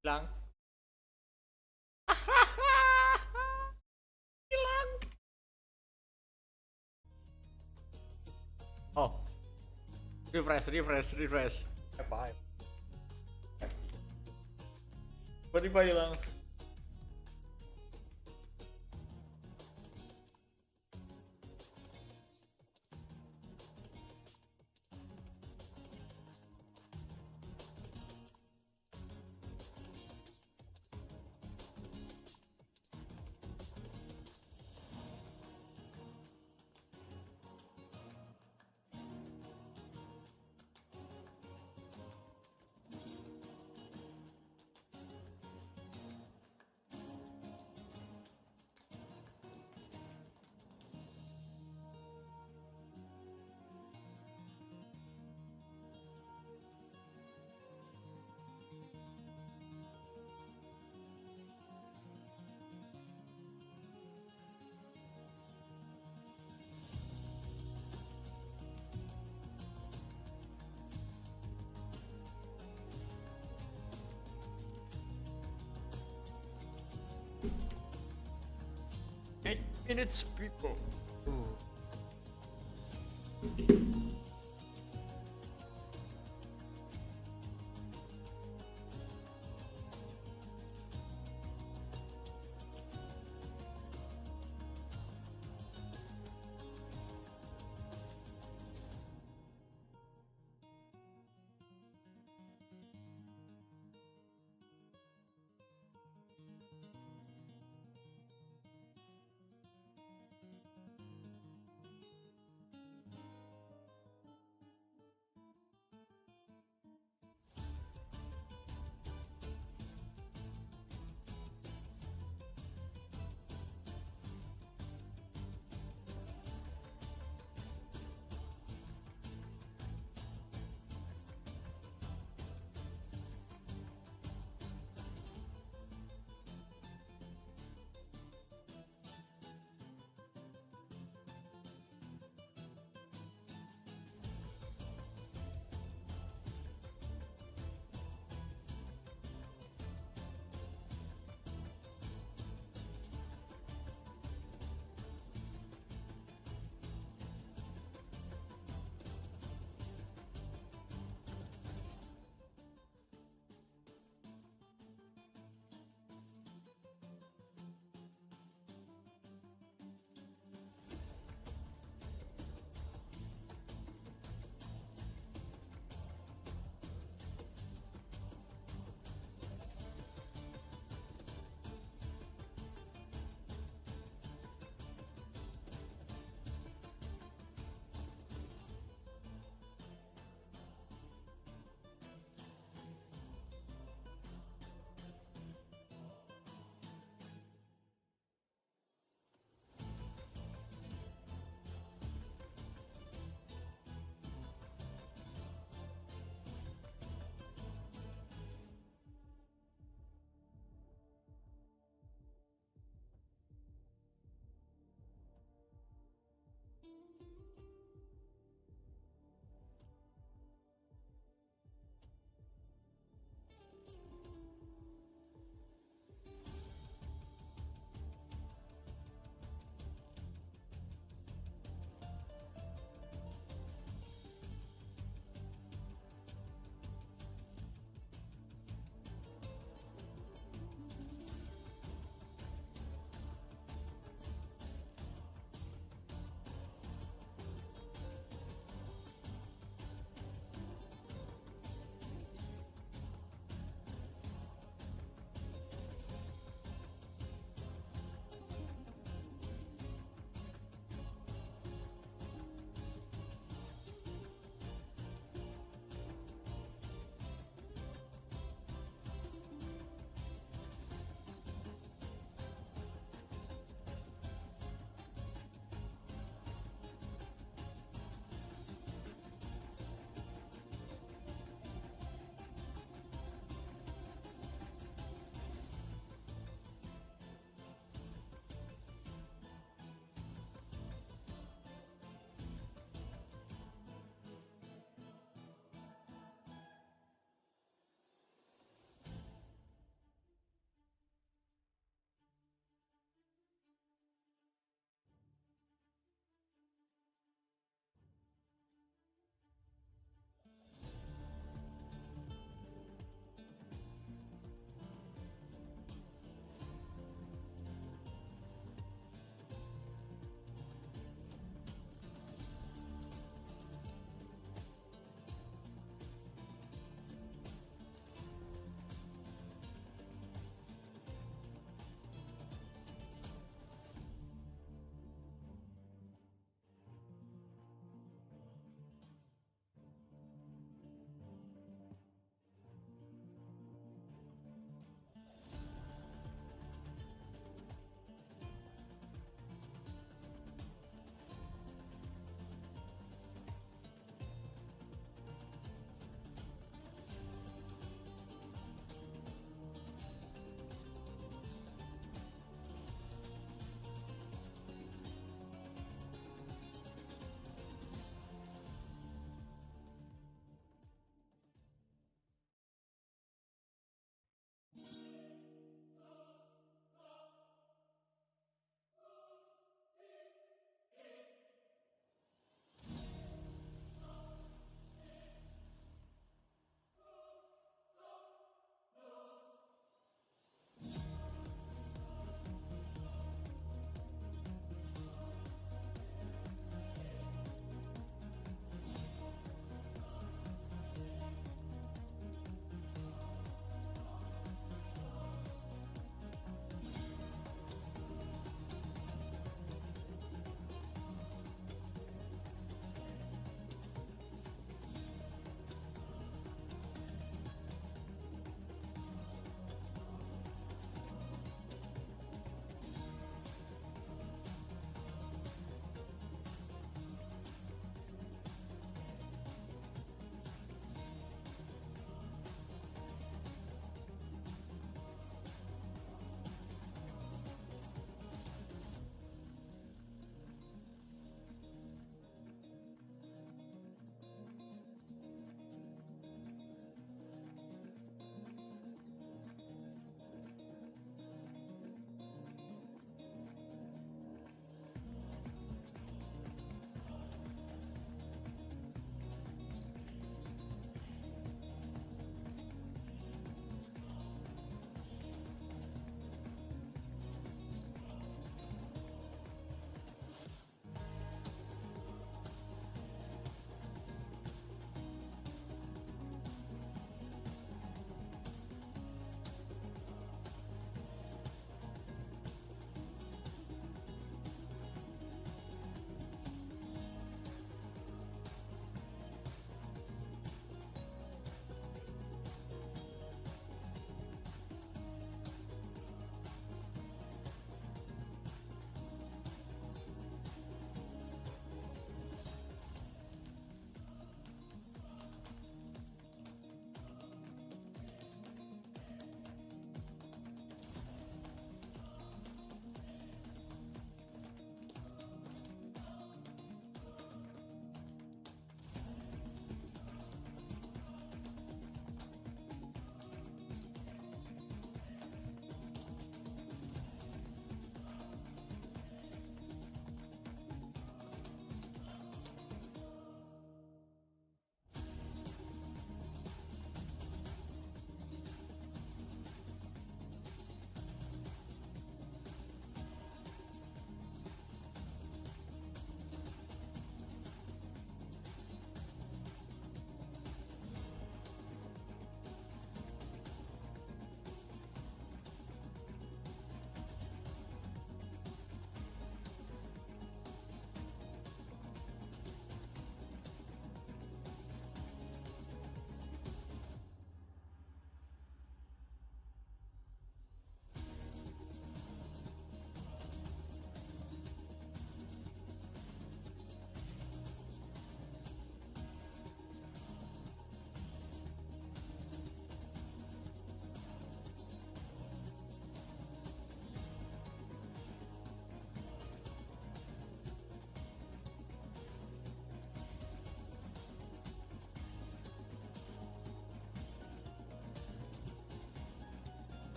Hilang. Hilang. Oh, refresh. Apa? Tiba-tiba hilang. Eight minutes, people.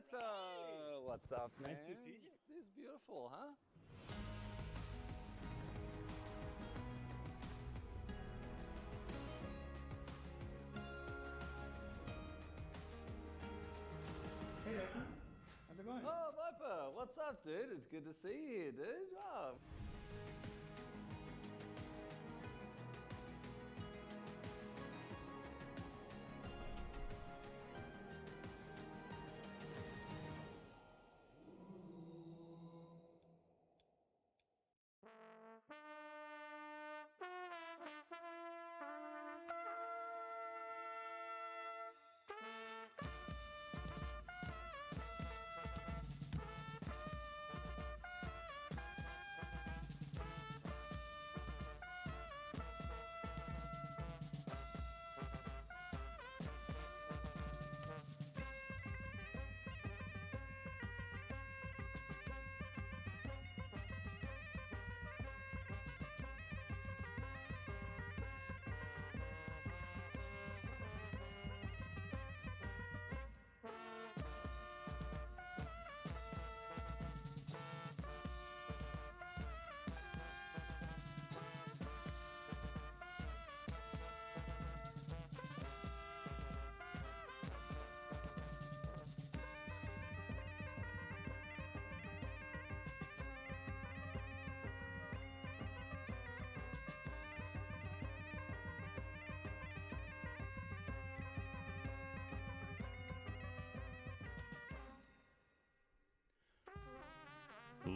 Atau! What's up, man? Nice to see you. This is beautiful, huh? Hey, Open. How's it going? Oh, Viper, what's up, dude? It's good to see you here, dude. Oh.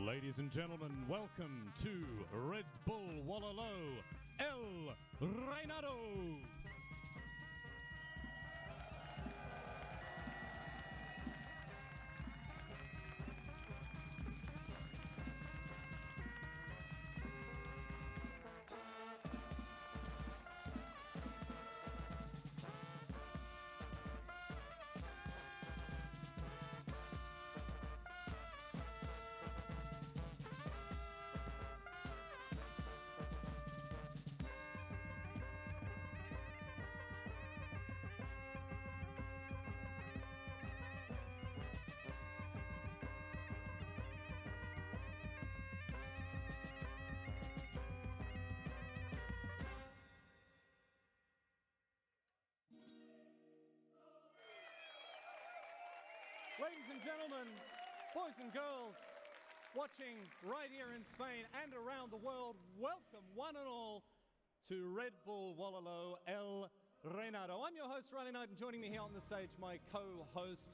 Ladies and gentlemen, welcome to Red Bull WOLOLO El REINADO. Ladies and gentlemen, boys and girls, watching right here in Spain and around the world, welcome one and all to Red Bull WOLOLO El REINADO. I'm your host, Riley Knight, and joining me here on the stage, my co-host,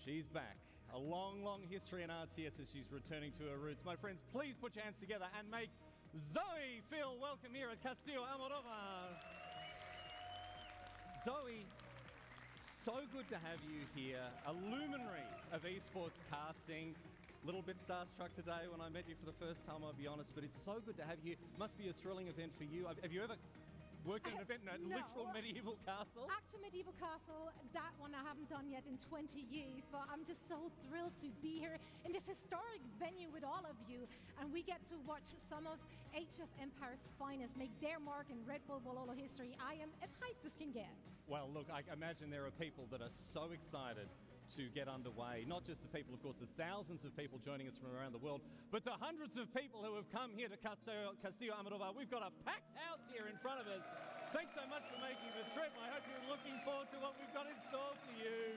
she's back. A long, long history in RTS as she's returning to her roots. My friends, please put your hands together and make Zoe feel welcome here at Castillo Almodovar. Zoe, so good to have you here, a luminary of esports casting. A little bit starstruck today when I met you for the first time, I'll be honest, but it's so good to have you here. Must be a thrilling event for you. Have you ever worked in an event in a literal medieval castle? Actual medieval castle, that one I haven't done yet in 20 years, but I'm just so thrilled to be here in this historic venue with all of you, and we get to watch some of Age of Empires' finest make their mark in Red Bull WOLOLO history. I am as hyped as can get. Well, look, I imagine there are people that are so excited to get underway. Not just the people, of course, the thousands of people joining us from around the world, but the hundreds of people who have come here to Castillo Almodovar. We've got a packed house here in front of us. Thanks so much for making the trip. I hope you're looking forward to what we've got in store for you.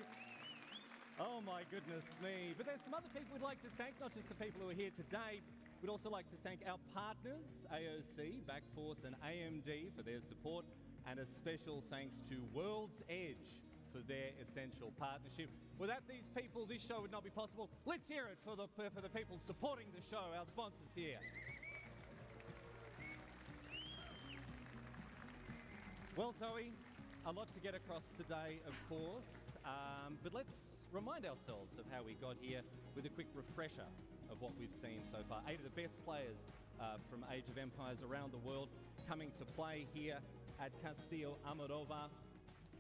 Oh my goodness me. But there's some other people we'd like to thank, not just the people who are here today. We'd also like to thank our partners, AOC, Backforce and AMD for their support, and a special thanks to World's Edge for their essential partnership. Without these people, this show would not be possible. Let's hear it for the people supporting the show, our sponsors here. Well, Zoe, a lot to get across today, of course, but let's remind ourselves of how we got here with a quick refresher of what we've seen so far. 8 of the best players from Age of Empires around the world coming to play here at Castillo Almodovar.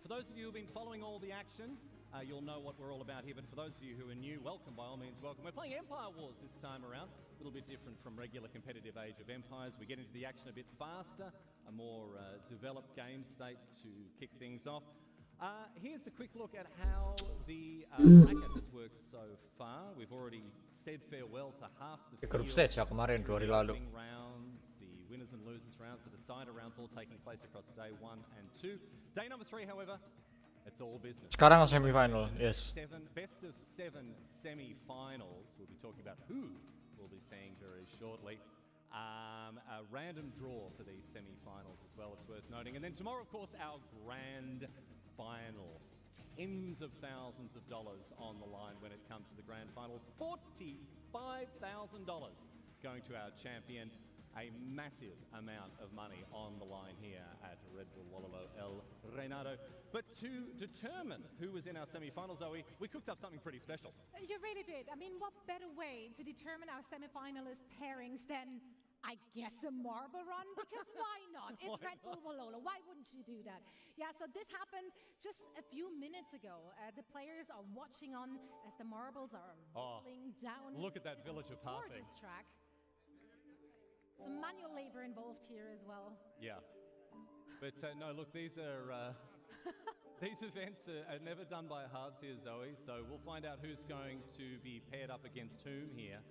For those of you who've been following all the action, you'll know what we're all about here, but for those of you who are new, welcome, by all means, welcome. We're playing Empire Wars this time around, a little bit different from regular competitive Age of Empires. We get into the action a bit faster, a more developed game state to kick things off. Here's a quick look at how the bracket has worked so far. We've already said farewell to half the Group field. stage ya kemarin 2 hari lalu. Rounds, the winners and losers rounds, the decider rounds all taking place across day 1 and 2. Day number 3, however, it's all business. Sekarang semifinal, yes. Best of 7 semi-finals. We'll be talking about who we'll be seeing very shortly. A random draw for these semi-finals as well, it's worth noting. And then tomorrow, of course, our grand final. Tens of thousands of dollars on the line when it comes to the grand final. $45,000 going to our champion. A massive amount of money on the line here at Red Bull WOLOLO El REINADO. But to determine who was in our semi-final, Zoe, we cooked up something pretty special. You really did. I mean, what better way to determine our semi-finalist pairings than, I guess, a marble run? Because why not? It's Red Bull WOLOLO. Why wouldn't you do that? Yeah, so this happened just a few minutes ago. The players are watching on as the marbles are rolling down. Look at that village of Harping. Gorgeous track. Some manual labor involved here as well. Yeah. But no, look, these are these events are never done by halves here, Zoe. So we'll find out who's going to be paired up against whom here.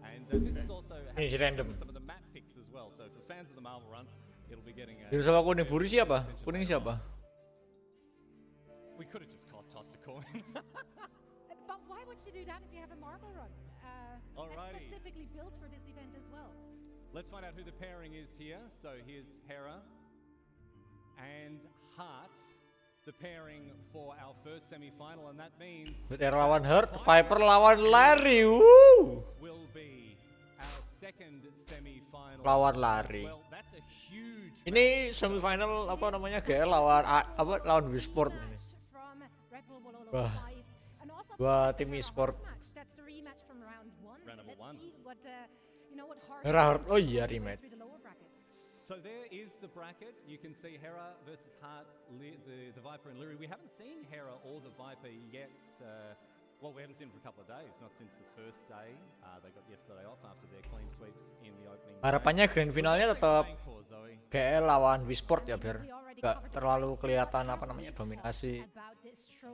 And this is also random. some of the map picks as well. So for fans of the Marvel Run, it'll be getting a... Biru sama kuning, Buri siapa? Kuning siapa? We could have just tossed a coin. But why would you do that if you have a marble run? Alrighty. Specifically built for this event as well. Let's find out who the pairing is here. So here's Hera and Heart, the pairing for our first semi-final, and that means Hera lawan Heart, Viper lawan Larry. Woo! Will be our second semi-final. Lawan Larry. Well, that's a huge. Ini semifinal apa namanya? GL lawan Wisport ini. From Red Bull WOLOLO Wah. 5 and also Dua tim e-sport. That's the rematch from round 1. Round number Let's 1. see what what Hera Heart. Oh iya, rematch. through the lower bracket. So there is the bracket. You can see Hera versus Heart, the Viper and Lyri. We haven't seen Hera or the Viper yet. Well, we haven't seen them for a couple of days, not since the first day. They got yesterday off after their clean sweeps in the opening. Harapannya grand finalnya tetap Playing for, Zoe. GL lawan Wisport ya, biar gak terlalu kelihatan apa namanya dominasi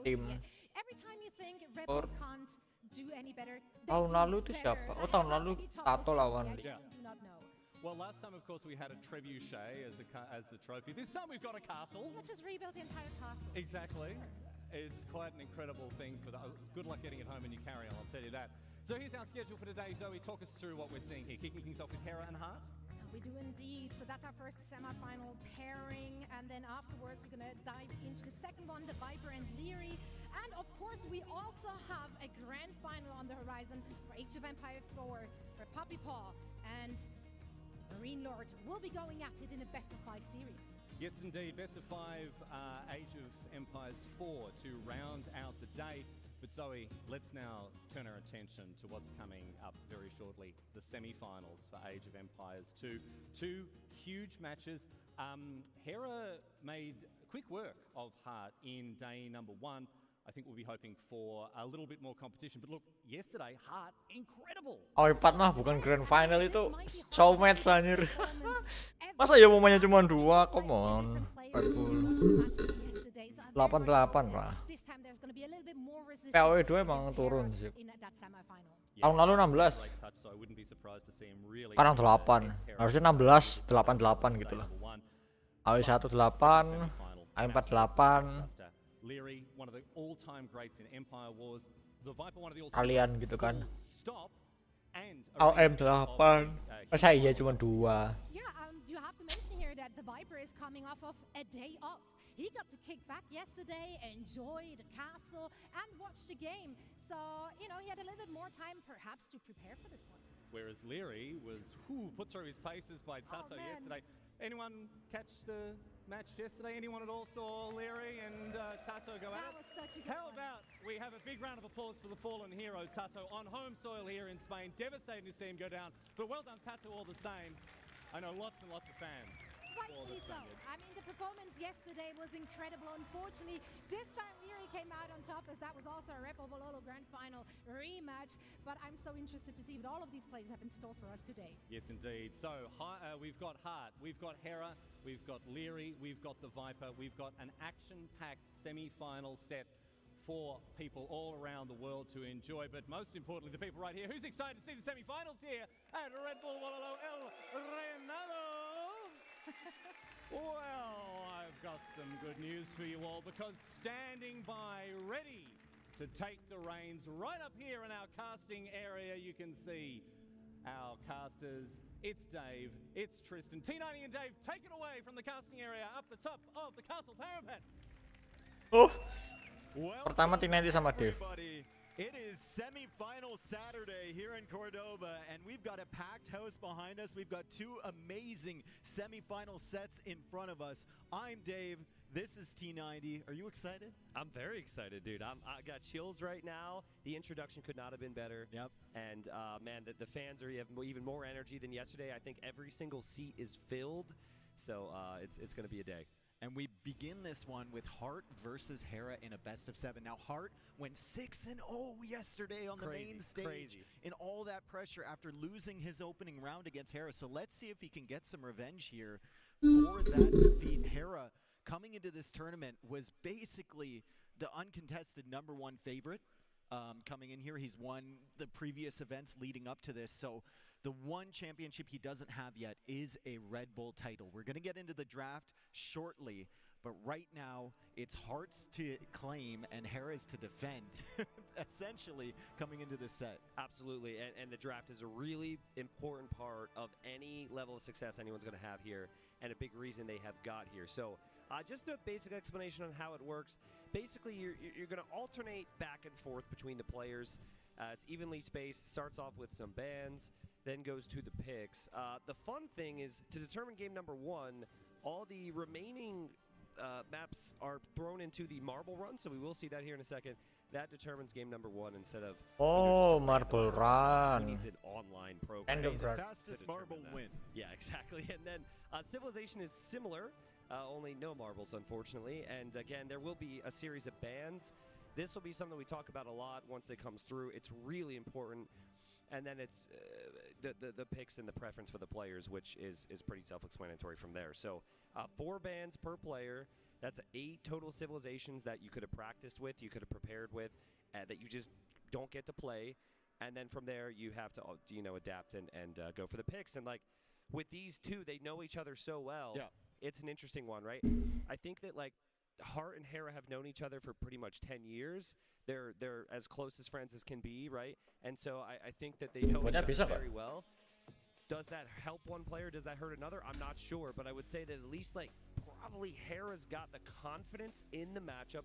tim. Every time you think Red Or- Bull can't do any better, they Tahun do lalu itu better. siapa? Oh, And tahun I lalu already told Tato this lawan story, I Yeah. do not know. Well, last time, of course, we had a trebuchet as the trophy. This time we've got a castle. Let's just rebuild the entire castle. Exactly. It's quite an incredible thing for the... good luck getting it home and you carry on, I'll tell you that. So here's our schedule for today. Zoe, talk us through what we're seeing here. Kicking things off with Hera and Heart. We do indeed. So that's our first semi-final pairing, and then afterwards we're gonna dive into the second one, the Viper and Lyri. And of course, we also have a grand final on the horizon for Age of Empire 4, where Puppy Paw and Marine Lord will be going at it in a best-of-5 series. Yes, indeed. Best of 5 Age of Empires 4 to round out the day. But Zoe, let's now turn our attention to what's coming up very shortly. The semi-finals for Age of Empires 2. 2 huge matches. Hera made quick work of Heart in day number 1. I think we'll be hoping for a little bit more competition. But look, yesterday, Heart, incredible. Oh, 4 mah bukan grand final itu show match anjir. Masa ya momennya cuma 2? Come on. 8-8 lah. PoE 2 emang turun sih. Tahun lalu 16. Sekarang 8. Harusnya 16, 8-8 gitu lah. AoE 1 8, AoE 4 8. Lyri, one of the all-time greats in Empire Wars. The Viper, one of the Kalian gitu kan. Stop and AoE 8. Masa iya cuma 2. Yeah, you have to mention here that the Viper is coming off of a day off. He got to kick back yesterday, enjoy the castle, and watch the game. So, he had a little bit more time perhaps to prepare for this one. Whereas Lyri was put through his paces by Tato yesterday. Anyone catch the match yesterday? Anyone at all saw Lyri and Tato go That out? was such a good How one. about we have a big round of applause for the fallen hero, Tato, on home soil here in Spain. Devastating to see him go down, but well done, Tato, all the same. I know lots and lots of fans rightfully so. I mean, the performance yesterday was incredible. Unfortunately, this time Leary came out on top, as that was also a Red Bull WOLOLO Grand Final rematch. But I'm so interested to see what all of these players have in store for us today. Yes, indeed. So we've got Hart, we've got Hera, we've got Leary, we've got the Viper, we've got an action-packed semi-final set for people all around the world to enjoy, but most importantly, the people right here. Who's excited to see the semi-finals here at Red Bull WOLOLO El REINADO? Well, I've got some good news for you all, because standing by, ready to take the reins right up here in our casting area, you can see our casters. It's Dave, it's Tristan. T90 and Dave, take it away from the casting area up the top of the castle parapets. Oh. Well, Pertama T90 sama Dave. It is semi-final Saturday here in Cordoba, and we've got a packed house behind us. We've got two amazing semi-final sets in front of us. I'm Dave. This is T90. Are you excited? I'm very excited, dude. I got chills right now. The introduction could not have been better. Yep. And man, the fans are even more energy than yesterday. I think every single seat is filled, so it's going to be a day. And we begin this one with Hart versus Hera in a best-of-7. Now, Hart went 6-0 yesterday on the main stage in all that pressure after losing his opening round against Hera. So let's see if he can get some revenge here for that defeat. Hera, coming into this tournament, was basically the uncontested #1 favorite. Coming in here, he's won the previous events leading up to this. So the one championship he doesn't have yet is a Red Bull title. We're going to get into the draft shortly, but right now it's Hart's to claim and Hera's to defend, essentially, coming into this set. Absolutely, and the draft is a really important part of any level of success anyone's going to have here, and a big reason they have got here. So just a basic explanation on how it works. Basically, you're going to alternate back and forth between the players. It's evenly spaced, starts off with some bans, then goes to the picks. The fun thing is, to determine game #1, all the remaining maps are thrown into the marble run, so we will see that here in a second. That determines game #1 instead of... Oh, marble run. We need an online program. End of The run. fastest marble win. Yeah, exactly. And then Civilization is similar, only no marbles, unfortunately. And again, there will be a series of bans. This will be something we talk about a lot once it comes through. It's really important. And then it's the picks and the preference for the players, which is pretty self-explanatory from there. So 4 bans per player. That's 8 total civilizations that you could have practiced with, you could have prepared with, that you just don't get to play. And then from there, you have to adapt and go for the picks. And like with these two, they know each other so well. Yeah. It's an interesting one, right? I think that like Hart and Hera have known each other for pretty much 10 years. They're as close as friends as can be, right? And so I think that they know each other very well. Does that help one player? Does that hurt another? I'm not sure, but I would say that at least like probably Hera's got the confidence in the matchup.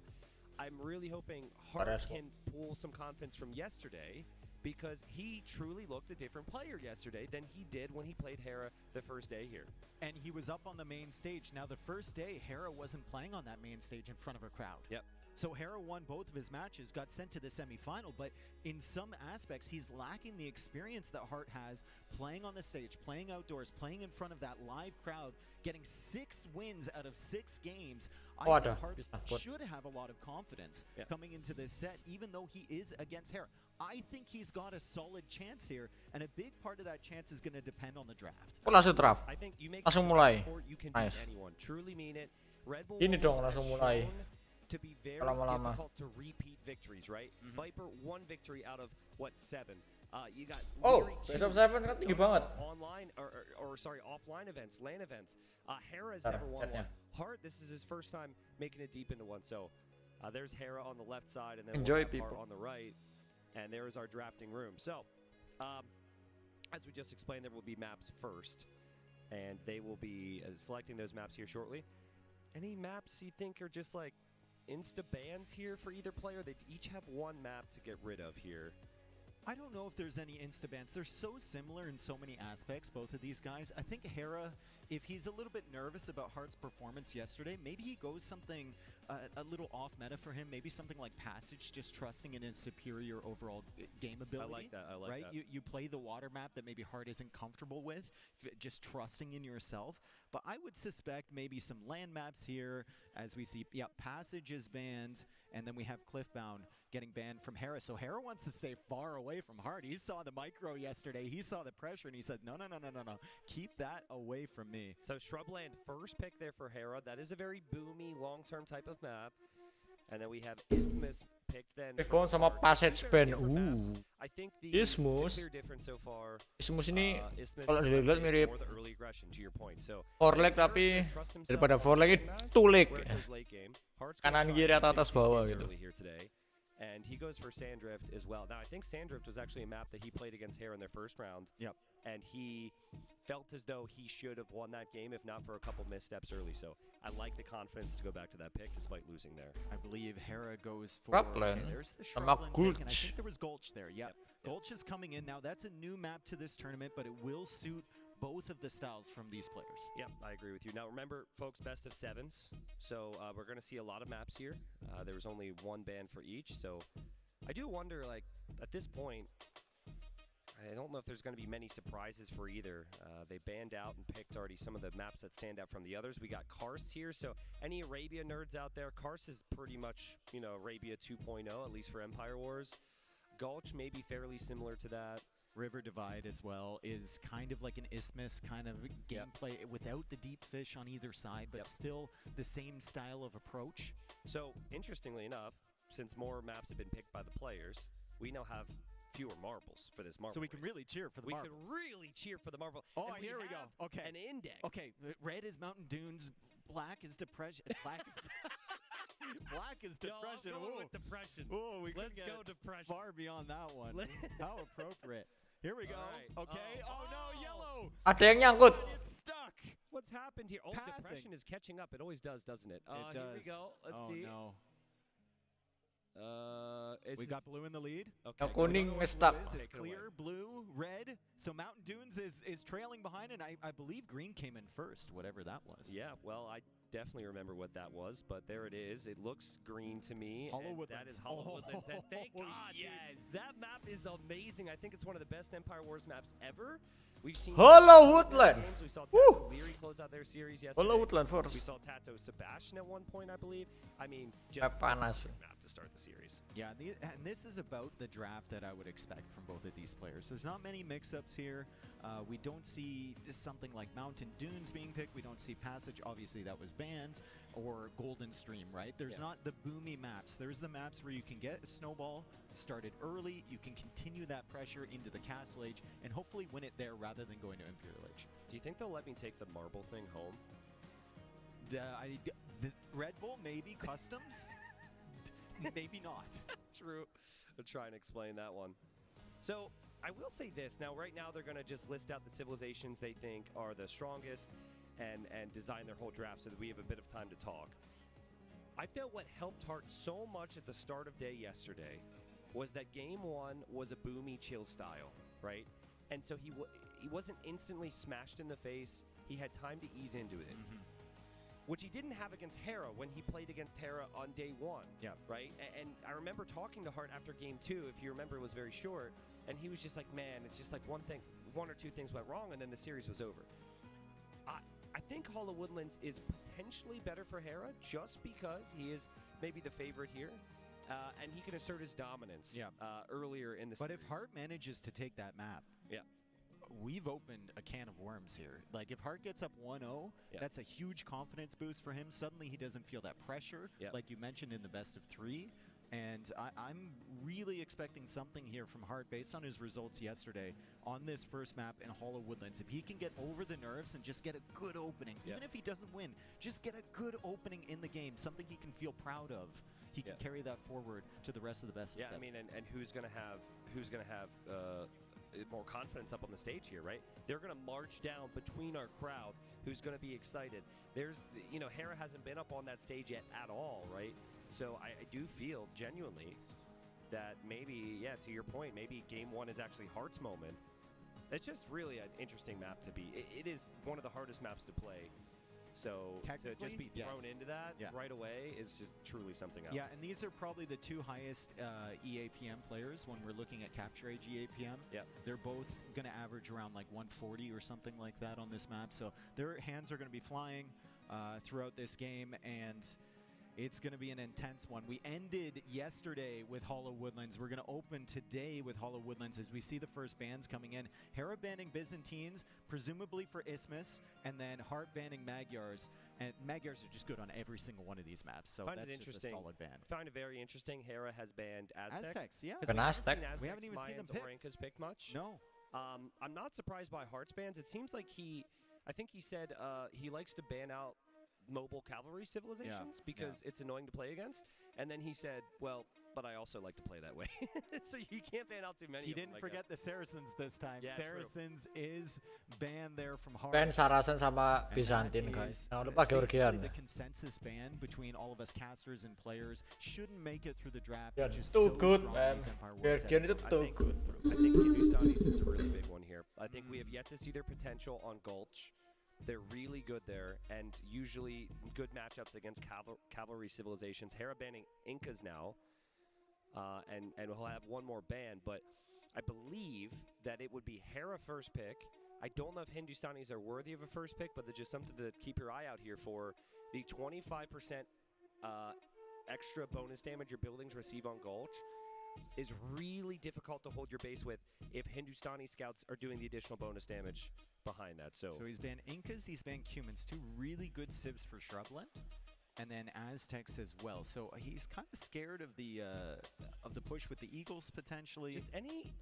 I'm really hoping Hart can pull some confidence from yesterday, because he truly looked a different player yesterday than he did when he played Hera the first day here. And he was up on the main stage. Now, the first day, Hera wasn't playing on that main stage in front of a crowd. Yep. So Hera won both of his matches, got sent to the semifinal, but in some aspects, he's lacking the experience that Hart has playing on the stage, playing outdoors, playing in front of that live crowd, getting 6 wins out of 6 games. I think Hart should have a lot of confidence coming into this set, even though he is against Hera. I think he's got a solid chance here, and a big part of that chance is going to depend on the draft. Langsung draft. I think you make Langsung mulai. You can Nice. beat anyone. Truly mean it. Red Bull Ini dong langsung mulai. to be very Lama-lama. difficult to repeat victories, right? Viper 1 victory out of what, 7. You got best of 7 kan tinggi banget. Online or sorry, offline events, LAN events. Hera's never won one. Hart, this is his first time making it deep into one. So there's Hera on the left side, and then Enjoy, Hart people. on the right, and there is our drafting room. So as we just explained, there will be maps first, and they will be selecting those maps here shortly. Any maps you think are just like insta bans here for either player? They each have 1 map to get rid of here. I don't know if there's any insta-bans. They're so similar in so many aspects, both of these guys. I think Hera, if he's a little bit nervous about Hart's performance yesterday, maybe he goes something a little off meta for him. Maybe something like Passage, just trusting in his superior overall game ability. I like that. I like right? that. You play the water map that maybe Hart isn't comfortable with, just trusting in yourself. But I would suspect maybe some land maps here, as we see, Passage is banned, and then we have Cliffbound getting banned from Hera. So Hera wants to stay far away from Hart. He saw the micro yesterday. He saw the pressure, and he said, no. Keep that away from me. So Shrubland, first pick there for Hera. That is a very boomy, long-term type of map. And then we have Isthmus picked then. Cliffbound sama Passage ban. I think the Isthmus. clear difference so far. Isthmus ini Isthmus kalau dilihat mirip more the early aggression, to your point. So Forleg, tapi daripada Forleg itu tulik. Kanan kiri atau atas bawah gitu. And he goes for Sandrift as well. Now, I think Sandrift was actually a map that he played against Hera in their first round. Yep. And he felt as though he should have won that game, if not for a couple missteps early. So I like the confidence to go back to that pick despite losing there. I believe Hera goes for... Shrubland. There's the Sama Shrubland pick, Gulch. and I think there was Gulch there. Yep. Gulch is coming in now. That's a new map to this tournament, but it will suit both of the styles from these players. Yeah, I agree with you. Now, remember, folks, best of sevens. So we're going to see a lot of maps here. There was only one ban for each. So I do wonder, like, at this point, I don't know if there's going to be many surprises for either. They banned out and picked already some of the maps that stand out from the others. We got Karst here, so any Arabia nerds out there, Karst is pretty much, you know, Arabia 2.0, at least for Empire Wars. Gulch may be fairly similar to that. River Divide as well is kind of like an Isthmus kind of gameplay without the deep fish on either side, but still the same style of approach. So, interestingly enough, since more maps have been picked by the players, we now have fewer marbles for this marble. So we can really cheer for the marbles. We can really cheer for the marble. Oh, and here we go. Okay. An index. Okay, red is Mountain Dunes, black is Depression. Black is black is Depression. No, I'm going with Depression. Oh, we Let's couldn't go get Depression. far beyond that one. How appropriate. Here we go. Right. Okay. Oh, no, yellow. Ada yang nyangkut. It's stuck. What's happened here? Oh, Pathing. Depression is catching up. It always does, doesn't it? It does. Here we go. Let's see. No. We got blue in the lead. Okay. Yang kuning Blue stuck. is, Take it's it away. clear, blue, red. So Mountain Dunes is trailing behind, and I believe green came in first, whatever that was. Yeah, well, I definitely remember what that was, but there it is. It looks green to me. Hollow and Woodlands. That is Hollow Woodlands. And thank God, yes. dude, that map is amazing. I think it's one of the best Empire Wars maps ever. We've seen Hollow Woodland. We saw Woo. Tato Leary close out their series yesterday. Hollow Woodland We first. saw Tato Sebastian at one point, I believe. I mean, just Panas. map to start the series. Yeah, and this is about the draft that I would expect from both of these players. There's not many mix-ups here. We don't see something like Mountain Dunes being picked. We don't see Passage. Obviously, that was banned. Or Golden Stream, right? There's not the boomy maps. There's the maps where you can get a snowball started early. You can continue that pressure into the Castle Age and hopefully win it there rather than going to Imperial Age. Do you think they'll let me take the marble thing home? The Red Bull, maybe. Customs? Maybe not. True. I'll try and explain that one. So, I will say this. Now, right now, they're going to just list out the civilizations they think are the strongest and design their whole draft so that we have a bit of time to talk. I felt what helped Hart so much at the start of day yesterday was that game one was a boomy chill style, right? And so he wasn't instantly smashed in the face. He had time to ease into it. Which he didn't have against Hera when he played against Hera on day one. Yeah. Right? And I remember talking to Hart after game two, if you remember, it was very short, and he was just like, man, it's just like one or two things went wrong, and then the series was over. I think Hollow Woodlands is potentially better for Hera just because he is maybe the favorite here. And he can assert his dominance earlier in the series. But if Hart manages to take that map, we've opened a can of worms here. Like, if Hart gets up 1-0, that's a huge confidence boost for him. Suddenly he doesn't feel that pressure, like you mentioned in the best of three. And I'm really expecting something here from Hart based on his results yesterday on this first map in Hollow Woodlands. If he can get over the nerves and just get a good opening, even if he doesn't win, just get a good opening in the game, something he can feel proud of. He can carry that forward to the rest of the best of seven. I mean, and who's gonna have more confidence up on the stage here, right? They're gonna march down between our crowd. Who's gonna be excited? There's, you know, Hera hasn't been up on that stage yet at all, right? So I do feel genuinely that maybe, to your point, maybe game one is actually Hart's moment. It's just really an interesting map to be. It is one of the hardest maps to play. So to just be thrown yes. into that right away is just truly something else. Yeah, and these are probably the two highest EAPM players when we're looking at Capture Age EAPM. Yep. They're both going to average around like 140 or something like that on this map. So their hands are going to be flying throughout this game, and it's going to be an intense one. We ended yesterday with Hollow Woodlands. We're going to open today with Hollow Woodlands as we see the first bans coming in. Hera banning Byzantines, presumably for Isthmus, and then Heart banning Magyars. And Magyars are just good on every single one of these maps, so that's just a solid ban. I find it very interesting. Hera has banned Aztecs. Aztecs, yeah. Aztec. We haven't even seen them picked. or Incas picked much. No. I'm not surprised by Hearts bans. It seems like I think he said he likes to ban out mobile cavalry civilizations because it's annoying to play against. And then he said, well, but I also like to play that way. So you can't ban out too many. He didn't forget the Saracens this time. Yeah, Saracens is banned there from Hearts. Ban Saracen sama Byzantine guys. Jangan lupa Georgian. The consensus ban between all of us casters and players shouldn't make it through the draft. Yeah, which is too so good, strong man. in this Empire War Georgian setting. itu too good. I think Hindustanis is a really big one here. I think we have yet to see their potential on Gulch. They're really good there, and usually good matchups against cavalry civilizations. Hera banning Incas now, and we'll have one more ban, but I believe that it would be Hera first pick. I don't know if Hindustanis are worthy of a first pick, but they're just something to keep your eye out here for. The 25% extra bonus damage your buildings receive on Gulch is really difficult to hold your base with if Hindustani scouts are doing the additional bonus damage behind that. So he's banned Incas, he's banned Cumans, two really good civs for Shrubland, and then Aztecs as well. So he's kind of scared of the push with the Eagles potentially. Just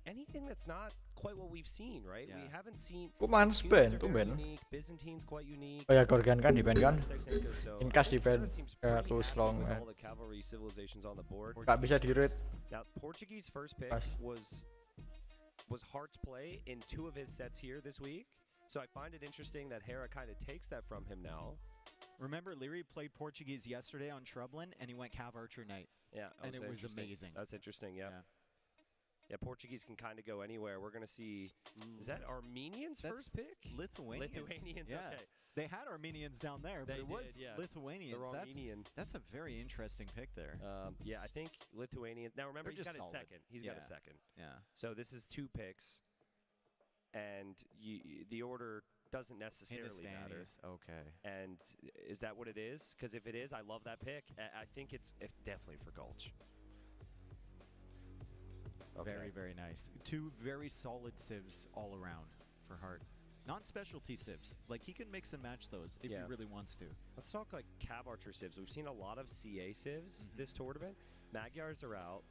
anything that's not quite what we've seen, right? We haven't seen. Kuman ban, unique. Byzantines quite unique. Oh ya, Georgian kan di ban kan? So Incas di ban. Too pretty strong, with man. all the cavalry civilizations on the board. Gak bisa di read. Now Portuguese first pick was Heart's play in 2 of his sets here this week. So I find it interesting that Hera kind of takes that from him now. Remember, Leary played Portuguese yesterday on Shrubland, and he went Cav Archer Knight. Yeah, and it was amazing. That's interesting, yeah. Portuguese can kind of go anywhere. We're going to see, is that Armenians first pick? Lithuanians. Lithuanians, yeah. okay. They had Armenians down there, but it was Lithuanians. The Armenian. That's a very interesting pick there. Yeah, I think Lithuanians. Now remember, he's got a second. He's got a second. Yeah. So this is 2 picks, and the order doesn't necessarily matter. Okay. And is that what it is? Because if it is, I love that pick. I think it's definitely for Gulch. Okay. Very, very nice. 2 very solid civs all around for Hart. Not specialty civs. Like, he can mix and match those if he really wants to. Let's talk like Cav Archer civs. We've seen a lot of CA civs this tournament. Magyars are out.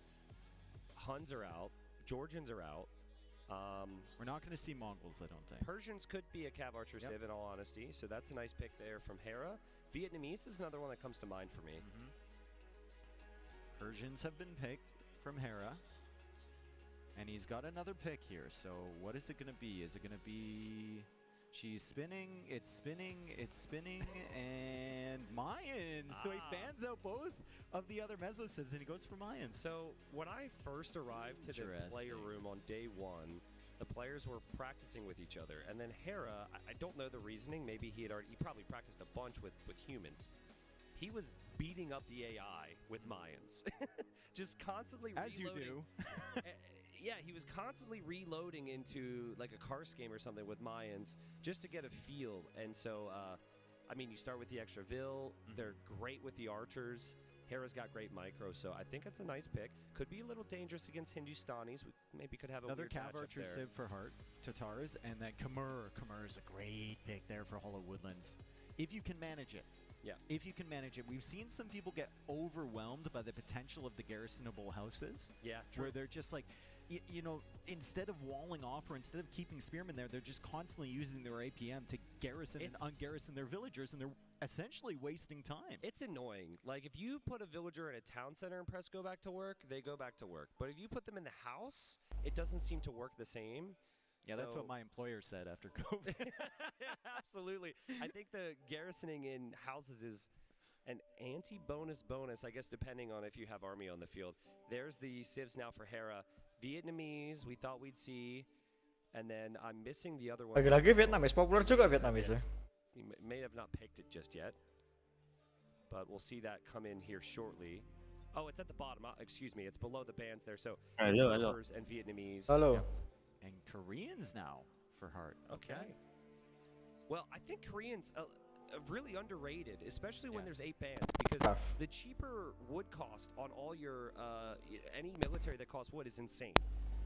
Huns are out. Georgians are out. We're not going to see Mongols, I don't think. Persians could be a Cav Archer civ in all honesty, so that's a nice pick there from Hera. Vietnamese is another one that comes to mind for me. Persians have been picked from Hera. And he's got another pick here, so what is it going to be? Is it going to be... She's spinning, it's spinning, it's spinning, and Mayans! So he fans out both of the other Mesocivs, and he goes for Mayans. So when I first arrived to the player room on day 1, the players were practicing with each other. And then Hera, I don't know the reasoning, maybe he probably practiced a bunch with humans. He was beating up the AI with Mayans. Just constantly reloading. As you do. Yeah, he was constantly reloading into like a car scheme or something with Mayans just to get a feel. And so, I mean, you start with the extra Vil. They're great with the archers. Hera's got great micro, so I think it's a nice pick. Could be a little dangerous against Hindustanis. We maybe could have another weird Cav matchup Archer there. civ for Hart, Tatars, and then Khmer. Khmer is a great pick there for Hollow Woodlands. If you can manage it. Yeah. If you can manage it. We've seen some people get overwhelmed by the potential of the garrisonable houses. Yeah, where they're just like... You know, instead of walling off or instead of keeping spearmen there, they're just constantly using their APM to garrison and ungarrison their villagers, and they're essentially wasting time. It's annoying. Like, if you put a villager in a town center and press go back to work, they go back to work. But if you put them in the house, it doesn't seem to work the same. Yeah, that's what my employer said after COVID. Absolutely. I think the garrisoning in houses is an anti-bonus bonus, I guess, depending on if you have army on the field. There's the civs now for Hera. Vietnamese, we thought we'd see, and then I'm missing the other one. Lagi-lagi Vietnamese, populer juga Vietnamese. He may have not picked it just yet. But we'll see that come in here shortly. Oh, it's at the bottom. Excuse me. It's below the bands there. So Berbers and Vietnamese. Hello. Yep. And Koreans now for Heart. Okay. Well, I think Koreans really underrated, especially when there's 8 bands, because the cheaper wood cost on all your any military that costs wood is insane.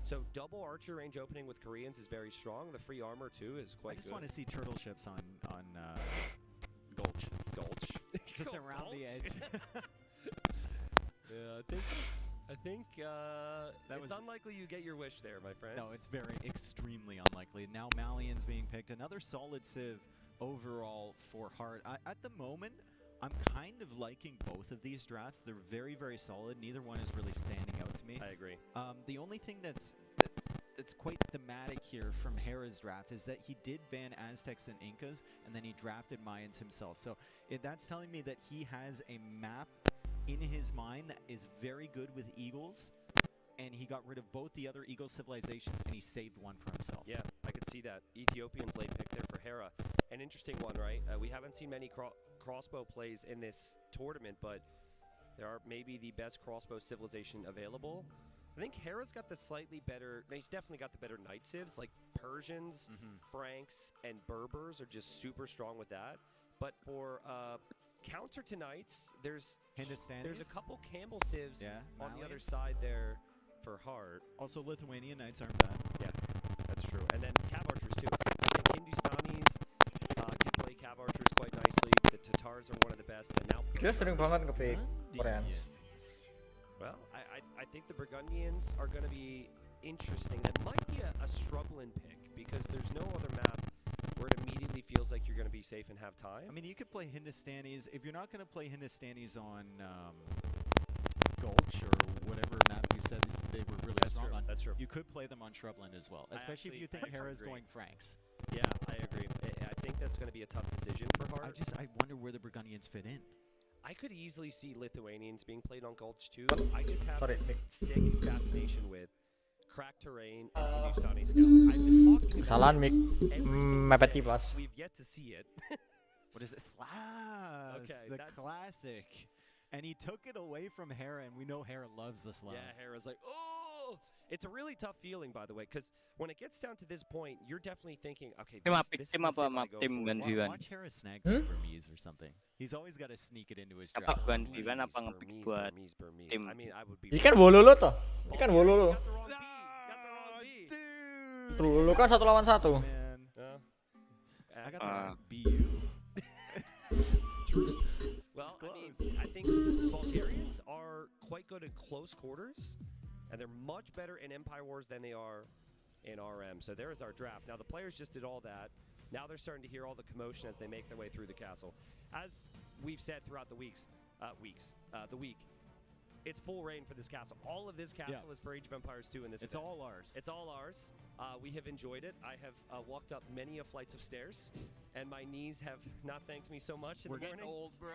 So double archer range opening with Koreans is very strong. The free armor too is quite good. I just want to see turtle ships on Gulch. Gulch. Just around the edge. Yeah, I think it's unlikely you get your wish there, my friend. No, it's extremely unlikely. Now Malian's being picked. Another solid civ overall for Heart. At the moment, I'm kind of liking both of these drafts. They're very, very solid. Neither one is really standing out to me. I agree. The only thing that's quite thematic here from Hera's draft is that he did ban Aztecs and Incas, and then he drafted Mayans himself. So that's telling me that he has a map in his mind that is very good with eagles, and he got rid of both the other eagle civilizations, and he saved one for himself. Yeah, I could see that. Ethiopian's late pick there for Hera. An interesting one, right? We haven't seen many crossbow plays in this tournament, but there are maybe the best crossbow civilization available. I think Hera's got the slightly better, he's definitely got the better knight civs, like Persians, Franks, and Berbers are just super strong with that. But for counter to knights, there's a couple Campbell civs on the other side there for Heart. Also, Lithuanian knights aren't bad. Yeah, that's true. And then cav archers too. I think Hindustanis can play cav archers quite nicely. The Tatars are one of the best. And now Dia sering banget nge-pick Koreans. Well, I think the Burgundians are going to be interesting. That might be a struggling pick because there's no other map where it immediately feels like you're going to be safe and have time. I mean, you could play Hindustanis. If you're not going to play Hindustanis on Gulch or whatever map you said they were really strong on, that's true. You could play them on Shrubland as well, especially if you think Hera's going Franks. Yeah, I agree. I think that's going to be a tough decision for Heart. I wonder where the Burgundians fit in. I could easily see Lithuanians being played on Gulch too. I just have this sick fascination with crack terrain and Hindustani scouts. I've been talking Kesalahan about mic mepet kiplas. We've yet to see it. What is it? Slabs, Okay, the that's classic. And he took it away from Hera, and we know Hera loves the slabs. Yeah, Hera's like, oh! It's a really tough feeling, by the way, because when it gets down to this point, you're definitely thinking, okay, this is the sim I go for. Watch Hera snag Burmese or something. He's always got to sneak it into his draft. Burmese. I mean, I would be... Ini kan WOLOLO toh. Ini kan WOLOLO. Got the wrong B. Dude! WOLOLO kan 1 lawan 1. Man. I got the wrong BU. Well, I think Bulgarians are quite good at close quarters, and they're much better in Empire Wars than they are in RM. So there is our draft. Now, the players just did all that. Now they're starting to hear all the commotion as they make their way through the castle. As we've said throughout the week, it's full reign for this castle. All of this castle is for Age of Empires 2 in this It's event. all ours. It's all ours. We have enjoyed it. I have walked up many a flights of stairs, and my knees have not thanked me so much in the morning. We're getting old, bro.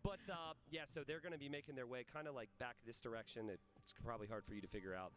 But, yeah, so they're going to be making their way kind of like back this direction. It's probably hard for you to figure out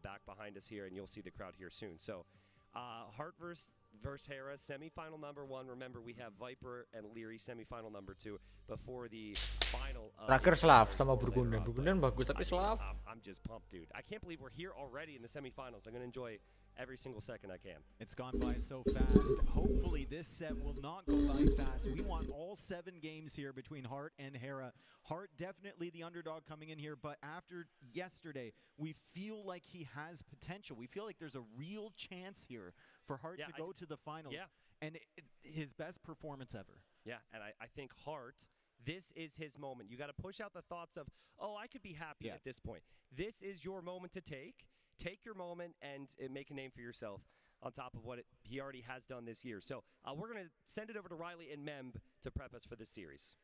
back behind us here, and you'll see the crowd here soon. So, Heart versus Hera, semifinal number 1. Remember, we have Viper and Leary, semifinal number 2, before the final. Terakhir Slav sama Burgundian. Burgundian bagus tapi Slav. I'm just pumped, dude. I can't believe we're here already in the semifinals. I'm going to enjoy every single second I can. It's gone by so fast. Hopefully this set will not go by fast. We want all 7 games here between Heart and Hera. Heart definitely the underdog coming in here, but after yesterday, we feel like he has potential. We feel like there's a real chance here for Heart to go to the finals. Yeah. And his best performance ever. Yeah, and I think Heart, this is his moment. You got to push out the thoughts of, oh, I could be happy at this point. This is your moment to take. Take your moment and make a name for yourself on top of what he already has done this year. So we're going to send it over to Riley and Memb to prep us for this series.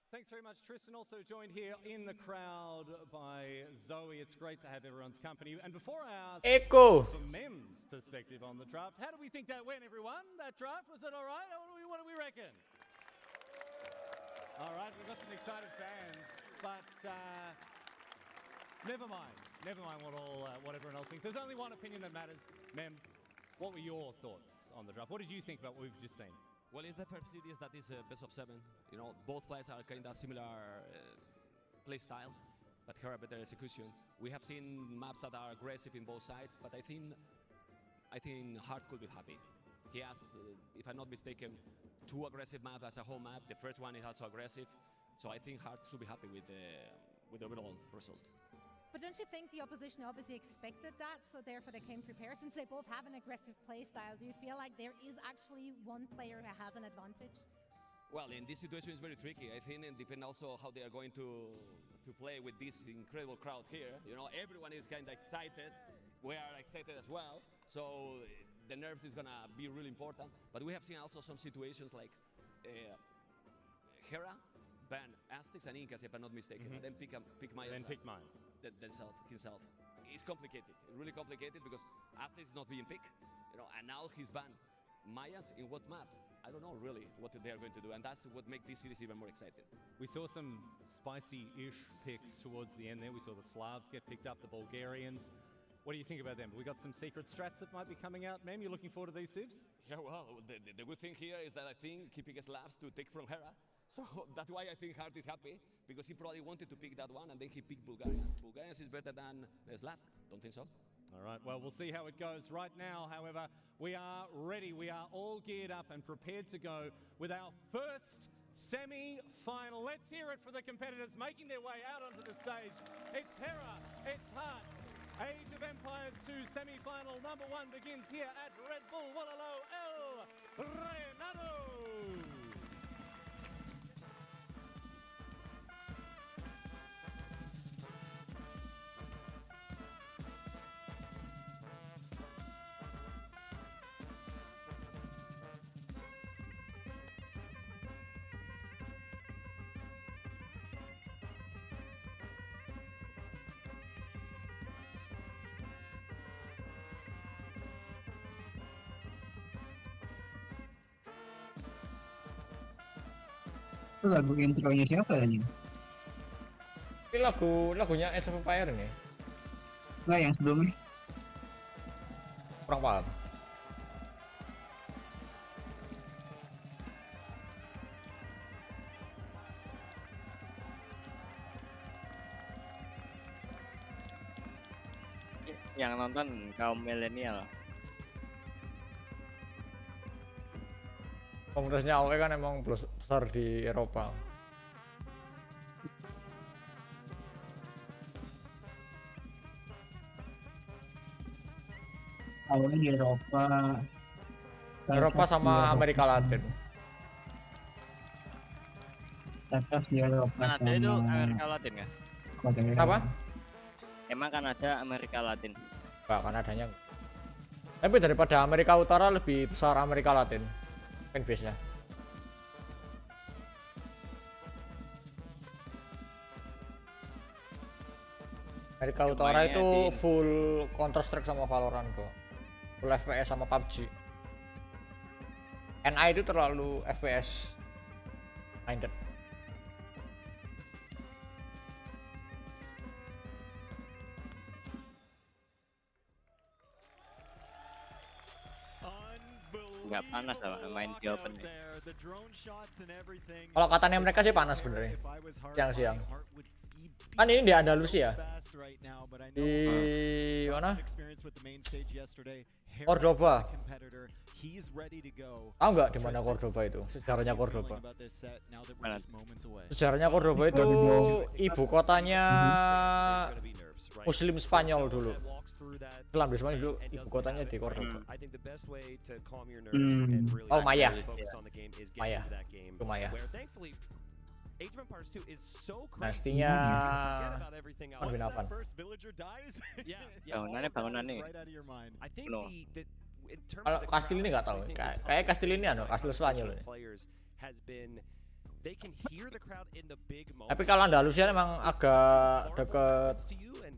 Thanks very much, Tristan. Also joined here in the crowd by Zoe. It's great to have everyone's company. And before I ask from Mem's perspective on the draft, how do we think that went, everyone? That draft, was it all right? What do we reckon? All right, we've got some excited fans, but never mind what everyone else thinks. There's only one opinion that matters. Mem, what were your thoughts on the draft? What did you think about what we've just seen? Well, it's the first series that is best of 7. You know, both players are kind of similar play style, but here a better execution. We have seen maps that are aggressive in both sides, but I think Hart could be happy. He has, if I'm not mistaken, 2 aggressive maps as a whole map. The first one is also aggressive, so I think Hart should be happy with the overall result. But don't you think the opposition obviously expected that, so therefore they came prepared? Since they both have an aggressive play style, do you feel like there is actually one player who has an advantage? Well, in this situation it's very tricky. I think it depends also how they are going to play with this incredible crowd here. You know, everyone is kind of excited. We are excited as well. So the nerves is gonna be really important. But we have seen also some situations like Hera ban Aztecs and Incas, if I'm not mistaken. And then pick Mayas. Then pick Mayas. Himself. It's complicated, really complicated, because Aztecs is not being picked, you know, and now he's banned. Mayas in what map? I don't know really what they are going to do, and that's what makes this series even more exciting. We saw some spicy-ish picks towards the end there. We saw the Slavs get picked up, the Bulgarians. What do you think about them? We got some secret strats that might be coming out. Ma'am, you looking forward to these civs? Yeah, well, the good thing here is that I think keeping Slavs to take from Hera. So that's why I think Hart is happy, because he probably wanted to pick that one, and then he picked Bulgarians. Bulgarians is better than Slavs, don't think so? All right, well, we'll see how it goes. Right now, however, we are ready. We are all geared up and prepared to go with our first semi-final. Let's hear it for the competitors making their way out onto the stage. It's Hera, it's Hart. Age of Empires 2 semi-final number 1 begins here at Red Bull WOLOLO El REINADO. Itu lagu intronya siapa tadi? Ini lagunya Age of Empires nih. Enggak, yang sebelumnya. Kurang paham. Yang nonton kaum milenial. Kongresnya AOE kan emang besar di Eropa. Awalnya di Eropa. Eropa sama Amerika Latin. Atas di Eropa. Kanada itu Amerika Latin ya? Apa? Emang Kanada Amerika Latin? Enggak, Kanadanya. Tapi daripada Amerika Utara lebih besar Amerika Latin. Fanbase-nya. Amerika Utara itu full Counter Strike sama Valorant kok. Full FPS sama PUBG. NA itu terlalu FPS minded. Nggak panas lah main di open. Kalau katanya mereka sih panas bener siang-siang. Kan ini di Andalusia. Di mana? Cordoba. Tahu nggak di mana Cordoba itu? Sejarahnya Cordoba. Sejarahnya Cordoba itu ibu kotanya Muslim Spanyol dulu. Islam di Spanyol dulu, ibu kotanya di Cordoba. Oh, Maya. Maya. Itu Maya. Nastinya Binavan. Bangunannya penuh. Kalau Kastil ini nggak tahu. Kayak Kastil ini Kastil Spanyol ini. Tapi kalau Andalusia memang agak deket,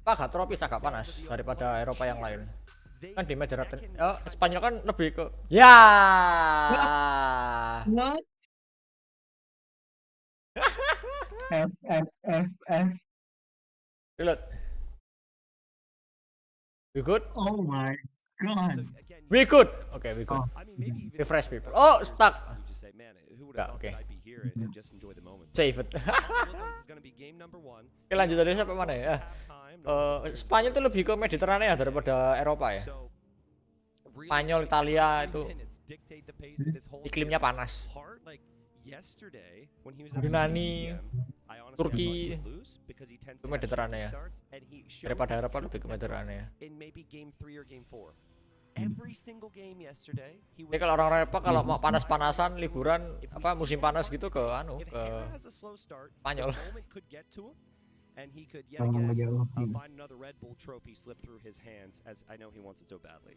agak tropis, agak panas daripada Eropa yang lain. Kan di Mediterranean, Spanyol kan lebih ke What? F. Reload. We good? Oh my god. We good. Okay, we good. Refresh people. Oh, stuck. man, who would have thought Oke. that I'd be here and just enjoy the moment. Save it. Woodlands is going to be game number 1. Oke, lanjut dari sampai mana ya? Spanyol tuh lebih ke Mediterania daripada Eropa ya. So, really, Spanyol, Italia itu minutes dictate the pace of this whole iklimnya series. panas. Hard, like yesterday when he was at Yunani, I honestly Turki, thought he would lose because he tends itu to have Mediterania. shaky starts, and he shows Daripada his Eropa true lebih ke potential Mediterania. in maybe game 3 or game 4. Every single game yesterday, he Jadi was kalau orang Eropa kalau mau panas-panasan liburan apa musim panas gitu ke if ke Hera has a slow start, Spanyol. the moment could get to him, and he could yet Tolong again jauh. find another Red Bull trophy slip through his hands, as I know he wants it so badly.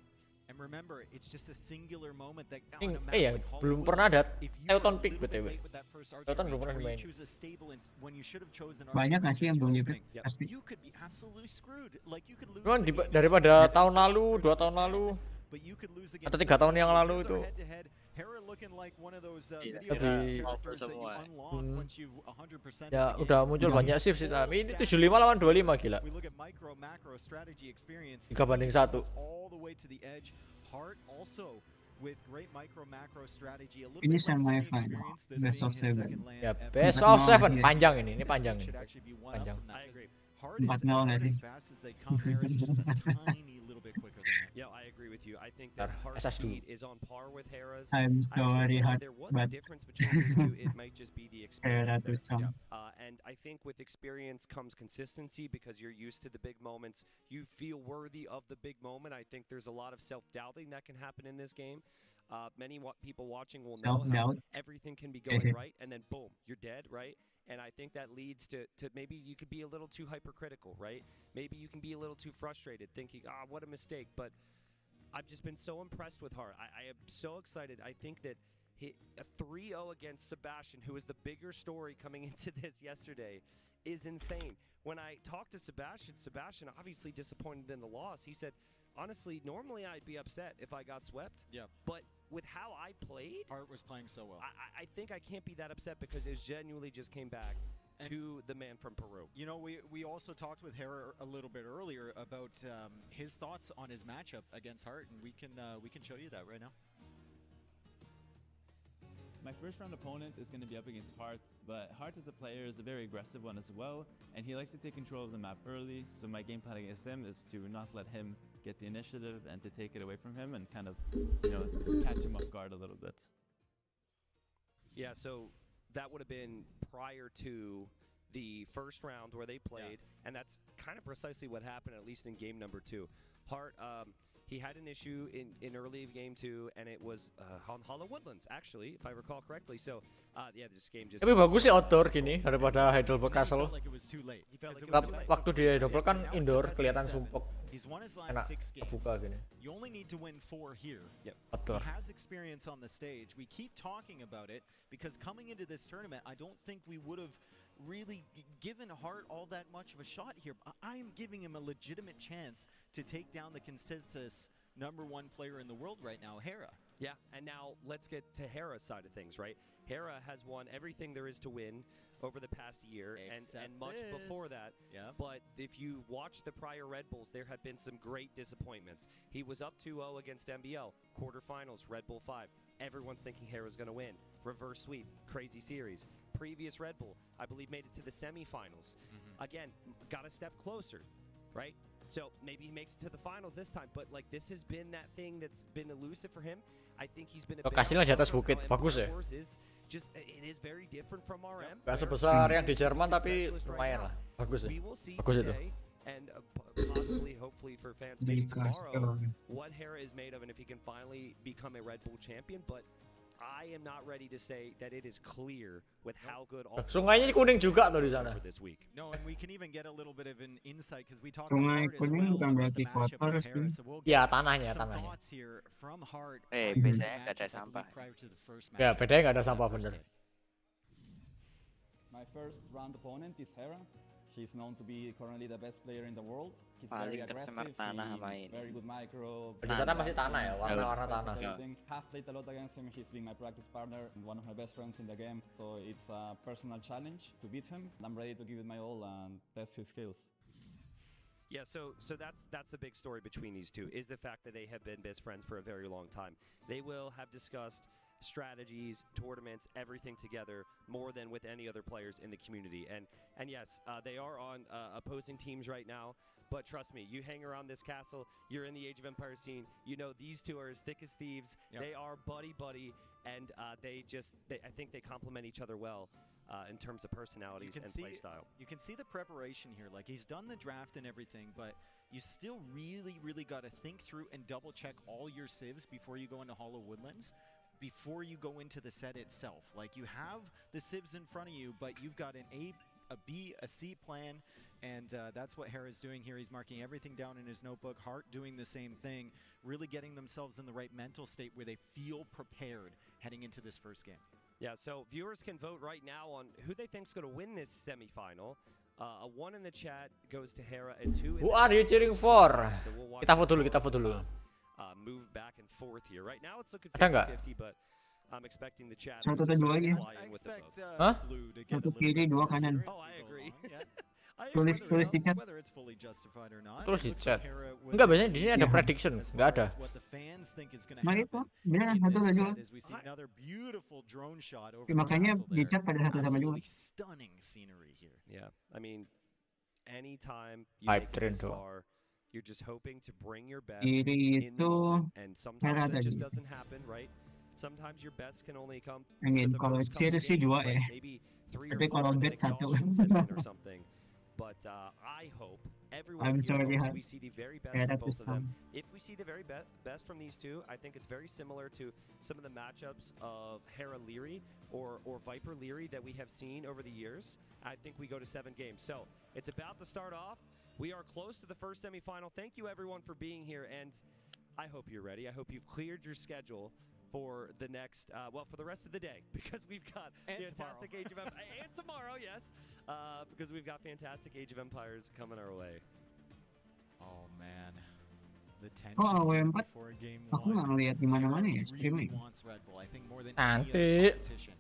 And remember, it's just a singular moment that Ini, on a map ya like belum Hollywood, pernah ada if you Teuton were a pick little bit BTW. late with that first Teuton argument belum pernah where you dimain. choose a stable when you should have chosen Banyak nggak sih yang belum RCB nyipit? Yep. Pasti. you could be absolutely screwed. Like you could lose Cuman the game daripada tahun lalu, 2 tahun lalu, but you could lose the atau game 3 tahun yang seven. lalu Here's itu our head-to-head. Hera looking like one of those Iya, video lebih- characters that you semua. unlock once you've 100% ya the udah game. muncul banyak shift sih. Tapi ini 75 lawan 25 gila. We look at micro macro strategy experience 3-1. all the way to the edge. Heart also with great micro macro strategy. A little Ini bit less semi than final, experience, this best being of his 7. second land Ya ever. best Empat of nol 7 sih. panjang ini panjang Should ini. actually be one up Panjang. from that, I agree. 'cause Heart is 4-0 nggak as sih? fast as they come. Hera's just a tiny little bit quicker than that. Yeah, I agree with you. I think that Bentar, Heart's SS dulu. speed is on par with Hera's. I'm Actually, sorry, Hart, there was a but difference between these two. It might just be the Hera experience. too there. strong. And I think with experience comes consistency because you're used to the big moments. You feel worthy of the big moment. I think there's a lot of self-doubting that can happen in this game. Many people watching will know how Self-doubt. everything can be going right, and then boom, you're dead, right? And I think that leads to maybe you could be a little too hypercritical, right? Maybe you can be a little too frustrated, thinking, what a mistake. But I've just been so impressed with Hart. I am so excited. I think that a 3-0 against Sebastian, who is the bigger story coming into this yesterday, is insane. When I talked to Sebastian obviously disappointed in the loss. He said, honestly, normally I'd be upset if I got swept. Yeah. But with how I played, Heart was playing so well. I think I can't be that upset because it genuinely just came back to the man from Peru. You know, we also talked with Hera a little bit earlier about his thoughts on his matchup against Hart, and we can show you that right now. My first round opponent is going to be up against Hart, but Hart as a player is a very aggressive one as well, and he likes to take control of the map early, so my game plan against him is to not let him get the initiative and to take it away from him and kind of, catch him off guard a little bit. Yeah, so that would have been prior to the first round where they played, and that's kind of precisely what happened, at least in game number 2. Hart, he had an issue in early game 2, and it was on Hollow Woodlands, actually, if I recall correctly. So, yeah, this game just... Tapi bagus sih outdoor gini daripada Heidelberg Castle. Like it was too late. He felt like it was too late. Waktu di Heidelberg kan indoor kelihatan sumpuk, He's won his enak last 6 games. kebuka gini. You only need to win 4 here. Outdoor. He has experience on the stage. We keep talking about it because coming into this tournament, I don't think we would have really given Hart all that much of a shot here. I am giving him a legitimate chance to take down the consensus #1 player in the world right now, Hera. Yeah, and now let's get to Hera's side of things, right? Hera has won everything there is to win over the past year and much before that. Yeah. But if you watch the prior Red Bulls, there have been some great disappointments. He was up 2-0 against MBL, quarterfinals, Red Bull 5. Everyone's thinking Hera's going to win. Reverse sweep, crazy series. Previous Red Bull, I believe, made it to the semifinals. Again, got a step closer, right? So maybe he makes it to the finals this time, but like this has been that thing that's been elusive for him. I think he's been a bit Lokasinya di atas bukit, bagus ya. It is very different from RM. Gak sebesar yang di Jerman tapi lumayan lah, bagus ya. We will see Bagus itu. today, and possibly, hopefully for fans, maybe tomorrow, what Hera is made of, and if he can finally become a Red Bull champion. But I am not ready to say that it is clear with how good all Sungainya kuning juga tuh di sana. this week. No, and we can even get a little bit of an insight because we talked Sungai about Hart as kuning well bukan about berarti the matchup kotor with sih. Hera. So we'll Ya get tanahnya, some tanahnya. thoughts here from Hart Eh, prior to the bedanya nggak ada matchup, I sampah. believe prior to the first Ya match. bedanya nggak ada sampah bener. My first round opponent is Hera. He's known to be currently the best player in the world. He's very Paling tercemar aggressive, tanah sama ini. very good micro. Di sana masih tanah ya, warna-warna Fast tanah. at everything. Have played a lot against him. He's been my practice partner and one of my best friends in the game. So it's a personal challenge to beat him. I'm ready to give it my all and test his skills. Yeah, so that's the big story between these two, is the fact that they have been best friends for a very long time. They will have discussed strategies, tournaments, everything together more than with any other players in the community. And yes, they are on opposing teams right now. But trust me, you hang around this castle, you're in the Age of Empires scene, you know these two are as thick as thieves. Yep. They are buddy-buddy, and I think they complement each other well in terms of personalities and play style. You can see the preparation here. Like, he's done the draft and everything, but you still really got to think through and double-check all your civs before you go into Hollow Woodlands, before you go into the set itself. Like, you have the civs in front of you, but you've got an A, a B, a C plan, and that's what Hera's doing here. He's marking everything down in his notebook. Hart doing the same thing, really getting themselves in the right mental state where they feel prepared heading into this first game. Yeah, so viewers can vote right now on who they think's going to win this semifinal. A 1 in the chat goes to Hera, and 2 in Who are you cheering for? So we'll Kita vote dulu. Move back and forth here. Right now it's looking Ada nggak? 50-50, but I'm expecting the chat. Satu atau dua aja. Hah? Satu kiri, dua kanan. Oh, I agree. Tulis di chat. Tulis di chat. Enggak, biasanya di sini ada prediction, enggak ada. Nah itu, beneran satu atau dua. Makanya di chat pada satu sama dua. Yeah, I mean, anytime you Hype make train it this tuh. far, you're just hoping to bring your best Kiri in the itu moment, and sometimes merah that just tadi. doesn't happen, right? Sometimes your best can only come Angin, to the kalau first couple cheer sih games, dua like ya. maybe 3 or Tapi 4 kalau in an bet satu. exhaustion session or something. But I hope everyone I'm here sorry, hopes we see the very best yeah, from that both is of them. If we see the very best from these two, I think it's very similar to some of the matchups of Hera Leary or Viper Leary that we have seen over the years. I think we go to 7 games. So it's about to start off. We are close to the first semifinal. Thank you everyone for being here, and I hope you're ready. I hope you've cleared your schedule for the next, for the rest of the day, because we've got fantastic Age of Empires, and tomorrow, yes, because we've got fantastic Age of Empires coming our way. Oh man, the tension Oh, AW4. before game Aku 1 nggak ngeliat di mana-mana ya really streaming. wants Red Bull. I think more than Nanti. any other competition.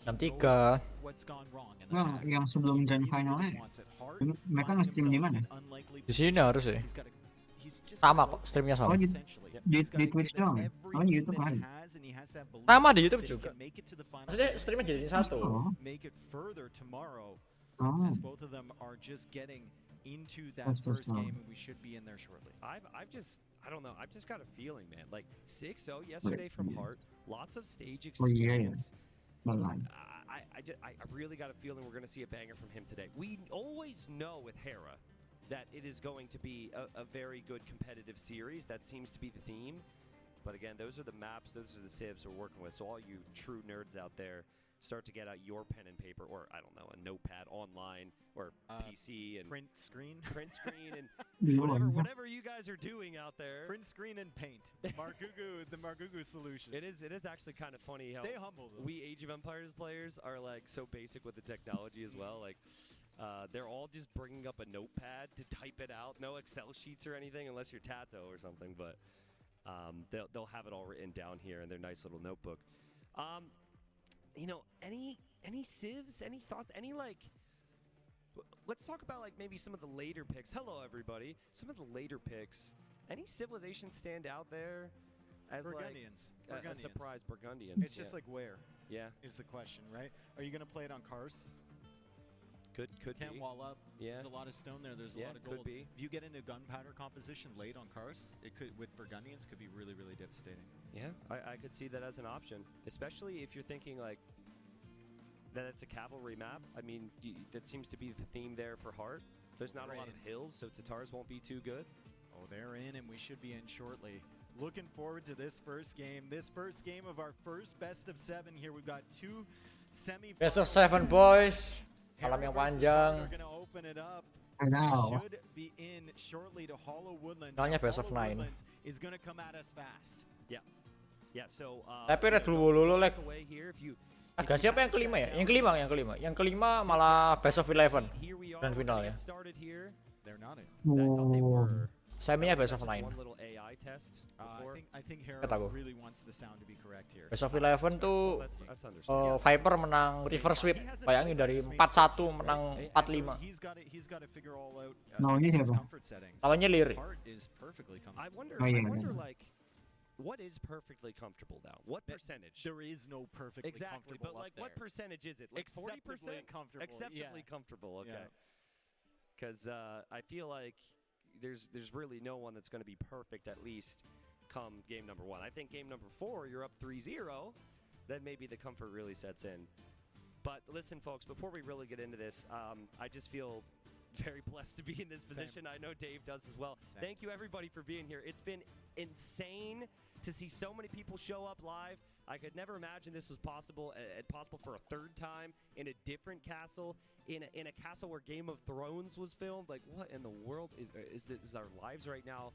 Jam He 3. knows what's gone wrong in the Nah, past. yang sebelum grand He really finalnya. wants it hard, Mereka finding nge-stream di himself mana? in unlikely Di sini harus ya. He's gotta- he's just Sama gotta kok, go streamnya Oh, sama. di, essentially. di, He's gotta di Twitch give it doang. Oh, di everything YouTube that he kan. has, and he has that belief Sama di YouTube that he juga. can make it to the final Maksudnya stage. streamnya jadi satu. Oh, Make it further tomorrow, oh. as both of them are just getting into that That's first awesome. game, and we should be in there shortly. I don't know, I've just got a feeling, man. Like 6-0 yesterday from Hart, lots of stage Oh iya ya. experience. Balan. I really got a feeling we're going to see a banger from him today. We always know with Hera that it is going to be a very good competitive series. That seems to be the theme. But again, those are the maps, those are the civs we're working with. So all you true nerds out there, start to get out your pen and paper, or I don't know, a notepad online, or PC and Print screen, and Belum. whatever you guys are doing out there. print screen and paint. Margugu, the Margugu solution. It is actually kind of funny how Stay humble, though. we Age of Empires players are like so basic with the technology as well. Like they're all just bringing up a notepad to type it out. No Excel sheets or anything unless you're Tato or something. But they'll have it all written down here in their nice little notebook. You know, any civs, any thoughts, any like. Let's talk about like maybe some of the later picks. Hello, everybody. Some of the later picks. Any civilizations stand out there as Burgundians. like a Burgundians. surprise Burgundians? It's just like where yeah, is the question, right? Are you gonna play it on Kars? could Can't be. wall up. Yeah. There's a lot of stone there. There's a Yeah, lot of could gold. be. If you get into gunpowder composition late on Kars, it could with Burgundians could be really devastating. Yeah, I could see that as an option, especially if you're thinking like that it's a cavalry map. I mean, that seems to be the theme there for Hart. There's not a lot of hills, so Tatars won't be too good. Oh, they're in, and we should be in shortly. Looking forward to this first game. This first game of our first best of 7 here. We've got 2 semi. Best of 7 boys. Malam yang panjang. We're gonna open it up. I know. Should be in shortly to Hollow Woodlands. Soalnya Now, best of Hollow 9. Woodlands is gonna come at us fast. Yeah, so Tapi Red Bull WOLOLO like away here if you agak siapa yang kelima ya? Yang kelima malah best of 11 here we are dan final ya. started here. They're not in. I thought they Oh. were. Seminya best of Just 9. one little AI test before. I think Hera Kata aku. really wants the sound to be correct here. Best of 11 tuh That's understandable. Viper menang reverse sweep. Bayangin dari 4-1 menang 4-5. He's got to figure all out Maunya his siapa? comfort settings. Lawannya Leary. Hart is perfectly comfortable. I wonder Oh, yeah, like what is perfectly comfortable now? What percentage? There is no perfectly exactly, comfortable but like, what percentage is it? Like 40%? Comfortable. Acceptably comfortable. Okay. Because I feel like there's really no one that's going to be perfect, at least come game number 1. I think game number 4, you're up 3-0, then maybe the comfort really sets in. But listen, folks, before we really get into this, I just feel very blessed to be in this position. I know Dave does as well. Thank you, everybody, for being here. It's been insane to see so many people show up live. I could never imagine this was possible for a third time in a different castle, in a castle where Game of Thrones was filmed. Like, what in the world is our lives right now?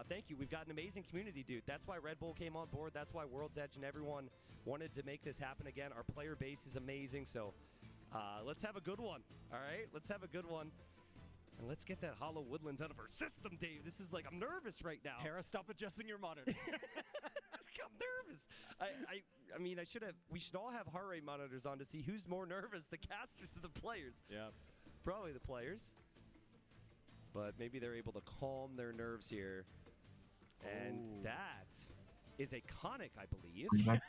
Thank you. We've got an amazing community, dude. That's why Red Bull came on board. That's why World's Edge and everyone wanted to make this happen again. Our player base is amazing. So let's have a good one. All right, let's have a good one. And let's get that Hollow Woodlands out of our system, Dave. This is like, I'm nervous right now. Hera, stop adjusting your monitor. I'm nervous. I mean, we should all have heart rate monitors on to see who's more nervous, the casters or the players. Yeah. Probably the players. But maybe they're able to calm their nerves here. And that is iconic, I believe. Trying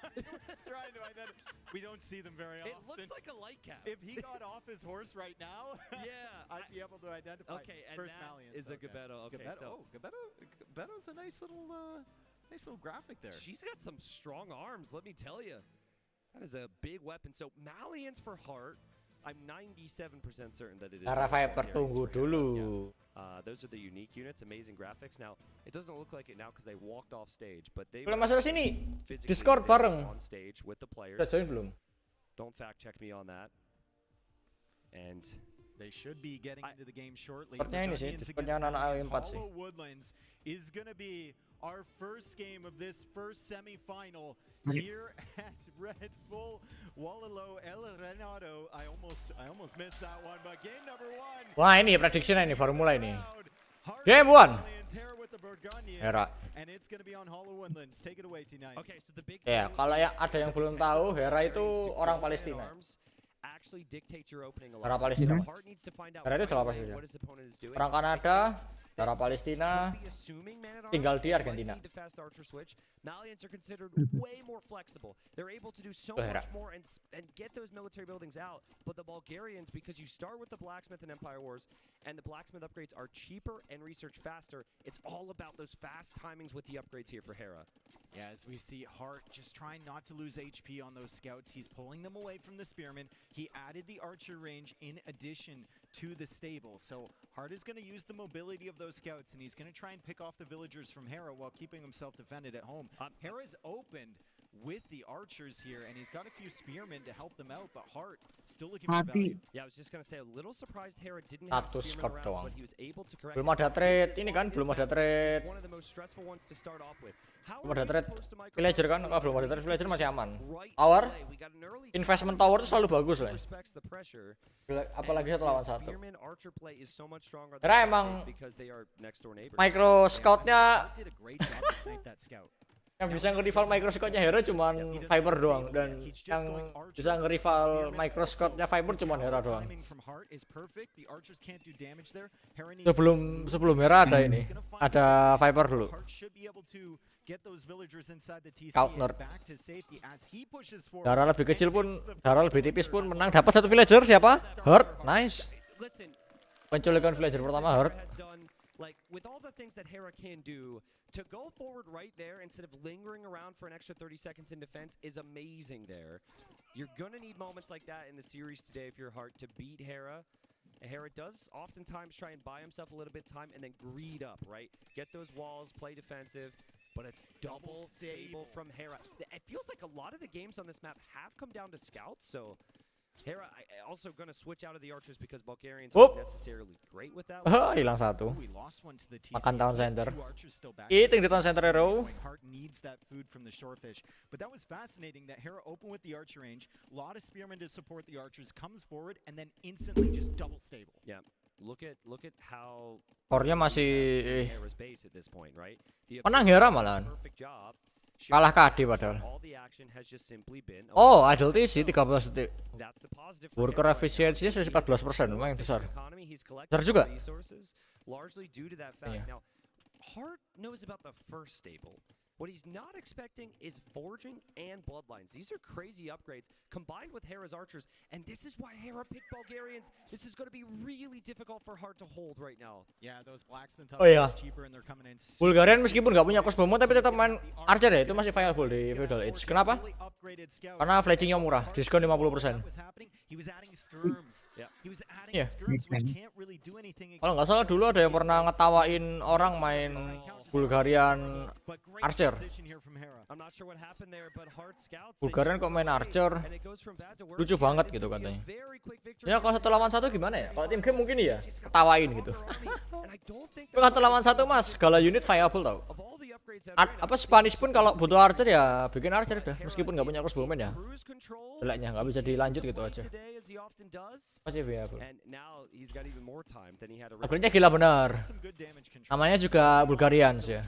to identify. We don't see them very often. It looks like a light cap. If he got off his horse right now, yeah, I'd be able to identify. Okay, and first that Malian, is a Gabetto. Okay, so Gabetto's a nice little graphic there. She's got some strong arms, let me tell you. That is a big weapon. So Malians for heart. I'm 97% certain that it is. Para Viper tunggu dulu. Those are the unique units, amazing graphics. Now, it doesn't look like it now because they walked off stage, but they Belum masuk sini. physically Discord bareng. on stage with the players. Udah join belum? Don't fact check me on that. And they should be getting into the game shortly. Discordnya ini sih, Discordnya anak-anak AW4 sih. Hollow Woodlands is going to be our first game of this first semi-final here at Red Bull WOLOLO REINADO. I almost missed that one, but game number 1. Wah, ini prediction ini baru mulai nih. Game 1. Hera. And it's going to be on Hollow Woodlands. Take it away, T9. Okay, so the big Ya, kalau ada yang belum tahu, Hera itu orang Palestina. actually dictates your opening a lot. Darah Palestina. Heart needs to find out Darah itu darah Palestina. what his opponent is doing. Orang Kanada, darah Palestina, tinggal di Argentina. The fast archer switch. Malians are considered way more flexible. They're able to do so much more and get those military buildings out. But the Bulgarians, because you start with the blacksmith in Empire Wars, and the blacksmith upgrades are cheaper and research faster, it's all about those fast timings with the upgrades here for Hera. Yeah, as we see Hart just trying not to lose HP on those scouts. He's pulling them away from the spearmen. He added the archer range in addition to the stable. So Hart is going to use the mobility of those scouts, and he's going to try and pick off the villagers from Hera while keeping himself defended at home. Hera's opened with the archers here, and he's got a few spearmen to help them out, but Hart still looking for value. Yeah, I was just going to say, a little surprised Hera didn't have spearmen around, but he was able to correct. Belum ada trade ini kan, belum ada trade. One of the most stressful ones to start off with. Belum ada trade villager kan? Kalau belum ada trade villager masih aman. Tower, investment tower itu selalu bagus lah. Apalagi satu lawan satu. Karena emang micro scoutnya yang bisa nge-rival micro scoutnya Hera cuman Viper doang, dan yang bisa nge-rival micro scoutnya Viper cuman Hera doang. Sebelum Hera ada ini, ada Viper dulu. Scout nerd. Darah lebih kecil pun, darah lebih tipis pun menang, dapat satu villager. Siapa? Hurt, nice. Penculikan villager pertama Hurt. Like, with all the things that Hera can do, to go forward right there instead of lingering around for an extra 30 seconds in defense is amazing there. You're going to need moments like that in the series today if you're Hart to beat Hera. Hera does oftentimes try and buy himself a little bit of time and then greed up, right? Get those walls, play defensive, but it's double stable from Hera. It feels like a lot of the games on this map have come down to scouts, so Hera also going to switch out of the archers because Bulgarians aren't necessarily great with that. Hilang satu. Makan town center. Eating the town center hero. Hart needs that food from the shorefish. But that was fascinating that Hera opened with the archer range. A lot of spearmen to support the archers, comes forward and then instantly just double stable. Yeah. Look at how Core-nya masih Hera's base at this point, right? menang Hera malahan. Perfect job. Kalah KD padahal. Oh, idle TC 13 detik. Worker efficiency sudah 14%, lumayan besar. Besar juga. Largely due to that fact. Now, Hart knows about the first stable. What he's not expecting is forging and bloodlines. These are crazy upgrades combined with Hera's archers, and this is why Hera picked Bulgarians. This is going to be really difficult for Hart to hold right now. Yeah, those blacksmith Oh iya, cheaper and they're coming in. Bulgarian meskipun nggak punya crossbow tapi tetap main archer ya, itu masih viable di Feudal Age. Kenapa? Karena fletchingnya murah, diskon 50%. Iya. Kalau nggak salah dulu ada yang pernah ngetawain orang main Bulgarian archer. Bulgarian kok main archer, lucu banget gitu katanya. Ya kalau 1 lawan 1 gimana ya? Kalau tim game mungkin ya ketawain gitu. Kalau 1 lawan 1 mas, segala unit viable tau. Apa Spanish pun kalau butuh archer ya bikin archer udah, meskipun nggak punya crossbowman ya. Jeleknya nggak bisa dilanjut gitu aja. Masih viable. Upgrade-nya gila benar. Namanya juga Bulgarians ya.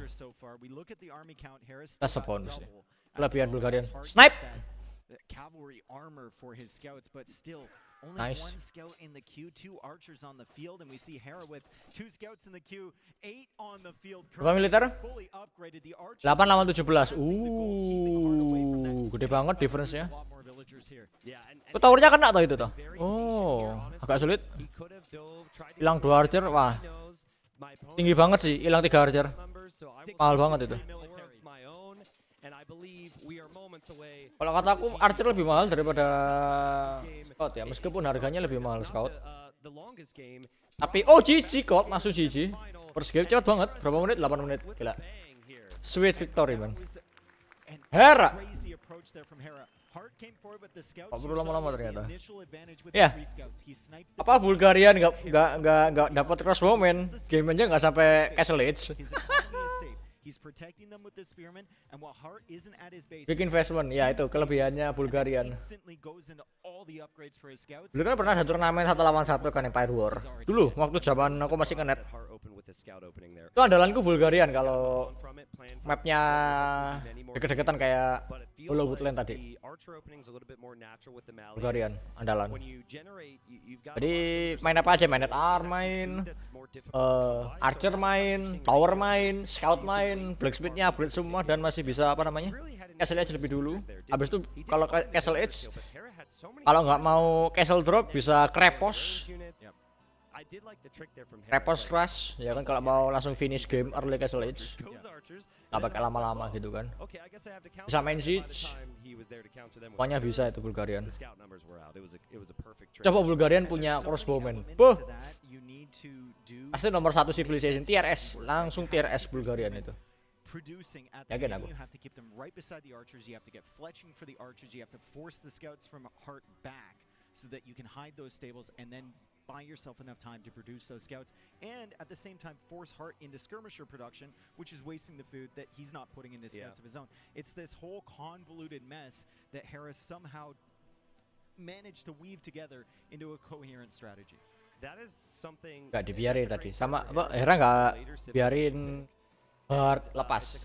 That's a bonus ya. Kelebihan Bulgarian. Snipe. Cavalry armor for his scouts, but still only Nice. 1 scout in the queue, 2 archers on the field, and we see Hera with 2 scouts in the queue, 8 on the field. Berapa militer? Fully upgraded. The archers 8 lawan 17. Gede banget difference-nya. Tuh towernya kena tau itu toh. Oh, agak sulit. Hilang 2 archer, wah. Tinggi banget sih, hilang 3 archer. Mahal banget itu. Kalau kataku archer lebih mahal daripada scout ya, meskipun harganya lebih mahal scout. Tapi oh GG kok, langsung GG. First game cepet banget, berapa menit? 8 menit, gila. Sweet victory man. Hera. Kok perlu lama-lama ternyata. Ya. Apa Bulgarian nggak dapat crossbowman, game aja nggak sampai Castle Age. Big investment, ya itu kelebihannya Bulgarian. Dulu kan pernah ada turnamen 1 lawan 1 kan Empire War. Dulu waktu zaman aku masih ke net. Itu andalanku Bulgarian kalau mapnya deket-deketan kayak Hollow Woodland tadi. Bulgarian andalan. Jadi main apa aja, main net arm main, archer main, tower main, scout main, blacksmithnya upgrade semua dan masih bisa apa namanya Castle Age lebih dulu. Habis itu kalau Castle Age, kalau nggak mau Castle Drop bisa Krepos. Krepos Rush ya kan kalau mau langsung finish game early Castle Age. Nggak pakai lama-lama gitu kan. Bisa main siege. Pokoknya bisa itu Bulgarian. Coba Bulgarian punya crossbowman. Boh. Pasti nomor 1 civilization TRS, langsung TRS Bulgarian itu. Yakin aku. You have to keep them right beside the archers. You have to get fletching for the archers. You have to force the scouts from Hart back so that you can hide those stables and then buy yourself enough time to produce those scouts and at the same time force Hart into skirmisher production, which is wasting the food that he's not putting into scouts of his own. It's this whole convoluted mess that Harris somehow managed to weave together into a coherent strategy. That is something Gak dibiarin tadi sama apa Hera nggak biarin Hart lepas.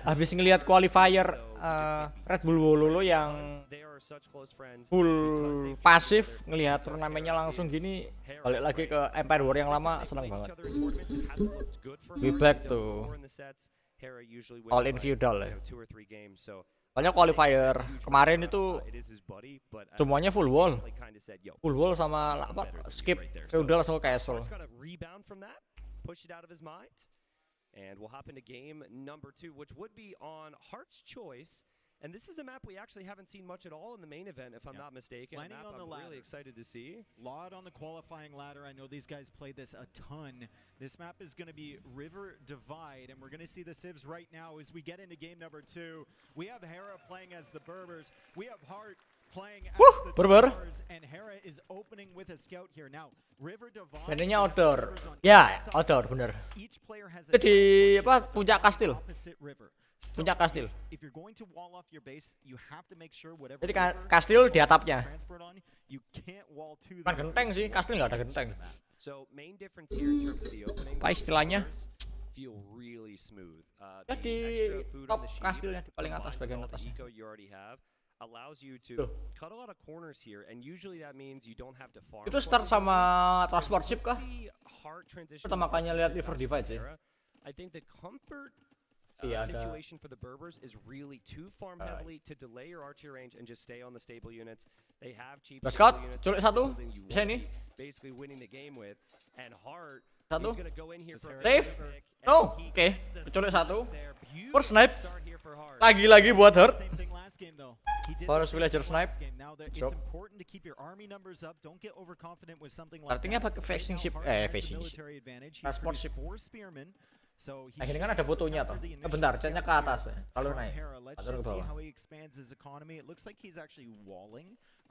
Habis ngelihat qualifier Red Bull WOLOLO yang full pasif, ngelihat turnamennya langsung gini, balik lagi ke Empire War yang lama, senang banget. We back to all in feudal ya. Soalnya qualifier kemarin itu semuanya full wall sama apa skip feudal langsung ke castle. And we'll hop into game number 2, which would be on Hart's choice. And this is a map we actually haven't seen much at all in the main event, if I'm not mistaken. Landing A map on the I'm really ladder. excited to see. Lot on the qualifying ladder. I know these guys played this a ton. This map is going to be River Divide, and we're going to see the civs right now as we get into game number 2. We have Hera playing as the Berbers. We have Hart playing as the Berber. Towers, and Hera is opening with a scout here. Now, River Divide. Landingnya outdoor. Ya, outdoor bener. Each player has Itu di apa puncak kastil. opposite river. Puncak kastil. If you're going to wall off your base, you have to make sure whatever Jadi kastil di atapnya. transport on, you can't wall to Kan genteng sih, kastil nggak ada genteng. So main difference here in terms of the opening. Apa istilahnya? Feel really smooth. Ya di top kastilnya di paling atas bagian atas. Eco you already have. allows you to cut a lot of corners here, and usually that means you don't have to farm. Itu start sama transport ship kah? Pertama kalinya lihat River Divide sih. I think the comfort Iya, situation for the Berbers is really to farm heavily, to delay your archer range and just stay on the stable units. They have cheap Scout, units. culik satu. Bisa ini. Basically winning the game with, and Hart Satu. is gonna go in here for Save. No, oke. Keculik satu. First snipe. Lagi-lagi buat Hurt. Forest Villager snipe. Drop. Artinya pakai facing ship, facing ship. Transport ship. Nah, ini kan ada fotonya toh. Bentar, chatnya ke atas ya. Lalu naik. Atau ke bawah.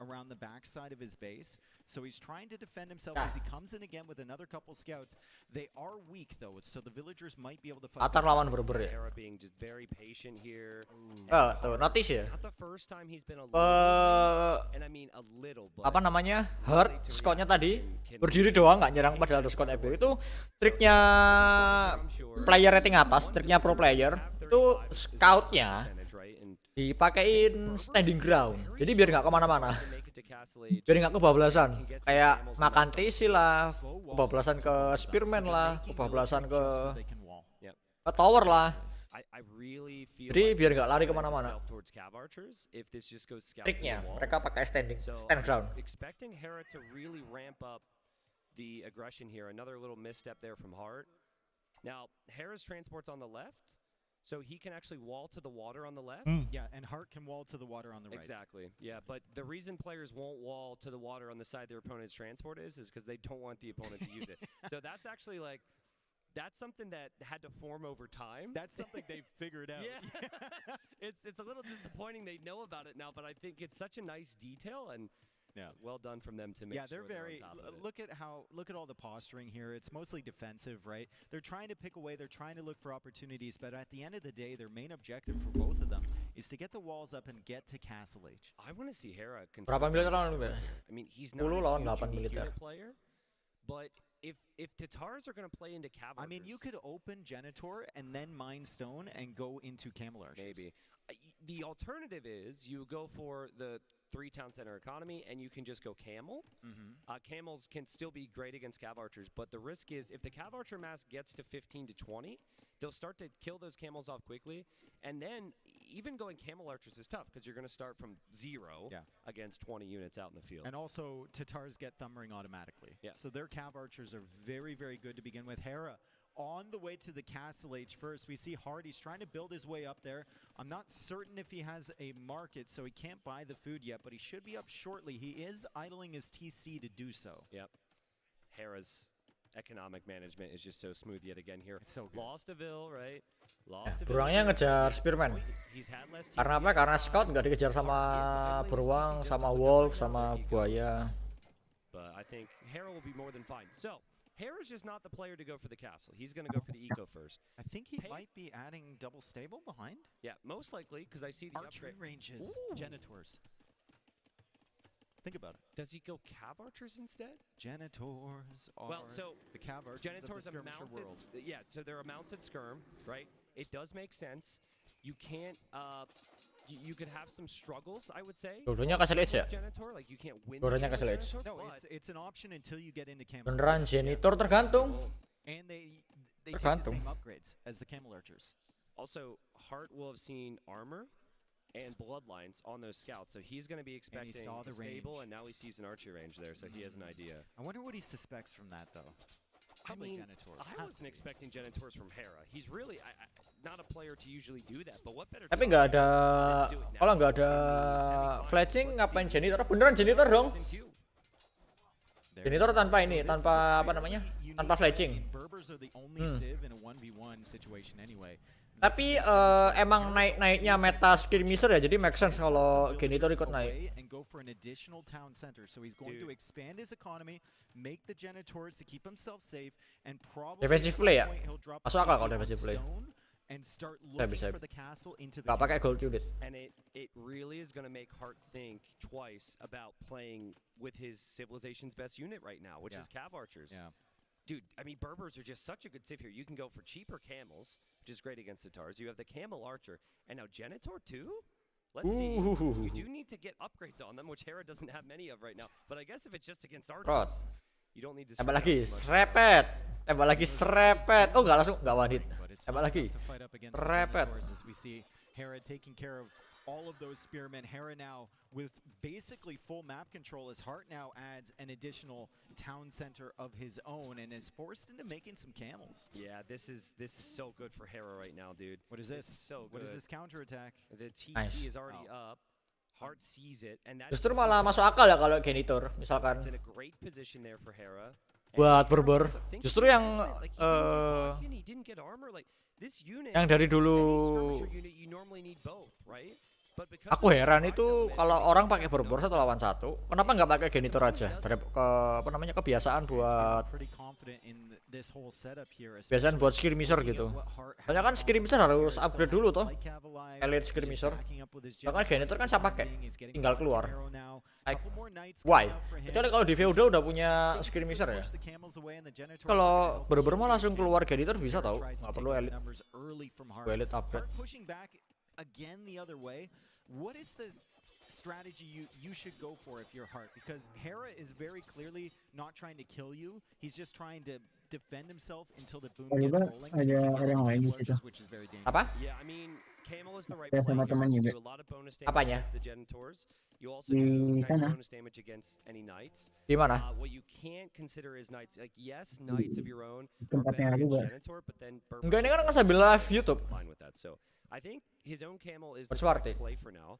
Around the backside of his base, so he's trying to defend himself as he comes in again with another couple scouts. They are weak though, so the villagers might be able to fight. Atar lawan berber ya. Being just very patient here. Tuh, notice ya. Not the first time he's been and I mean a little, but apa namanya? Hurt scoutnya tadi berdiri doang nggak nyerang padahal ada scout EB. Itu triknya player rating atas, triknya pro player. Itu scoutnya dipakein standing ground, jadi biar nggak kemana-mana, biar nggak kebablasan, kayak makan TC lah, kebablasan ke spearman lah, kebablasan ke tower lah, jadi biar nggak lari kemana-mana. Triknya mereka pakai stand ground. Expecting Hera to really ramp up the aggression here. Another little misstep there from Hart. Now Hera's transport's on the left, so he can actually wall to the water on the left. Yeah, and Hart can wall to the water on the right. Exactly. Yeah, but the reason players won't wall to the water on the side their opponent's transport is because they don't want the opponent to use it. So that's actually like, that's something that had to form over time. That's something they figured out. Yeah. It's a little disappointing they know about it now, but I think it's such a nice detail, and well done from them to make they're sure very on top of it. look at all the posturing here. It's mostly defensive, right? They're trying to pick away, they're trying to look for opportunities, but at the end of the day, their main objective for both of them is to get the walls up and get to Castle Age. I want to see Hera. Berapa militer lawan militer? I mean, he's not 10 lawan a 8 huge militer. player, but if Tatars are going to play into Cavalry, I mean, you could open Genitor and then Mine Stone and go into Camel Archers. Maybe. The alternative is you go for the 3-town center economy and you can just go Camel. Camels can still be great against Cav Archers, but the risk is if the Cav Archer mass gets to 15 to 20, they'll start to kill those camels off quickly, and then even going Camel Archers is tough because you're going to start from 0 against 20 units out in the field. And also, Tatars get Thumb Ring automatically. So their Cav Archers are very, very good to begin with. Hera on the way to the Castle Age first. We see Hart, he's trying to build his way up there. I'm not certain if he has a market, so he can't buy the food yet, but he should be up shortly. He is idling his TC to do so. Yep. Hera's economic management is just so smooth yet again here. So lost a Ville, right? Lost a Beruangnya ngejar spearman. Karena apa? Karena scout nggak dikejar sama beruang, sama wolf, sama buaya. But I think Hera will be more than fine. So Hera's just not the player to go for the castle. He's going to go for the eco first. I think he might be adding double stable behind. Yeah, most likely, because I see the archery ranges, Genitors. Think about it. Does he go Cav Archers instead? Genitors are the Cav Archers Genitors of the are skirmisher mounted. world. Yeah, so they're a mounted skirm, right? It does make sense. You can't. You could have some struggles, I would say. Dua-duanya kasih Age ya? Genitor, like you can't win. Dua-duanya kasih Age. No, it's an option until you get into Camel. Beneran Genitor tergantung. And they take the same upgrades as the Camel Archers. Also, Hart will have seen armor and bloodlines on those scouts, so he's going to be expecting the stable, and now he sees an archer range there, so he has an idea. I wonder what he suspects from that, though. I mean, I wasn't expecting Genitors from Hera. He's really not a player to usually do that, but what better? Tapi nggak ada, kalau nggak ada fletching ngapain Janitor? Beneran Janitor dong. Janitor tanpa ini, tanpa apa namanya? Tanpa fletching. Tapi emang naik-naiknya meta skirmisher ya, jadi make sense kalau Janitor ikut naik. Defensive play ya? Masuk akal kalau defensive play. Bisa. Gak pakai gold unit. And it really is going to make Hart think twice about playing with his civilization's best unit right now, which is Cav Archers. Dude, I mean, Berbers are just such a good save here. You can go for cheaper camels, which is great against the Tars. You have the Camel Archer, and now Genitor too? Let's see. You do need to get upgrades on them, which Hera doesn't have many of right now. But I guess if it's just against archers, you don't need to. Tembak lagi, serepet. Tembak lagi, serepet. Oh, nggak langsung, nggak one hit. Tembak lagi, serepet. Hera taking care of all of those spearmen. Hera now with basically full map control as Hart now adds an additional town center of his own and is forced into making some camels. Yeah, this is so good for Hera right now, dude. What is this? So good. What is this counterattack? The TC Nice. is already up. Hart sees it, and that's Justru malah masuk akal ya kalau genitor, misalkan it's in a great position there for Hera. buat berber. Justru yang yang dari dulu aku heran itu kalau orang pakai berber 1 lawan 1, kenapa nggak pakai genitor aja? Apa namanya, kebiasaan buat skirmisher gitu. Soalnya kan skirmisher harus upgrade dulu toh, elite skirmisher. Bahkan genitor kan saya pakai, tinggal keluar. Like, why? Kecuali kalau di feudal udah punya skirmisher ya. Kalau berber mah langsung keluar genitor bisa tau, nggak perlu elite. Elite upgrade. Again the other way. What is the strategy you should go for if you're Hart? Because Hera is very clearly not trying to kill you. He's just trying to defend himself until the boom gets rolling. Ada orang lain di situ. Apa? Yeah, I mean, Camel is the right Ya, play sama here. teman You juga. do a lot of bonus damage Apanya? against the Genitors. You also Di do nice sana. bonus damage against any knights. Di mana? What you can't consider is knights. Like, yes, knights of your own are Tempatnya better juga. against Genitor, but then Enggak, ini kan sambil live YouTube. fine with that. So I think his own Camel is the Bersuarti. right play for now.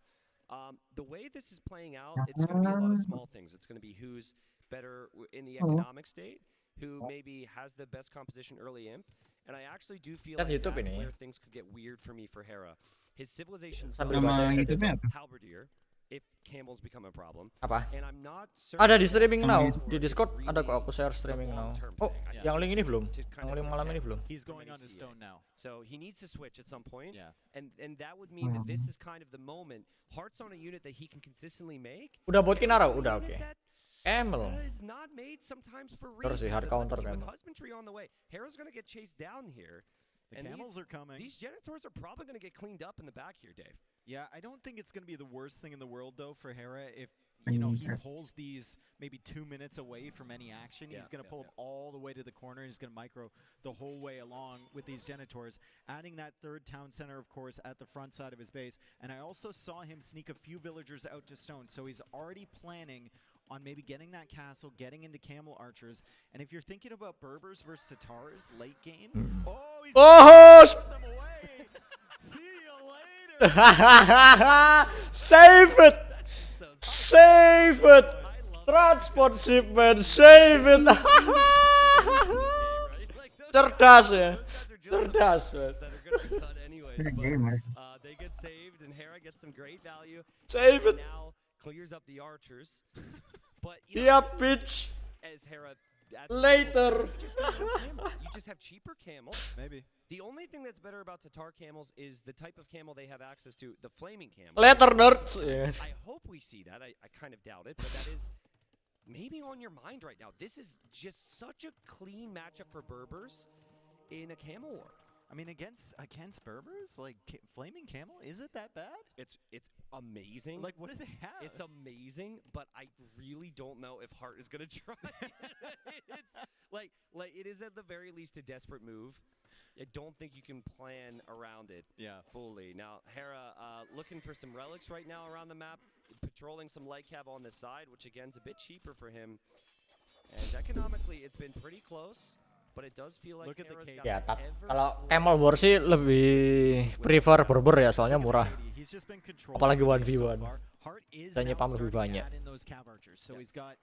The way this is playing out, it's going to be a lot of small things. It's going to be who's better in the economic state, who maybe has the best composition early imp, and I actually do feel Lihat like YouTube that's ini. where things could get weird for me for Hera. His civilization Sambil does baca Nama YouTube. YouTube-nya apa? halberdier if camels become a problem, Apa? and I'm not Ada di certain streaming now, for di it Discord really ada kok, aku share streaming a now. long-term Oh, thing. I yang think link ini belum. to kind Yang of link malam ini protect belum. He's from going any on to CA. stone now. So he needs to switch at some point. Yeah. And that would mean that this is kind of the moment. Heart's on a unit that he can consistently make. Udah buat Kinaro, udah Unit oke. that Camel. is not made sometimes for Bener reasons. sih, hard And let's counter see, with Camel. husbandry on the way, Hera's going to get chased down here. The camels are coming. These Genitors are probably going to get cleaned up in the back here, Dave. Yeah, I don't think it's going to be the worst thing in the world though for Hera if he pulls these maybe 2 minutes away from any action. He's going to pull them all the way to the corner. He's going to micro the whole way along with these Genitors, adding that third town center, of course, at the front side of his base. And I also saw him sneak a few villagers out to stone, so he's already planning on maybe getting that castle, getting into camel archers. And if you're thinking about Berbers versus Tatars late game, he's Oh, them away. See you later. save it, save it, transport shipment, save it. Cerdas ya, cerdas. Gamer. They get saved, and Hera gets some great value. Save it. Now clears up the archers. But Yeah, bitch. as Hera Later. you just have cheaper camels. Maybe. The only thing that's better about Tatar camels is the type of camel they have access to, the flaming camel. Later, nerds. Yeah. I hope we see that. I kind of doubt it, but that is maybe on your mind right now. This is just such a clean matchup for Berbers in a camel war. I mean, against Berbers, like Flaming Camel, is it that bad? It's amazing. Like, what do they have? It's amazing, but I really don't know if Hart is gonna try. It's like it is at the very least a desperate move. I don't think you can plan around it fully. Now, Hera looking for some relics right now around the map, patrolling some light cab on this side, which again is a bit cheaper for him. And economically, it's been pretty close. But it does feel like Hera's got Ya, ever kalau slightly Camel War sih lebih prefer Berber ya, soalnya murah. He's just been controlling Apalagi the game 1v1. so far. Hart is Dan now nyepam lebih starting to banyak. add in those cav archers. So he's got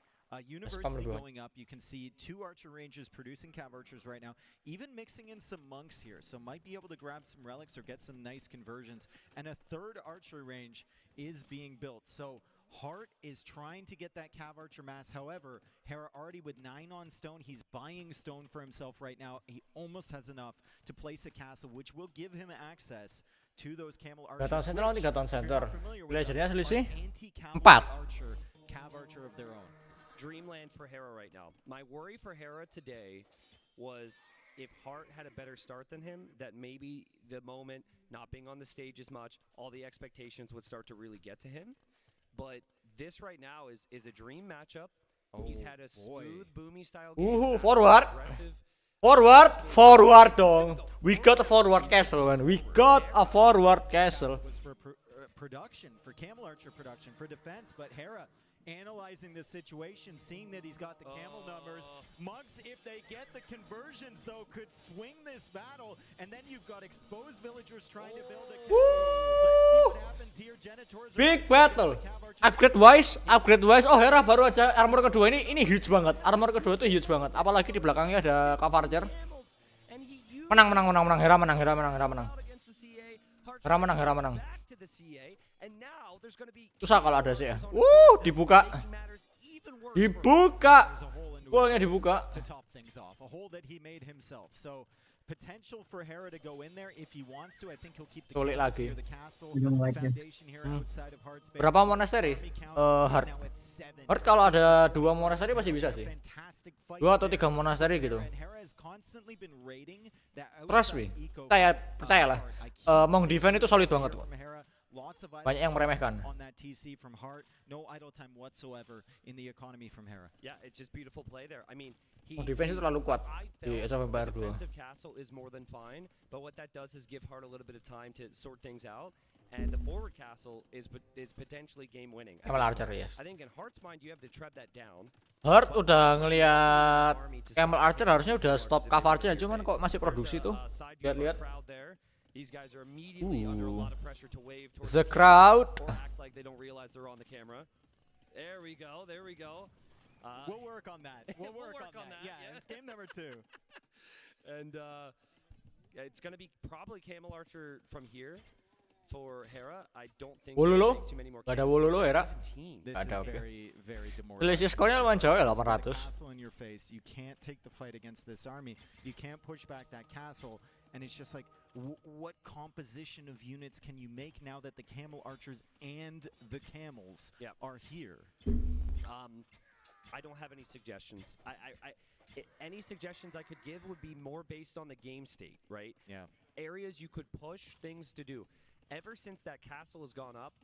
University lebih banyak. going up. You can see 2 archer ranges producing cav archers right now. Even mixing in some monks here. So might be able to grab some relics or get some nice conversions. And a 3rd archer range is being built. So Hart is trying to get that cav archer mass. However, Hera already with 9 on stone. He's buying stone for himself right now. He almost has enough to place a castle, which will give him access to those camel archers. 3 tahun center lawan 3 tahun center. Villagernya selisih Anti-camel 4. archer, cav archer of their own. dreamland for Hera right now. My worry for Hera today was if Hart had a better start than him, that maybe the moment not being on the stage as much, all the expectations would start to really get to him. But this right now is a dream matchup. He's had a smooth, boomy style game. Forward. Forward dong. We got a forward castle, man. We got a forward castle. For production, for Camel Archer production, for defense, but Hera analyzing the situation, seeing that he's got the camel numbers. Monks, if they get the conversions though, could swing this battle, and then you've got exposed villagers trying to build a castle. Let's see what happens here. Genitors Big battle. Upgrade wise. Oh, Hera baru aja armor kedua ini huge banget. Armor kedua itu huge banget. Apalagi di belakangnya ada Cavarger. Menang. Hera menang. Susah kalau ada sih ya. Dibuka. Wallnya dibuka. Potential for Hera to go in there if he wants to. I think he'll keep the Sulit lagi. foundation here outside of Heart's base. Berapa monastery? Heart kalau ada 2 monastery pasti bisa sih. 2 atau 3 monastery gitu. Trust me. Percayalah. Mong defense itu solid banget kok. Banyak yang meremehkan. Defense itu terlalu kuat di Age of Empires 2. And the forward castle is potentially game winning. Camel Archer, yes. I think in Heart's mind you have to trap that down. Heart udah ngelihat Camel Archer harusnya udah stop Cavarger, cuman kok masih produksi tuh. Lihat. These guys are immediately under a lot of pressure to wave towards the crowd or act like they don't realize they're on the camera. There we go. We'll work on that. We'll work on that. Yeah, it's game number 2. And it's going to be probably Camel Archer from here for Hera. I don't think WOLOLO? too many more. Gak ada WOLOLO Hera? Ada, oke. Selisih skornya lumayan jauh ya, 800. You can't take the fight against this army. You can't push back that castle. And it's just like, what composition of units can you make now that the Camel Archers and the Camels are here? I don't have any suggestions. Any suggestions I could give would be more based on the game state, right? Yeah. Areas you could push, things to do. Ever since that castle has gone up,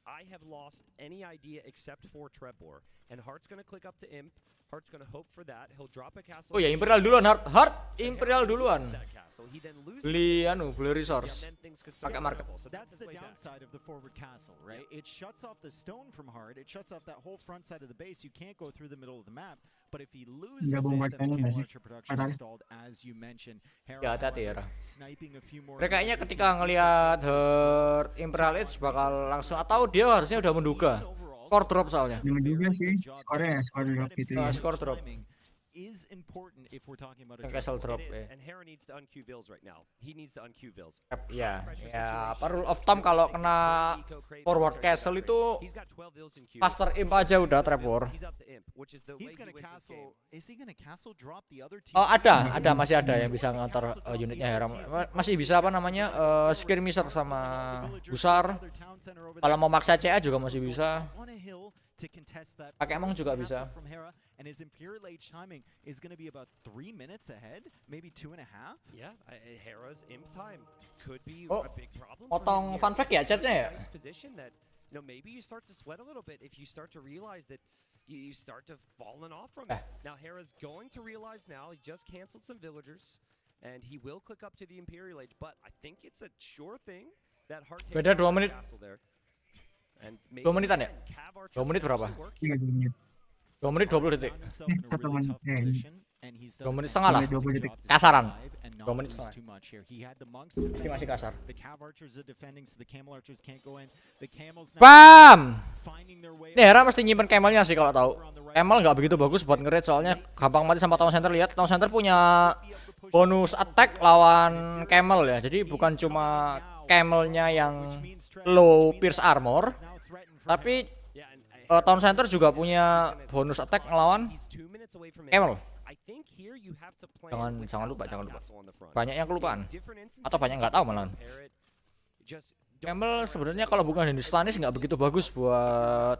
I have lost any idea except for Trebor. And Heart's going to click up to Imp. Heart's going to hope for that. He'll drop a castle. Oh ya, Imperial duluan, Heart Imperial duluan. Beli resource. Pakai market. That's the downside of the forward castle, right? It shuts off the stone from Heart. It shuts off that whole front side of the base. You can't go through the middle of the map. But if he loses it, then the Camel Archer production installed, as you mentioned. Ya, hati-hati ya. Sniping a few more. Kayaknya ketika ngelihat Heart Imperial Age bakal langsung, atau dia harusnya udah menduga. Score drop soalnya. Juga sih, skor drop gitu ya. Score drop. Is important if we're talking about a castle drop. And Hera needs to unqueue Vills right now. He needs to unqueue Vills. Ya, rule of thumb kalau kena forward castle itu faster imp aja udah Trevor. Oh, ada masih ada yang bisa ngantar unitnya Hera. Masih bisa apa namanya skirmisher sama Gusar. Kalau mau maksa CA juga masih bisa. Pakai emang juga bisa. And his Imperial Age timing is going to be about 3 minutes ahead, maybe 2.5. Yeah, Hera's imp time could be a big problem. Potong fun fact ya chatnya ya. Position that, maybe you start to sweat a little bit if you start to realize that you start to falling off from it. Now Hera's going to realize now he just canceled some villagers, and he will click up to the Imperial Age. But I think it's a sure thing that Heart takes beda 2 menit. And 2 menitan ya? 2 menit berapa? 3 menit. 2 menit 20 detik. 1 menit. 2 menit setengah lah. Kasaran. 2 menit setengah. Ini masih kasar. Bam! Ini Hera mesti nyimpen camelnya sih kalau tahu. Camel nggak begitu bagus buat nge-raid soalnya gampang mati sama Town Center. Lihat, Town Center punya bonus attack lawan camel ya. Jadi bukan cuma camelnya yang low pierce armor, tapi Town Center juga punya bonus attack ngelawan camel. Jangan lupa. Banyak yang kelupaan. Atau banyak nggak tahu malahan. Camel sebenarnya kalau bukan Hindustanis nggak begitu bagus buat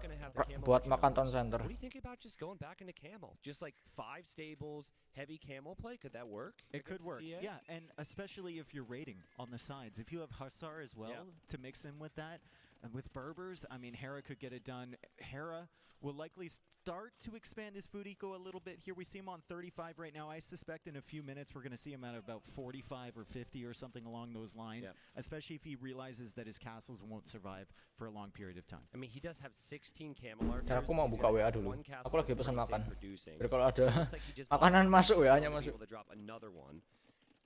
makan town center. What do you think about just going back into camel? Just like 5 stables, heavy camel play, could that work? It could work, yeah, and especially if you're raiding on the sides. If you have Hussar as well to mix in with that, and with Berbers, I mean, Hera could get it done. Hera will likely start to expand his food eco a little bit here. We see him on 35 right now. I suspect in a few minutes we're going to see him at about 45 or 50 or something along those lines, especially if he realizes that his castles won't survive for a long period of time. I mean, he does have 16 camel archers. Dan aku mau buka WA dulu. Aku lagi pesan makan. Jadi kalau ada makanan masuk WA-nya masuk.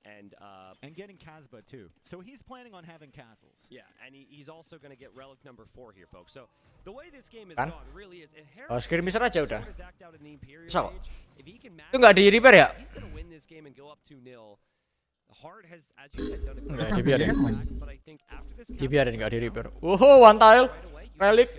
And getting Casbah too. So he's planning on having castles. Yeah, and he's also going to get relic number 4 here, folks. So the way this game is gone really is skirmisher aja udah. So, itu nggak di repair ya? He's going to win this game and go up 2-0. Hard has, as you said, done a Nggak, good dibiarin. job, but I think after this Dibiarin nggak di repair. One tile, relic.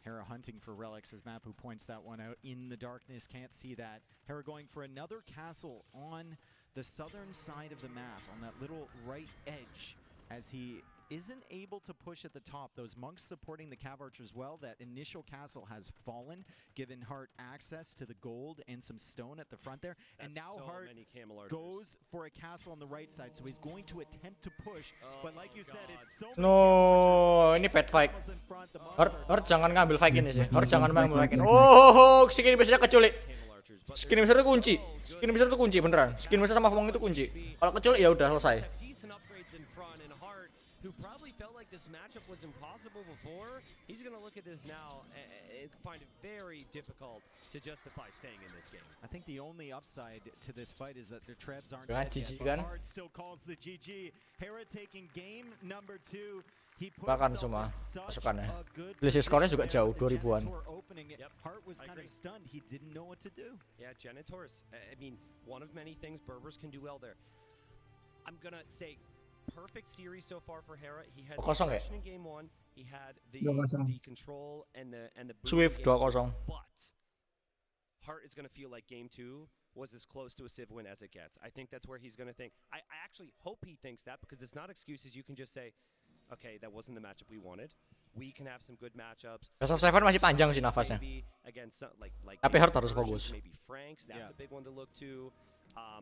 Hera hunting for relics as Mapu points that one out in the darkness. Can't see that. Hera going for another castle on the southern side of the map, on that little right edge, as he isn't able to push at the top. Those monks supporting the cav archers well. That initial castle has fallen, given Hart access to the gold and some stone at the front there. And now so Hart goes for a castle on the right side, so he's going to attempt to push. But like you said, it's so No, ini pet fight. Hart jangan ngambil fight ini sih. Hart jangan ngambil fight ini. Oh, skin biasanya keculik. Skin besar itu kunci. Skin besar itu kunci beneran. Skin besar sama Wong itu kunci. Kalau keculik ya udah selesai. Who probably felt like this matchup was impossible before, he's going to look at this now and find it very difficult to justify staying in this game. I think the only upside to this fight is that their trebs aren't dead yet, but Hart still calls the GG. Hera taking game number 2. He put Bahkan himself semua in such masukannya. a good Selisih skornya juga position jauh, there. 2000-an. Hart was kind of stunned. He didn't know what to do. Yeah, Genitors. I mean, one of many things Berbers can do well there. I'm going to say perfect series so far for Hera. He had the aggression in game 1. He had the control and the Swift 2-0. But Hart is going to feel like game 2 was as close to a Civ win as it gets. I think that's where he's going to think. I actually hope he thinks that, because it's not excuses. You can just say, okay, that wasn't the matchup we wanted. We can have some good matchups. Best of 7 masih panjang sih nafasnya. Tapi Hart harus fokus. Maybe Franks, that's a big one to look to.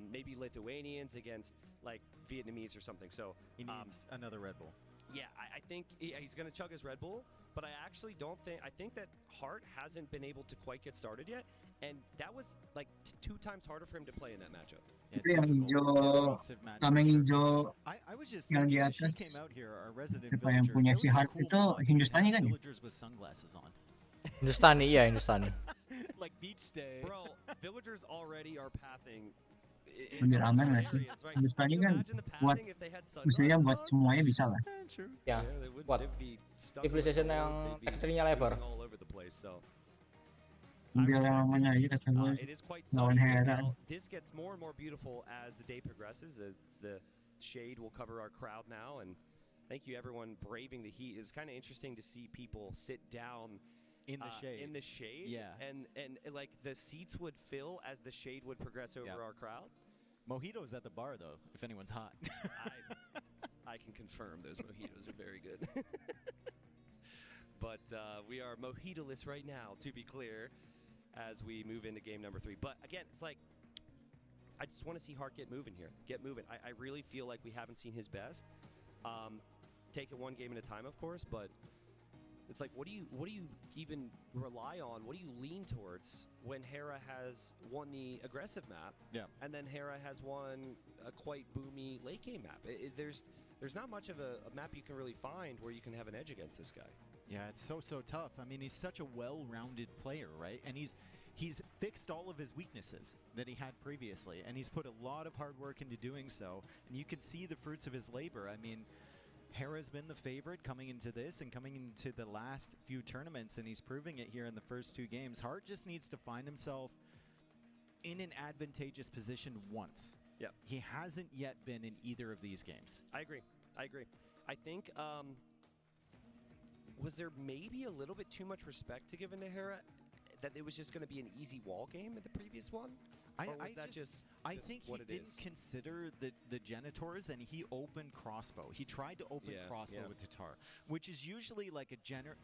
Maybe Lithuanians against like Vietnamese or something. So he needs another Red Bull. Yeah, I think he's going to chug his Red Bull, but I actually don't think. I think that Hart hasn't been able to quite get started yet, and that was like 2 times harder for him to play in that matchup. Itu yang hijau, tameng hijau yang di atas. Siapa yang punya si Hart itu Hindustani kan? Hindustani, iya Hindustani. Like beach day. Bro, villagers already are pathing. Bener aman nggak sih? Hindustani kan buat, misalnya buat semuanya bisa lah. Ya, buat civilization yang ekstrinya lebar. Ambil yang namanya aja kata gue lawan Hera. This gets more and more beautiful as the day progresses. As the shade will cover our crowd now, and thank you everyone braving the heat. It's kind of interesting to see people sit down in the shade. Yeah. And like the seats would fill as the shade would progress over our crowd. Mojitos at the bar though, if anyone's hot. I can confirm those mojitos are very good. But we are mojito-less right now, to be clear, as we move into game number 3. But again, it's like, I just want to see Hart get moving here. Get moving. I really feel like we haven't seen his best. Take it one game at a time, of course, but it's like, what do you even rely on? What do you lean towards when Hera has won the aggressive map, and then Hera has won a quite boomy late game map? There's not much of a map you can really find where you can have an edge against this guy. Yeah, it's so tough. I mean, he's such a well-rounded player, right? And he's fixed all of his weaknesses that he had previously, and he's put a lot of hard work into doing so. And you can see the fruits of his labor. I mean, Hera's been the favorite coming into this and coming into the last few tournaments, and he's proving it here in the first 2 games. Hart just needs to find himself in an advantageous position once. Yeah. He hasn't yet been in either of these games. I agree. I think, was there maybe a little bit too much respect to give into Hera? that it was just going to be an easy wall game in the previous one? I think he didn't consider the Genitors, and he opened crossbow. He tried to open crossbow with Tatar, which is usually like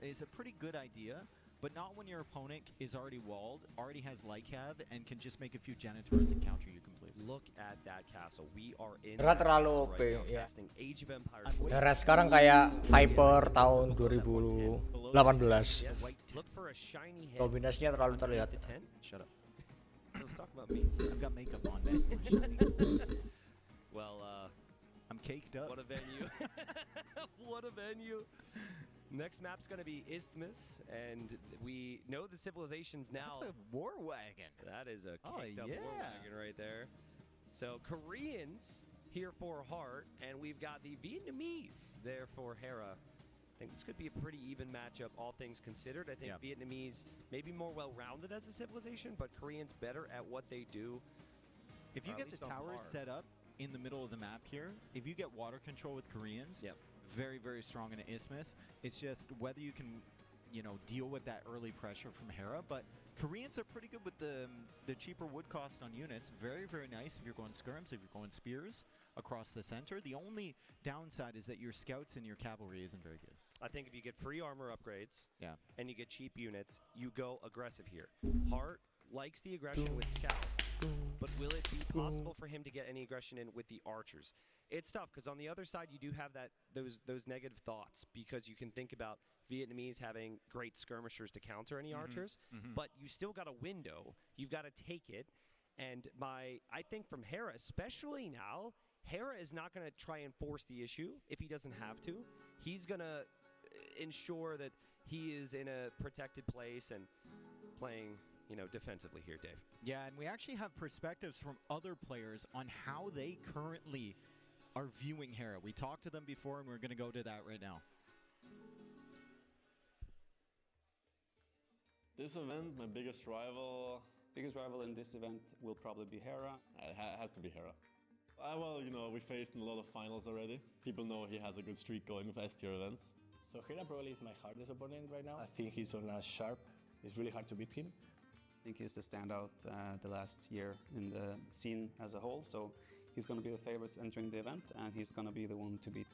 is a pretty good idea, but not when your opponent is already walled, already has Lycav, and can just make a few Genitors and counter you completely. Look at that castle. We are in terlalu OP right ya. Age of Empires. Era sekarang kayak Viper tahun 2018. Look for a shiny head. Dominasinya terlalu terlihat. Shut up. Let's talk about me. I've got makeup on, man. Well, I'm caked up. What a venue. What a venue. Next map's going to be Isthmus, and we know the civilizations now. That's a war wagon. That is a caked up war wagon right there. So Koreans here for Heart, and we've got the Vietnamese there for Hera. I think this could be a pretty even matchup, all things considered. I think Vietnamese maybe more well-rounded as a civilization, but Koreans better at what they do. If you get the towers set up in the middle of the map here, if you get water control with Koreans, very, very strong in an Isthmus. It's just whether you can, deal with that early pressure from Hera. But Koreans are pretty good with the cheaper wood cost on units. Very, very nice if you're going skirms, if you're going spears across the center. The only downside is that your scouts and your cavalry isn't very good. I think if you get free armor upgrades and you get cheap units, you go aggressive here. Hart likes the aggression with scouts, but will it be possible for him to get any aggression in with the archers? It's tough because on the other side you do have those negative thoughts, because you can think about Vietnamese having great skirmishers to counter any archers, but you still got a window. You've got to take it, and I think from Hera, especially now, Hera is not going to try and force the issue if he doesn't have to. He's going to ensure that he is in a protected place and playing, defensively here, Dave. Yeah, and we actually have perspectives from other players on how they currently are viewing Hera. We talked to them before, and we're going to go to that right now. This event, my biggest rival in this event will probably be Hera. It has to be Hera. Well, we faced in a lot of finals already. People know he has a good streak going with S-tier events. So Hera probably is my hardest opponent right now. I think he's on a sharp. It's really hard to beat him. I think he's the standout the last year in the scene as a whole. So he's going to be the favorite entering the event, and he's going to be the one to beat.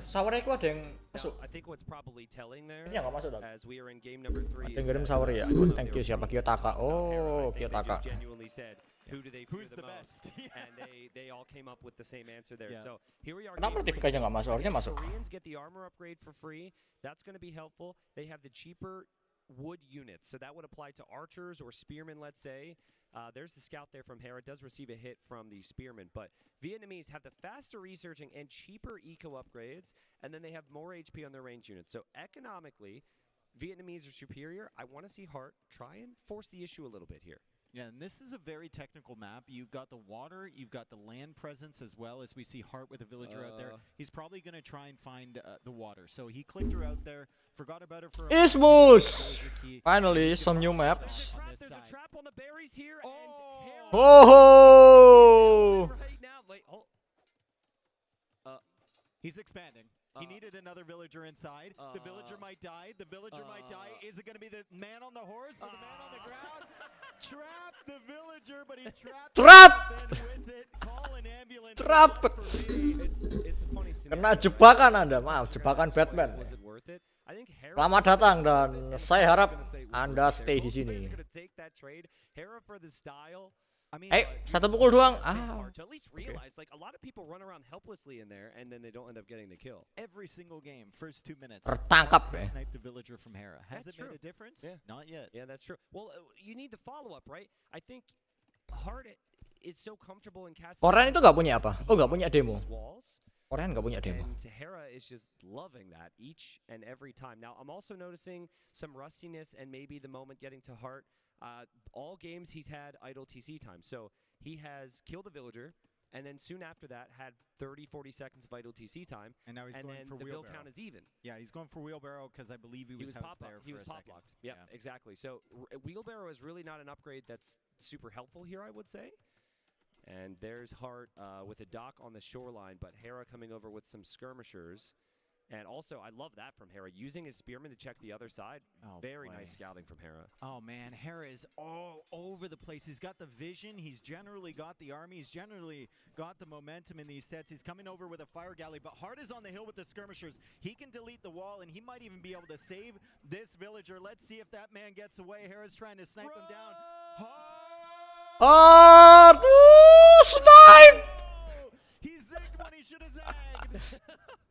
Sawer itu ada yang masuk. I think what's probably telling there, Ini nggak masuk tadi. as we are in game number 3, Ada yang kirim Sawer ya. Thank you, siapa Kiyotaka. Oh, Kiyotaka. Genuinely said, who do they fear the most? And they all came up with the same answer there. So here we are. Kenapa notifikasinya nggak masuk? Harusnya masuk. Koreans get the armor upgrade for free. That's going to be helpful. They have the cheaper wood units, so that would apply to archers or spearmen, let's say. There's the scout there from Hera. Does receive a hit from the spearmen, but Vietnamese have the faster researching and cheaper eco upgrades, and then they have more HP on their range units. So economically, Vietnamese are superior. I want to see Hart try and force the issue a little bit here. Yeah, and this is a very technical map. You've got the water, you've got the land presence as well, as we see Hart with a villager out there. He's probably going to try and find the water. So he clicked her out there, forgot about her for a Isthmus! Finally, some new maps. There's a trap on the berries here, and Oh! He's expanding. He needed another villager inside. The villager might die. The villager might die. Is it going to be the man on the horse or the man on the ground? Trap the villager, but he trapped with it. Call an ambulance. Trap. It's a funny scenario. Kena jebakan Anda, maaf, jebakan Batman. Was it worth it? I think Selamat datang dan saya harap Anda stay di sini. Hera for the style. Satu pukul doang. To at least realize, like, a lot of people run around helplessly in there, and then they don't end up getting the kill. Every single game, first 2 minutes. Tertangkap ya. Snipe the villager from Hera. Has it made a difference? Yeah. Not yet. Yeah, that's true. Well, you need the follow-up, right? I think Hart is so comfortable in casting. Korean itu nggak punya apa? Oh, nggak punya demo. Korean nggak punya demo. And Hera is just loving that each and every time. Now, I'm also noticing some rustiness and maybe the moment getting to Hart. All games he's had idle TC time. So he has killed a villager, and then soon after that had 30-40 seconds of idle TC time. And now he's going for the wheelbarrow. bill count is even. Yeah, he's going for wheelbarrow because I believe he was housed there for a second. Pop-locked. Yeah, exactly. So wheelbarrow is really not an upgrade that's super helpful here, I would say. And there's Hart with a dock on the shoreline, but Hera coming over with some skirmishers. And also, I love that from Hera, using his spearman to check the other side. Very nice scouting from Hera. Oh man, Hera is all over the place. He's got the vision. He's generally got the army. He's generally got the momentum in these sets. He's coming over with a fire galley, but Hart is on the hill with the skirmishers. He can delete the wall, and he might even be able to save this villager. Let's see if that man gets away. Hera's trying to snipe him down. Hart! Snipe! He zigged when he should have zagged.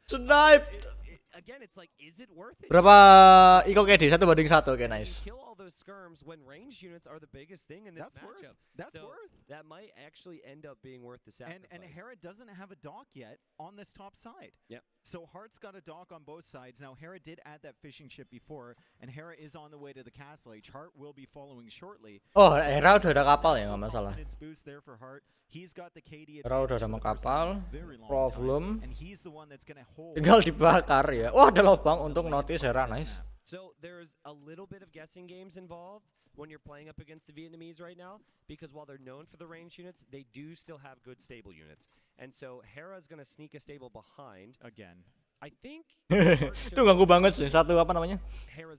Sniped. Again, it's like, is it worth it? Berapa Iko KD? 1-1. Oke, nice. Kill all those skirms when ranged units are the biggest thing in this matchup. That's worth. That might actually end up being worth the sacrifice. And Hera doesn't have a dock yet on this top side. Yep. So Hart's got a dock on both sides. Now Hera did add that fishing ship before, and Hera is on the way to the castle age. Hart will be following shortly. Oh, Hera udah ada kapal ya, nggak masalah. Boost there for Hart. He's got the KD. Hera udah sama kapal. Problem. And he's the one that's gonna hold. Tinggal dibakar ya. Wah, ada lubang untuk notice Hera, nice. So there's a little bit of guessing games involved when you're playing up against the Vietnamese right now, because while they're known for the range units, they do still have good stable units. And so Hera's gonna sneak a stable behind. Again. I think itu ganggu banget sih. Satu apa namanya?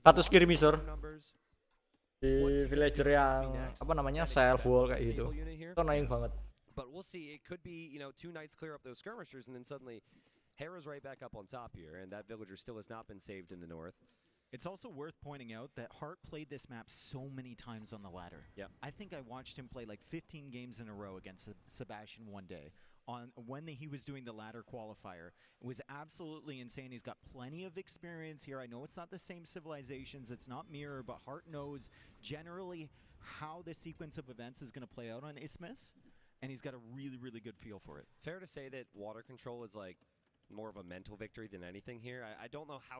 Satu skirmisher di villager yang apa namanya self wall kayak gitu. Itu annoying banget. But we'll see. It could be, you know, 2 knights clear up those skirmishers, and then suddenly Hera's right back up on top here, and that villager still has not been saved in the north. It's also worth pointing out that Hart played this map so many times on the ladder. Yeah. I think I watched him play like 15 games in a row against Sebastian one day on when he was doing the ladder qualifier. It was absolutely insane. He's got plenty of experience here. I know it's not the same civilizations, it's not Mirror, but Hart knows generally how the sequence of events is going to play out on Isthmus, and he's got a really, really good feel for it. Fair to say that water control is like more of a mental victory than anything here. I don't know how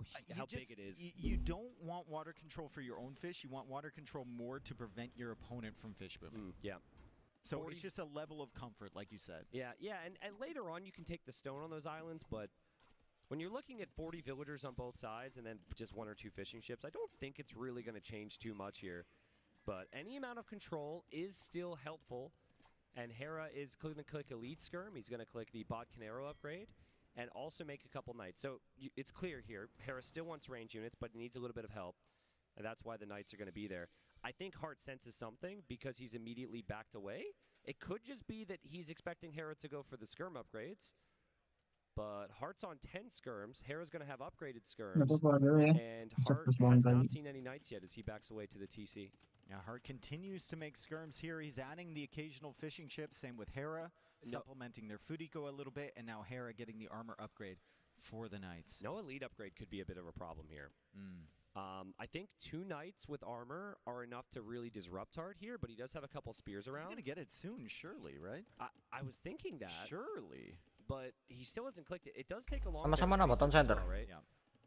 big it is. You don't want water control for your own fish. You want water control more to prevent your opponent from fish booming. Yeah. So it's just a level of comfort, like you said. Yeah, and later on you can take the stone on those islands, but when you're looking at 40 villagers on both sides and then just 1 or 2 fishing ships, I don't think it's really going to change too much here. But any amount of control is still helpful, and Hera is going to click Elite Skirm. He's going to click the Bot Canero upgrade, and also make a couple knights. So it's clear here, Hera still wants range units, but he needs a little bit of help, and that's why the knights are going to be there. I think Hart senses something because he's immediately backed away. It could just be that he's expecting Hera to go for the skirm upgrades, but Hart's on 10 skirms. Hera's going to have upgraded skirms, and Hart has not seen any knights yet as he backs away to the TC. Yeah, Hart continues to make skirms here. He's adding the occasional fishing ship, same with Hera, supplementing their food eco a little bit, and now Hera getting the armor upgrade for the knights. No elite upgrade could be a bit of a problem here. I think 2 knights with armor are enough to really disrupt Hart here, but he does have a couple spears around. He's going to get it soon, surely, right? I was thinking that. Surely. But he still hasn't clicked it. It does take a long Sama-sama nama Tom Center. Right? Yeah.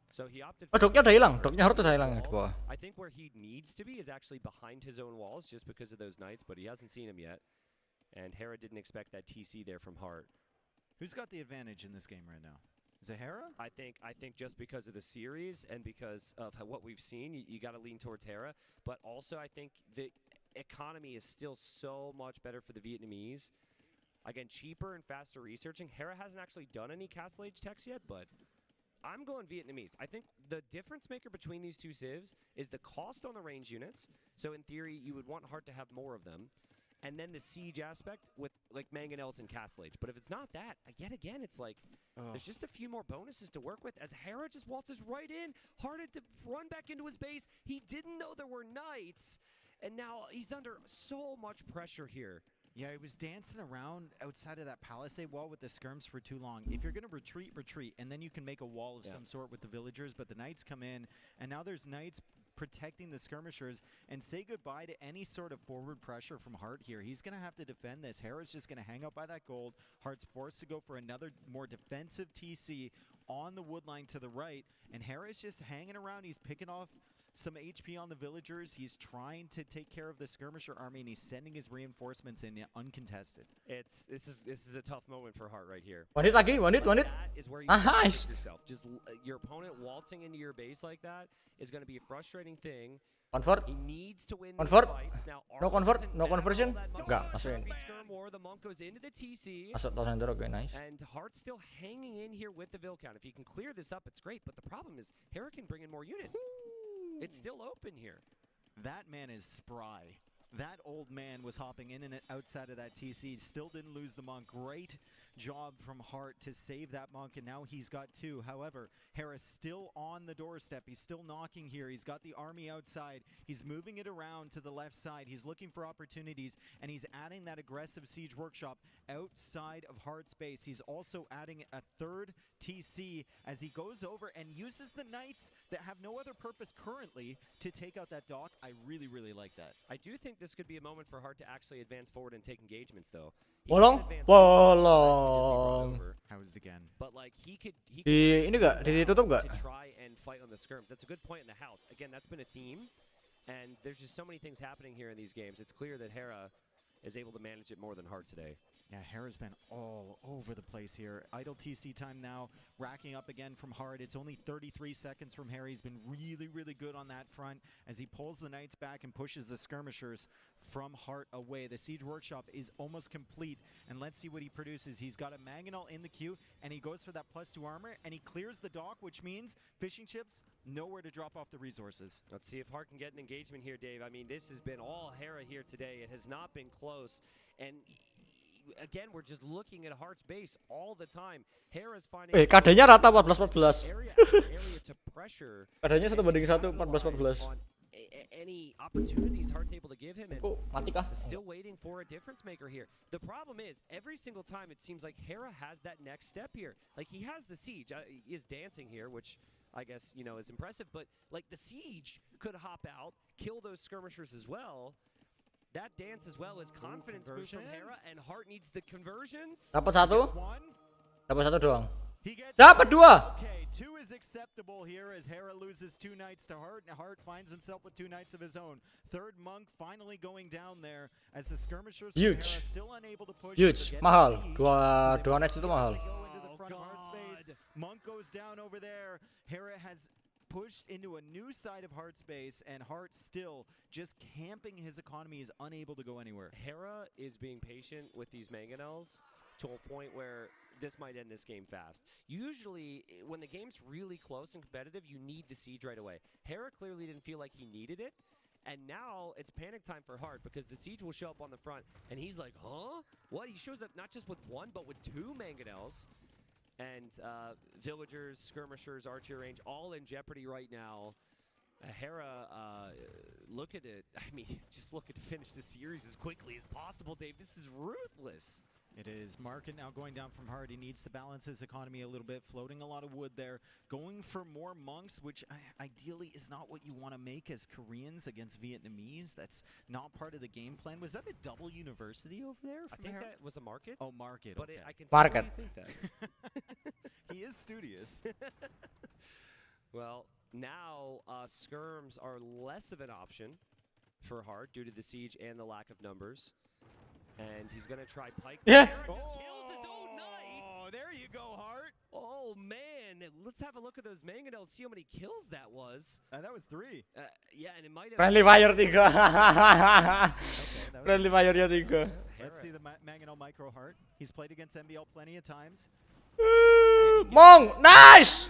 So he opted Oh, doknya udah hilang. Doknya Hart udah hilang di bawah. I think where he needs to be is actually behind his own walls just because of those knights, but he hasn't seen him yet. And Hera didn't expect that TC there from Hart. Who's got the advantage in this game right now? Is it Hera? I think just because of the series and because of what we've seen, you got to lean towards Hera. But also, I think the economy is still so much better for the Vietnamese. Again, cheaper and faster researching. Hera hasn't actually done any Castle Age techs yet, but I'm going Vietnamese. I think the difference maker between these 2 civs is the cost on the range units. So in theory, you would want Hart to have more of them. And then the siege aspect with like mangonels and Castle Age. But if it's not that, yet again, it's like there's just a few more bonuses to work with as Hera just waltzes right in. Hart had to run back into his base. He didn't know there were knights. And now he's under so much pressure here. Yeah, he was dancing around outside of that palisade wall with the skirms for too long. If you're going to retreat, retreat, and then you can make a wall of some sort with the villagers, but the knights come in, and now there's knights protecting the skirmishers, and say goodbye to any sort of forward pressure from Hart here. He's going to have to defend this. Hera's just going to hang out by that gold. Hart's forced to go for another more defensive TC on the wood line to the right, and Hera's just hanging around. He's picking off some HP on the villagers. He's trying to take care of the skirmisher army, and he's sending his reinforcements in uncontested. This is a tough moment for Hart right here. One hit lagi, one hit. That is where you nice. yourself. Just your opponent waltzing into your base like that is going to be a frustrating thing Convert. He needs to win Convert. these fights. Now, No Arnold convert, doesn't no matter conversion. all that much. Enggak, masukin. Skirm more, the monk goes into the TC. Masuk Tower Center, oke, nice. And Hart's still hanging in here with the Vilcount. If he can clear this up, it's great. But the problem is, Hera can bring in more units. It's still open here. That man is spry. That old man was hopping in and outside of that TC, still didn't lose the monk. Great job from Hart to save that monk, and now he's got 2. However, Harris still on the doorstep. He's still knocking here. He's got the army outside. He's moving it around to the left side. He's looking for opportunities, and he's adding that aggressive siege workshop outside of Hart's base. He's also adding a 3rd TC as he goes over and uses the knights that have no other purpose currently to take out that dock. I really, really like that. I do think this could be a moment for Hart to actually advance forward and take engagements, though. Bolong. How is it again? But like he could Ini gak? Ditutup gak? to try and fight on the skirms. That's a good point in the house. Again, that's been a theme, and there's just so many things happening here in these games. It's clear that Hera is able to manage it more than Hart today. Yeah, Hera's been all over the place here. Idle TC time now, racking up again from Hart. It's only 33 seconds from Hera. He's been really, really good on that front as he pulls the knights back and pushes the skirmishers from Hart away. The siege workshop is almost complete, and let's see what he produces. He's got a mangonel in the queue, and he goes for that +2 armor, and he clears the dock, which means fishing ships nowhere to drop off the resources. Let's see if Hart can get an engagement here, Dave. I mean, this has been all Hera here today. It has not been close, and again, we're just looking at Hart's base all the time. Hera's finding Kadanya rata 14-14. area to pressure. Kadanya 1/1, 14-14. On any opportunities Hart's able to give him, and Mati kah? still waiting for a difference maker here. The problem is, every single time it seems like Hera has that next step here. Like, he has the siege. He is dancing here, which I guess, you know, is impressive, but like the siege could hop out, kill those skirmishers as well. That dance as well as confidence move from Hera, and Hart needs the conversions. Dapat 1. Dapat 1 doang. He gets Dapat 2. Okay, 2 is acceptable here as Hera loses 2 knights to Hart, and Hart finds himself with 2 knights of his own. 3rd monk finally going down there as the skirmishers from Hera still unable to push. Huge, mahal. Dua knights itu mahal. Monk goes down over there. Hera has pushed into a new side of Hart's base, and Hart still just camping his economy, is unable to go anywhere. Hera is being patient with these mangonels to a point where this might end this game fast. Usually, when the game's really close and competitive, you need the siege right away. Hera clearly didn't feel like he needed it, and now it's panic time for Hart because the siege will show up on the front, and he's like, huh? What? He shows up not just with 1, but with 2 mangonels. And villagers, skirmishers, archer range, all in jeopardy right now. Hera, look at it. I mean, just looking to finish the series as quickly as possible, Dave. This is ruthless. It is. Market now going down from Hart. He needs to balance his economy a little bit, floating a lot of wood there. Going for more monks, which ideally is not what you want to make as Koreans against Vietnamese. That's not part of the game plan. Was that a double university over there? I think that was a market. Oh, market. But okay. I can see why you think that. He is studious. Well, now skirms are less of an option for Hart due to the siege and the lack of numbers. And he's going to try pike. Yeah. Kills his own knights. Oh, there you go, Hart. Oh, man. Let's have a look at those mangonels, see how many kills that was. That was 3. Yeah, and it might have... Friendly fire 3. Friendly fire-nya 3. Let's see the Mangonel Micro Hart. He's played against MBL plenty of times. Mong, nice!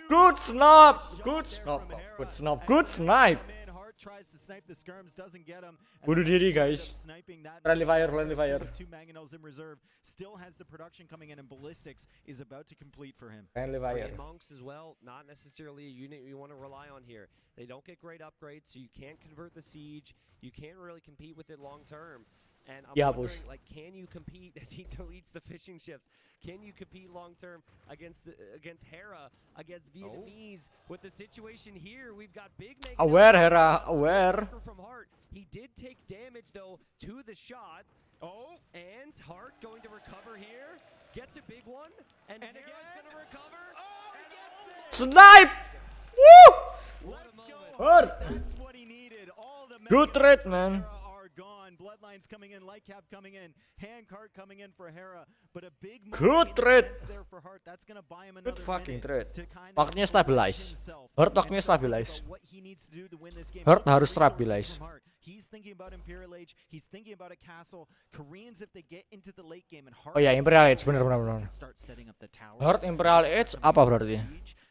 Good snap. Good snap. Good snap. Good snipe. Tries to snipe the skirms, doesn't get him. Bunuh diri, guys. Friendly fire, friendly fire. 2 mangonels in reserve. Still has the production coming in, and ballistics is about to complete for him. Friendly fire. Monks as well, not necessarily a unit you want to rely on here. They don't get great upgrades, so you can't convert the siege. You can't really compete with it long term. And I'm wondering, like, can you compete as he deletes the fishing ships? Can you compete long term against Hera, against Vietnamese? With the situation here, we've got big. Aware, Hera, aware. From Hart, he did take damage though to the shot. Oh, and Hart going to recover here, gets a big one, and Hera's going to recover. Oh, he gets it! Snipe! Woo! Let's go. Hurt. That's what he needed. All the good trade, man. Are gone. bloodlines coming in, Lightcap coming in, Handcart coming in for Hera, but a big good trade. there for Hart. That's gonna buy him another Good fucking minute trade. to kind of Waktunya stabilize. Hurt waktunya stabilize. what he needs to do to win this game. Hurt harus stabilize. He's thinking about Imperial Age. He's thinking about a castle. Koreans, if they get into the late game and Hart. Oh ya, Imperial Age bener. Hurt Imperial Age apa berarti?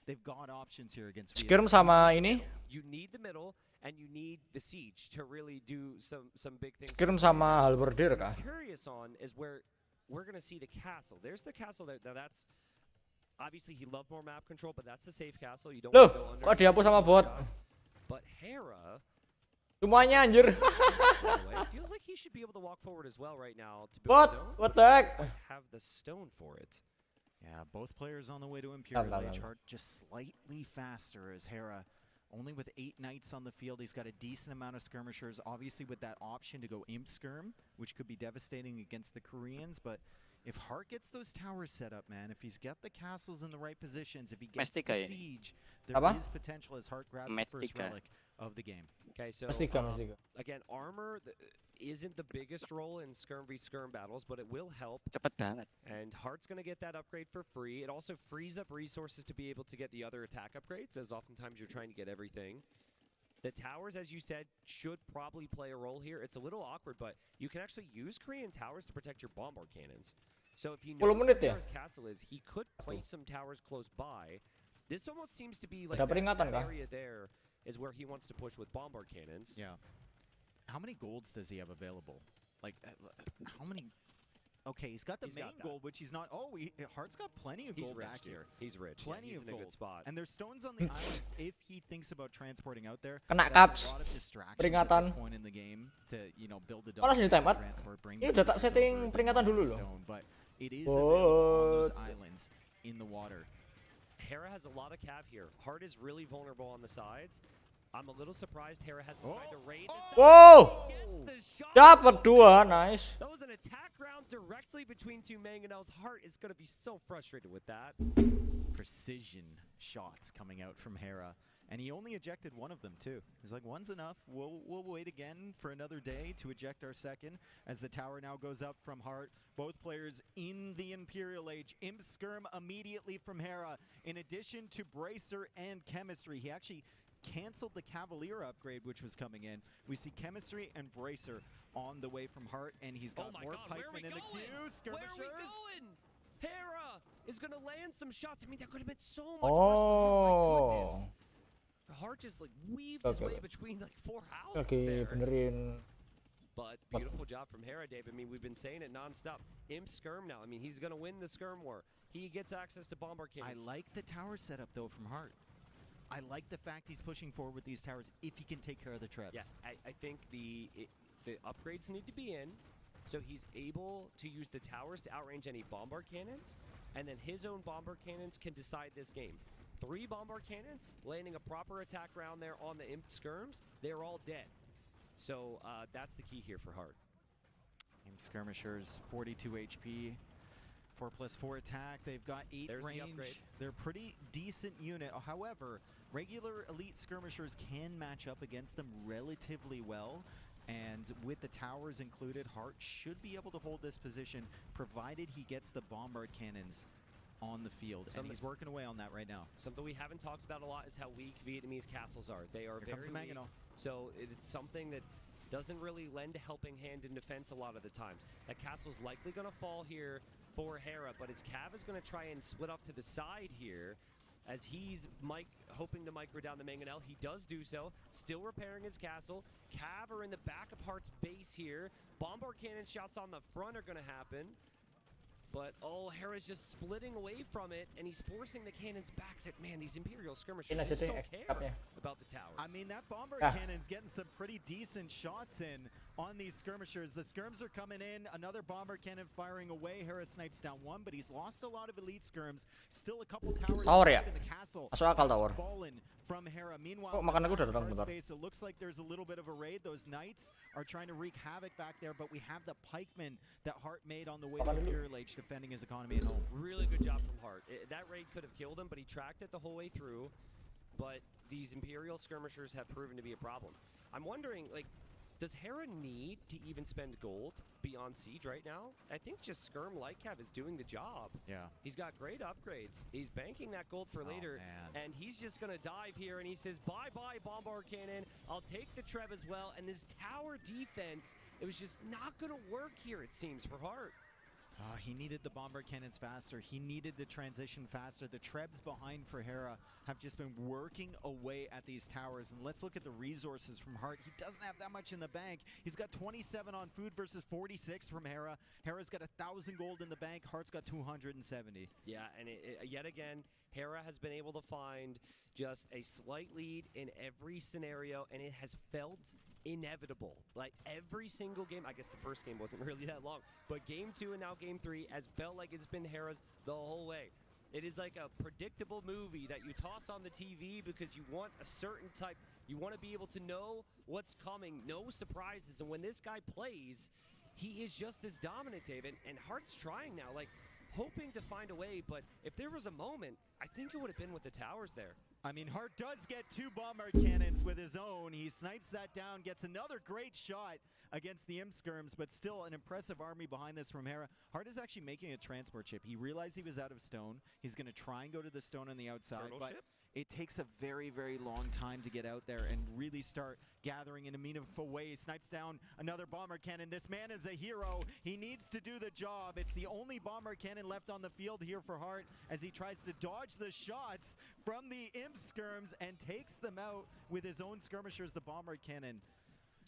They've got options here against Skirm sama ini? You need the middle and you need the siege to really do some big things. Skirm sama Halberdier kah? Curious on is where we're going to see the castle. There's the castle there. Now that's obviously he loved more map control, but that's a safe castle. You don't Loh, want to go kok dihapus sama bot? But Hera Semuanya anjir. feels like he should be able to walk forward as well right now to build What? his own. What the heck? Have the stone for it. Yeah, both players on the way to Imperial Age. Hart just slightly faster as Hera. Only with 8 knights on the field, he's got a decent amount of skirmishers. Obviously, with that option to go Imp Skirm, which could be devastating against the Koreans. But if Hart gets those towers set up, man, if he's got the castles in the right positions, if he gets the siege, there is potential as Hart grabs the first relic of the game. Okay, so again, armor isn't the biggest role in Skirm v Skirm battles, but it will help. Cepet banget. And Hart's going to get that upgrade for free. It also frees up resources to be able to get the other attack upgrades, as oftentimes you're trying to get everything. The towers, as you said, should probably play a role here. It's a little awkward, but you can actually use Korean towers to protect your bombard cannons. So if you know where Hera's castle is, he could place some towers close by. This almost seems to be like that area there is where he wants to push with bombard cannons. Yeah. How many golds does he have available? Like, how many? Okay, he's got the main gold, which he's not. Oh, Hart's got plenty of gold back here. He's rich. Plenty of in a gold. good spot. And there's stones on the island if he thinks about transporting out there. Kena That's caps. a lot of distractions Peringatan. at this point in the game to, you know, build the Malah sini timeout. transport, bring Ini udah tak setting peringatan dulu loh. stone, but it is available on those islands in the water. Hera has a lot of cav here. Hart is really vulnerable on the sides. I'm a little surprised Hera hasn't tried to raid this. Whoa! Dapat 2, nice. That was an attack round directly between two mangonels. Hart is going to be so frustrated with that. Precision shots coming out from Hera. And he only ejected one of them, too. He's like, one's enough. We'll wait again for another day to eject our second. As the tower now goes up from Hart. Both players in the Imperial Age. Imp Skirm immediately from Hera. In addition to Bracer and Chemistry. He actually canceled the Cavalier upgrade, which was coming in. We see Chemistry and Bracer on the way from Hart. And he's got more pikemen in the queue. Skirmishers. Where are we going? Hera is going to land some shots. I mean, that could have been so much worse. Oh. Hart just like weaved his way between like 4 houses there. Benerin. But beautiful job from Hera, Dave. I mean, we've been saying it nonstop. Imp Skirm now. I mean, he's going to win the Skirm war. He gets access to bombard cannons. I like the tower setup though from Hart. I like the fact he's pushing forward with these towers if he can take care of the traps. Yeah, I think the upgrades need to be in, so he's able to use the towers to outrange any bombard cannons, and then his own bombard cannons can decide this game. 3 bombard cannons, landing a proper attack round there on the Imp Skirms, they're all dead. So that's the key here for Hart. Imp Skirmishers, 42 HP, 4+4 attack. They've got 8 range. They're a pretty decent unit. However, regular elite skirmishers can match up against them relatively well. And with the towers included, Hart should be able to hold this position, provided he gets the bombard cannons on the field. And he's working away on that right now. Something we haven't talked about a lot is how weak Vietnamese castles are. They are very weak. So it's something that doesn't really lend a helping hand in defense a lot of the times. That castle's likely going to fall here for Hera, but his Cav is going to try and split off to the side here as he's hoping to micro down the Mangonel. He does do so, still repairing his castle. Cav are in the back of Hart's base here. Bombard cannon shots on the front are going to happen. But, Hera's just splitting away from it, and he's forcing the cannons back. That man, these Imperial skirmishers just don't care about the tower. I mean, that bombard cannon's getting some pretty decent shots in on these skirmishers. The skirms are coming in. Another bombard cannon firing away. Hera snipes down one, but he's lost a lot of elite skirms. Still a couple towers in the castle. Masuk akal tower. Fallen from Hera. Meanwhile, makan aku udah datang bentar. It looks like there's a little bit of a raid. Those knights are trying to wreak havoc back there, but we have the pikemen that Hart made on the way to Imperial Age, defending his economy at home. Really good job from Hart. That raid could have killed him, but he tracked it the whole way through. But these Imperial skirmishers have proven to be a problem. I'm wondering, like, Does Hera need to even spend gold beyond Siege right now? I think just Skirm Lightcap is doing the job. Yeah. He's got great upgrades. He's banking that gold for later, and he's just going to dive here, and he says, bye-bye, Bombard Cannon. I'll take the Treb as well, and this tower defense, it was just not going to work here, it seems, for Hart. He needed the Bombard Cannons faster. He needed the transition faster. The Trebs behind for Hera have just been working away at these towers. And let's look at the resources from Hart. He doesn't have that much in the bank. He's got 27 on food versus 46 from Hera. Hera's got 1,000 gold in the bank. Hart's got 270. Yeah, and yet again, Hera has been able to find just a slight lead in every scenario, and it has felt inevitable. Like every single game, I guess the first game wasn't really that long, but game 2 and now game 3 has felt like it's been Hera's the whole way. It is like a predictable movie that you toss on the TV because you want a certain type, you want to be able to know what's coming, no surprises. And when this guy plays, he is just this dominant, David, and Hart's trying now, like hoping to find a way, but if there was a moment, I think it would have been with the towers there. I mean, Hart does get 2 Bombard Cannons with his own. He snipes that down, gets another great shot against the Imp Skirms, but still an impressive army behind this from Hera. Hart is actually making a transport ship. He realized he was out of stone. He's going to try and go to the stone on the outside, but it takes a very, very long time to get out there and really start gathering in a meaningful way. Snipes down another Bombard Cannon. This man is a hero. He needs to do the job. It's the only Bombard Cannon left on the field here for Hart as he tries to dodge the shots from the Imp Skirms and takes them out with his own skirmishers, the Bombard Cannon.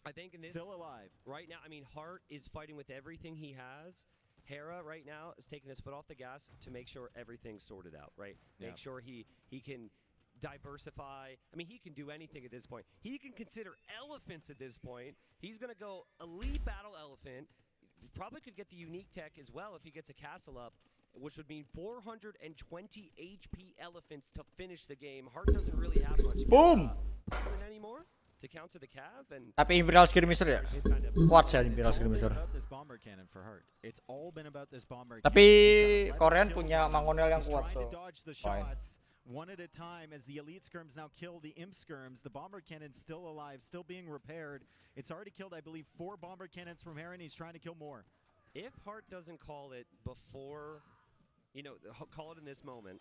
I think in this, still alive. Right now, I mean, Hart is fighting with everything he has. Hera right now is taking his foot off the gas to make sure everything's sorted out, right? Make sure he can diversify. I mean, he can do anything at this point. He can consider elephants at this point. He's going to go elite battle elephant. Probably could get the unique tech as well if he gets a castle up, which would mean 420 HP elephants to finish the game. Hart doesn't really have much anymore to counter the cav, and tapi Imperial Skirmisher ya kuat sih Imperial Skirmisher. Tapi Korean punya Mangonel yang kuat so fine. One at a time as the elite skirms now kill the imp skirms. The Bombard Cannon's still alive, still being repaired. It's already killed, I believe, 4 Bombard Cannons from Heron. He's trying to kill more. If Hart doesn't call it before, you know, call it in this moment,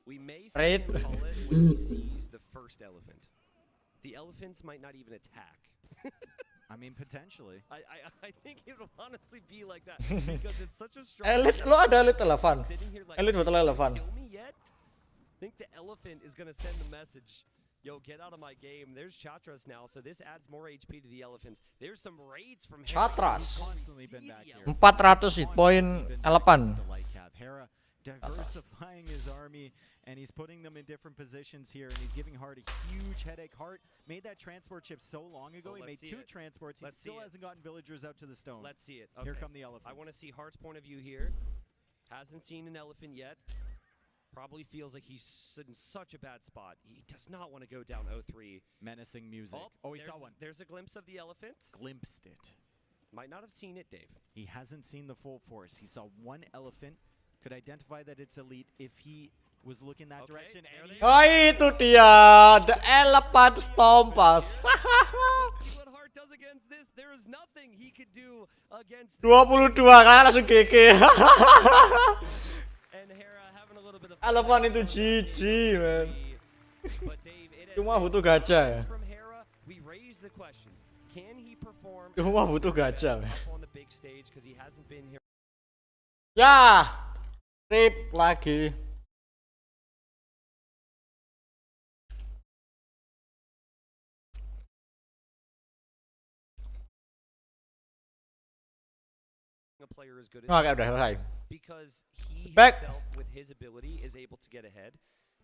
we may see him call it when he sees the first elephant. The elephants might not even attack. I mean, potentially. I think it will honestly be like that because it's such a strong. Elite, lo ada elite elephant. Elite betul elephant. Kill me yet? I think the elephant is going to send the message, yo, get out of my game. There's Chatras now, so this adds more HP to the elephants. There's some raids from Chatras. 400 hit point elephant. Hera diversifying his army, and he's putting them in different positions here, and he's giving Hart a huge headache. Hart made that transport ship so long ago. He made 2 transports. He still hasn't gotten villagers out to the stone. Let's see it. Okay. Here come the elephants. I want to see Hart's point of view here. Hasn't seen an elephant yet. Probably feels like he's in such a bad spot. He does not want to go down 0-3. Menacing music. Oh, he saw one. There's a glimpse of the elephant. Glimpsed it. Might not have seen it, Dave. He hasn't seen the full force. He saw one elephant. Could identify that it's elite if he was looking that direction. Oh, itu dia, the elephant stompas. What Hart does against this, there is nothing he could do against 22 kan langsung GG. And Hera having a little bit of elephant itu GG, man. Cuma butuh gajah ya. From Hera, we raise the question. Can he perform Cuma butuh gajah, man. on the big stage because he hasn't been here. Ya. Rip lagi. A player as good as Oke, udah selesai. because he Back. himself with his ability is able to get ahead.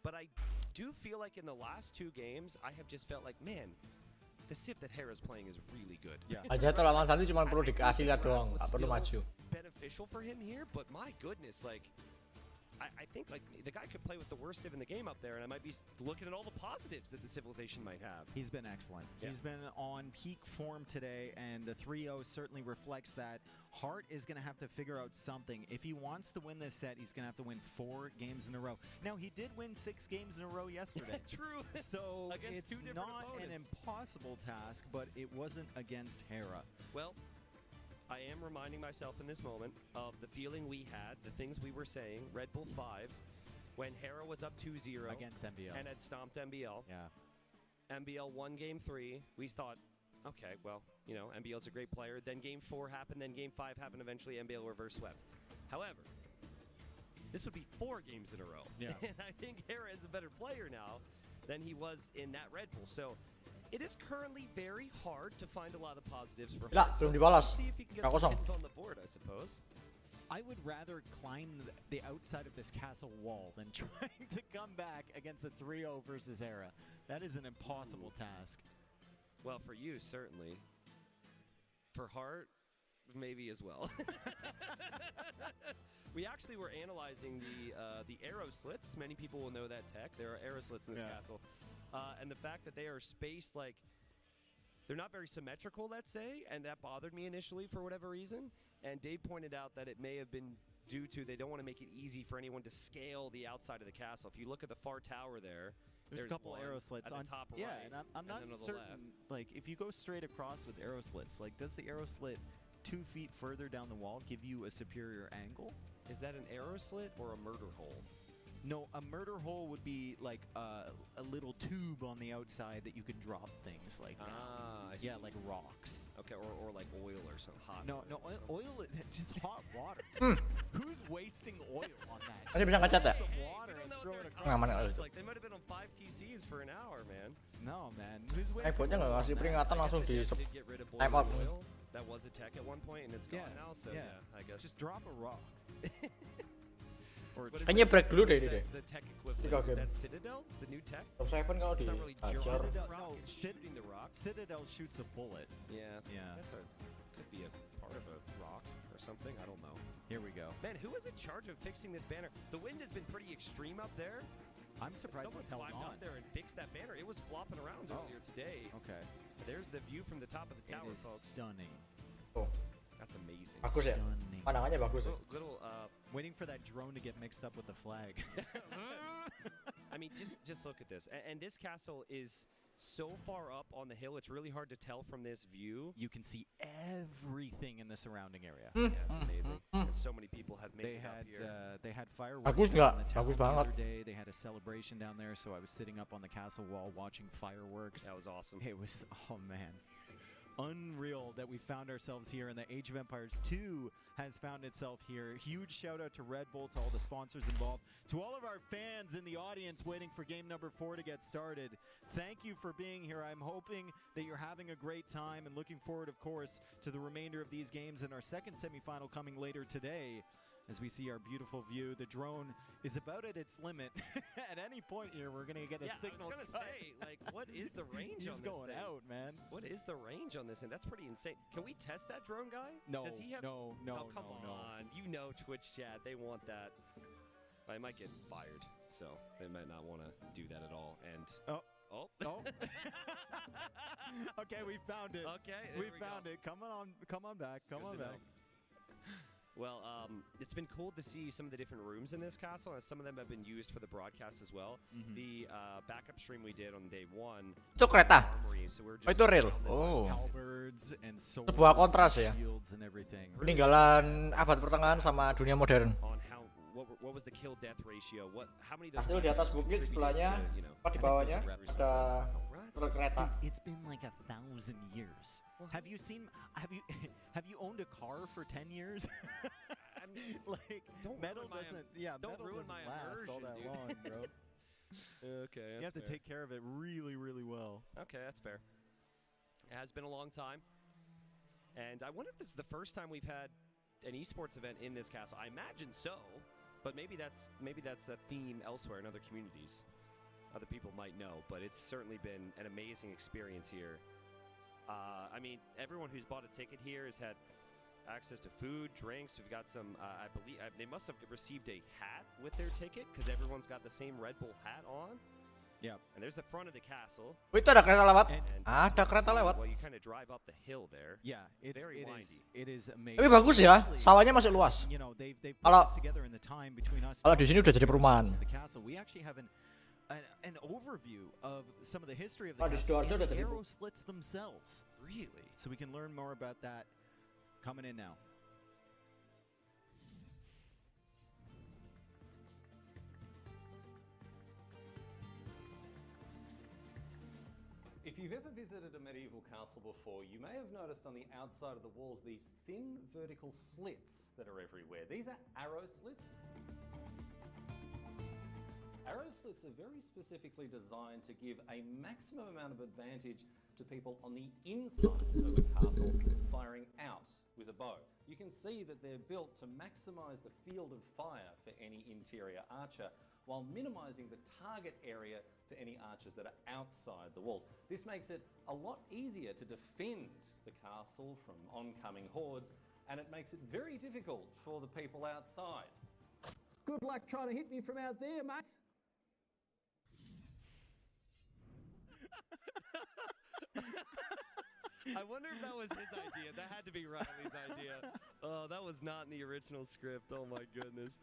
But I do feel like in the last 2 games I have just felt like, man, the Civ that Hera's playing is really good. Yeah. Aja tuh lawan satu cuma perlu dikasih lihat doang, nggak perlu maju. Beneficial for him here, but my goodness, like I think like the guy could play with the worst civ in the game up there, and I might be looking at all the positives that the civilization might have. He's been excellent. Yeah. He's been on peak form today, and the 3-0 certainly reflects that. Hart is going to have to figure out something. If he wants to win this set, he's going to have to win 4 games in a row. Now, he did win 6 games in a row yesterday. True. So Against it's 2 different not opponents. an impossible task, but it wasn't against Hera. Well, I am reminding myself in this moment of the feeling we had, the things we were saying, Red Bull 5, when Hera was up 2-0 against MBL and had stomped MBL. Yeah. MBL won game 3. We thought, okay, well, you know, MBL's a great player. Then game 4 happened, then game 5 happened. Eventually, MBL reverse swept. However, this would be 4 games in a row. Yeah. And I think Hera is a better player now than he was in that Red Bull. So it is currently very hard to find a lot of positives for Gila, belum dibalas. See if he can get 2-0. some hits on the board, I suppose. I would rather climb the outside of this castle wall than trying to come back against a 3-0 versus Hera. That is an impossible task. Well, for you, certainly. For Hart, maybe as well. We actually were analyzing the arrow slits. Many people will know that tech. There are arrow slits in this castle. And the fact that they are spaced like they're not very symmetrical, let's say, and that bothered me initially for whatever reason. And Dave pointed out that it may have been due to they don't want to make it easy for anyone to scale the outside of the castle. If you look at the far tower there's a couple one arrow slits at on the top yeah, right, and I'm not then on the certain. Like, if you go straight across with arrow slits, like, does the arrow slit 2 feet further down the wall give you a superior angle? Is that an arrow slit or a murder hole? No, a murder hole would be like a little tube on the outside that you can drop things like that. Ah, I see. Yeah, like rocks. Okay, or like oil or some hot. No, oil, just hot water. Who's wasting oil on that? Masih bisa ngecat ya? Some water and throw it across. Nggak, mana nggak bisa. Like they might have been on 5 TCs for an hour, man. No, man. Who's Botnya nggak ngasih peringatan langsung di Did get rid of time out. oil. That was a tech at one point, and it's gone now. So yeah, I guess Just drop a rock. Kayaknya break dulu deh ini deh. The tech equivalent. 3 Is game. that Citadel? The new tech? Top 7 kalau It's di not really hajar. jumping the rock, it's shooting the rock. Citadel shoots a bullet. Yeah. Yeah. That's could be a part of a rock or something. I don't know. Here we go. Man, who was in charge of fixing this banner? The wind has been pretty extreme up there. I'm surprised Someone it's held climbed on. up there and fixed that banner. It was flopping around earlier today. Okay. There's the view from the top of the tower, It is folks. stunning. Oh, That's amazing. bagus ya. Stunning. Pandangannya bagus ya. Little Waiting for that drone to get mixed up with the flag. I mean, just look at this. And this castle is so far up on the hill, it's really hard to tell from this view. You can see everything in the surrounding area. Yeah, it's amazing. And so many people have made it up here. They had fireworks Bagus down nggak? on the tower Bagus the banget. other day. They had a celebration down there, so I was sitting up on the castle wall watching fireworks. That was awesome. It was, oh man, unreal that we found ourselves here, and the Age of Empires 2 has found itself here. Huge shout out to Red Bull, to all the sponsors involved, to all of our fans in the audience waiting for game number 4 to get started. Thank you for being here. I'm hoping that you're having a great time and looking forward, of course, to the remainder of these games and our second semifinal coming later today. As we see our beautiful view, the drone is about at its limit. At any point here, we're gonna get a signal. I was gonna say, like, what is the range He's on this going thing? out, man. What is the range on this thing? That's pretty insane. Can we test that drone guy? No, Does he have... no, Oh, come on. You know Twitch chat, they want that. I might get fired, so they might not want to do that at all. And oh. Oh. Okay, we found it. Okay, we found it. Come on back. Come on back. Well, it's been cool to see some of the different rooms in this castle, and some of them have been used for the broadcast as well. The backup stream we did on day 1. Itu kereta. So Oh, itu real. Oh. Halberds and swords, Sebuah kontras ya. shields and everything. Peninggalan abad pertengahan sama dunia modern. On how what was the kill death ratio? How many of those Hasil di atas bukit sebelahnya, apa di bawahnya ada rel kereta. It's been like 1,000 years. Have you owned a car for 10 years? I mean, like metal doesn't last all that long, bro. Okay, you have to take care of it really, really well. Okay, that's fair. It has been a long time, and I wonder if this is the first time we've had an esports event in this castle. I imagine so, but maybe that's a theme elsewhere in other communities. Other people might know, but it's certainly been an amazing experience here. I mean, everyone who's bought a ticket here has had access to food, drinks. We've got some, I believe, they must have received a hat with their ticket because everyone's got the same Red Bull hat on. Yeah. And there's the front of the castle. Itu ada kereta lewat. Ada kereta lewat. Well, you kind of drive up the hill there. Yeah, very windy. It is amazing. Tapi bagus ya, sawahnya masih luas. You know, they've put Kalau this together in the time between us. Kalau di sini udah jadi perumahan. The castle. We actually have an overview of some of the history of the Oh, di castle Sidoarjo and udah the jadi arrow slits themselves. Really? So we can learn more about that coming in now. If you've ever visited a medieval castle before, you may have noticed on the outside of the walls these thin vertical slits that are everywhere. These are arrow slits. Arrow slits are very specifically designed to give a maximum amount of advantage to people on the inside of a castle firing out with a bow. You can see that they're built to maximize the field of fire for any interior archer, while minimizing the target area for any archers that are outside the walls. This makes it a lot easier to defend the castle from oncoming hordes, and it makes it very difficult for the people outside. Good luck trying to hit me from out there, mate. I wonder if that was his idea. That had to be Riley's idea. Oh, that was not in the original script. Oh my goodness.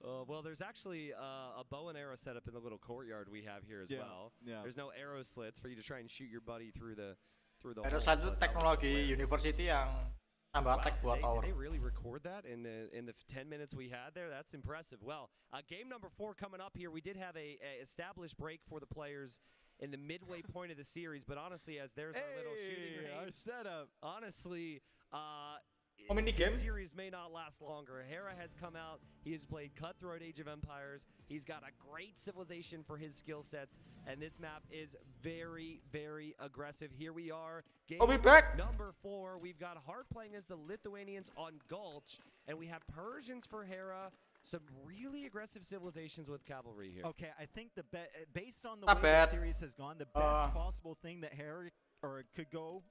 Well, there's actually a bow and arrow setup in the little courtyard we have here as well. Yeah. There's no arrow slits for you to try and shoot your buddy through the Arrow slits itu teknologi university yang tambah attack buat tower. They really record that in the 10 minutes we had there. That's impressive. Well, game number 4 coming up here. We did have a established break for the players in the midway point of the series, but honestly, as there's our little shooting range, our setup. Honestly, mini game? the series may not last longer. Hera has come out. He has played Cutthroat Age of Empires. He's got a great civilization for his skill sets, and this map is very, very aggressive. Here we are. Game number 4. We've got Hart playing as the Lithuanians on Gulch, and we have Persians for Hera. Some really aggressive civilizations with cavalry here. Okay, I think based on the way the series has gone, the best possible thing that Harry could go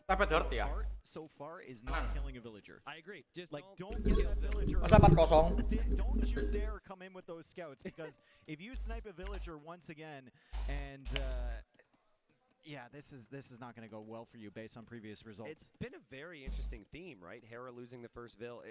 so far is not killing a villager. I agree. Just like don't get that villager. Don't you dare come in with those scouts, because if you snipe a villager once again, and yeah, this is not going to go well for you based on previous results. It's been a very interesting theme, right? Hera losing the first Vil.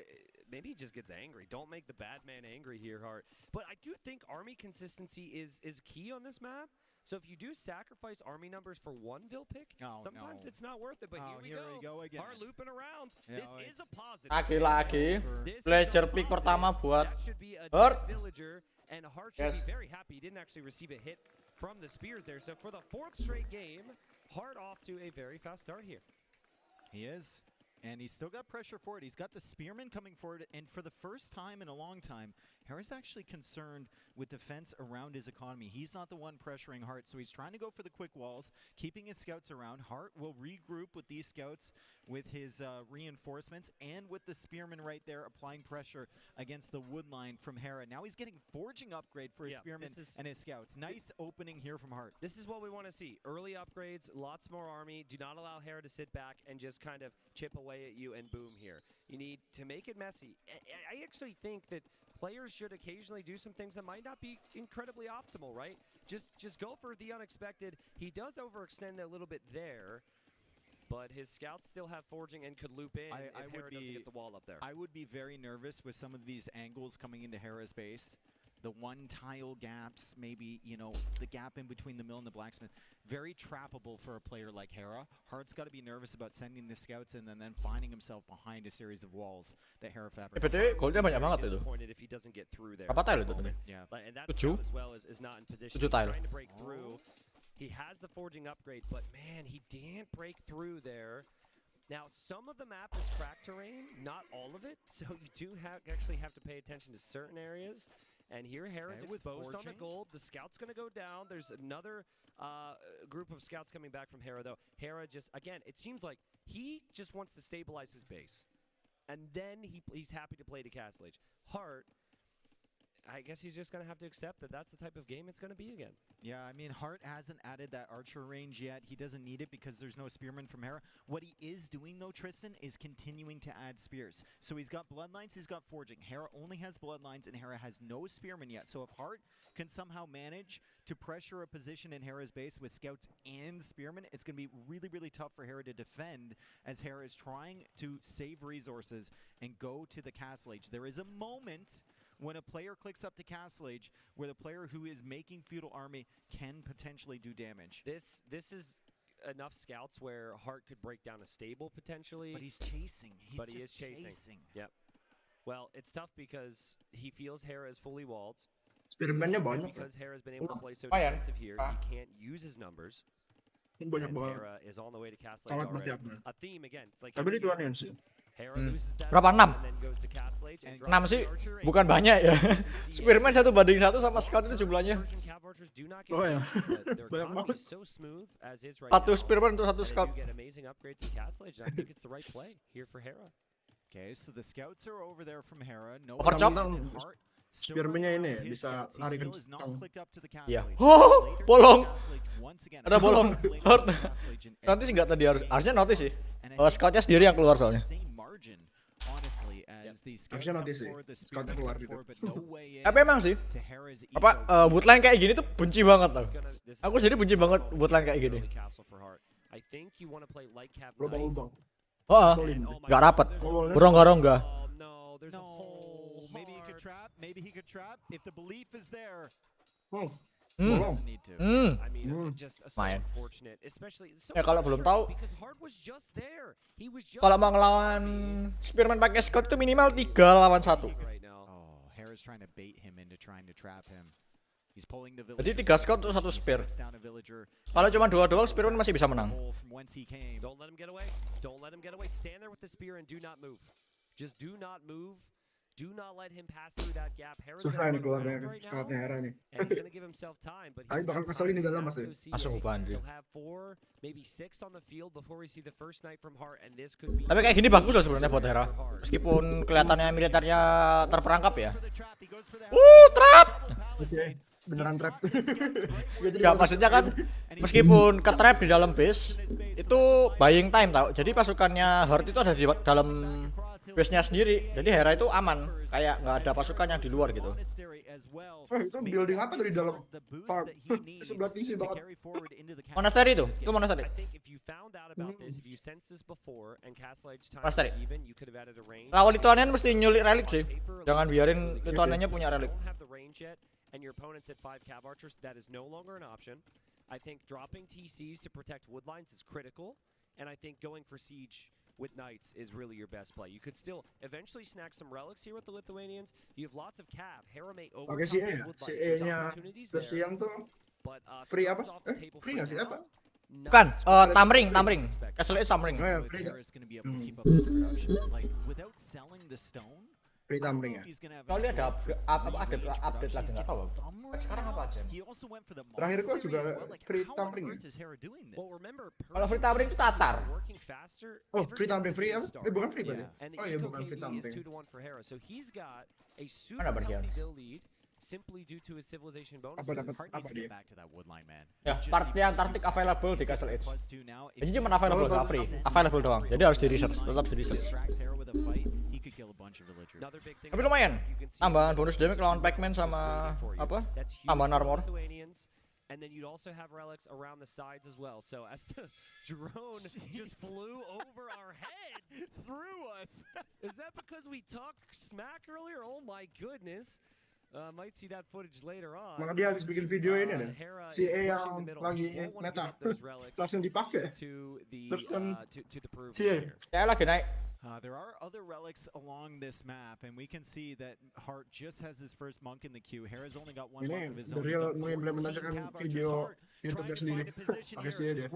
Maybe he just gets angry. Don't make the bad man angry here, Hart. But I do think army consistency is key on this map. So if you do sacrifice army numbers for one Vil pick, sometimes it's not worth it. But here we go again. Hart looping around. Yeah, this is a positive. Lagi-lagi villager pick pertama buat Hart. Villager, and Hart should be very happy. He didn't actually receive a hit from the spears there. So for the 4th straight game, Hart off to a very fast start here. He is. And he's still got pressure forward. He's got the spearmen coming forward. And for the first time in a long time, Harris actually concerned with defense around his economy. He's not the one pressuring Hart, so he's trying to go for the quick walls, keeping his scouts around. Hart will regroup with these scouts with his reinforcements and with the spearmen right there applying pressure against the wood line from Hera. Now he's getting forging upgrade for his spearmen and his scouts. Nice opening here from Hart. This is what we want to see. Early upgrades, lots more army. Do not allow Hera to sit back and just kind of chip away at you and boom here. You need to make it messy. I actually think that players should occasionally do some things that might not be incredibly optimal, right? Just go for the unexpected. He does overextend a little bit there, but his scouts still have forging and could loop in if Hera doesn't get the wall up there. I would be very nervous with some of these angles coming into Hera's base. The one-tile gaps, maybe, you know, the gap in between the mill and the blacksmith. Very trappable for a player like Hera. Hart's got to be nervous about sending the scouts in and then finding himself behind a series of walls that Hera fabricated. EPT goldnya banyak banget itu. Disappointed if he doesn't get through there. Berapa tile itu tadi? Yeah, and that as well is not in position. 7 tile. Trying to break through. He has the forging upgrade, but man, he didn't break through there. Now, some of the map is cracked terrain, not all of it, so you do actually have to pay attention to certain areas. And here, Hera's exposed on the gold. The scout's going to go down. There's another group of scouts coming back from Hera, though. Hera just, again, it seems like he just wants to stabilize his base. And then he's happy to play to Castle Age. Hart, I guess he's just going to have to accept that that's the type of game it's going to be again. Yeah, I mean, Hart hasn't added that archer range yet. He doesn't need it because there's no spearman from Hera. What he is doing, though, Tristan, is continuing to add spears. So he's got bloodlines, he's got forging. Hera only has bloodlines, and Hera has no spearman yet. So if Hart can somehow manage to pressure a position in Hera's base with scouts and spearmen, it's going to be really, really tough for Hera to defend as Hera is trying to save resources and go to the castle age. There is a moment when a player clicks up to Castle Age, where the player who is making Feudal Army can potentially do damage. This is enough scouts where Hart could break down a stable potentially. But he's chasing. He is chasing. Yep. Well, it's tough because he feels Hera is fully walled. Spearman-nya banyak. Because Hera's been able to play so defensive here, he can't use his numbers. And Hera is on the way to Castle Age already. A theme again. It's like Berapa? 6? 6 sih bukan banyak ya. Spearman 1 banding 1 sama scout itu jumlahnya. Oh ya. Banyak banget. 1 spearman untuk 1 scout. Okay, so the scouts are over there from Hera. No Overchop. Spearman-nya ini bisa lari kencang. Iya. Oh, bolong. Ada bolong. Nanti sih nggak tadi harusnya notice sih. Scoutnya sendiri yang keluar soalnya. Harusnya notice sih. Scoutnya keluar gitu. Tapi emang sih. Woodline kayak gini tuh benci banget loh. Aku sendiri benci banget woodline kayak gini. Lubang-lubang. Oh, nggak rapet. Rongga-rongga. Maybe he could trap if the belief is there. Main. Ya kalau belum tahu, kalau mau ngelawan Spearman pakai scout itu minimal 3 lawan 1. Jadi 3 scout untuk 1 spear. Kalau cuma 2 duel, Spearman masih bisa menang. Don't let him get away. Don't let him get away. Stand there with the spear and do not move. Just do not move. Do not let him pass through that gap. Hera's susah nih keluarnya scoutnya Hera nih. Tapi bakal kesel ini dalam mas ya. Langsung banjir. Tapi Tapi kayak gini bagus loh sebenarnya buat Hera. Meskipun kelihatannya militernya terperangkap ya. Trap. Oke, beneran trap. Enggak, maksudnya kan meskipun ke trap di dalam base itu buying time tau. Jadi pasukannya Hart itu ada di dalam base-nya sendiri, jadi Hera itu aman, kayak nggak ada pasukan yang di luar gitu. Itu building apa tuh di dalam farm? Sebelah PC banget. Monastery itu monastery. Monastery. Lawan Lituanian mesti nyulik relik sih, jangan biarin Lituaniannya punya relik. And your opponent's at 5 cav archers, that is no longer an option. I think dropping TCs to protect woodlines is critical, and I think going for siege with knights is really your best play. You could still eventually snack some relics here with the Lithuanians. You have lots of cav. Hera may overcome those woodlines. There's opportunities there. Siang tuh free apa? Free nggak sih apa? Bukan, tamring. Castle Age tamring. Free Free tamring ya. Kalau dia ada update lagi nggak tahu. Sekarang apa aja? Terakhir gua juga free tamring ya. Kalau free tamring itu Tatar. Oh, free tamring free apa? Bukan free berarti. Oh iya bukan free tamring. Mana berkian? Simply due to his civilization bonus. Apa dia? Ya, part yang Antarctic available di Castle Age. Jadi cuma available nggak free, available doang. Jadi harus di research, tetap di research. Tapi lumayan, tambahan bonus damage lawan Pac-Man sama apa? Tambahan armor. And then you'd also have relics around the sides as well. So as the drone just flew over our heads through us. Is that because we talked smack earlier? Oh my goodness. Might see that footage later on. Maka dia habis bikin video ini deh. Si E yang lagi meta langsung dipakai. Terus kan si E ya lagi naik. There are other relics along this map, and we can see that Hart just has his first monk in the queue. Hera's only got one monk of his own. Ini real mengimplementasikan video YouTube-nya sendiri. Pakai si E dia.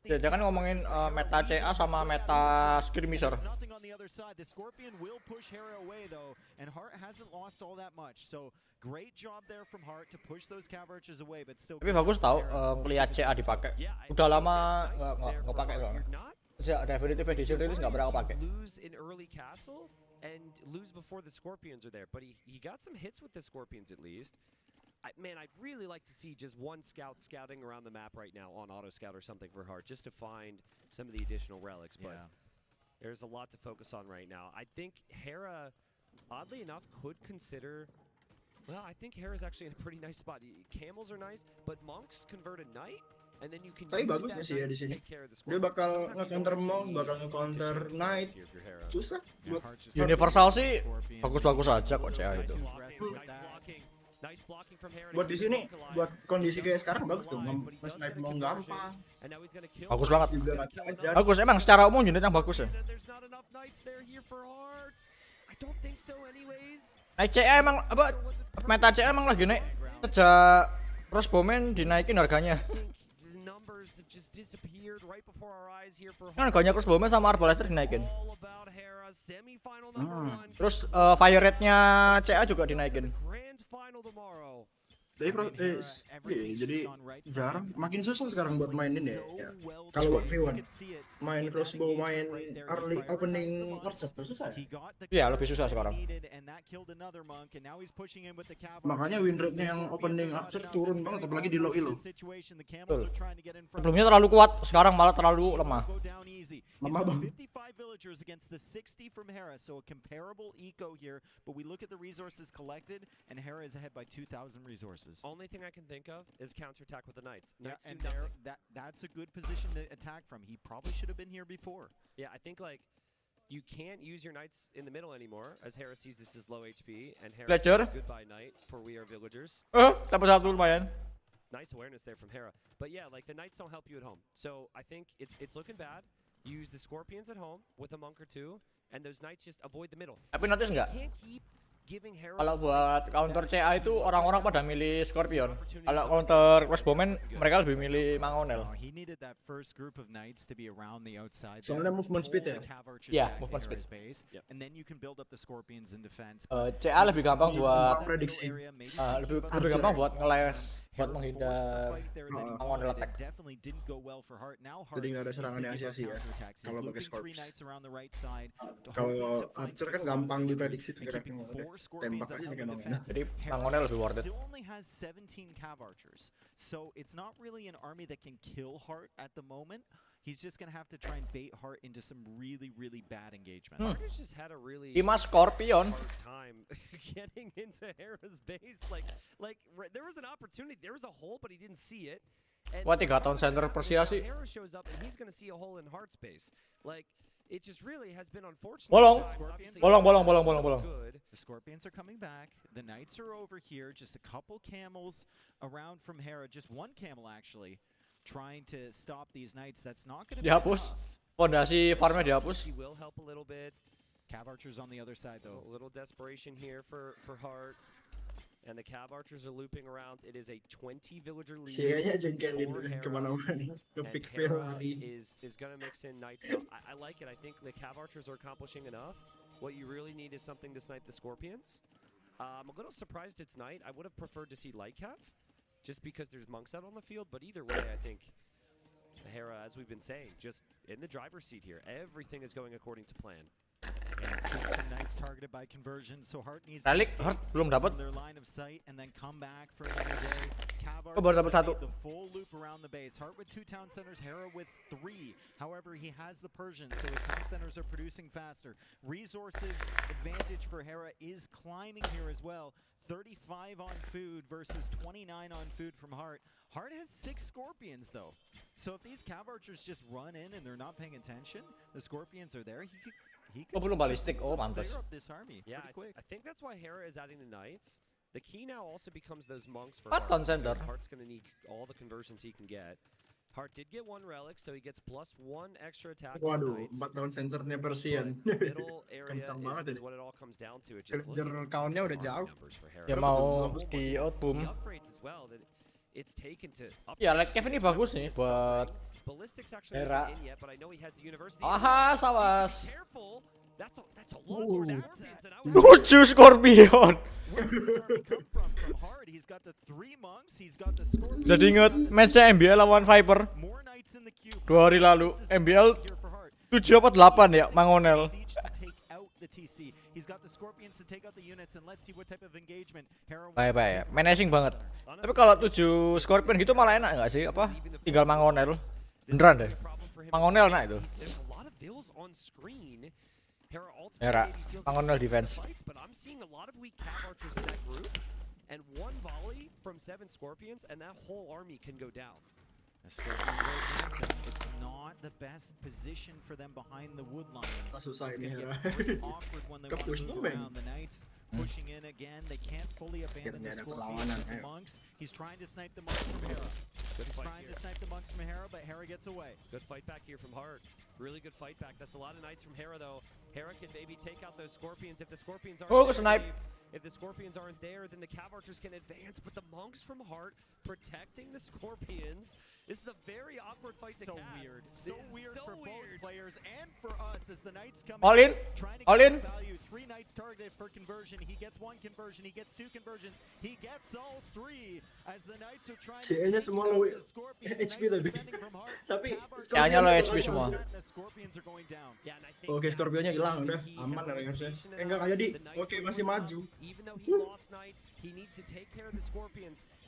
Dia kan ngomongin meta CA sama meta skirmisher. Nothing on the other side. The Scorpion will push Hera away though, and Hart hasn't lost all that much. So great job there from Hart to push those cav archers away, but still. Tapi bagus tau ngeliat CA dipakai. Udah lama nggak pakai soalnya. Sejak Definitive Edition rilis nggak pernah aku pakai. and lose before the Scorpions are there. But he got some hits with the Scorpions at least. Man, I'd really like to see just one scout scouting around the map right now on Auto Scout or something for Hart, just to find some of the additional relics. But there's a lot to focus on right now. I think Hera, oddly enough, could consider... Well, I think Hera's actually in a pretty nice spot. Camels are nice, but monks convert a knight, and then you can Tapi use bagus that nggak sih ya knight di to sini? take care of the Dia Scorpions. bakal Sometimes you nge-counter don't monk, actually bakal need nge-counter to take knight. here for Hera. Susah buat Universal sih bagus-bagus aja kok CA itu. Buat di sini, buat kondisi kayak sekarang bagus tuh. Nge-snipe monk gampang. Bagus banget. Juga nggak ajar. Bagus, emang secara umum unit yang bagus ya. Naik CA emang apa? Meta CA emang lagi naik. Sejak crossbowman dinaikin harganya. Kan harganya crossbowman sama arbalaster dinaikin. Terus fire rate-nya CA juga dinaikin. Tapi jadi jarang, makin susah sekarang buat mainin ya. Kalau buat V1 main crossbow, main early opening archer susah ya? Iya, lebih susah sekarang. Makanya win rate-nya yang opening archer turun banget, apalagi di low elo. Betul. Sebelumnya terlalu kuat, sekarang malah terlalu lemah. Lemah bang. 55 villagers against the 60 from Hera, so a comparable eco here, but we look at the resources collected, and Hera is ahead by 2,000 resources. Only thing I can think of is counterattack with the Knights. Yeah, and that's a good position to attack from. He probably should have been here before. Yeah, I think like you can't use your Knights in the middle anymore, as Hera sees this as low HP, and Hera says goodbye Knight for we are villagers. Dapat satu lumayan. Nice awareness there from Hera. But yeah, like the Knights don't help you at home. So I think it's looking bad. Use the Scorpions at home with a monk or two, and those Knights just avoid the middle. Tapi notice nggak? You can't keep giving Hera. Kalau buat counter CA itu orang-orang pada milih Scorpion. Kalau counter crossbowman mereka lebih milih Mangonel. He needed that first group of Knights to be around the outside. Soalnya movement speed ya. Iya, movement speed. And then you can build up the Scorpions in defense. CA lebih gampang buat prediksi. Lebih gampang buat ngeles, buat menghindar Mangonel attack. Jadi nggak ada serangan yang sia-sia kalau pakai Scorpion. Kalau Archer kan gampang diprediksi geraknya. Tembak aja kan. Jadi Mangonel lebih worth it. Still only has 17 cav archers, so it's not really an army that can kill Hart at the moment. He's just gonna have to try and bait Hart into some really bad engagement. Hart's just had a really 5 Scorpion. hard time getting into Hera's base. Like there was an opportunity, there was a hole, but he didn't see it. And Wah, 3 tahun center Persia sih. Hera shows up and he's gonna see a hole in Hart's base. Like it just really has been unfortunate. Bolong. Good. The Scorpions are coming back. The Knights are over here. Just a couple camels around from Hera. Just one camel actually, trying to stop these Knights. That's not going to be Dihapus. Fondasi farmnya dihapus. He will help a little bit. Cav archers on the other side though. A little desperation here for Hart. And the Cav archers are looping around. It is a 20 villager lead. Sianya jengkelin kemana-mana. Nge-pick Ferrari. Is going to mix in Knights. I like it. I think the Cav archers are accomplishing enough. What you really need is something to snipe the Scorpions. I'm a little surprised it's Knight. I would have preferred to see Light Cav, just because there's monks out on the field. But either way, I think Hera, as we've been saying, just in the driver's seat here. Everything is going according to plan. Some Knights targeted by conversion, so Hart needs Balik, Hart belum dapat. their line of sight and then come back for another day. Cav baru dapat satu. the full loop around the base. Hart with 2 town centers, Hera with 3. However, he has the Persians, so his town centers are producing faster. Resources advantage for Hera is climbing here as well. 35 on food versus 29 on food from Hart. Hart has 6 Scorpions though. So if these Cav archers just run in and they're not paying attention, the Scorpions are there. He could belum balistik. Oh, mantas. clear up this army Yeah, pretty quick. I think that's why Hera is adding the Knights. The key now also becomes those monks for Town Hart. center. Hart's going to need all the conversions he can get. Hart did get 1 relic, so he gets +1 extra attack. Waduh, 4 tahun centernya Persian. Middle area Kencang banget is ini. what it all comes down to. It just Kejar countnya udah jauh. Ya mau di outboom. The upgrades as well that it's taken to Ya, like Kevin ini bagus nih buat Ballistics actually Hera. isn't in yet, but I know he has the university. Ahas, awas. Careful. That's a lot more Scorpions than I was. Lucu Scorpion. From Hart, he's got the 3 monks, he's got the Scorpions. Jadi inget matchnya MBL lawan Viper More Knights in the queue. 2 hari lalu. MBL 7 apa 8 ya Mangonel. Siege to take out the TC. He's got the Scorpions to take out the units, and let's see what type of engagement Hera Baik ya, managing banget. Tapi kalau 7 Scorpion gitu malah enak nggak sih? Apa? Tinggal mangonel. Beneran deh. Mangonel enak itu. Hera, mangonel defense. And one volley from 7 Scorpions, and that whole army can go down. It's not the best position for them behind the wood line. It's gonna get very awkward when they want to move around. The Knights pushing in again. They can't fully abandon the Scorpions with the monks. He's trying to snipe the monks from Hera. Trying to snipe the monks from Hera, but Hera gets away. Good fight back here from Hart. Really good fight back. That's a lot of Knights from Hera, though. Hera can maybe take out those Scorpions if the Scorpions aren't there. If the Scorpions aren't there, then the Cav Archers can advance, but the monks from Hart protecting the Scorpions. This is a very awkward fight to cast. Weird. So weird for both players and for us as the Knights come All in. Trying to All get in. value. 3 Knights targeted for conversion. He gets 1 conversion. He gets 2 conversions. He gets all 3 as the Knights are trying CE-nya semua lo HP tadi. Tapi CE-nya lo HP semua. Oke, Scorpionnya hilang udah. Aman lah harusnya. Enggak kayak di. Oke, masih maju.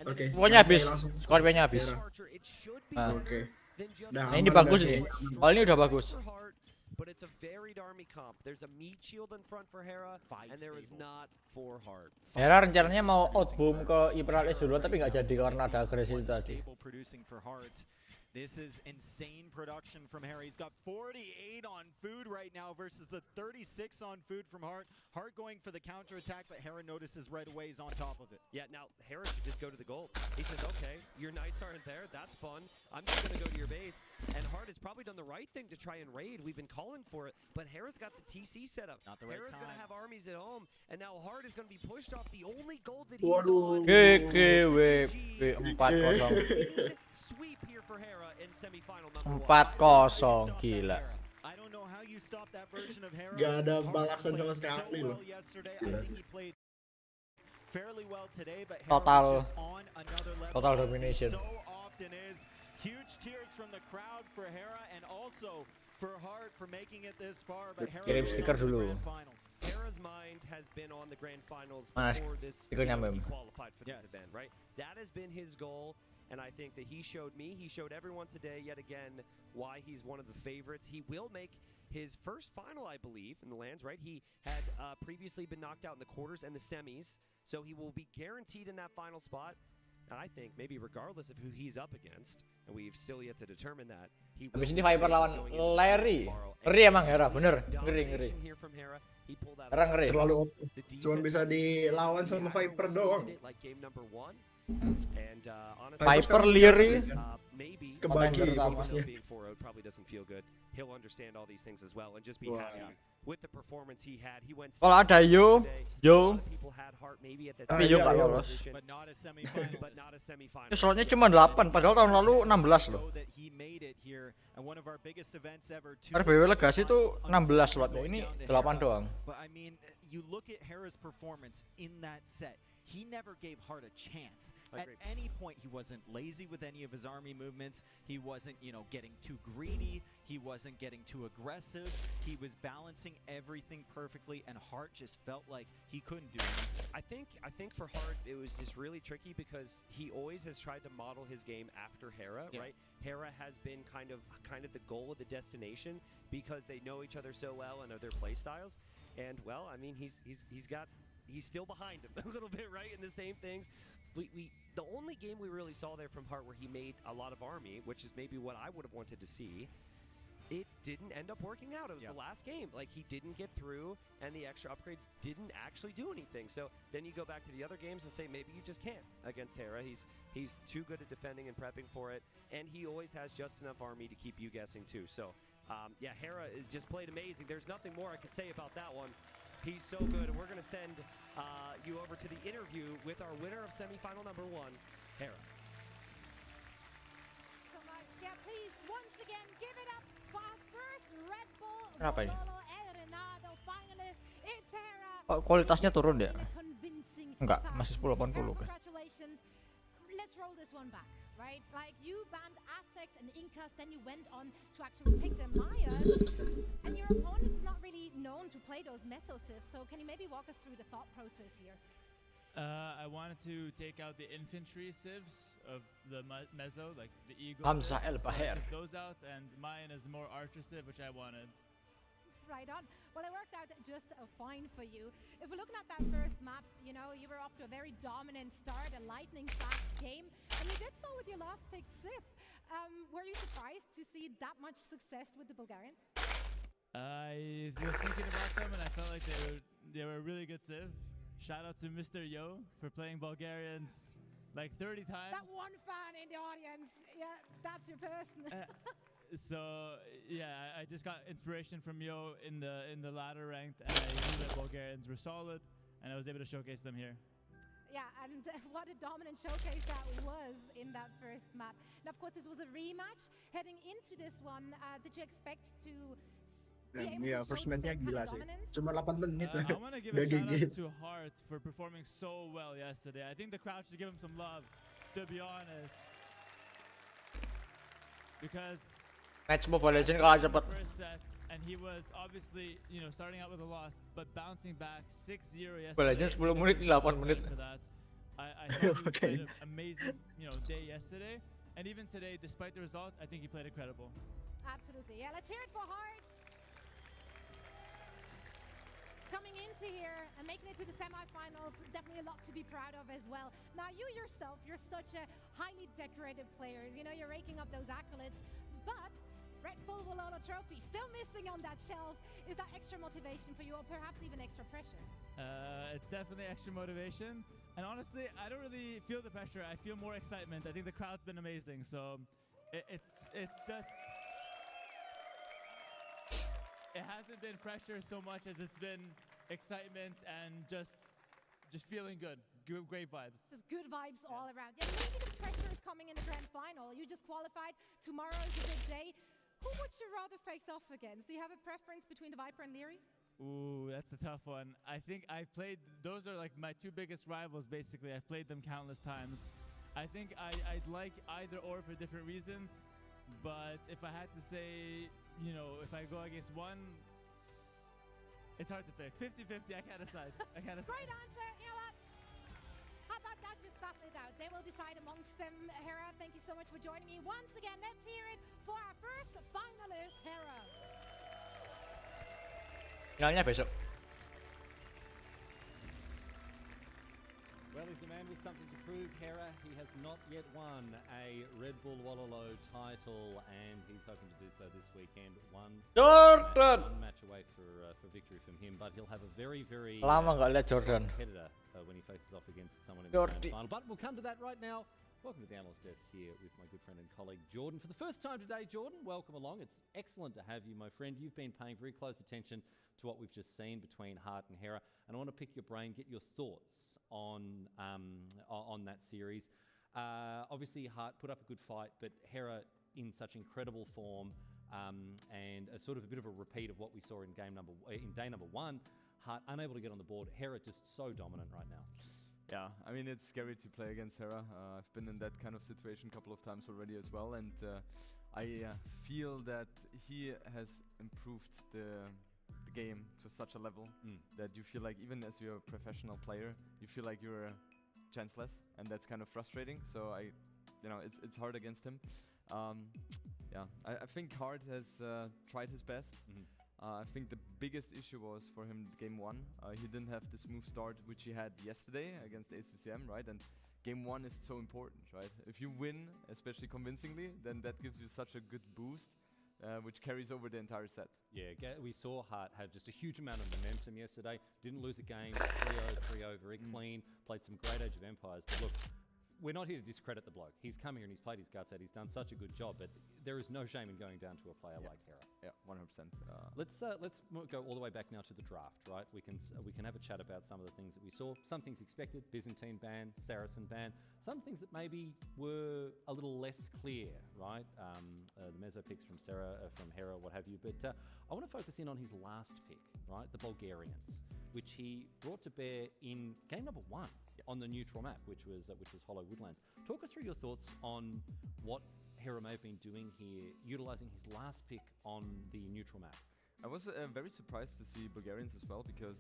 Oke. Pokoknya habis. Scorpionnya habis. Oke. Nah, ini bagus nih. All ini udah bagus. But it's a varied army comp. There's a meat shield in front for Hera, and there is not for Hart. Hera rencananya mau outboom ke Imperial Edge dulu, tapi nggak jadi karena ada agresi tadi. This is insane production from Hera. He's got 48 on food right now versus the 36 on food from Hart. Hart going for the counter attack, but Hera notices right away he's on top of it. Yeah, now Hera should just go to the gold. He says, okay, your Knights aren't there. That's fun. I'm just going to go to your base. And Hart has probably done the right thing to try and raid. We've been calling for it, but Hera's got the TC set up. Not the right Hera's time. going to have armies at home, and now Hart is going to be pushed off the only gold that he's on. GGWP 4-0. Sweep here for Hera in semifinal number 4-0, gila. I don't know how you stop that version of Hera. Gak ada balasan sama sekali loh. Fairly well today, but Total on another level. Total domination. So often is huge cheers from the crowd for Hera and also for Hart for making it this far. But Hera Kirim stiker dulu. Hera's mind has been on the grand finals Mana before this stikernya, Mem? qualified for this event, right? That has been his goal. And I think that he showed me, he showed everyone today yet again why he's one of the favorites. He will make his first final, I believe, in the lands, right? He had previously been knocked out in the quarters and the semis, so he will be guaranteed in that final spot. And I think maybe regardless of who he's up against, and we've still yet to determine that. Habis ini Viper lawan Larry. Ngeri emang Hera, bener. Ngeri. Hera ngeri. Terlalu cuma bisa dilawan sama Viper doang. And Viper Leary kebagi fokusnya. probably doesn't feel good. He'll understand all these things as well and just be happy with the performance he had. He went. Kalau ada Yo, tapi Yo nggak lolos. but not a semifinal. Slotnya cuma 8, padahal tahun lalu 16 loh. RBW Legacy itu 16 slotnya, ini 8 doang. But I mean, you look at Hera's performance in that set. He never gave Hart a chance. At any point, he wasn't lazy with any of his army movements. He wasn't, getting too greedy. He wasn't getting too aggressive. He was balancing everything perfectly, and Hart just felt like he couldn't do anything. I think for Hart, it was just really tricky because he always has tried to model his game after Hera, right? Hera has been kind of the goal of the destination because they know each other so well and know their play styles. And well, I mean, he's still behind him a little bit, right? In the same things. The only game we really saw there from Hart where he made a lot of army, which is maybe what I would have wanted to see, it didn't end up working out. It was the last game. Like, he didn't get through, and the extra upgrades didn't actually do anything. So then you go back to the other games and say maybe you just can't against Hera. He's too good at defending and prepping for it, and he always has just enough army to keep you guessing too. So yeah, Hera just played amazing. There's nothing more I could say about that one. He's so good, and we're going to send you over to the interview with our winner of semifinal number 1, Hera. So much. Yeah, please, once again, give it up for our first Red Bull Kenapa ini? WOLOLO REINADO finalist. It's Hera. Oh, kualitasnya turun ya? Convincing Enggak, masih 1080 kan. Congratulations. Let's let's roll this one back, right? Like, you banned Aztecs and Incas, then you went on to actually pick the Mayas, and your opponent's not really known to play those Meso Civs, so can you maybe walk us through the thought process here? I wanted to take out the infantry civs of the Meso, like the Eagle. Hamza El Baher. Took those out, and mine is more archer civ, which I wanted. Right on. Well, it worked out just fine for you. If we're looking at that first map, you know, you were off to a very dominant start, a lightning-fast game, and you did so with your last picked civ. Were you surprised to see that much success with the Bulgarians? I was thinking about them, and I felt like they were a really good civ. Shout out to Mr. Yo for playing Bulgarians like 30 times. That one fan in the audience, yeah, that's your person. So yeah, I just got inspiration from Yo in the ladder ranked, and I knew that Bulgarians were solid, and I was able to showcase them here. Yeah, and what a dominant showcase that was in that first map. And of course, this was a rematch. Heading into this one, did you expect to Iya, first match-nya gila sih. Cuma 8 menit. I want to give a shout out to Hart for performing so well yesterday. I think the crowd should give him some love, to be honest. Because match Mobile Legends kalah cepet. First set, and he was obviously, you know, starting out with a loss, but bouncing back 6-0 yesterday. Mobile Legends 10 menit, 8 menit. I thought he played an amazing, you know, day yesterday, and even today, despite the result, I think he played incredible. Absolutely. Yeah, let's hear it for Hart. Coming into here and making it to the semifinals, definitely a lot to be proud of as well. Now, you yourself, you're such a highly decorated player. You know, you're raking up those accolades, but Red Bull WOLOLO trophy still missing on that shelf. Is that extra motivation for you, or perhaps even extra pressure? It's definitely extra motivation. And honestly, I don't really feel the pressure. I feel more excitement. I think the crowd's been amazing. So it's just... It hasn't been pressure so much as it's been excitement and just feeling good. Great vibes. Just good vibes all around. Yeah, maybe the pressure is coming in the grand final. You just qualified. Tomorrow is a big day. Who would you rather face off against? Do you have a preference between the Viper and Leary? Ooh, that's a tough one. I think I played, those are like my two biggest rivals basically. I've played them countless times. I think I'd like either or for different reasons, but if I had to say, you know, if I go against one, it's hard to pick. 50-50, I can't decide. Great answer. You know what? How about that? Just battle it out. They will decide amongst them. Hera, thank you so much for joining me. Once again, let's hear it for our first finalist, Hera. Finalnya besok. Well, he's a man with something to prove, Hera. He has not yet won a Red Bull WOLOLO title, and he's hoping to do so this weekend. One match away for victory from him, but he'll have a very lama nggak lihat Jordan competitor when he faces off against someone in the grand final. But we'll come to that right now. Welcome to the analyst desk here with my good friend and colleague Jordan. For the first time today, Jordan, welcome along. It's excellent to have you, my friend. You've been paying very close attention to what we've just seen between Hart and Hera, and I want to pick your brain, get your thoughts on that series. Obviously, Hart put up a good fight, but Hera in such incredible form, and a sort of a bit of a repeat of what we saw in day number one. Hart unable to get on the board. Hera just so dominant right now. Yeah, I mean, it's scary to play against Hera. I've been in that kind of situation a couple of times already as well, and I feel that he has improved the game to such a level that you feel like even as you're a professional player, you feel like you're chanceless, and that's kind of frustrating. So it's hard against him. I think Hart has tried his best. I think the biggest issue was for him game one. He didn't have the smooth start which he had yesterday against ACCM, right? And game one is so important, right? If you win, especially convincingly, then that gives you such a good boost, which carries over the entire set. Yeah, we saw Hart have just a huge amount of momentum yesterday. Didn't lose a game, 3-0, 3-0, very clean. Played some great Age of Empires. But look, we're not here to discredit the bloke. He's come here and he's played his guts out. He's done such a good job, but there is no shame in going down to a player like Hera. Yeah, 100%. Let's go all the way back now to the draft, right? We can have a chat about some of the things that we saw. Some things expected: Byzantine ban, Saracen ban. Some things that maybe were a little less clear, right? The meso picks from Hera, what have you. But I want to focus in on his last pick, right? The Bulgarians, which he brought to bear in game number one. on the neutral map, which was Hollow Woodlands. Talk us through your thoughts on what Hera may have been doing here, utilizing his last pick on the neutral map. I was very surprised to see Bulgarians as well, because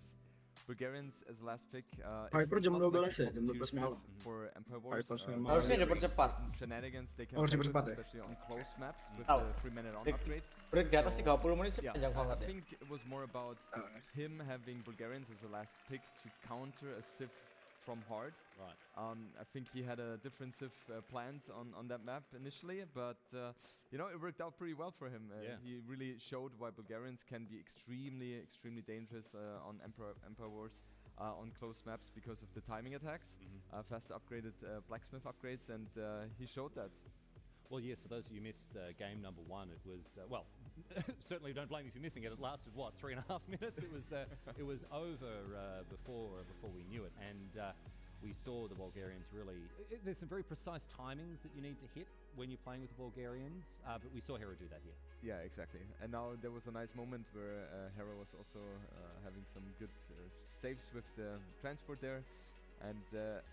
Bulgarians as last pick Viper jam 12 ya, jam 12 malam. For Empire Wars. Harusnya dipercepat. Shenanigans they can especially on close maps with the 3-minute on upgrade. Break di atas 30 menit sih panjang banget I think it was more about him having Bulgarians as the last pick to counter a Civ from hard. Right. I think he had a different Civ planned on that map initially, but you know, it worked out pretty well for him. He really showed why Bulgarians can be extremely dangerous on Empire Wars on close maps because of the timing attacks, fast upgraded blacksmith upgrades, and he showed that. Well, yes, for those of you who missed game number 1, it was, well, certainly don't blame me for missing it. It lasted, what, 3.5 minutes? It was over before we knew it. And we saw the Bulgarians really... there's some very precise timings that you need to hit when you're playing with the Bulgarians, but we saw Hera do that here. Yeah, exactly. And now there was a nice moment where Hera was also having some good saves with the transport there. And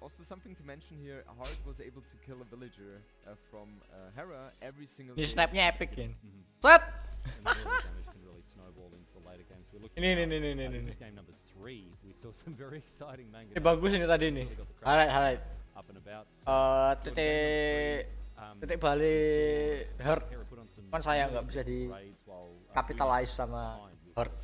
also something to mention here, Hard was able to kill a villager from Hera every single Ini game. snapnya epic kan. Set! And the early damage can really snowball into the later games. We're looking Ini. this game number 3. We saw some very exciting manga. Ini bagus ini tadi nih. Highlight. Up and about. Titik balik Hurt. Kan saya nggak bisa di capitalize sama Hurt.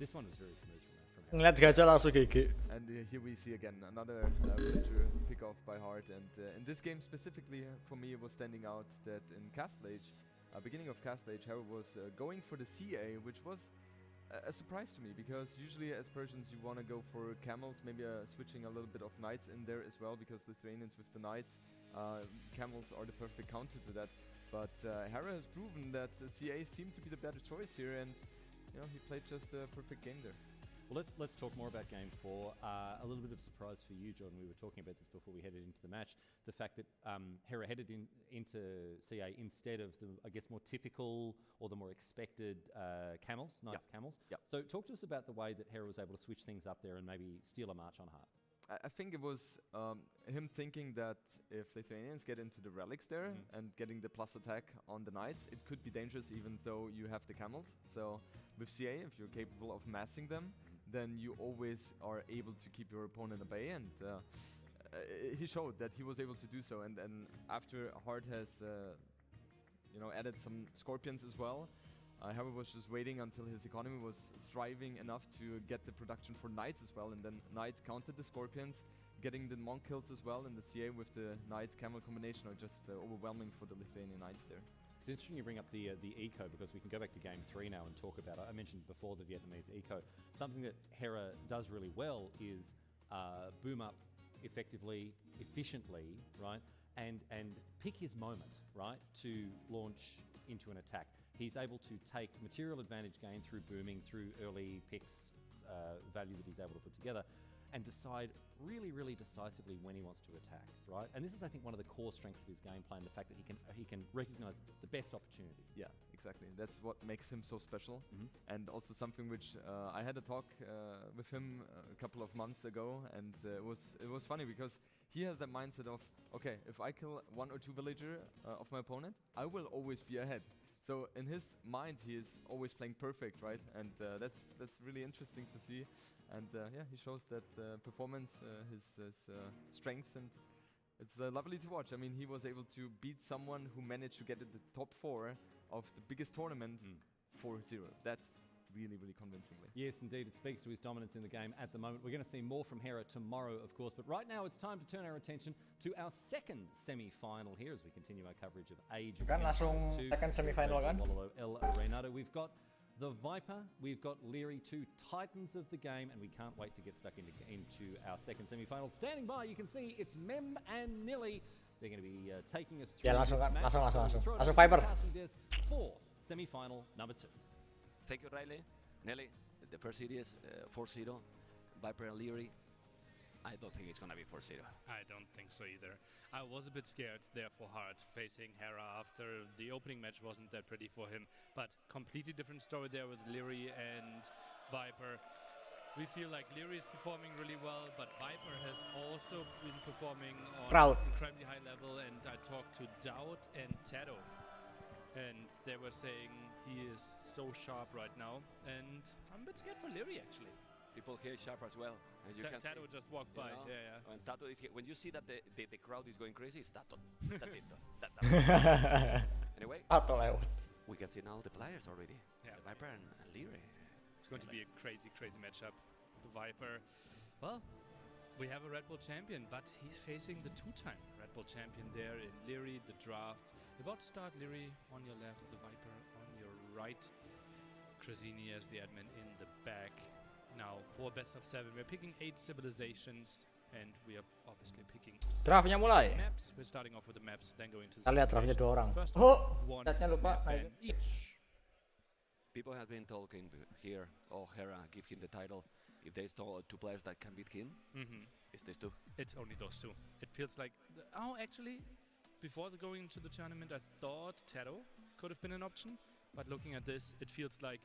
This one was very smooth from Ngeliat gajah langsung GG. And here we see again another villager pick off by Hard, and in this game specifically for me it was standing out that in Castle Age, beginning of Castle Age, Hera was going for the CA, which was a surprise to me, because usually as Persians you want to go for camels, maybe switching a little bit of knights in there as well, because Lithuanians with the knights, camels are the perfect counter to that. But Hera has proven that the CA seemed to be the better choice here, and you know, he played just a perfect game there. Well, let's talk more about Game 4. A little bit of surprise for you, Jordan. We were talking about this before we headed into the match. The fact that Hera headed into CA instead of the, I guess, more typical or the more expected camels, knights camels. Yep. So talk to us about the way that Hera was able to switch things up there and maybe steal a march on Hard. I think it was him thinking that if Lithuanians get into the relics there and getting the plus attack on the knights, it could be dangerous even though you have the camels. So with CA, if you're capable of massing them, then you always are able to keep your opponent at bay, and he showed that he was able to do so. And after Hard has you know, added some scorpions as well, Hera was just waiting until his economy was thriving enough to get the production for knights as well, and then Knight countered the scorpions, getting the monk kills as well, and the CA with the knight camel combination are just overwhelming for the Lithuanian knights there. It's interesting you bring up the eco, because we can go back to Game 3 now and talk about it. I mentioned before the Vietnamese eco. Something that Hera does really well is boom up effectively, efficiently, right, and pick his moment, right, to launch into an attack. He's able to take material advantage gained through booming, through early picks, value that he's able to put together, and decide really decisively when he wants to attack, right? And this is, I think, one of the core strengths of his gameplay, and the fact that he can recognize the best opportunities. Yeah, exactly. That's what makes him so special, and also something which I had a talk with him a couple of months ago, and it was funny because he has that mindset of, okay, if I kill 1 or 2 villager of my opponent, I will always be ahead. So in his mind, he is always playing perfect, right? And that's really interesting to see. And yeah, he shows that performance, his strengths, and it's lovely to watch. I mean, he was able to beat someone who managed to get in the top 4 of the biggest tournament 4-0. That's really convincingly. Yes, indeed. It speaks to his dominance in the game at the moment. We're going to see more from Hera tomorrow, of course. But right now, it's time to turn our attention to our second semi-final here as we continue our coverage of Age. Kan langsung second semi-final kan? WOLOLO REINADO. We've got the Viper, we've got Leary, 2 titans of the game, and we can't wait to get stuck into our second semi-final. Standing by, you can see it's Mem and Nilly. They're going to be taking us through langsung langsung Viper. For semi-final number 2. Thank you, Riley. Nelly, the first series, 4-0. Viper and Leary. I don't think it's going to be 4-0. I don't think so either. I was a bit scared there for Hard facing Hera after the opening match wasn't that pretty for him. But completely different story there with Leary and Viper. We feel like Leary is performing really well, but Viper has also been performing on Proud. incredibly high level. And I talked to Doubt and Tato, and they were saying he is so sharp right now. And I'm a bit scared for Leary actually. People here sharp as well, as you can see. Tato just walked by. know? Yeah. When Tato is here, when you see that the crowd is going crazy, it's Tato. Anyway, Tato lewat. We can see now the players already. Yeah. The Viper and Leary. It's going to be a crazy matchup. The Viper, well, we have a Red Bull champion, but he's facing the two-time Red Bull champion there in Leary, the draft. About to start, Leary on your left, the Viper on your right. Krasini as the admin in the back. Now, for best of 7, we're picking 8 civilizations, and we are obviously picking Draftnya mulai. maps. We're starting off with the maps, then going to the Kita lihat draftnya 2 orang. First Oh, one statnya lupa. map Naik. and each. People have been talking here, oh, Hera, give him the title. If there's two players that can beat him, it's these two. It's only those two. It feels like... actually, before going into the tournament, I thought Tato could have been an option. But looking at this, it feels like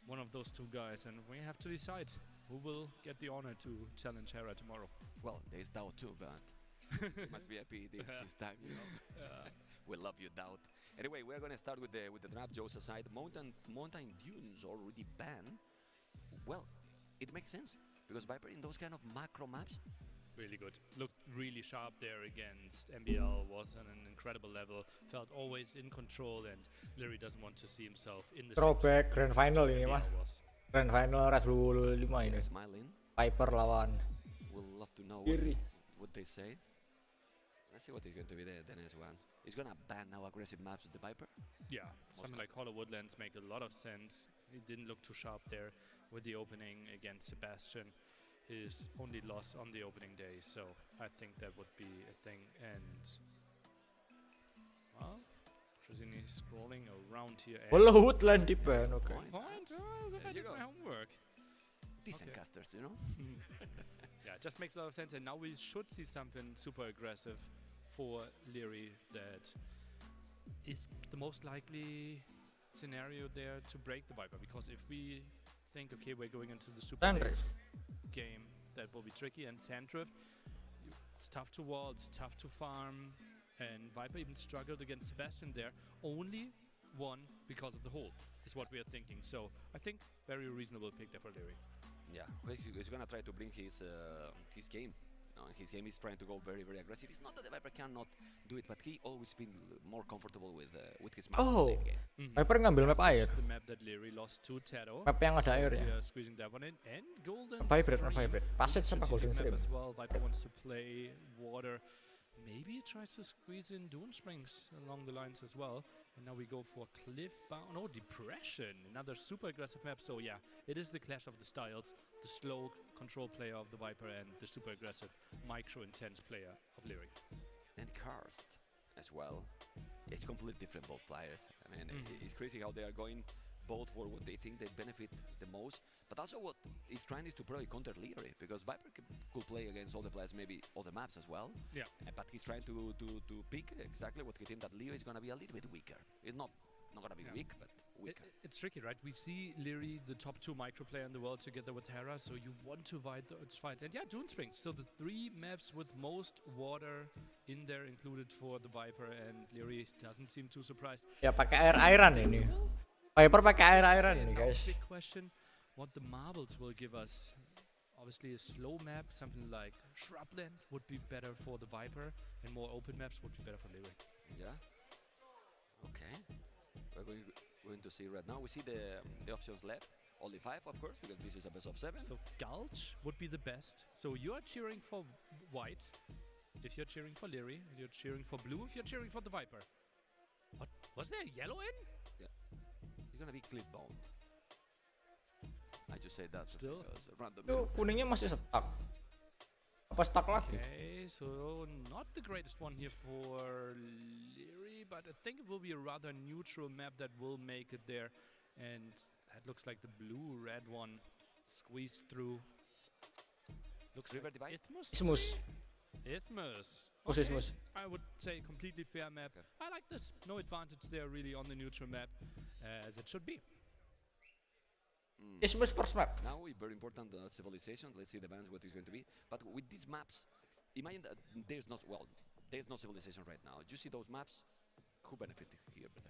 one of those two guys. And we have to decide who will get the honor to challenge Hera tomorrow. Well, there's Doubt too, but he must be happy this time, you know. We love you, Doubt. Anyway, we're gonna start with the draft. Joe's aside, mountain dunes already banned. Well, it makes sense because Viper in those kind of macro maps, really good. Looked really sharp there against MBL. Was on an incredible level. Felt always in control, and Leary doesn't want to see himself in the Throwback Grand Final ini mah. Grand Final Red Bull 5 ini. Viper lawan. We'll love to know what they say. Let's see what is going to be the next one. He's gonna ban now aggressive maps with the Viper. Yeah, something like Hollow Woodlands make a lot of sense. He didn't look too sharp there with the opening against Sebastian. His only loss on the opening day, so I think that would be a thing. And well, Krasini scrolling around here. Hollow Woodland di ban, okay. Point. I did my homework. Decent casters, you know. Yeah, it just makes a lot of sense. And now we should see something super aggressive for Leary that is the most likely scenario there to break the Viper. Because if we think, okay, we're going into the super game, that will be tricky. And Sandrift, it's tough to wall, it's tough to farm. And Viper even struggled against Sebastian there. Only won because of the hold, is what we are thinking. So I think very reasonable pick there for Leary. Yeah, he's gonna try to bring his game. His game is trying to go very, very aggressive. It's not that the Viper cannot do it, but he always feels more comfortable with his map. Oh, Viper ngambil map air. The map that Leary lost to Tato. Map yang ada air ya. Squeezing that one in. And Golden Vibrate. Passage sama Golden Stream. As well. Viper wants to play water. Maybe he tries to squeeze in Dune Springs along the lines as well. And now we go for Cliff Bound. Oh, Depression. Another super aggressive map. So yeah, it is the clash of the styles. The slow control player of the Viper and the super aggressive micro-intense player of Leary. And Karst as well. It's completely different, both players. I mean, it's crazy how they are going both for what they think they benefit the most, but also what he's trying is to probably counter Leary, because Viper could play against all the players, maybe all the maps as well. Yeah. But he's trying to pick exactly what he thinks that Leary is going to be a little bit weaker. It's not going to be weak, but weaker. It's tricky, right? We see Leary, the top 2 micro player in the world, together with Hera, so you want to fight those fights. And yeah, Dune Springs. So the 3 maps with most water in there included for the Viper, and Leary doesn't seem too surprised. Ya pakai air-airan ini. Viper pakai air-airan ini, guys. Big question, what the marbles will give us. Obviously a slow map, something like Shrubland would be better for the Viper, and more open maps would be better for Leary. Yeah. Okay. We're going to see right now. We see the options left. Only 5, of course, because this is a best of 7. So Gulch would be the best. So you are cheering for white if you're cheering for Leary, and you're cheering for blue if you're cheering for the Viper. What? Was there yellow in? Yeah. It's gonna be cliff bound. I just said that still random. Yo, kuningnya masih stuck. Apa stuck lagi? Okay, so not the greatest one here for Leary, but I think it will be a rather neutral map that will make it there. And that looks like the blue-red one squeezed through. Looks like Isthmus. Okay, I would say completely fair map. Okay. I like this. No advantage there really on the neutral map, as it should be. Ismus first map. Now we very important civilization. Let's see the bands what is going to be. But with these maps, imagine that there's no civilization right now. You see those maps? Who benefited here better?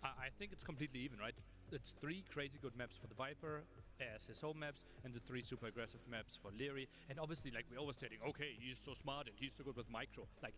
I think it's completely even, right? It's 3 crazy good maps for the Viper as his home maps, and the 3 super aggressive maps for Leary. And obviously, like we're always stating, okay, he's so smart and he's so good with micro. Like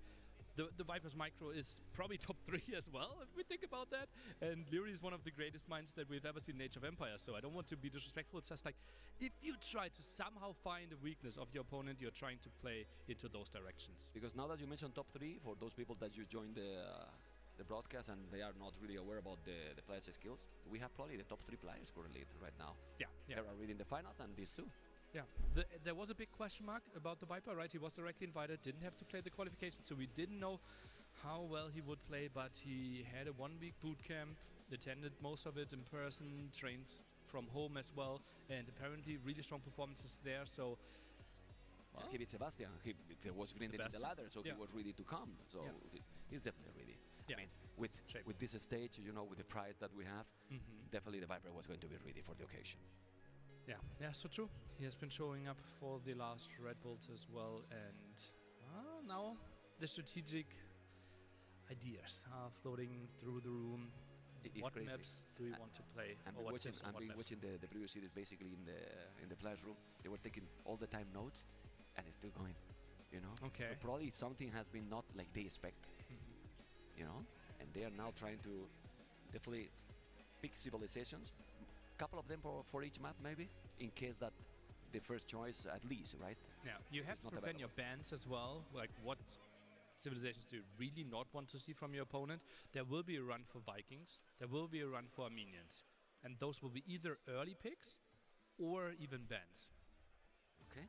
the Viper's micro is probably top 3 as well, if we think about that. And Leary is one of the greatest minds that we've ever seen in Age of Empires. So I don't want to be disrespectful. It's just like, if you try to somehow find a weakness of your opponent, you're trying to play into those directions. Because now that you mentioned top 3, for those people that you joined the broadcast and they are not really aware about the players' skills, we have probably the top 3 players currently right now. Yeah. They are already in the finals, and these 2. Yeah, there was a big question mark about the Viper, right? He was directly invited, didn't have to play the qualification, so we didn't know how well he would play, but he had a 1-week boot camp, attended most of it in person, trained from home as well, and apparently really strong performances there, so... Well, he beat Sebastian. He was grinding in the ladder, so he was ready to come. So he's definitely ready. Yeah. I mean, with this stage, you know, with the prize that we have, definitely the Viper was going to be ready for the occasion. Yeah, so true. He has been showing up for the last Red Bulls as well, and now the strategic ideas are floating through the room. What crazy. maps do we want to play? I've been watching the previous series basically in the classroom. They were taking all the time notes, and it's still going. You know. Okay. So probably something has been not like they expect. You know, and they are now trying to definitely pick civilizations. Couple of them for each map, maybe, in case that the first choice, at least, right? Yeah, you have to prepare your bans as well. Like, what civilizations do you really not want to see from your opponent? There will be a run for Vikings. There will be a run for Armenians, and those will be either early picks or even bans. Okay.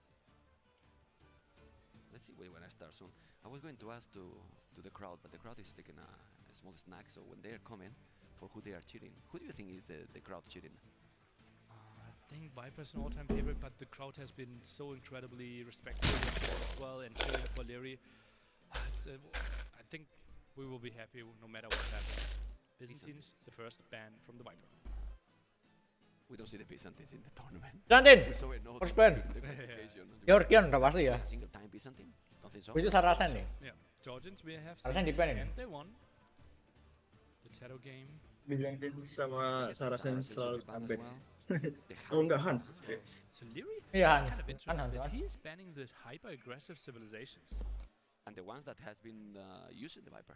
Let's see when I start soon. I was going to ask to the crowd, but the crowd is taking a small snack. So when they are coming, for who they are cheating, who do you think is the crowd cheating? I think Viper's an all-time favorite, but the crowd has been so incredibly respectful as well and cheering for Leary. I think we will be happy no matter what happens. Byzantines, the first ban from the Viper. We don't see the Byzantines in the tournament. Byzantine! First ban. Georgian udah pasti ya. Single time Byzantine? Don't think so. Itu Saracen nih. Yeah, Georgians we have Saracen seen, di-ban ini. and they won the Tato game. Byzantine sama Saracen selalu comeback. Oh enggak, Hans. So Leary Iya, is kind of interesting Hans, that Hans. he is banning the hyper-aggressive civilizations. And the ones that has been using the Viper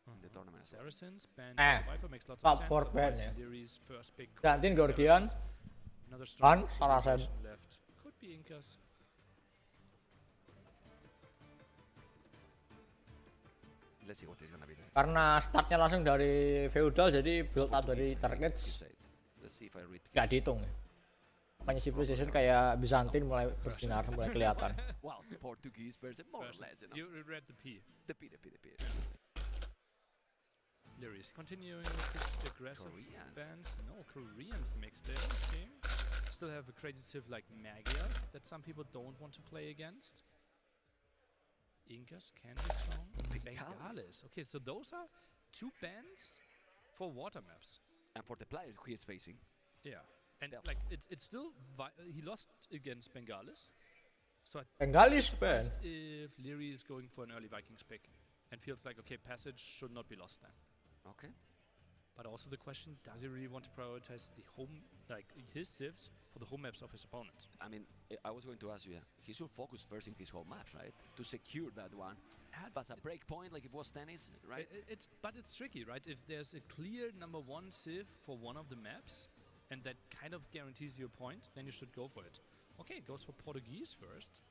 in the tournament. Saracens banned the Viper makes lots of top sense. 4 ban Otherwise, ya. Leary's first pick. Byzantine, Georgian, Another strong Hans, Saracen. civilization left. Could be Incas. Let's see what is gonna be there. Karena startnya langsung dari feudal, jadi build up dari targets Let's see if I read. nggak dihitung. Makanya civilization kayak Byzantine mulai bersinar, mulai kelihatan. Well, Portuguese version, more or less. You read the P. The P. Leary's continuing with his aggressive bans. No, Koreans mixed in. Okay. Still have a crazy civ like Magyars that some people don't want to play against. Incas can be strong. Bengalis. Okay, so those are 2 bans for water maps. And for the players who he is facing. Yeah. And like it's still he lost against Bengalis. So Bengalis ban. If Leary is going for an early Vikings pick and feels like okay, passage should not be lost then. Okay. But also the question, does he really want to prioritize the home, like his civs for the home maps of his opponent? I mean, I was going to ask you, he should focus first in his home maps, right? To secure that one. But a break point, like it was tennis, right? But it's tricky, right? If there's a clear number 1 civ for one of the maps, and that kind of guarantees you a point, then you should go for it. Okay, goes for Portuguese first.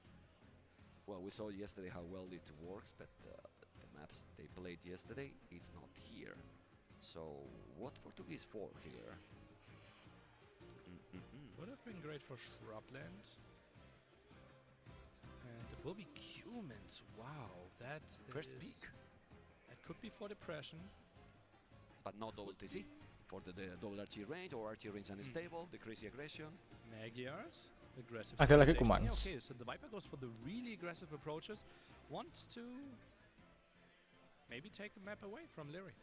Well, we saw yesterday how well it works, but the maps they played yesterday, it's not here. So, what Portuguese for here? Would have been great for shrublands. And it will be Cumans. Wow, that First is... pick. That could be for depression. But not double TC. For the double RT range or RT range unstable, the crazy aggression. Magyars, aggressive. Ada lagi civilization. Cumans. Okay, so the Viper goes for the really aggressive approaches. Wants to maybe take a map away from Leary.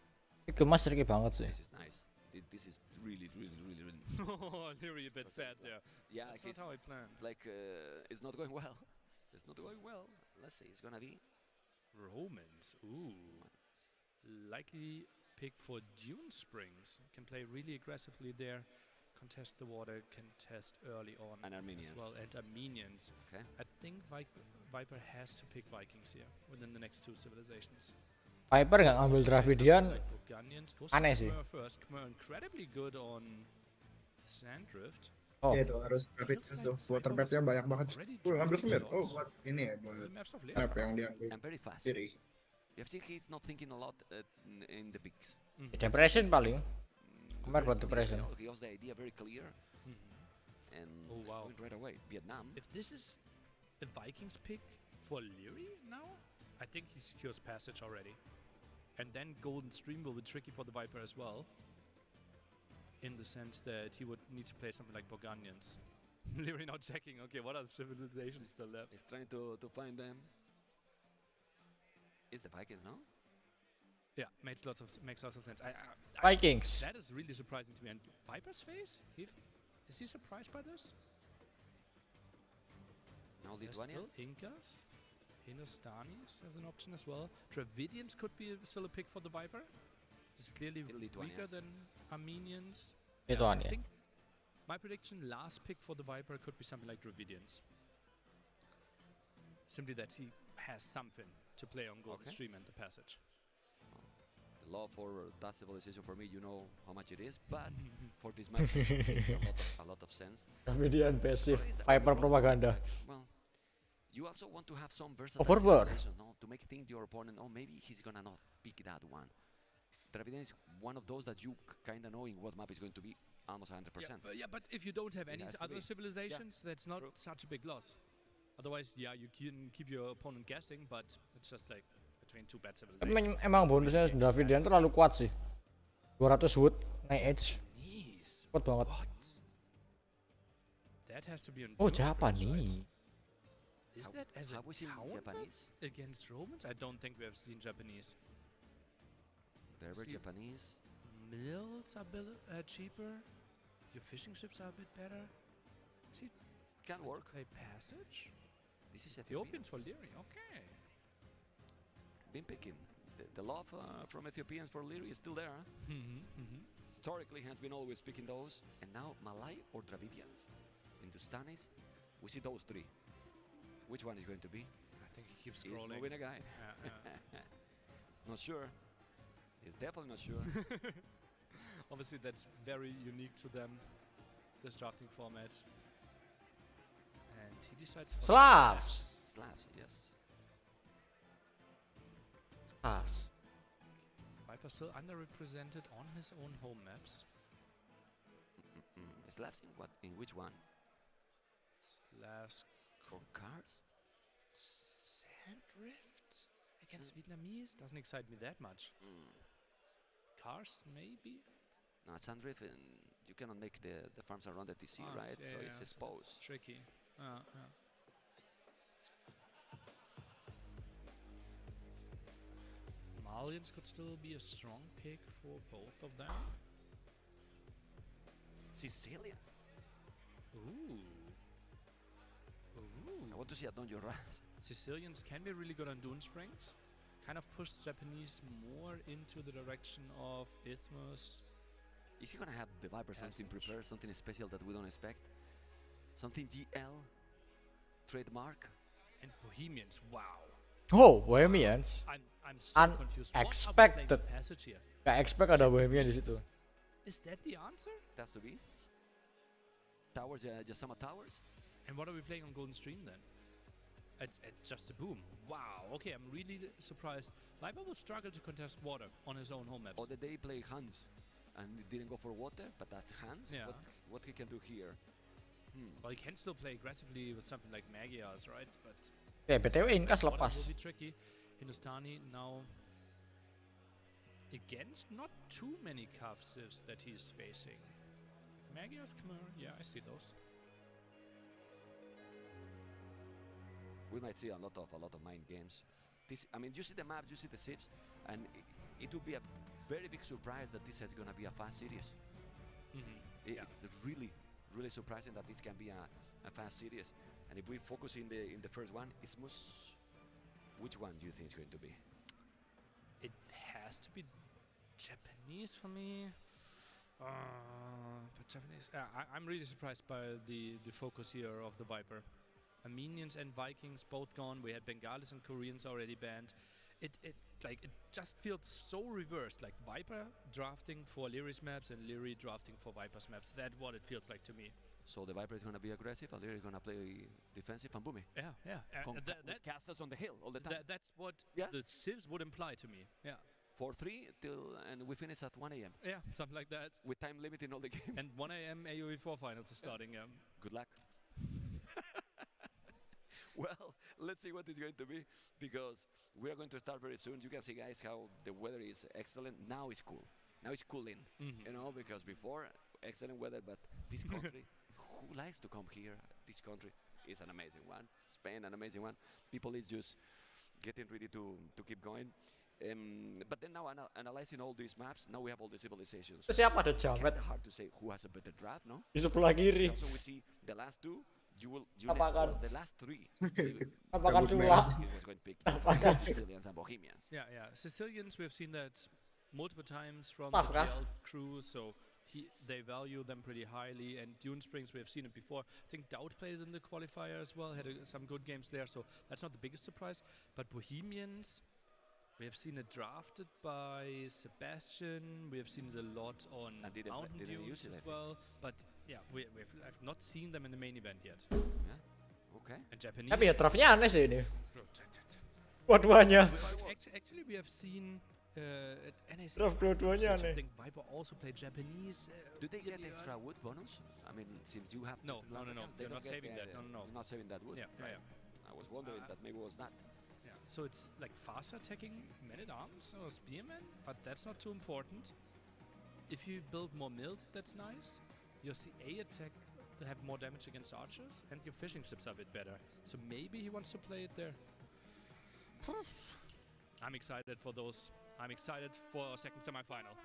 Gemas tricky banget sih. This is nice. This is really. Oh, Leary a bit sad there. Yeah, that's not how I planned. It's like it's not going well. It's not going well. Let's see. It's gonna be Romans. Ooh, likely pick for Dune Springs. Can play really aggressively there. Contest the water. Contest early on. And Armenians as well. And Armenians. Okay. I think Viper has to pick Vikings here within the next 2 civilizations. Viper nggak ngambil Dravidian, aneh sih. First, incredibly good on Sanddrift. Oh. Iya itu harus rapid test tuh. Water mapnya banyak banget. Ngambil Flair. Oh, buat ini ya, buat map yang diambil. And very fast. Diri. You have seen he's not thinking a lot in the bigs. Depression paling. Kemarin buat depression. He has the idea very clear. And going right away. Vietnam. If this is the Vikings pick for Leary now, I think he secures passage already. And then Golden Stream will be tricky for the Viper as well. In the sense that he would need to play something like Boganians. Leary now checking, okay, what are the civilizations still left? He's trying to find them. It's the Vikings, no? Yeah, makes lots of sense. Vikings. That is really surprising to me. And Viper's face? Is he surprised by this? No, There's Lithuanians? still Incas. Hindustanis as an option as well. Dravidians could be still a pick for the Viper. It's clearly weaker than Armenians. Lithuania. I think my prediction, last pick for the Viper could be something like Dravidians. Simply that he has something to play on Golden Stream and the passage. The law for that civilization for me, you know how much it is, but for this match it makes a lot of sense. Dravidian passive, Viper propaganda. Well, you also want to have some Over versatile no? To make think your opponent, oh, maybe he's gonna not pick that one. Dravidian is one of those that you kind of know in what map is going to be almost 100%. Yeah, but if you don't have any other civilizations, that's not such a big loss. Otherwise, yeah, you can keep your opponent guessing, but it's just like between 2 bad civilizations. Emang bonusnya Dravidian terlalu kuat sih. 200 wood, naik edge. Kuat banget. That has to be on Japanese. Is that as a counter against Romans? I don't think we have seen Japanese. There were Japanese. Mills are cheaper. Your fishing ships are a bit better. See, can work. Play passage. This is Ethiopians for Leary. Okay. Been picking. The love from Ethiopians for Leary is still there. Huh? Historically, has been always picking those. And now Malay or Dravidians, Hindustanis, we see those 3. Which one is going to be? I think he keeps scrolling. He's moving a guy. It's not sure. He's definitely not sure. Obviously, that's very unique to them, this drafting format. And he decides for Slavs, yes. Slavs. Viper still underrepresented on his own home maps. Slavs in what? In which one? Slavs. For cards? Sanddrift against Vietnamese doesn't excite me that much. Cars, maybe? No, Sanddrift, you cannot make the farms around the TC, right? Yeah, so it's exposed. It's tricky. Malians could still be a strong pick for both of them. Sicilian. Ooh. I want to see a Don Ras. Sicilians can be really good on Dune Springs. Kind of push Japanese more into the direction of Isthmus. Is he gonna have the Viper something prepared, something special that we don't expect? Something GL? Trademark? And Bohemians, wow. Oh, Bohemians. I'm so confused. Unexpected. Gak expect ada Bohemian di situ. Is that the answer? That has to be. Towers, just some towers. And what are we playing on Golden Stream then? It's just a boom. Wow. Okay, I'm really surprised. Viper will struggle to contest water on his own home maps. Or did they play Hans and didn't go for water, but that's Hans? Yeah. What he can do here? Well, he can still play aggressively with something like Magyars, right? But BTW Inkas lepas. Will be tricky. Hindustani now against not too many calf sieves that he's facing. Magyars, Khmer, yeah, I see those. We might see a lot of mind games. this, I mean, you see the maps, you see the ships, and it would be a very big surprise that this is going to be a fast series. It's really, really surprising that this can be a fast series. And if we focus in the first one, it's which one do you think is going to be? It has to be Japanese for me. But Japanese, I'm really surprised by the focus here of the Viper. Armenians and Vikings both gone. We had Bengalis and Koreans already banned. It just feels so reversed. Like Viper drafting for Lyri's maps and Lyri drafting for Viper's maps. That's what it feels like to me. So the Viper is going to be aggressive, and Lyri is going to play defensive, and Boomy. Yeah. With castles on the hill all the time. That's what the civs would imply to me. Yeah. 4-3 and we finish at 1 a.m. Yeah, something like that. With time limit in all the games. And 1 a.m. AOE4 finals is starting. Good luck. Well, let's see what it's going to be, because we are going to start very soon. You can see, guys, how the weather is excellent. Now it's cool. Now it's cooling, you know, because before, excellent weather, but this country, who likes to come here? This country is an amazing one. Spain, an amazing one. People is just getting ready to keep going. But then now analyzing all these maps, now we have all the civilizations. Siapa ada jamet? Hard to say who has a better draft, no? Di sebelah kiri. So we see the last two. The last three. Apakah Sula? Apakah Sicilians and Bohemians? Yeah. Sicilians, we've seen that multiple times from Tough, the Gel crew, so they value them pretty highly. And Dune Springs, we have seen it before. I think Doubt played in the qualifier as well, had some good games there, so that's not the biggest surprise. But Bohemians, we have seen it drafted by Sebastian. We have seen it a lot on Mountain Dunes as well. But yeah, I've not seen them in the main event yet. Yeah, okay. And Japanese. Tapi ya draftnya aneh sih ini. Dua-duanya. Actually, we have seen at NAC. Draft dua-duanya aneh. I think Viper also played Japanese. Do they get extra wood bonus? I mean, since you have no. They're not saving that. No. Not saving that wood. Yeah. I was wondering that maybe it was that. Yeah, so it's like faster attacking men-at-arms or spearmen, but that's not too important. If you build more mills, that's nice. Your CA attack to have more damage against archers, and your fishing ships are a bit better. So maybe he wants to play it there. I'm excited for those. I'm excited for our second semi-final.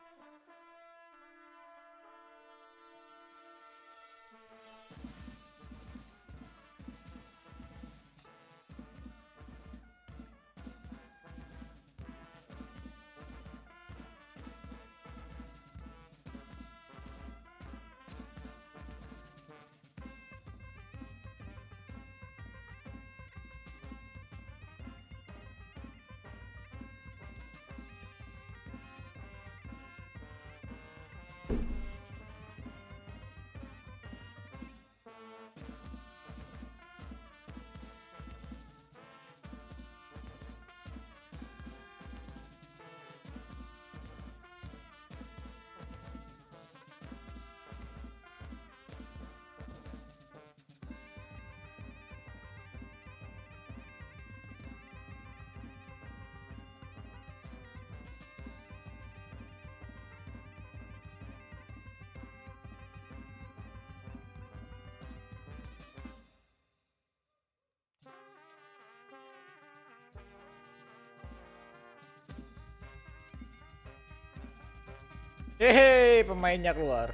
Hehe, pemainnya keluar.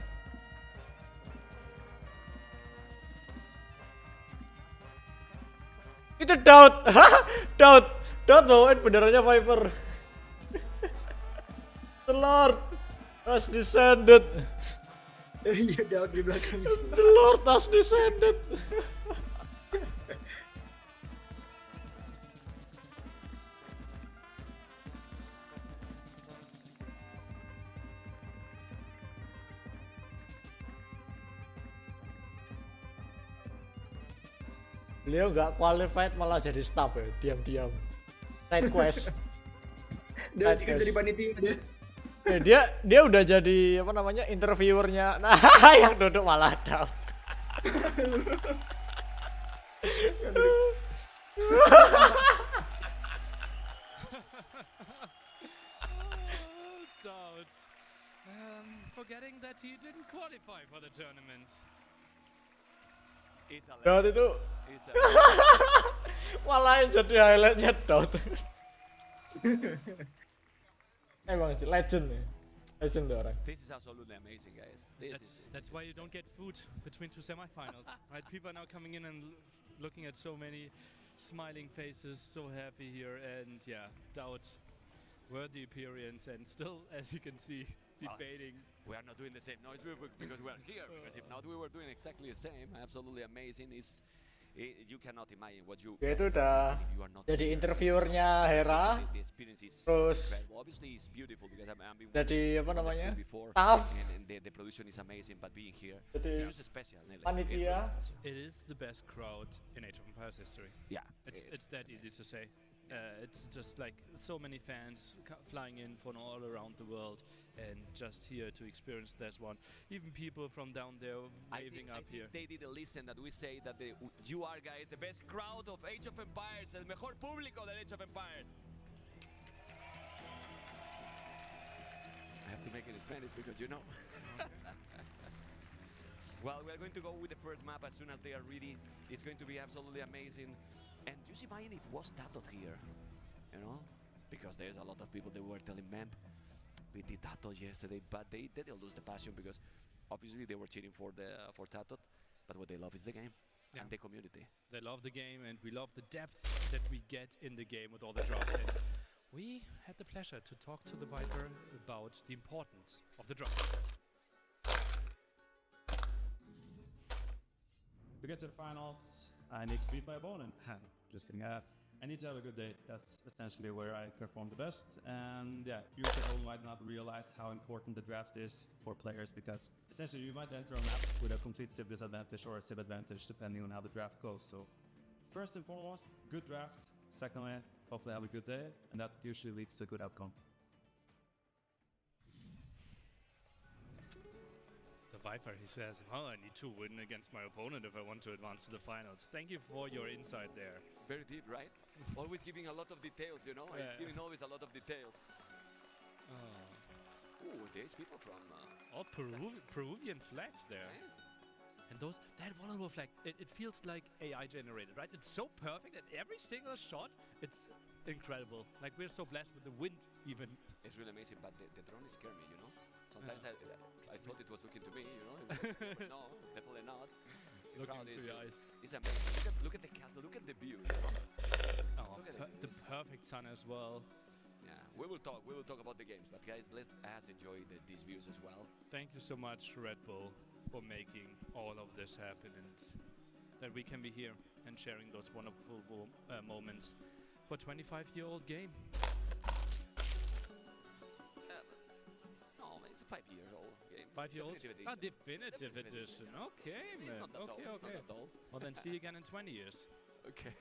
Itu Daud. Daud bawain benderanya Viper. The Lord has descended. Iya, Daud di belakang. The Lord has descended. Beliau nggak qualified malah jadi staff ya, diam-diam. Side quest. Dia jadi panitia dia. Dia udah jadi apa namanya interviewernya. Nah, yang duduk malah Daud. Daud. Forgetting that he didn't qualify for the tournament. Daud itu malah yang jadi highlightnya Daud. Emang sih legend nih. Legend tuh orang. This is absolutely amazing, guys. That's why you don't get food between two semifinals, right? People are now coming in and looking at so many smiling faces, so happy here, and yeah, doubt worthy appearance, and still, as you can see, debating. We are not doing the same noise because we are here. Because if not, we were doing exactly the same. Absolutely amazing. You cannot imagine what you. Dia itu udah jadi interviewernya Hera, terus jadi apa namanya, staff. The production is amazing, but being here jadi is special. Panitia. It is the best crowd in Age of Empires history. Yeah, it's that easy to say. It's just like so many fans flying in from all around the world and just here to experience this one. Even people from down there waving up here. They didn't listen that we say that you are, guys, the best crowd of Age of Empires, el mejor público del Age of Empires. I have to make it in Spanish because you know. Well, we are going to go with the first map as soon as they are ready. It's going to be absolutely amazing. And you see, Mayan, it was Tatot here, you know, because there's a lot of people that were telling, man, we did Tatot yesterday, but they didn't lose the passion because obviously they were cheering for Tatot, but what they love is the game and the community. They love the game, and we love the depth that we get in the game with all the drop. And we had the pleasure to talk to the Viper about the importance of the drop. To get to the finals, I need to beat my opponent. Just kidding. I need to have a good day. That's essentially where I perform the best. And yeah, you might not realize how important the draft is for players because essentially you might enter a map with a complete civ disadvantage or a civ advantage depending on how the draft goes. So first and foremost, good draft. Secondly, hopefully have a good day, and that usually leads to a good outcome. Viper, he says, well, I need to win against my opponent if I want to advance to the finals. Thank you for your insight there. Very deep, right? Always giving a lot of details, you know? Yeah. Giving always a lot of details. Oh, there's people from... all Peruvian flags there. And that WOLOLO flag, it feels like AI generated, right? It's so perfect at every single shot. It's incredible. Like, we're so blessed with the wind, even. It's really amazing, but the drone scares me, you know? Sometimes I thought it was looking to me, you know? But no, definitely not. Looking into your eyes. It's amazing. Look at the castle, look at the view, you know? Oh, the perfect sun as well. Yeah, we will talk about the games, but guys, let us enjoy these views as well. Thank you so much, Red Bull, for making all of this happen and that we can be here and sharing those wonderful moments for a 25-year-old game. No, it's a 5-year-old game. 5-year-old? Definitive edition. Okay, man. Okay. Well, then see you again in 20 years. Okay.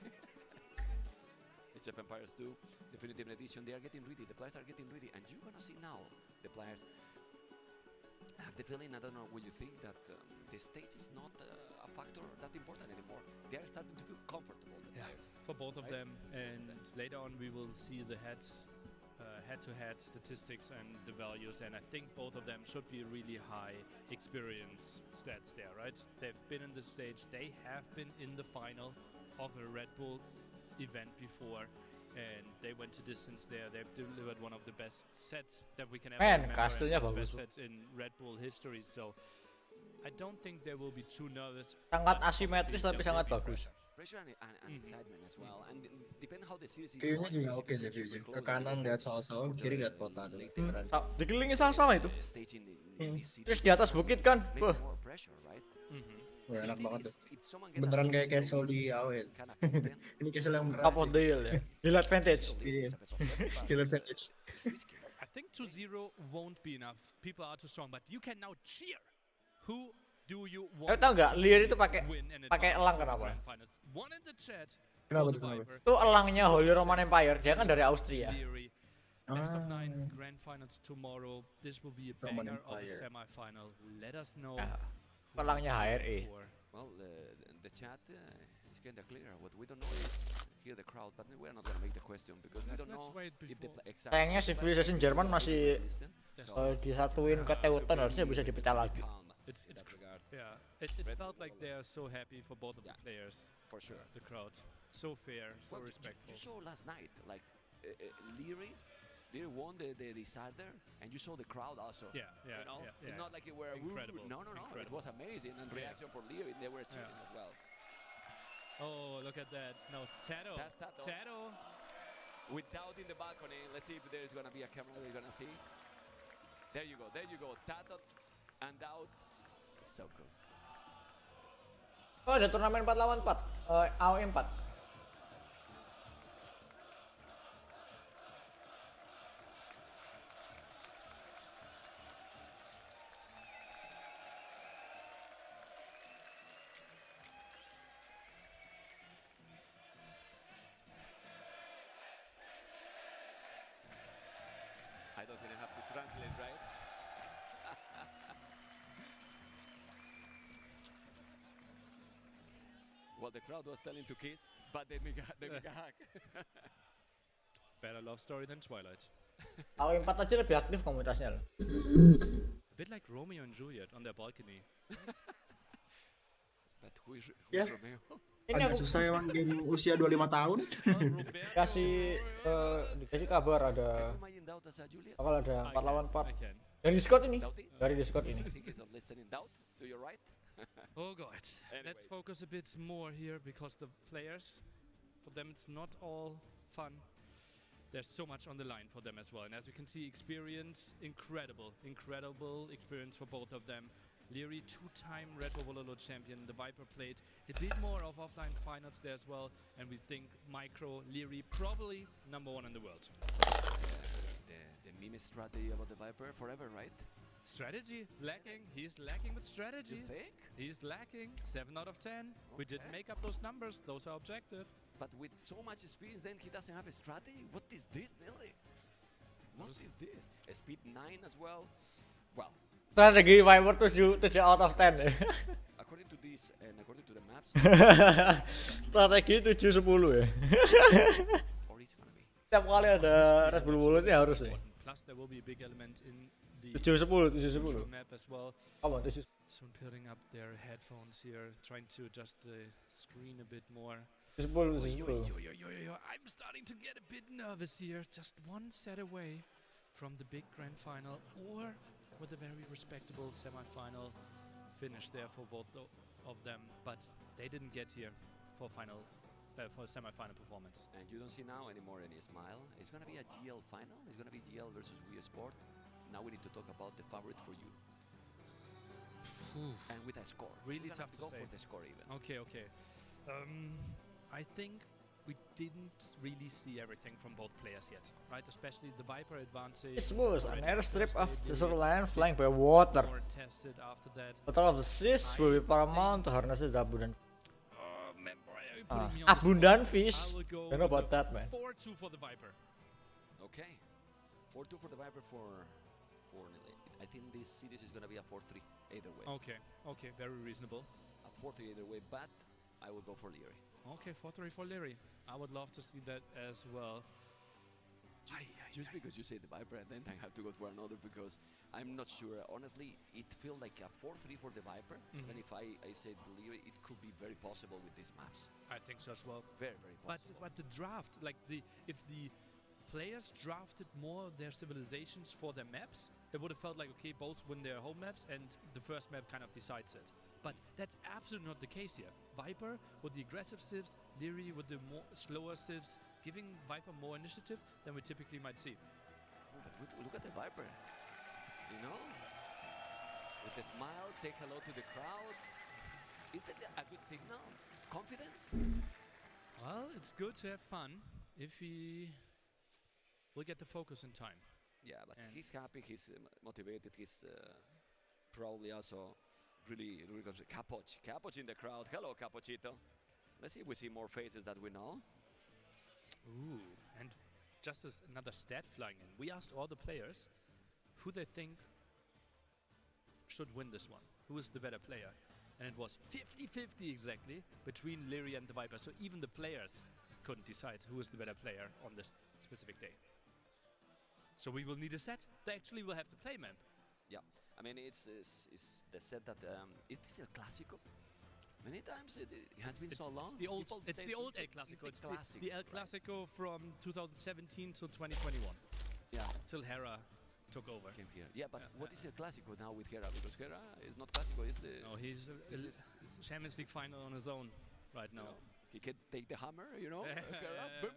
Age of Empires 2, Definitive Edition, they are getting ready, the players are getting ready, and you're gonna see now the players have the feeling, I don't know, when you think that the stage is not a factor that important anymore. They are starting to feel comfortable, the players. For both of them, and later on we will see the head-to-head statistics and the values, and I think both of them should be really high experience stats there, right? They've been in the stage, they have been in the final of a Red Bull event before, and they went to distance there. They've delivered one of the best sets that we can ever remember, kastilnya and the bagus. best sets in Red Bull history, so I don't think they will be too nervous. Sangat asimetris tapi sangat bagus. Pressure and excitement as well, and depending how the series is View-nya juga oke sih, view-nya. Ke kanan lihat sawah-sawah, kiri lihat kota. Dikelilingi sawah-sawah itu. Terus di atas bukit kan. Wah, enak banget tuh. Beneran kayak castle di AOE. Ini castle yang beneran. Top of the hill ya. Hill advantage. Iya. Hill advantage. I think 2-0 won't be enough. People are too strong, but you can now cheer. Who do you want? Tahu nggak, Lear itu pakai elang kenapa? One in the chat. Kenapa? Kenapa? Itu elangnya Holy Roman Empire. Dia kan dari Austria. Best of 9 grand finals tomorrow. This will be a banger of a semi-final. Let us know. Elangnya HRE. Well, the chat is kind of clear. What we don't know is hear the crowd, but we are not going to make the question because we don't know if the exact. Sayangnya civilization Jerman masih disatuin ke Teuton, harusnya bisa dipecah lagi. It felt like they are so happy for both of the players. For sure. The crowd, so fair, so respectful. You saw last night, like Leary won the decider, and you saw the crowd also. Yeah. You know, yeah. It's not like it were Incredible. No. Incredible. It was amazing, and reaction for Leary, they were cheering as well. Oh, look at that! No, Tato. That's Tato. Tato. With doubt in the balcony. Let's see if there's gonna be a camera we're gonna see. There you go. Tato and doubt. It's so cool. Oh, ada turnamen 4 lawan 4. AOE 4. I don't even have to translate, right? Well, the crowd was telling to kiss, but they make a hug. Better love story than Twilight. AOE 4 aja lebih aktif komunitasnya loh. A bit like Romeo and Juliet on their balcony. But who's Ya. Romeo? Agak susah emang game usia 25 tahun. Dikasih kabar ada bakal ada 4 lawan 4 dari Discord ini. Dari Discord ini. Oh god. Let's focus a bit more here because the players, for them it's not all fun. There's so much on the line for them as well. And as you can see, experience, incredible experience for both of them. Leary, 2-time Red Bull WOLOLO champion. The Viper played a bit more of offline finals there as well. And we think Micro, Leary, probably #1 in the world. The meme strategy about the Viper forever, right? Strategy lacking. He's lacking with strategies. You think? He's lacking. 7 out of 10. We didn't make up those numbers. Those are objective. But with so much experience, then he doesn't have a strategy? What is this, really? What is this? A speed 9 as well? Well, Strategi Viper 7 out of 10. according to this and according to the maps, Strategi 7-10 ya. or it's gonna be. Setiap kali ada Red Bull WOLOLO ini harus nih. Plus there will be a big element in the 7-10 map as well. Apa 7? Soon putting up their headphones here, trying to adjust the screen a bit more. 10. I'm starting to get a bit nervous here. Just one set away from the big grand final, or with a very respectable semi-final finish there for both of them, but they didn't get here for semi-final performance. And you don't see now anymore any smile. It's gonna be a GL final. It's gonna be GL versus Wii Sport. Now we need to talk about the favorite for you. And with a score. Really tough to go say. for the score even. Okay. I think we didn't really see everything from both players yet, right? Especially the Viper advantage. Smooth, an airstrip of the land flying by water. More tested after that. Total of the seas will be paramount to harness the abundant. Abundant Abundant fish. You know about that, man. 4-2 for the Viper. Okay. 4-2 for the Viper for I think this series is gonna be a 4-3 either way. Okay, very reasonable. A 4-3 either way, but I will go for Leary. Okay, 4-3 for Leary. I would love to see that as well. Just because you say the Viper, and then I have to go for another because I'm not sure. Honestly, it feels like a 4-3 for the Viper. And if I say the Leary, it could be very possible with these maps. I think so as well. Very possible. But the draft, like if the players drafted more of their civilizations for their maps, it would have felt like, okay, both win their home maps and the first map kind of decides it. But that's absolutely not the case here. Viper with the aggressive civs, Leary with the more slower civs, giving Viper more initiative than we typically might see. Oh, but look at the Viper. You know? With the smile, say hello to the crowd. Is that a good signal? Confidence? Well, it's good to have fun if he will get the focus in time. Yeah, but he's happy, he's motivated, he's probably also really good. Capoch in the crowd. Hello, Capochito. Let's see if we see more faces that we know. Ooh, and just as another stat flying in, we asked all the players who they think should win this one. Who is the better player? And it was 50-50 exactly between Leary and the Viper. So even the players couldn't decide who is the better player on this specific day. So we will need a set. They actually will have to play, man. Yeah, I mean it's the set that is this El Clásico? Many times it has been so long. It's the old El Clasico. It's the El Clasico from 2017 till 2021. Yeah. Till Hera took over. Came here. Yeah, but what is El Clasico now with Hera? Because Hera is not Clasico, it's the... No, he's Champions League final on his own right now. He can take the hammer, you know? Hera, boom.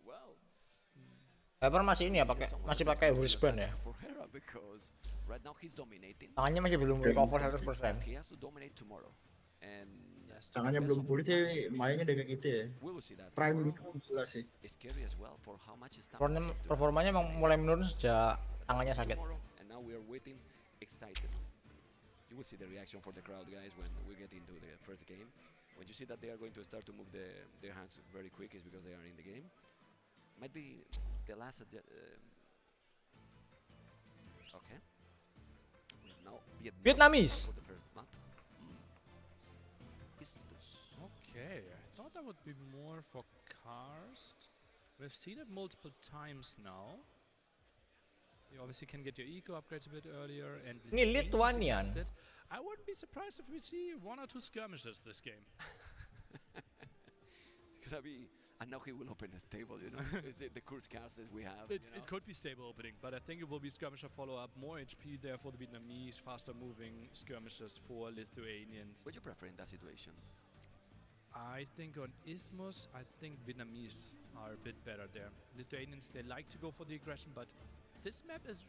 Well... Viper masih ini ya, masih pakai wristband ya. For Hera because right now he's dominating. Tangannya masih belum recover 100%. He has to dominate tomorrow. And tangannya belum pulih sih, mainnya udah kayak gitu ya. Prime itu jelas sih. Performanya emang mulai menurun sejak tangannya sakit. And now we are waiting excited. You will see the reaction for the crowd, guys, when we get into the first game. When you see that they are going to start to move their hands very quick, is because they are in the game. Might be the last. Okay. Now Vietnamese. For the first map. Okay, I thought that would be more for Karst. We've seen it multiple times now. You obviously can get your eco upgrades a bit earlier, and ini Lithuanian. I wouldn't be surprised if we see 1 or 2 skirmishes this game. It's gonna be, and now he will open a stable, you know. Is it the Kursk casters we have? It could be stable opening, but I think it will be skirmisher follow-up, more HP there for the Vietnamese, faster moving skirmishers for Lithuanians. What do you prefer in that situation? I think on Isthmus, I think Vietnamese are a bit better there. Lithuanians, they like to go for the aggression, but this map is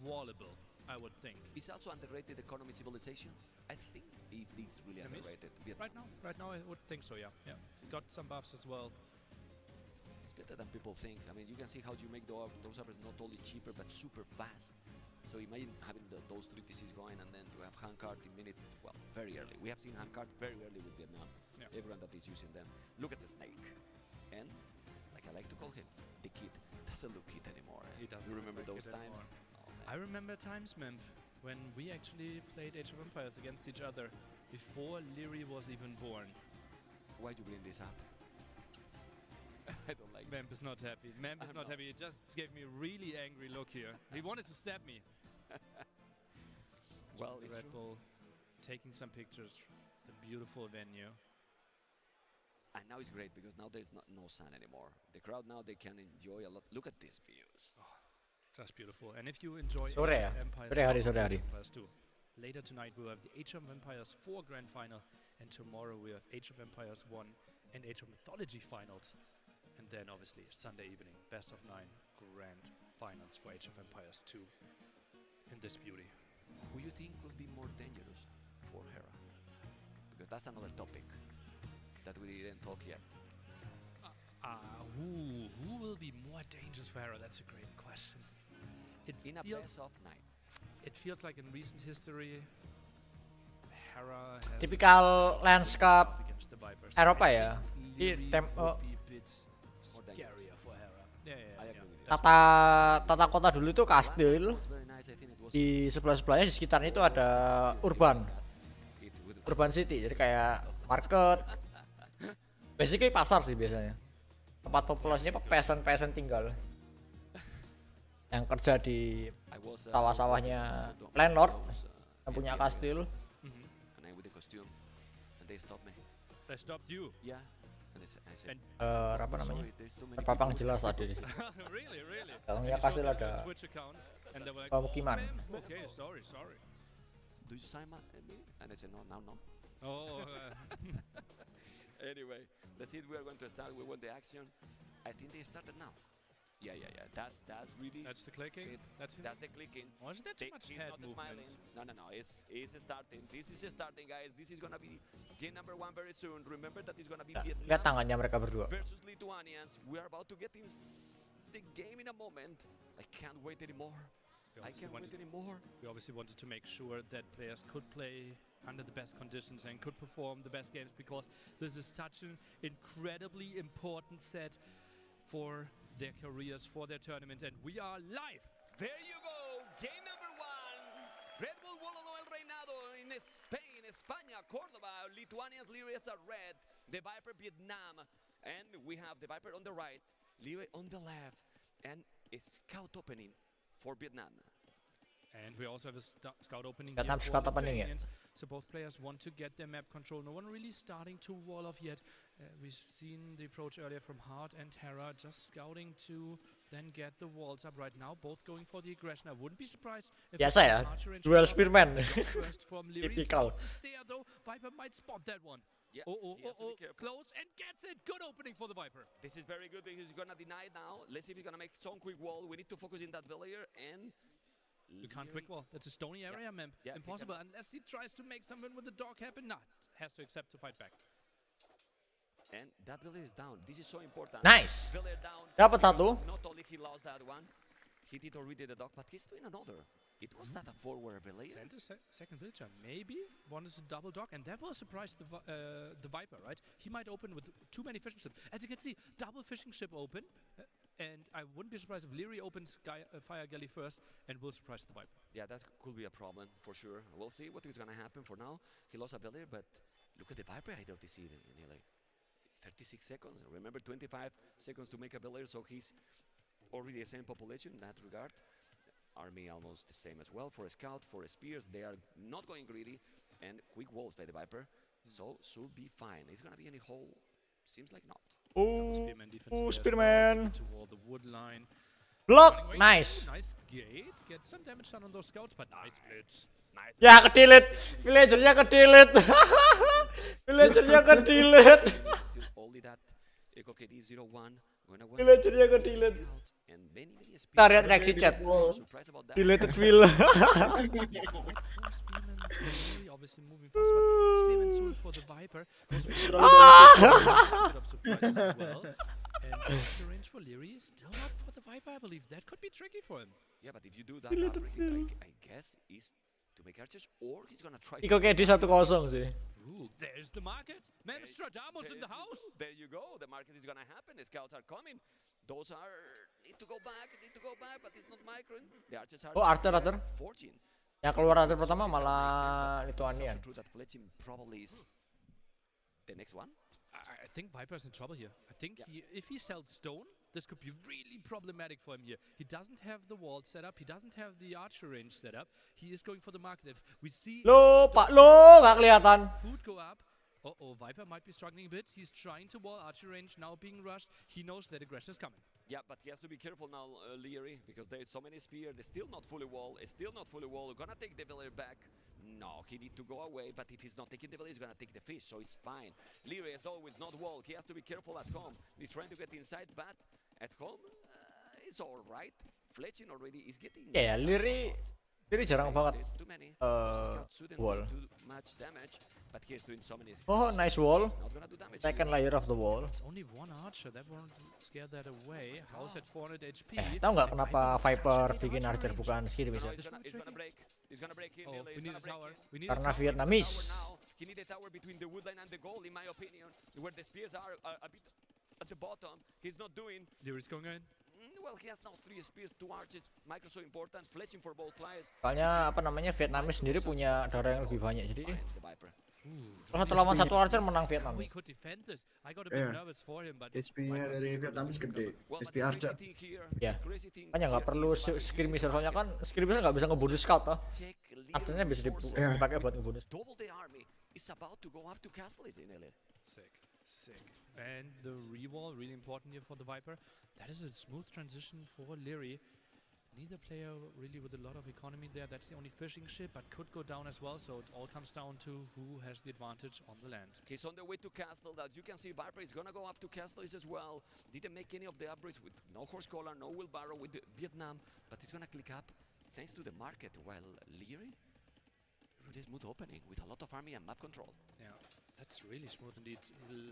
wallable, I would think. It's also underrated economy civilization. I think it's really underrated. Right now I would think so, yeah. Got some buffs as well. It's better than people think. I mean, you can see how you make those servers not only cheaper, but super fast. So imagine having those 3 TCs going, and then you have handcart in minute, well, very early. We have seen handcart very early with Vietnam. Yeah. Everyone that is using them. Look at the snake. And, like I like to call him, the kid. Doesn't look kid anymore. He doesn't. You remember those times? I remember times, Memp, when we actually played Age of Empires against each other before Leary was even born. Why do you bring this up? I don't like Memp is not happy. Memp is not happy. He just gave me a really angry look here. He wanted to stab me. Well, the Red Bull taking some pictures. The beautiful venue. And now it's great because now there's no sun anymore. The crowd now, they can enjoy a lot. Look at these views. Oh, just beautiful. And if you enjoy Sore hari. Empires 2, later tonight we'll have the Age of Empires 4 Grand Final, and tomorrow we have Age of Empires 1 and Age of Mythology Finals. And then obviously Sunday evening, best of 9 Grand Finals for Age of Empires 2 in this beauty. Who you think will be more dangerous for Hera? Because that's another topic that we didn't talk yet. Who will be more dangerous for Hera? That's a great question. In a best of 9. It feels like in recent history, Hera has Typical landscape against the Vipers. Eropa ya. Di scarier for Hera. tata kota dulu itu kastil. Di sebelah-sebelahnya di sekitarnya itu ada urban city, jadi kayak market, basically pasar sih biasanya. Tempat populasinya peasant tinggal yang kerja di sawah-sawahnya landlord yang punya kastil. They stopped you. Yeah. Apa namanya? Terpapang jelas tadi di sini. Really? Dalamnya kastil ada pemukiman. Okay, sorry. Do you sign me? And I said no. Oh. Anyway, that's it. We are going to start. We want the action. I think they started now. Yeah. That's really. That's the clicking. That's the clicking. Wasn't that too much head movement? No. It's starting. This is starting, guys. This is gonna be game number 1 very soon. Remember that it's gonna be Vietnam. Lihat tangannya mereka berdua. Versus Lithuanians. We are about to get in the game in a moment. I can't wait anymore. We obviously wanted to make sure that players could play under the best conditions and could perform the best games, because this is such an incredibly important set for their careers, for their tournament, and we are live. There you go, game number 1. Red Bull WOLOLO El Reinado in Spain, España, Córdoba. Lithuanians, Lyrias are red. The Viper Vietnam, and we have the Viper on the right, Lyria on the left, and a scout opening for Vietnam. And we also have a scout opening here Vietnam for scout opening ya. Lithuanians. So both players want to get their map control. No one really starting to wall off yet. We've seen the approach earlier from Hart and Terra, just scouting to then get the walls up right now. Both going for the aggression. I wouldn't be surprised if Biasa ya, duel spearman. Typical. There though, Viper might spot that one. Yeah, Close and gets it. Good opening for the Viper. This is very good because he's gonna deny now. Let's see if he's gonna make some quick wall. We need to focus in that villager and. You can't quick wall. That's a stony area, man. Impossible unless he tries to make something with the dog happen. Not has to accept to fight back. And that villager is down. This is so important. Nice. Villager down. Dapat satu. Not only he lost that one, he did already the dog, but he's doing another. It was not a forward villager. Sent a second villager. Maybe one is a double dog, and that will surprise the Viper, right? He might open with too many fishing ships. As you can see, double fishing ship open. And I wouldn't be surprised if Leary opens Fire Galley first and will surprise the Viper. Yeah, that could be a problem for sure. We'll see what is going to happen for now. He lost a villager, but look at the Viper IWTC nearly 36 seconds. Remember, 25 seconds to make a villager, so he's already the same population in that regard. Army almost the same as well. For a scout, for a spears, they are not going greedy. And quick walls by the Viper, so should be fine. Is going to be any hole? Seems like not. Spearman. Toward the wood line. Block, nice. Nice gate. Get some damage done on those scouts, but nice blitz. Nice. Ya ke-delete. Villagernya ke-delete. Villagernya ke-delete. Only that Eco KD 01. Villagernya ke-delete. Kita lihat reaksi chat. Deleted will. Obviously moving fast, but Spearman soon for the Viper. And the range for Leary is still not for the Viper, I believe. That could be tricky for him. Yeah, but if you do that, I guess is to make archers, or he's gonna try. Iko KD 1-0 sih. Ooh, there's the market. Man, Stradamus in the house. There you go. The market is gonna happen. The scouts are coming. Those are need to go back, but it's not micron. The archers are. Oh, Arthur. 14. Yang keluar Arthur pertama malah Lithuanian. True that Fletching probably is the next one. I think Viper's in trouble here. I think if he sells stone, this could be really problematic for him here. He doesn't have the wall set up. He doesn't have the archer range set up. He is going for the market. If we see Pak nggak kelihatan. Food go up. Viper might be struggling a bit. He's trying to wall archer range, now being rushed. He knows that aggression is coming. Yeah, but he has to be careful now, Leary, because there's so many spears. They're still not fully wall. Gonna take the villager back. No, he need to go away, but if he's not taking the villager, he's gonna take the fish, so it's fine. Leary, as always, not wall. He has to be careful at home. He's trying to get inside, but at home, it's all right. Fletching already is getting. Ya, Leary jarang banget wall. But he's doing so many. Oh, nice wall. Second layer of the wall. It's only one archer. That won't scare that away. House at 400 HP. Tahu nggak kenapa Viper bikin archer bukan skill bisa? He's gonna break in. We need a tower. Karena Vietnamese. He need a tower between the woodline and the goal, in my opinion, where the spears are a bit at the bottom. He's not doing. Leary's going in. Well, he has now 3 spears, 2 archers. Micro so important, fletching for both players. Soalnya Vietnamese sendiri punya darah yang lebih banyak, jadi kalau 1 lawan 1 archer menang Vietnam. HP-nya dari Vietnamese gede, HP archer. Ya, makanya nggak perlu skirmisher, soalnya kan skirmisher nggak bisa ngebunuh scout toh. Archernya bisa dipakai buat ngebunuh. Double the army is about to go up to castle it in LA. Sick. And the rewall, really important here for the Viper. That is a smooth transition for Leary. Neither player really with a lot of economy there. That's the only fishing ship, but could go down as well. So it all comes down to who has the advantage on the land. He's on the way to castle. As you can see, Viper is gonna go up to castle as well. Didn't make any of the upgrades with no horse collar, no wheelbarrow with Vietnam, but he's gonna click up thanks to the market. While Leary, really smooth opening with a lot of army and map control. Yeah. That's really smooth indeed.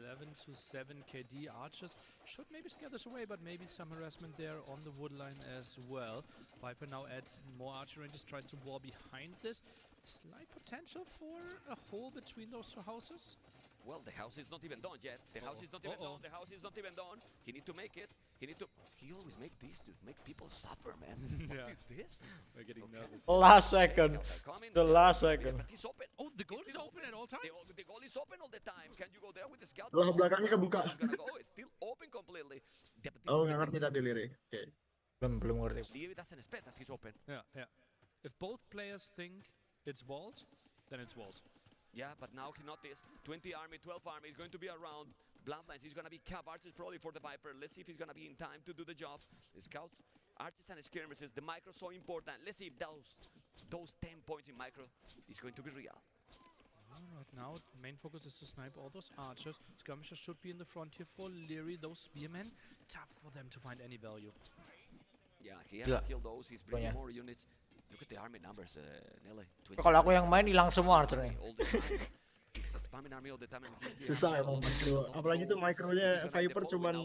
11 to 7 KD archers should maybe scare this away, but maybe some harassment there on the wood line as well. Viper now adds more archer ranges, tries to wall behind this. Slight potential for a hole between those 2 houses. Well, the house is not even done yet. The house is not even done. He need to make it. He always make this to make people suffer, man. What is this? We're getting nervous. Last second. The last second. He's open. Oh, the goal is open at all times? The goal is open all the time. Can you go there with the scout? Belakangnya kebuka. It's still open completely. Oh, nggak ngerti tadi Leary. Oke. Belum ngerti. Leary doesn't expect that he's open. Yeah. If both players think it's vault, then it's vault. Yeah, but now he noticed 20 army, 12 army is going to be around. Bloodlines, he's going to be cap archers probably for the Viper. Let's see if he's going to be in time to do the job. The scouts, archers and skirmishes, the micro so important. Let's see if those 10 points in micro is going to be real. Right now, the main focus is to snipe all those archers. Skirmishers should be in the front here for Leary. Those spearmen, tough for them to find any value. Yeah, he has to kill those. He's bringing more units. Look at the army numbers, Nelly. Kalau aku yang main hilang semua archer nih. Susah emang micro, apalagi tuh micronya Viper cuman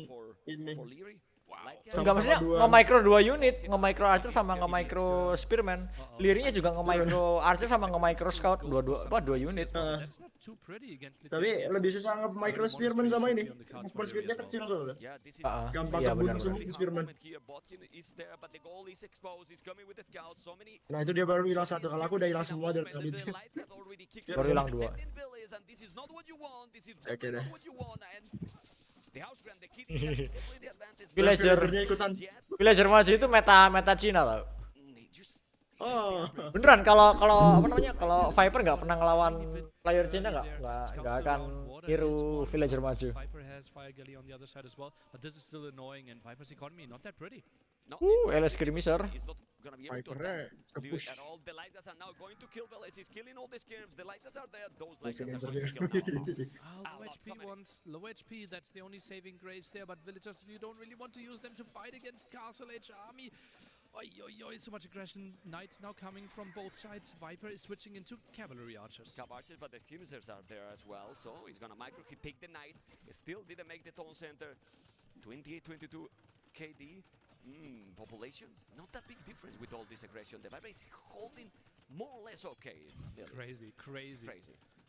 ini. Enggak, maksudnya nge-micro 2 unit, nge-micro archer sama nge-micro spearman. Lirinya juga nge-micro archer sama nge-micro scout, 2 unit. Tapi lebih susah nge-micro spearman sama ini. Movement speednya kecil tuh. Gampang kebunuh semua spearman. Nah itu dia baru hilang 1, kalau aku udah hilang semua dari tadi. Baru hilang 2. Oke deh. Villager maju itu meta Cina tau. Oh. Beneran kalau apa namanya, kalau Viper nggak pernah ngelawan player Cina nggak akan niru Villager maju. LS skirmisher. Viper kepush. Low HP, that's the only saving grace there, but villagers, you don't really want to use them to fight against Castle Age army. So much aggression. Knights now coming from both sides. Viper is switching into cavalry archers. Cap archers, but the skirmishers are there as well, so he's gonna micro take the knight. He still didn't make the town center. 28-22 KD. Population, not that big difference with all this aggression. The Viper is holding more or less okay. Crazy.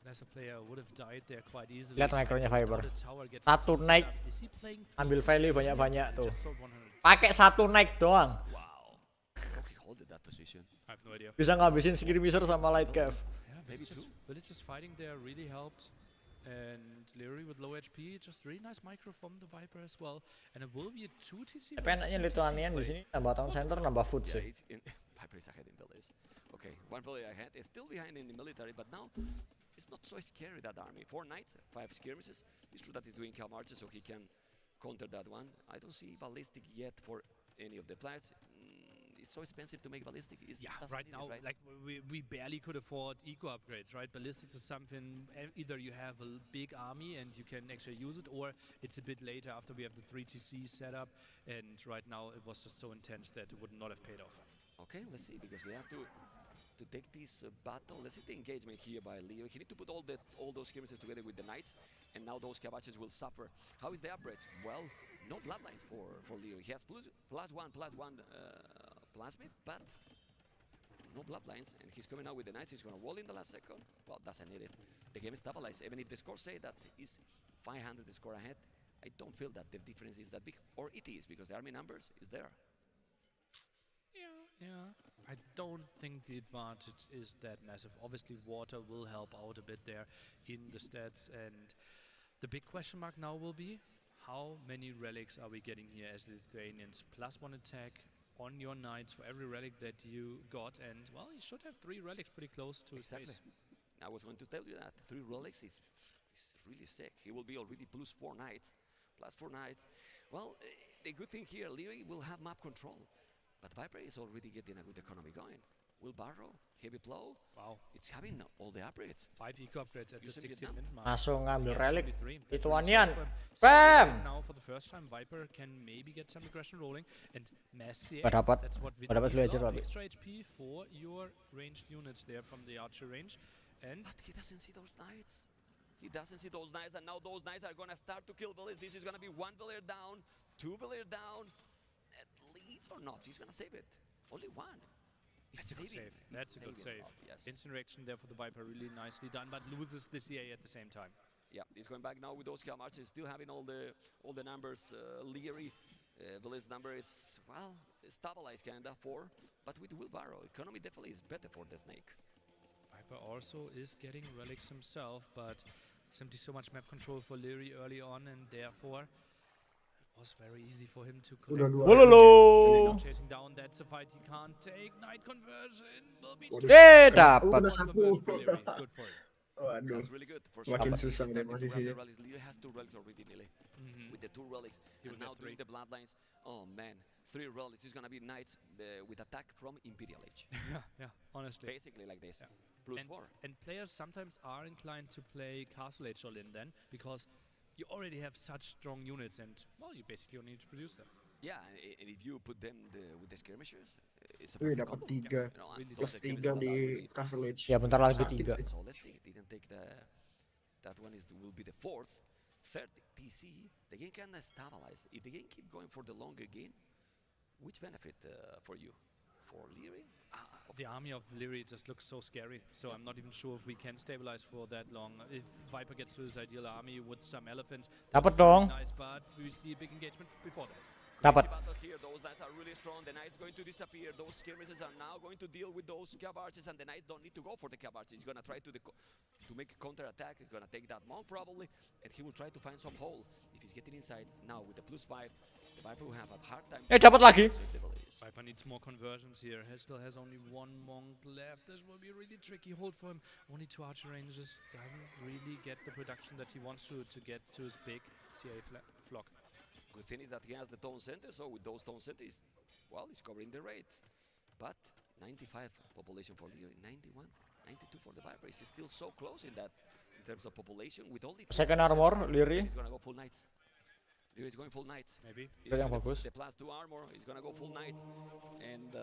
As a player would have died there quite easily. Lihat micronya Viper. 1 naik, ambil value banyak-banyak tuh. Pakai 1 naik doang. Bisa ngabisin skirmisher sama light cav. Villagers fighting there really helped. And Leary with low HP, just really nice micro from the Viper as well. And it will be a 2 TC. Tapi enaknya Lithuanian di sini nambah town center, nambah food sih. Viper is ahead in village. Okay, 1 player ahead. It's still behind in the military, but now it's not so scary, that army. 4 knights, 5 skirmishes. It's true that he's doing cow marches, so he can counter that one. I don't see ballistic yet for any of the players. It's so expensive to make ballistic. Right now, right? Like we barely could afford eco upgrades, right? Ballistics is something, either you have a big army and you can actually use it, or it's a bit later after we have the 3 TC set up. And right now it was just so intense that it would not have paid off. Okay, let's see, because we have to take this battle. Let's see the engagement here by Leo. He need to put all those skirmishes together with the knights, and now those cabaches will suffer. How is the upgrades? Well, no bloodlines for Leo. He has plus one plasmid, but no bloodlines, and he's coming out with the knights. He's gonna wall in the last second. Well, doesn't need it. The game is stabilized. Even if the score say that is 500 the score ahead, I don't feel that the difference is that big, or it is, because the army numbers is there. Yeah. I don't think the advantage is that massive. Obviously, water will help out a bit there in the stats, and the big question mark now will be how many relics are we getting here as Lithuanians? +1 attack on your knights for every relic that you got, and well, you should have 3 relics pretty close to his face. I was going to tell you that 3 relics is really sick. He will be already +4 knights. Well, the good thing here, Leary will have map control, but Viper is already getting a good economy going. Will Barrow, Heavy Plow, wow, it's having all the upgrades. 5 eco upgrades at the 60th minute mark. Langsung ngambil relic. Lithuanian. Bam! Now for the first time, Viper can maybe get some aggression rolling, and Messier. Dapat villager lagi. Extra HP for your ranged units there from the archer range, and but he doesn't see those knights. And now those knights are gonna start to kill village. This is gonna be 1 villager down, 2 villager down. At least or not, he's gonna save it. Only 1. That's a good save. That's a good save. Yes. Instant reaction there for the Viper, really nicely done, but loses the CA at the same time. Yeah, he's going back now with those marches, still having all the numbers. Leary, village number is, well, stabilized kinda 4, but with Wheelbarrow, economy definitely is better for the snake. Viper also is getting relics himself, but simply so much map control for Leary early on, and therefore was very easy for him to Udah collect. dua. WOLOLO. Chasing down, that's a fight he can't take. Night conversion will be Dapat. Udah satu. good for him. Waduh. That's really good. For Makin sure. susah deh Starting to grab posisinya. the relics. Leo has 2 relics already, Nile. With the 2 relics. He And will now get doing 3. the bloodlines. Oh man, 3 relics. He's gonna be knights with attack from Imperial Age. Yeah, honestly. Basically like this. Plus 4. And players sometimes are inclined to play Castle Age all in then, because you already have such strong units and, well, you basically only need to produce them. Yeah, and if you put them with the skirmishers, it's a Wih, perfect dapat combo. 3. You know, Plus 3 di Castle Age. Ya bentar lagi 3. So let's see. Didn't take that one will be the 4th. 3rd TC. The game can stabilize. If the game keep going for the longer game, which benefit for you? For Leary? The army of Leary just looks so scary, so I'm not even sure if we can stabilize for that long. If Viper gets to his ideal army with some elephants, Dapat dong. nice, but we see a big engagement before that. Dapat. Battle here. Those knights are really strong. The knight's going to disappear. Those skirmishes are now going to deal with those cab archers, and the knight don't need to go for the cab archers. He's gonna try to make a counter attack. He's gonna take that monk probably, and he will try to find some hole. If he's getting inside now with the +5, the Viper will have a hard time. Dapat lagi. Viper needs more conversions here. He still has only 1 monk left. This will be a really tricky hold for him. Only 2 archer ranges. Doesn't really get the production that he wants to get to his big CA flock. Good thing is that he has the tone center, so with those tone centers, well, he's covering the rates. But 95 population for Leary, 91, 92 for the Viper. He's still so close in that, in terms of population. With only Second armor, Leary. He's gonna go full knights. Leary is going full knights. Maybe. Yang bagus. The +2 armor, he's gonna go full knights. And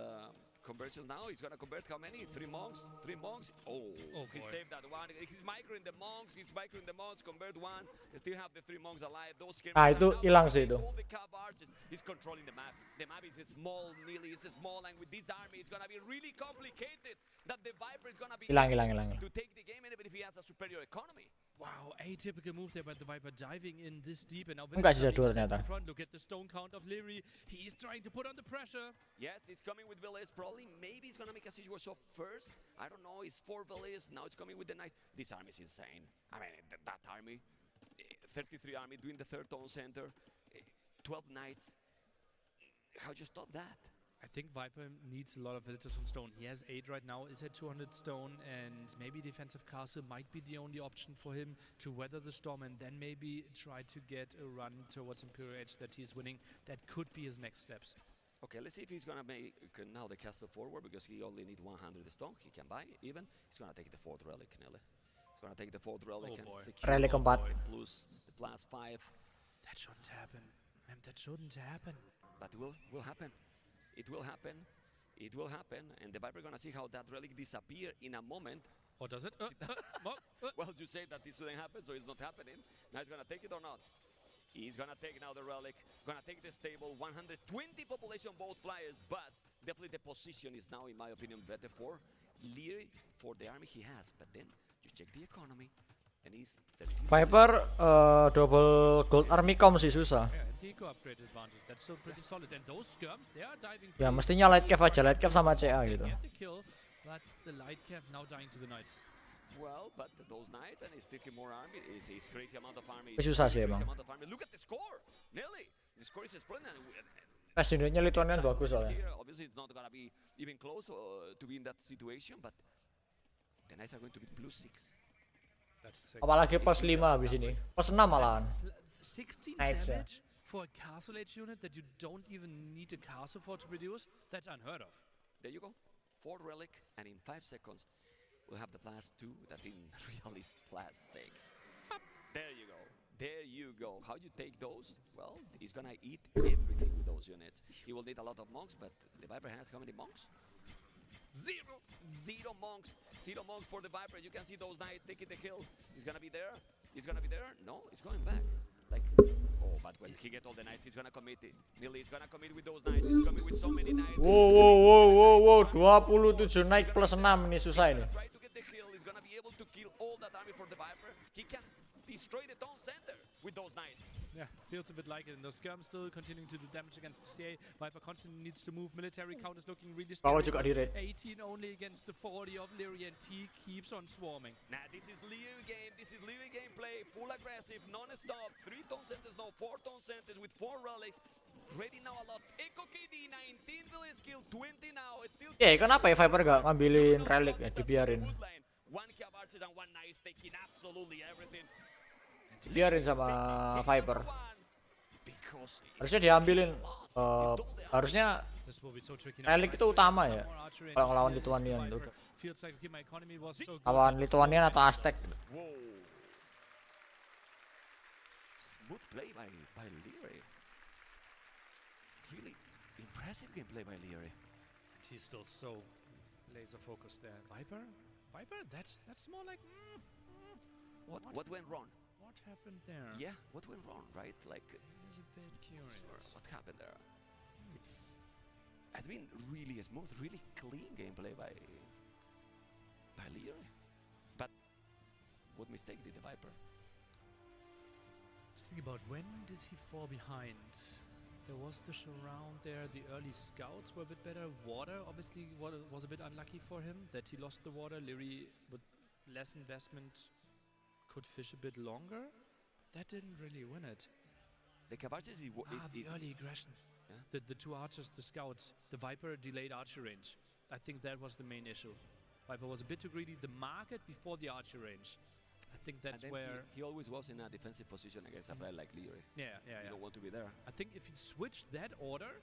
conversion now, he's gonna convert how many? 3 monks? 3 monks? Oh, he boy. saved that one. He's microing the monks, convert 1. They still have the 3 monks alive. Those Itu hilang sih itu. all the cab archers. He's controlling the map. The map is small, nearly it's small, and with this army, it's gonna be really complicated. That the Viper is gonna be Hilang. to take the game, even if he has a superior economy. Wow, atypical move there by the Viper, diving in this deep, and now Enggak sih jadwal ternyata. Look at the stone count of Leary. He's trying to put on the pressure. Yes, he's coming with Villas. Probably, maybe he's gonna make a siege war shot first. I don't know. It's 4 Villas. Now it's coming with the knights. This army is insane. I mean, that army, 33 army doing the 3rd tone center, 12 knights. How do you stop that? I think Viper needs a lot of villagers on stone. He has 8 right now. Is at 200 stone, and maybe defensive castle might be the only option for him to weather the storm, and then maybe try to get a run towards Imperial Age that he's winning. That could be his next steps. Okay, let's see if he's gonna make now the castle forward, because he only needs 100 stone. He can buy even. He's gonna take the 4th relic, Nelly. He's gonna take the 4th relic and secure Relic keempat. plus the +5. That shouldn't happen. Man, that shouldn't happen. But it will happen. It will happen. It will happen. And the Viper gonna see how that relic disappear in a moment. Or does it? Well, you say that this shouldn't happen, so it's not happening. Now he's gonna take it or not? He's gonna take now the relic. Gonna take the stable. 120 population both players, but definitely the position is now, in my opinion, better for Leary, for the army he has. But then you check the economy, and he's 30. Viper double gold army com sih susah. Yeah, and the eco upgrade advantage. That's still pretty solid. And those skirms, they are diving. Ya mestinya light cap aja, light cap sama CA gitu. Get the kill, but the light cap now dying to the knights. Well, but those knights, and he's taking more army. It's crazy amount of army. Susah sih emang. Look at the score, Nelly. The score is splendid. Presidennya Lithuanian bagus soalnya. Obviously, it's not gonna be even close to be in that situation, but the knights are going to be +6. Apalagi plus 5 habis ini. Plus 6 malahan. 16 Knights, ya. damage for a castle age unit that you don't even need a castle for to produce. That's unheard of. There you go. 4 relic, and in 5 seconds, we'll have the +2 that in real is +6. There you go. There you go. How you take those? Well, he's gonna eat everything with those units. He will need a lot of monks, but the Viper has how many monks? 0 monks. 0 monks for the Viper. You can see those knights taking the kill. He's gonna be there. He's gonna be there. No, he's going back. Like, oh, but when he get all the knights, he's gonna commit it. Nearly, he's gonna commit with those knights. He's coming with so many knights. Wow, 27 naik plus 6 ini susah ini. Try to get the kill. He's gonna be able to kill all that army for the Viper. He can destroy the town center with those knights. Yeah, feels a bit like it. And those skirms still continuing to do damage against CA. Viper constantly needs to move. Military count is looking really Bawah scary. juga di raid. 18 only against the 40 of Leary, and T keeps on swarming. Nah, this is Leary game. This is Leary gameplay. Full aggressive, non-stop. 3-tone centers now, 4-tone centers with 4 relics. Ready now a lot. Echo KD 19 the skill, 20 now. Still. Kenapa ya Viper gak ngambilin relic ya, dibiarin? One kill archer and one nice taking absolutely everything. Dibiarin sama Viper. Harusnya diambilin. Harusnya relic itu utama ya. Kalau ngelawan Lithuanian tuh. Lawan Lithuanian atau Aztec. Smooth play by Leary. Really impressive gameplay by Leary. He's still so laser focused there. Viper, that's more like. What went wrong? What happened there? Yeah, what went wrong, right? Like, I was a bit curious. What happened there? It's been really smooth, really clean gameplay by Leary. But what mistake did the Viper? Just think about when did he fall behind? There was the surround there. The early scouts were a bit better. Water obviously was a bit unlucky for him that he lost the water. Leary with less investment could fish a bit longer. That didn't really win it. The Cavarches the early aggression. Yeah? The two archers, the scouts, the Viper delayed archer range. I think that was the main issue. Viper was a bit too greedy. The market before the archer range. I think that's where he always was in a defensive position against a player like Leary. Yeah. You don't want to be there. I think if you switch that order,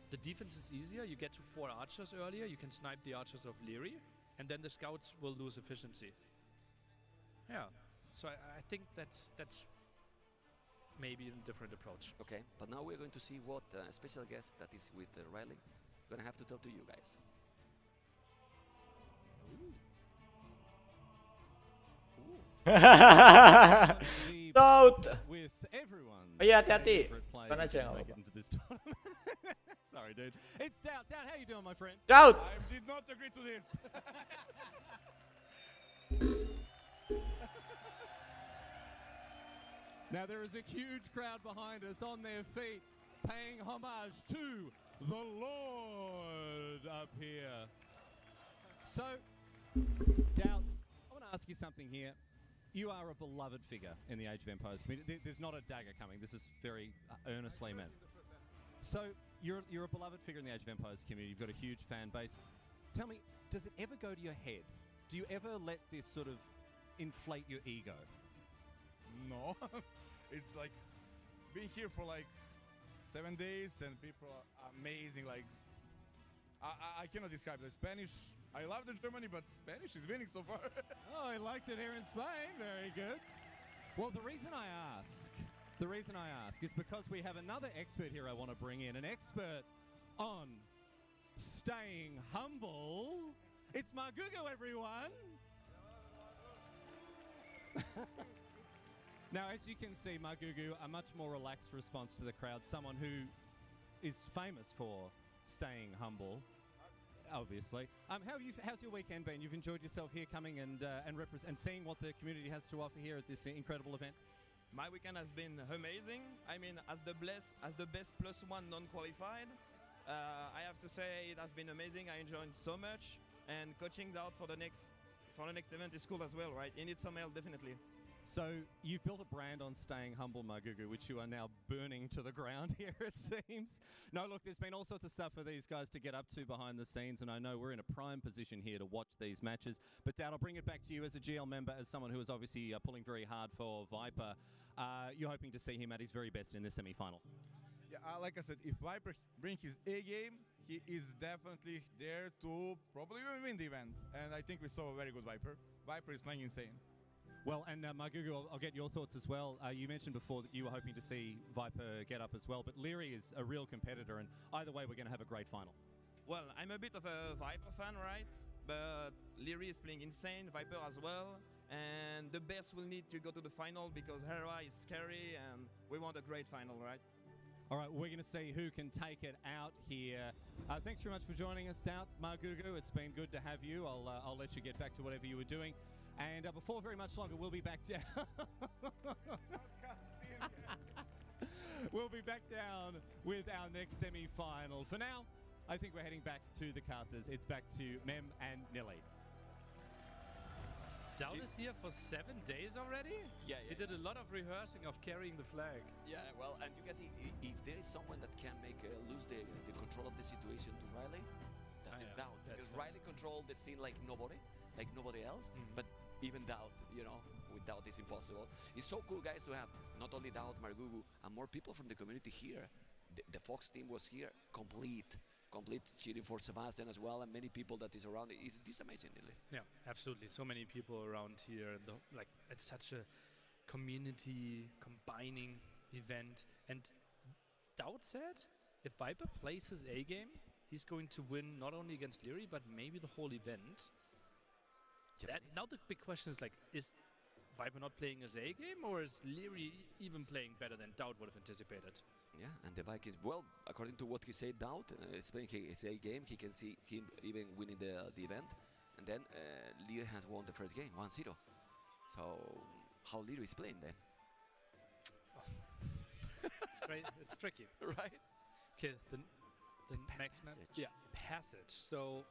the defense is easier. You get to 4 archers earlier. You can snipe the archers of Leary, and then the scouts will lose efficiency. Yeah. So I think that's maybe a different approach. Okay, but now we're going to see what special guest that is with Riley gonna have to tell to you guys. Out. With everyone. Oh iya, hati-hati. Bukan aja nggak apa-apa. Sorry, dude. It's Doubt. Doubt, how you doing, my friend? Doubt. I did not agree to this. Now there is a huge crowd behind us on their feet, paying homage to the Lord up here. So, Doubt, I want to ask you something here. You are a beloved figure in the Age of Empires community. There's not a dagger coming. This is very earnestly meant. So, you're a beloved figure in the Age of Empires community. You've got a huge fan base. Tell me, does it ever go to your head? Do you ever let this sort of inflate your ego? No. It's like being here for like 7 days and people are amazing. Like I cannot describe the Spanish. I love the Germany, but Spanish is winning so far. Oh, he likes it here in Spain. Very good. Well, the reason I ask is because we have another expert here I want to bring in, an expert on staying humble. It's Magugu, everyone. Now, as you can see, Magugu, a much more relaxed response to the crowd, someone who is famous for staying humble, obviously. How's your weekend been? You've enjoyed yourself here coming and seeing what the community has to offer here at this incredible event? My weekend has been amazing. I mean, as the best +1 non-qualified, I have to say it has been amazing. I enjoyed so much, and coaching out for the next event is cool as well, right? You need some help, definitely. So you've built a brand on staying humble, Magugu, which you are now burning to the ground here, it seems. No, look, there's been all sorts of stuff for these guys to get up to behind the scenes, and I know we're in a prime position here to watch these matches. But Dad, I'll bring it back to you as a GL member, as someone who is obviously pulling very hard for Viper. You're hoping to see him at his very best in this semi-final. Yeah, like I said, if Viper brings his A game, he is definitely there to probably win the event. And I think we saw a very good Viper. Viper is playing insane. Well, and Magugu, I'll get your thoughts as well. You mentioned before that you were hoping to see Viper get up as well, but Leary is a real competitor, and either way, we're going to have a great final. Well, I'm a bit of a Viper fan, right? But Leary is playing insane, Viper as well, and the best will need to go to the final because Hera is scary, and we want a great final, right? All right, we're going to see who can take it out here. Thanks very much for joining us, Doubt. Magugu, it's been good to have you. I'll let you get back to whatever you were doing. And before very much longer, we'll be back down. We'll be back down with our next semi-final. For now, I think we're heading back to the casters. It's back to Mem and Nilly. Dowd is here for 7 days already? Yeah. He did a lot of rehearsing of carrying the flag. Yeah, well, and you can see if there is someone that can make lose the control of the situation to Riley, that's his Dowd. Because Riley controlled the scene like nobody else. But even Dowd, you know, with Dowd it's impossible. It's so cool, guys, to have not only Dowd, Margugu, and more people from the community here. The Fox team was here, complete cheering for Sebastian as well, and many people that is around. It's amazing, really. Yeah, absolutely. So many people around here. It's such a community combining event. And Dowd said, if Viper plays his A game, he's going to win not only against Leary, but maybe the whole event. Now the big question is like, is Viper not playing his A game, or is Leary even playing better than Dowd would have anticipated? Yeah, and the Vikings, well, according to what he said, Dowd is playing his A game. He can see him even winning the event. And then Leary has won the first game, 1-0. So, how Leary is playing then? It's tricky. Right? Okay, the next map. Yeah, Passage. So,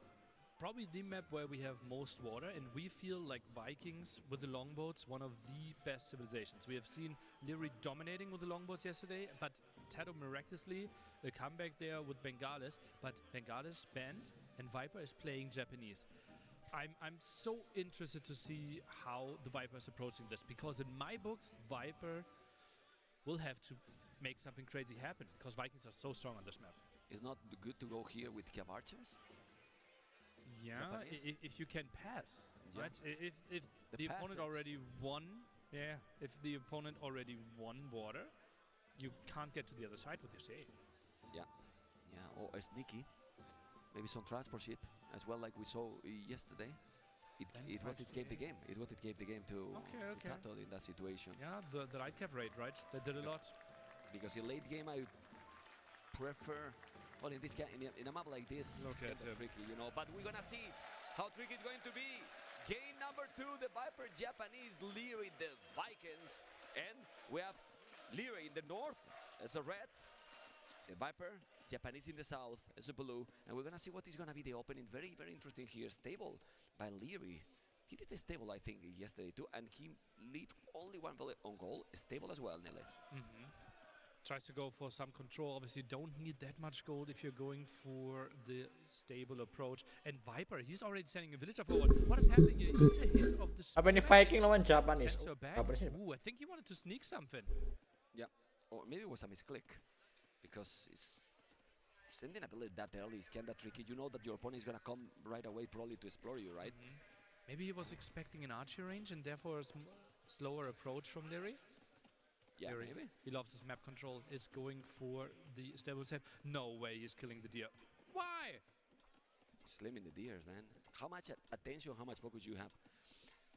probably the map where we have most water, and we feel like Vikings with the longboats, one of the best civilizations. We have seen Leary dominating with the longboats yesterday, but Tato miraculously a comeback there with Bengalis, but Bengalis banned and Viper is playing Japanese. I'm so interested to see how the Viper is approaching this, because in my books, Viper will have to make something crazy happen, because Vikings are so strong on this map. It's not good to go here with Cav Archers? Yeah, if you can pass, right? If the opponent already won, if the opponent already won water, you can't get to the other side with your save. Yeah, or a sneaky, maybe some transport ship as well, like we saw yesterday. It what it gave the game. It what it gave the game to Tato in that situation. Yeah, the right cap rate, right? They did a lot. Because in late game, I prefer. Well, in this in a map like this, it's kind of tricky, you know. But we're gonna see how tricky it's going to be. Game number 2, the Viper Japanese, Leary the Vikings, and we have Leary in the north as a red, the Viper Japanese in the south as a blue, and we're gonna see what is gonna be the opening. Very, very interesting here. Stable by Leary. He did a stable, I think, yesterday too, and he left only one bullet on goal. Stable as well, Nele. Tries to go for some control. Obviously, don't need that much gold if you're going for the stable approach. And Viper, he's already sending a villager forward. What is happening here? It's a hit of the Apa ini Viking lawan Japanese? Ooh, I think he wanted to sneak something. Yeah, or maybe it was a misclick, because it's sending a bullet that early is kind of tricky. You know that your opponent is gonna come right away, probably to explore you, right? Maybe he was expecting an archer range and therefore a slower approach from Leary. Yeah, maybe. He loves his map control. Is going for the stable save. No way he's killing the deer. Why? Slimming the deers, man. How much attention, how much focus you have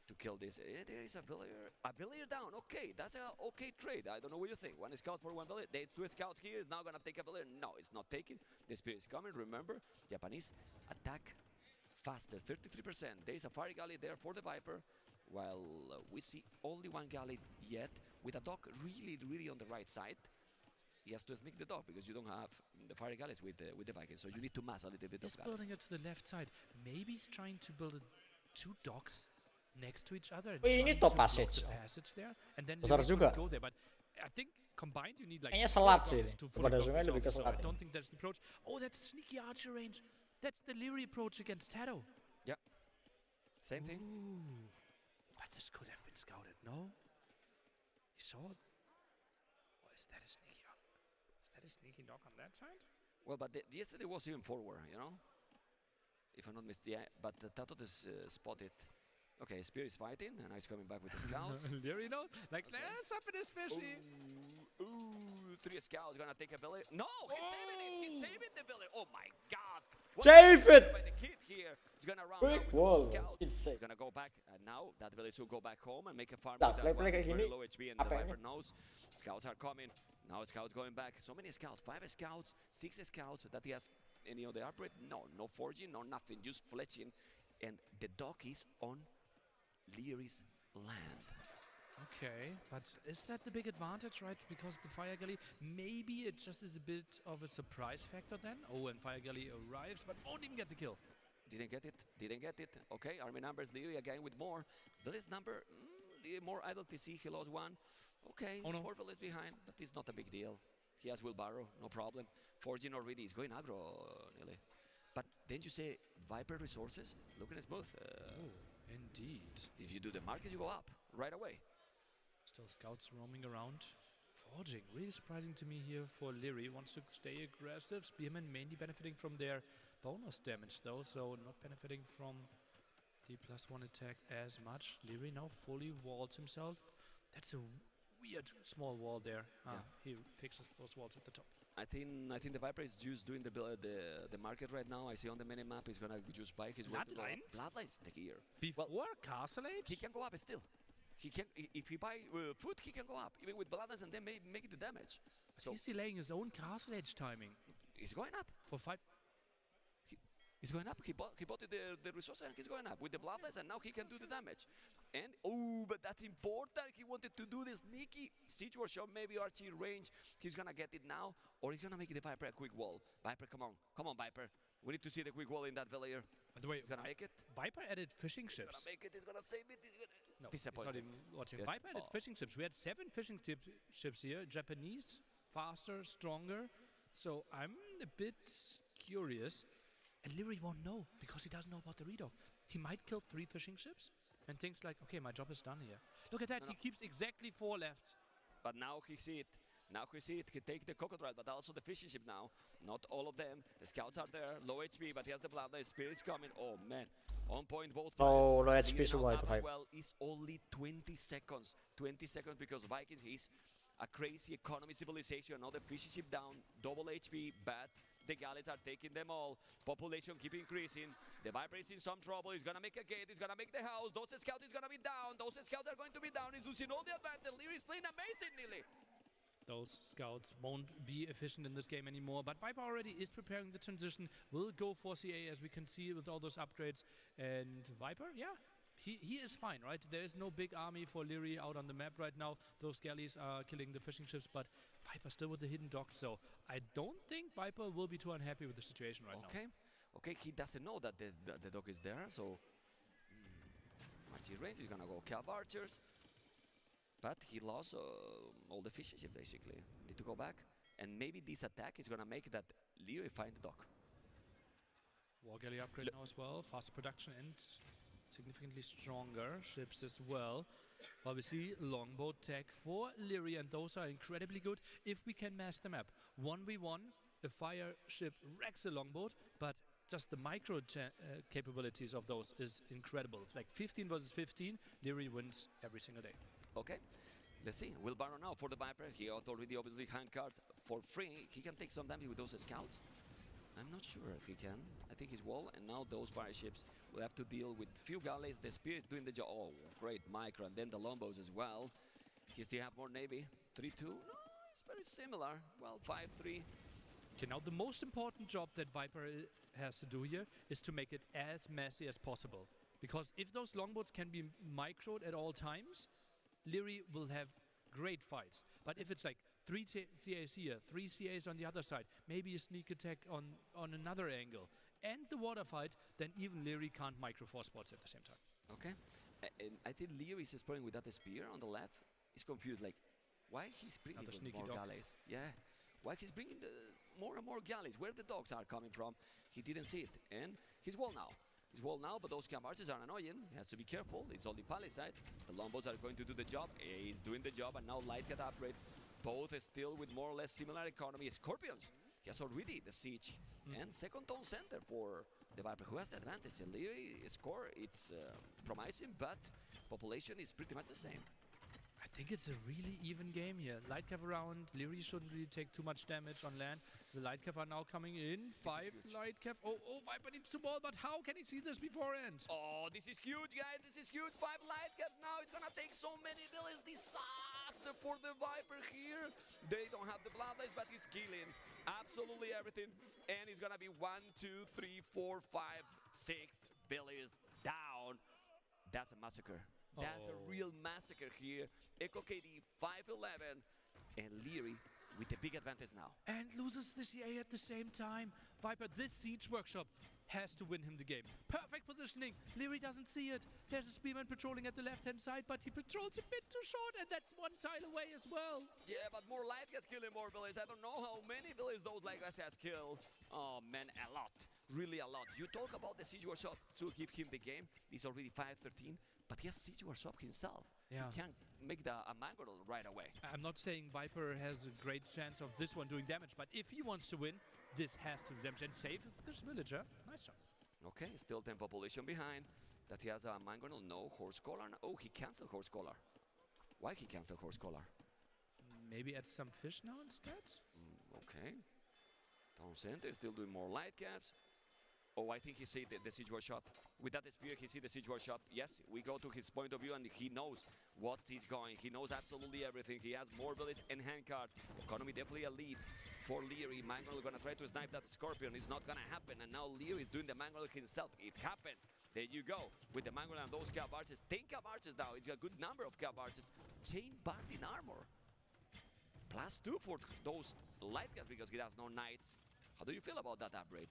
to kill this? There is a villager down. Okay, that's a okay trade. I don't know what you think. One scout for one villager. There's 2 scouts here. Is now gonna take a villager. No, it's not taking. The spear is coming. Remember, Japanese attack faster. 33%. There is a fire galley there for the Viper, while we see only one galley yet, with a dog really on the right side. He has to sneak the dog because you don't have the fire galleys with the Vikings, so you need to mass a little bit He's of building it to the left side. Maybe he's trying to build 2 docks next to each other. And ini top passage. There, and then besar juga. Go there. But I think combined you need like kayaknya selat sih. Pada sungai lebih ke so selat. I don't think that's the approach. Oh, that's a sneaky archer range. That's the Leary approach against Tato. Yeah. Same thing. But this could have been scouted, no? You saw it? Or is that a sneaky knock on that side? Well, but yesterday was even forward, you know? If I'm not mistaken, but Tato is spotted. Okay, Spear is fighting, and now he's coming back with the scouts. Leary, no? Like, there's something fishy. Ooh, 3 scouts gonna take a village. No, he's saving it. He's saving the village. Oh my God. Save it! By the kid here. He's gonna run Quick with wall. He's gonna go back, and now that village will go back home and make a farm. Nah, with that one. kayak It's gini, very low HP, and the apa Viper ini? knows scouts are coming. Now scouts going back. So many scouts. 5 scouts, 6 scouts. That he has any of the upgrade? No, no forging, no nothing. Just fletching, and the dog is on Leary's land. Okay, but is that the big advantage, right? Because the Fire Galley, maybe it just is a bit of a surprise factor then. Oh, and Fire Galley arrives, but won't even get the kill. Didn't get it. Didn't get it. Okay, army numbers. Leary again with more. Village number, more idle TC. He lost one. Okay, Oh, no. 4 villages behind, but it's not a big deal. He has wheelbarrow, no problem. Forging already is going aggro, nearly. But then you say Viper resources, looking smooth. Oh, indeed. If you do the market, you go up right away. Still scouts roaming around. Forging, really surprising to me here for Leary. Wants to stay aggressive. Spearman mainly benefiting from their bonus damage though, so not benefiting from the +1 attack as much. Leary now fully walls himself. That's a weird small wall there. Yeah. He fixes those walls at the top. I think the Viper is just doing the market right now. I see on the minimap he's gonna just buy his way to go up. Bloodlines? Bloodlines take here. Before Castle Age? He can go up still. He can, if he buy food, he can go up even with Bloodlines and then make the damage. So he's delaying his own Castle Age timing. He's going up for 5. He's going up. He bought the resources and he's going up with the Bloodlines and now he can do the damage. And oh, but that's important. He wanted to do the sneaky siege workshop, maybe archery range. He's gonna get it now, or he's gonna make the Viper a quick wall. Viper, come on, Viper. We need to see the quick wall in that villager. By the way, he's gonna make it. Viper added fishing ships. He's gonna make it. He's gonna save it. No, he's not even watching. Yes. Viper added fishing ships. We had 7 fishing ships here. Japanese, faster, stronger. So I'm a bit curious. And Leary won't know because he doesn't know about the redog. He might kill 3 fishing ships and thinks like, okay, my job is done here. Look at that. No, he keeps exactly 4 left. But now he see it. Now he see it. He take the crocodile, but also the fishing ship now. Not all of them. The scouts are there. Low HP, but he has the blood. The spear is coming. Oh man, on point both. Oh, low players. HP Leading semua out itu as 5. well is only 20 seconds. 20 seconds because Vikings is a crazy economy civilization. Now the fishing ship down, double HP, but the galleys are taking them all. Population keep increasing. The Viper is in some trouble. He's gonna make a gate. He's gonna make the house. Those scouts is gonna be down. Those scouts are going to be down. He's losing all the advantage. Leary is playing amazingly. Those scouts won't be efficient in this game anymore, but Viper already is preparing the transition. Will go for CA as we can see with all those upgrades. And Viper, yeah, he is fine, right? There is no big army for Leary out on the map right now. Those galleys are killing the fishing ships, but Viper still with the hidden docks, so I don't think Viper will be too unhappy with the situation right now. Okay, he doesn't know that the dog is there, so Archie Reigns is gonna go Cav Archers. But he lost all the fishing ship basically. Need to go back. And maybe this attack is gonna make that Leary find the dock. War galley upgrade now as well. Faster production and significantly stronger ships as well. Well, we see longbow tech for Leary, and those are incredibly good if we can mash the map. 1v1, a fire ship wrecks a longboat, but just the micro capabilities of those is incredible. It's like 15 versus 15, Leary wins every single day. Okay, let's see. Wheelbarrow now for the Viper. He got already obviously handcard for free. He can take some damage with those scouts. I'm not sure if he can. I think he's wall, and now those fire ships will have to deal with few galleys. The Spirit doing the job. Oh, great micro, and then the Lombos as well. He still have more Navy. 3-2. No, it's very similar. Well, 5-3. Okay, now the most important job that Viper has to do here is to make it as messy as possible. Because if those longboats can be microed at all times, Leary will have great fights. But if it's like 3 CAs here, 3 CAs on the other side, maybe a sneak attack on another angle, and the water fight, then even Leary can't micro 4 spots at the same time. Okay, and I think Leary is exploring with that spear on the left. He's confused, like, why he's bringing more galleys? Yeah, why he's bringing the more and more galleys? Where the dogs are coming from? He didn't see it, and he's wall now. He's wall now, but those camarches are annoying. He has to be careful. It's only palisade. The Lombos are going to do the job. He's doing the job, and now light cat upgrade. Both still with more or less similar economy. Scorpions, he has already the siege. And second tone center for the Viper, who has the advantage. And Leary score, it's promising, but population is pretty much the same. I think it's a really even game here. Light Cav around, Leary shouldn't really take too much damage on land. The Light Cav are now coming in. 5 Light Cav. Oh, Viper needs to wall, but how can he see this beforehand? Oh, this is huge, guys. This is huge. 5 Light Cav now. It's gonna take so many villas. Disaster for the Viper here. They don't have the bloodlines, but he's killing absolutely everything. And it's gonna be 1, 2, 3, 4, 5, 6 villas down. That's a massacre. That's a real massacre here. Echo KD 5-11, and Leary with the big advantage now. And loses the CA at the same time. Viper, this Siege Workshop has to win him the game. Perfect positioning. Leary doesn't see it. There's a Spearman patrolling at the left-hand side, but he patrols a bit too short, and that's one tile away as well. Yeah, but more light gets killing more villains. I don't know how many villains those light guys has killed. Oh man, a lot. Really a lot. You talk about the Siege Workshop to give him the game. He's already 5-13, but he has Siege Workshop himself. Yeah. He can't make a Mangonel right away. I'm not saying Viper has a great chance of this one doing damage, but if he wants to win, this has to do damage and save this villager. Nice job. Okay, still 10 population behind. That he has a Mangonel, no Horse Collar. Oh, he canceled Horse Collar. Why he canceled Horse Collar? Maybe add some fish now instead? Okay. Town Center still doing more light caps. Oh, I think he see the Siege Workshop. With that spear, he see the Siege Workshop. Yes, we go to his point of view, and he knows what he's going. He knows absolutely everything. He has more village and handcart. Economy definitely a lead for Leary. Mangonel gonna try to snipe that Scorpion. It's not gonna happen, and now Leary is doing the Mangonel himself. It happened. There you go. With the Mangonel and those Cav Archers. 10 Cav Archers now. It's a good number of Cav Archers. Chain Bard in armor. +2 for those light guys because he has no knights. How do you feel about that upgrade?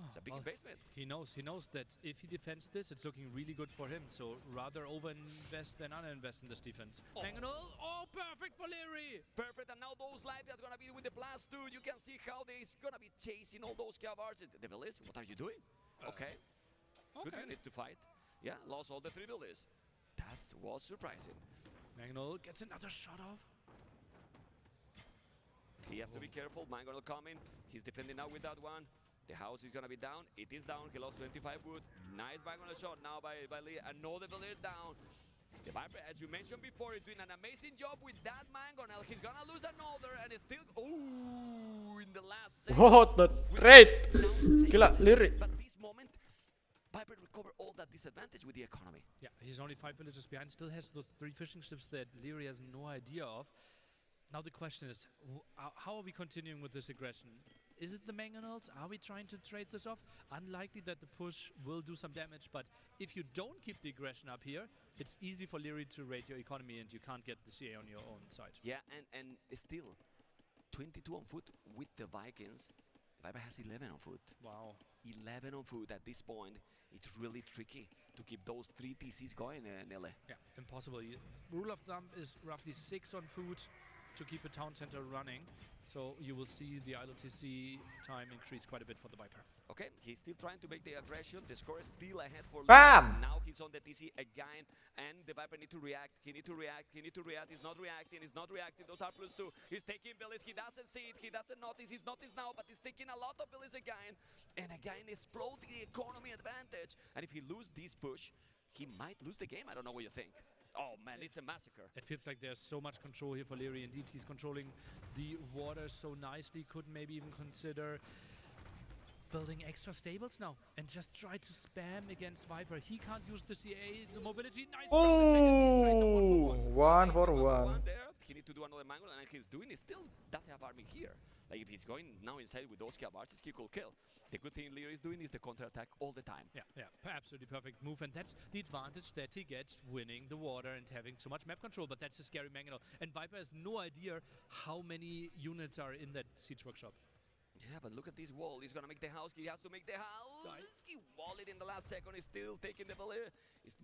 It's a big investment. He knows that if he defends this, it's looking really good for him. So rather over-invest than under-invest in this defense. Mangonel, perfect for Leary! Perfect, and now those light guys gonna be with the +2. You can see how they's gonna be chasing all those Cav Archers. The villas, what are you doing? Okay. Good unit to fight. Yeah, lost all the 3 villas. That was surprising. Mangonel gets another shot off. He has to be careful. Mangonel coming. He's defending now with that one. The house is gonna be down. It is down. He lost 25 wood. Nice Mangonel shot now by Lee. Another village down. The Viper, as you mentioned before, is doing an amazing job with that Mangonel. He's gonna lose another, and it's still. Oh, in the last second. What the trade? Gila, Leary. But this moment, Viper recovered all that disadvantage with the economy. Yeah, he's only 5 villages behind. Still has those 3 fishing ships that Leary has no idea of. Now the question is, how are we continuing with this aggression? Is it the Mangonels? Are we trying to trade this off? Unlikely that the push will do some damage, but if you don't keep the aggression up here, it's easy for Leary to raid your economy and you can't get the CA on your own side. Yeah, and still, 22 on foot with the Vikings. Viper has 11 on foot. Wow. 11 on foot at this point. It's really tricky to keep those 3 TCs going, Nele. Yeah, impossible. Rule of thumb is roughly 6 on foot to keep a town center running. So you will see the idle TC time increase quite a bit for the Viper. Okay, he's still trying to make the aggression. The score is still ahead for Bam! Now he's on the TC again, and the Viper need to react. He need to react. He need to react. He's not reacting. He's not reacting. Those are +2. He's taking villas. He doesn't see it. He doesn't notice. He's noticed now, but he's taking a lot of villas again. And again, explode the economy advantage. And if he loses this push, he might lose the game. I don't know what you think. Oh man, it's a massacre. It feels like there's so much control here for Leary. Indeed, he's controlling the water so nicely. Could maybe even consider building extra stables now and just try to spam against Viper. He can't use the CA, the mobility. Nice. Oh, 1 for 1. He needs to do another Mangonel, and he's doing it. Still doesn't have army here. Like if he's going now inside with those Cav Archers, he could kill. The good thing Leary is doing is the counter-attack all the time. Yeah, absolutely perfect move, and that's the advantage that he gets winning the water and having so much map control, but that's a scary Mangonel. And Viper has no idea how many units are in that Siege Workshop. Yeah, but look at this wall. He's gonna make the house. He has to make the house. Nice. He walled it in the last second. He's still taking the valley.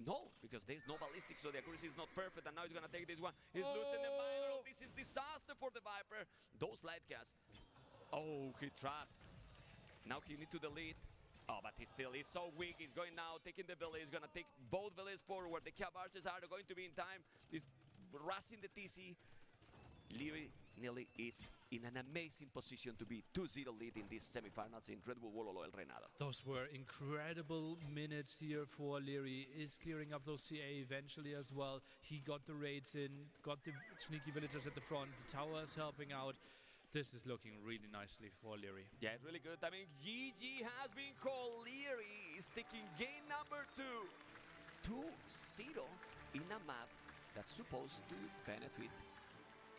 No, because there's no ballistic, so the accuracy is not perfect. And now he's gonna take this one. He's losing the Mangonel. This is disaster for the Viper. Those light cats. Oh, he trapped. Now he needs to delete. Oh, but he still is so weak. He's going now, taking the village. He's gonna take both villages forward. The Cav Archers are going to be in time. He's rushing the TC. Leary nearly is in an amazing position to be 2-0 lead in these semifinals in Red Bull WOLOLO El Reinado. Those were incredible minutes here for Leary. Is clearing up those CA eventually as well. He got the raids in, got the sneaky villagers at the front, the towers helping out. This is looking really nicely for Leary. Yeah, really good. I mean, GG has been called. Leary is taking game number 2. 2-0 in a map that's supposed to benefit,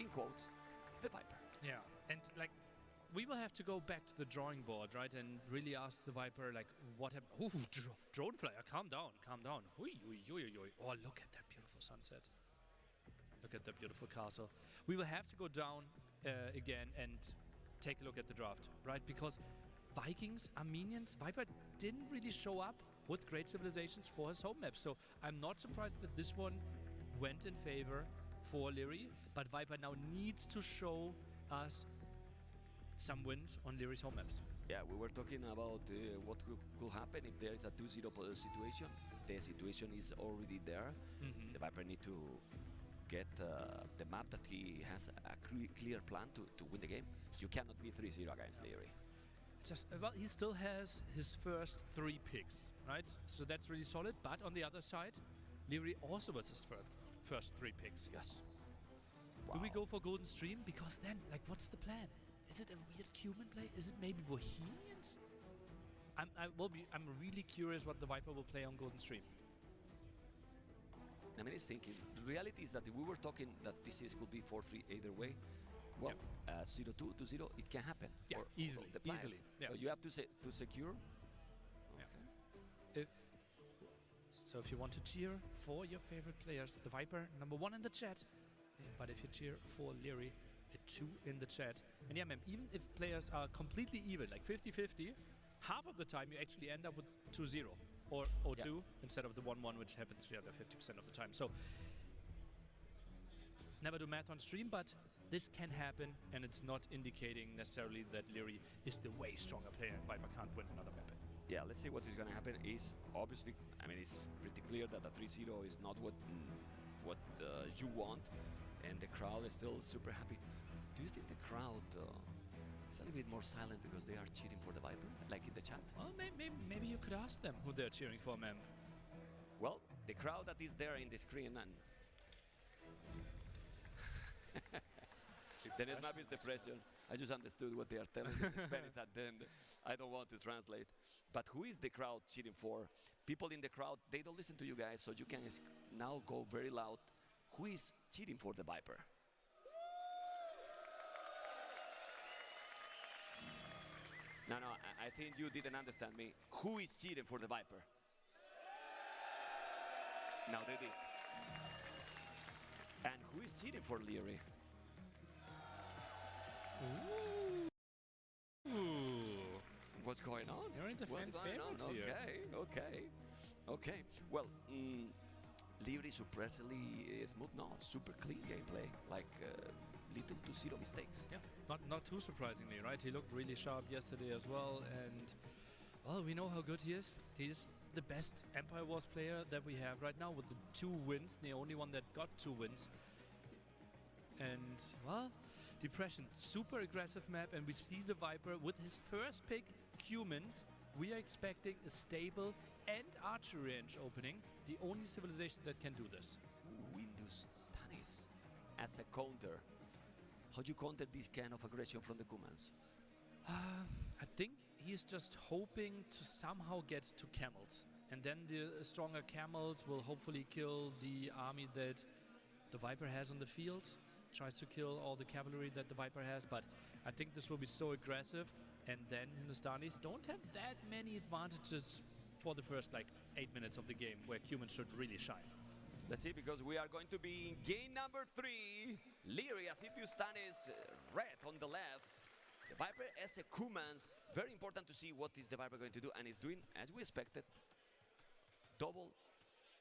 in quotes, the Viper. Yeah, and like we will have to go back to the drawing board, right, and really ask the Viper, like, what happened? Ooh, drone player, calm down, calm down. Oi, oi, oi, oi. Oh, look at that beautiful sunset. Look at that beautiful castle. We will have to go down again and take a look at the draft, right? Because Vikings, Armenians, Viper didn't really show up with great civilizations for his home map. So I'm not surprised that this one went in favor for Leary, but Viper now needs to show us some wins on Leary's home maps. Yeah, we were talking about what could happen if there is a 2-0 situation. The situation is already there. The Viper need to get the map that he has a clear plan to win the game. You cannot be 3-0 against Leary. Just, well, he still has his first 3 picks, right? So that's really solid. But on the other side, Leary also was his first 3 picks. Yes. Wow. Do we go for Golden Stream? Because then, like, what's the plan? Is it a weird Cuban play? Is it maybe Bohemians? I'm really curious what the Viper will play on Golden Stream. I mean, it's thinking. The reality is that if we were talking that this series could be 4-3 either way, well, 0-2, 2-0, it can happen. Yeah, easily. Easily. Yeah. So you have to secure. Okay. So if you want to cheer for your favorite players, the Viper, #1 in the chat. But if you cheer for Leary, a 2 in the chat. And yeah, man, even if players are completely even, like 50-50, half of the time you actually end up with 2-0 or 0-2 instead of the 1-1, which happens the other 50% of the time. So never do math on stream, but this can happen, and it's not indicating necessarily that Leary is the way stronger player and Viper can't win another map. Yeah, let's see what is going to happen. Is obviously, I mean, it's pretty clear that a 3-0 is not what you want, and the crowd is still super happy. Do you think the crowd is a little bit more silent because they are cheering for the Viper, like in the chat? Well, maybe you could ask them who they're cheering for, ma'am. Well, the crowd that is there in the screen, and the next map is depression. I just understood what they are telling me in Spanish at the end. I don't want to translate. But who is the crowd cheering for? People in the crowd, they don't listen to you guys, so you can now go very loud. Who is cheering for the Viper? No, I think you didn't understand me. Who is cheering for the Viper? Now they did. And who is cheering for Leary? Ooh. What's going on? You're in the What's going on? here. Okay. Well, Leary surprisingly smooth, no, super clean gameplay, like little to 0 mistakes. Yeah, not too surprisingly, right? He looked really sharp yesterday as well, and well, we know how good he is. He's the best Empire Wars player that we have right now with the 2 wins, the only one that got 2 wins. And well, Depression, super aggressive map, and we see the Viper with his first pick, Humans. We are expecting a stable and archery range opening, the only civilization that can do this. Windows Tanis as a counter. How do you counter this kind of aggression from the Kumans? I think he's just hoping to somehow get to camels, and then the stronger camels will hopefully kill the army that the Viper has on the field. Tries to kill all the cavalry that the Viper has, but I think this will be so aggressive, and then Hindustanis don't have that many advantages for the first like 8 minutes of the game where humans should really shine. Let's see, because we are going to be in game number 3. Leary as Hindustanis, red on the left. The Viper as a Kumans. Very important to see what is the Viper going to do, and it's doing as we expected. Double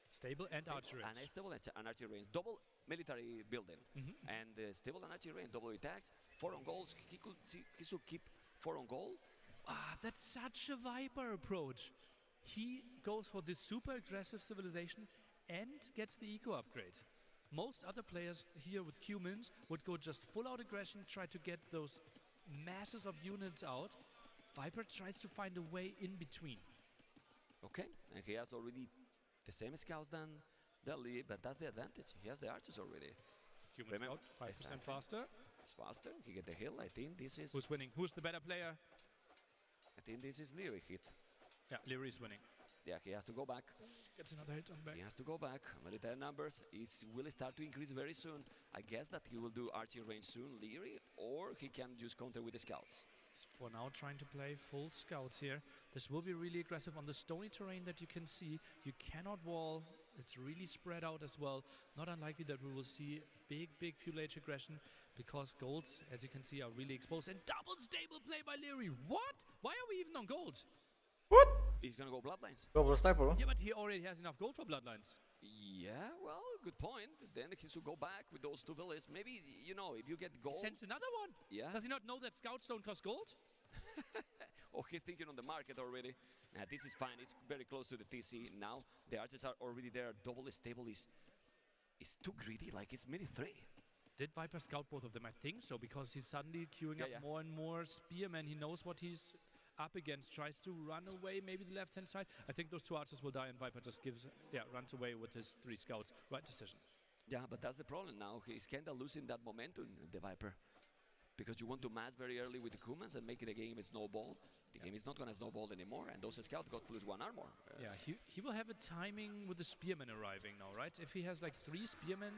stable and archery range. And stable and archery range. Double military building. And stable and archery range, double attacks, 4 on goals. He should keep 4 on goal. That's such a Viper approach. He goes for the super aggressive civilization and gets the eco upgrade. Most other players here with humans would go just full out aggression, try to get those masses of units out. Viper tries to find a way in between. Okay, and he has already the same scouts than Delhi, but that's the advantage. He has the archers already. Human scout, 5% faster. It's faster. He get the hill. I think this is... Who's winning? Who's the better player? I think this is Leary hit. Yeah, Leary is winning. Yeah, he has to go back. Gets another hit on back. He has to go back. Military numbers will start to increase very soon. I guess that he will do archery range soon, Leary, or he can just counter with the scouts. He's for now trying to play full scouts here. This will be really aggressive on the stony terrain that you can see. You cannot wall. It's really spread out as well. Not unlikely that we will see big feudal age aggression because golds, as you can see, are really exposed. And double stable play by Leary. What? Why are we even on gold? What? He's gonna go bloodlines. Double stable? Yeah, but he already has enough gold for bloodlines. Yeah, well, good point. Then he should go back with those 2 villas. Maybe, you know, if you get gold. He sends another one. Yeah. Does he not know that scouts don't cost gold? Oh, he's thinking on the market already. This is fine. It's very close to the TC now. The archers are already there. Double stable is too greedy. Like it's mini 3. Did Viper scout both of them? I think so, because he's suddenly queuing up more and more spearmen. He knows what he's up against. Tries to run away, maybe the left-hand side. I think those 2 archers will die, and Viper just runs away with his 3 scouts. Right decision. Yeah, but that's the problem now. He's kind of losing that momentum, the Viper. Because you want to mass very early with the Kumans and make the game a snowball. The game is not going to snowball anymore, and those scouts got +1 armor. Yeah, he will have a timing with the spearmen arriving now, right? If he has like 3 spearmen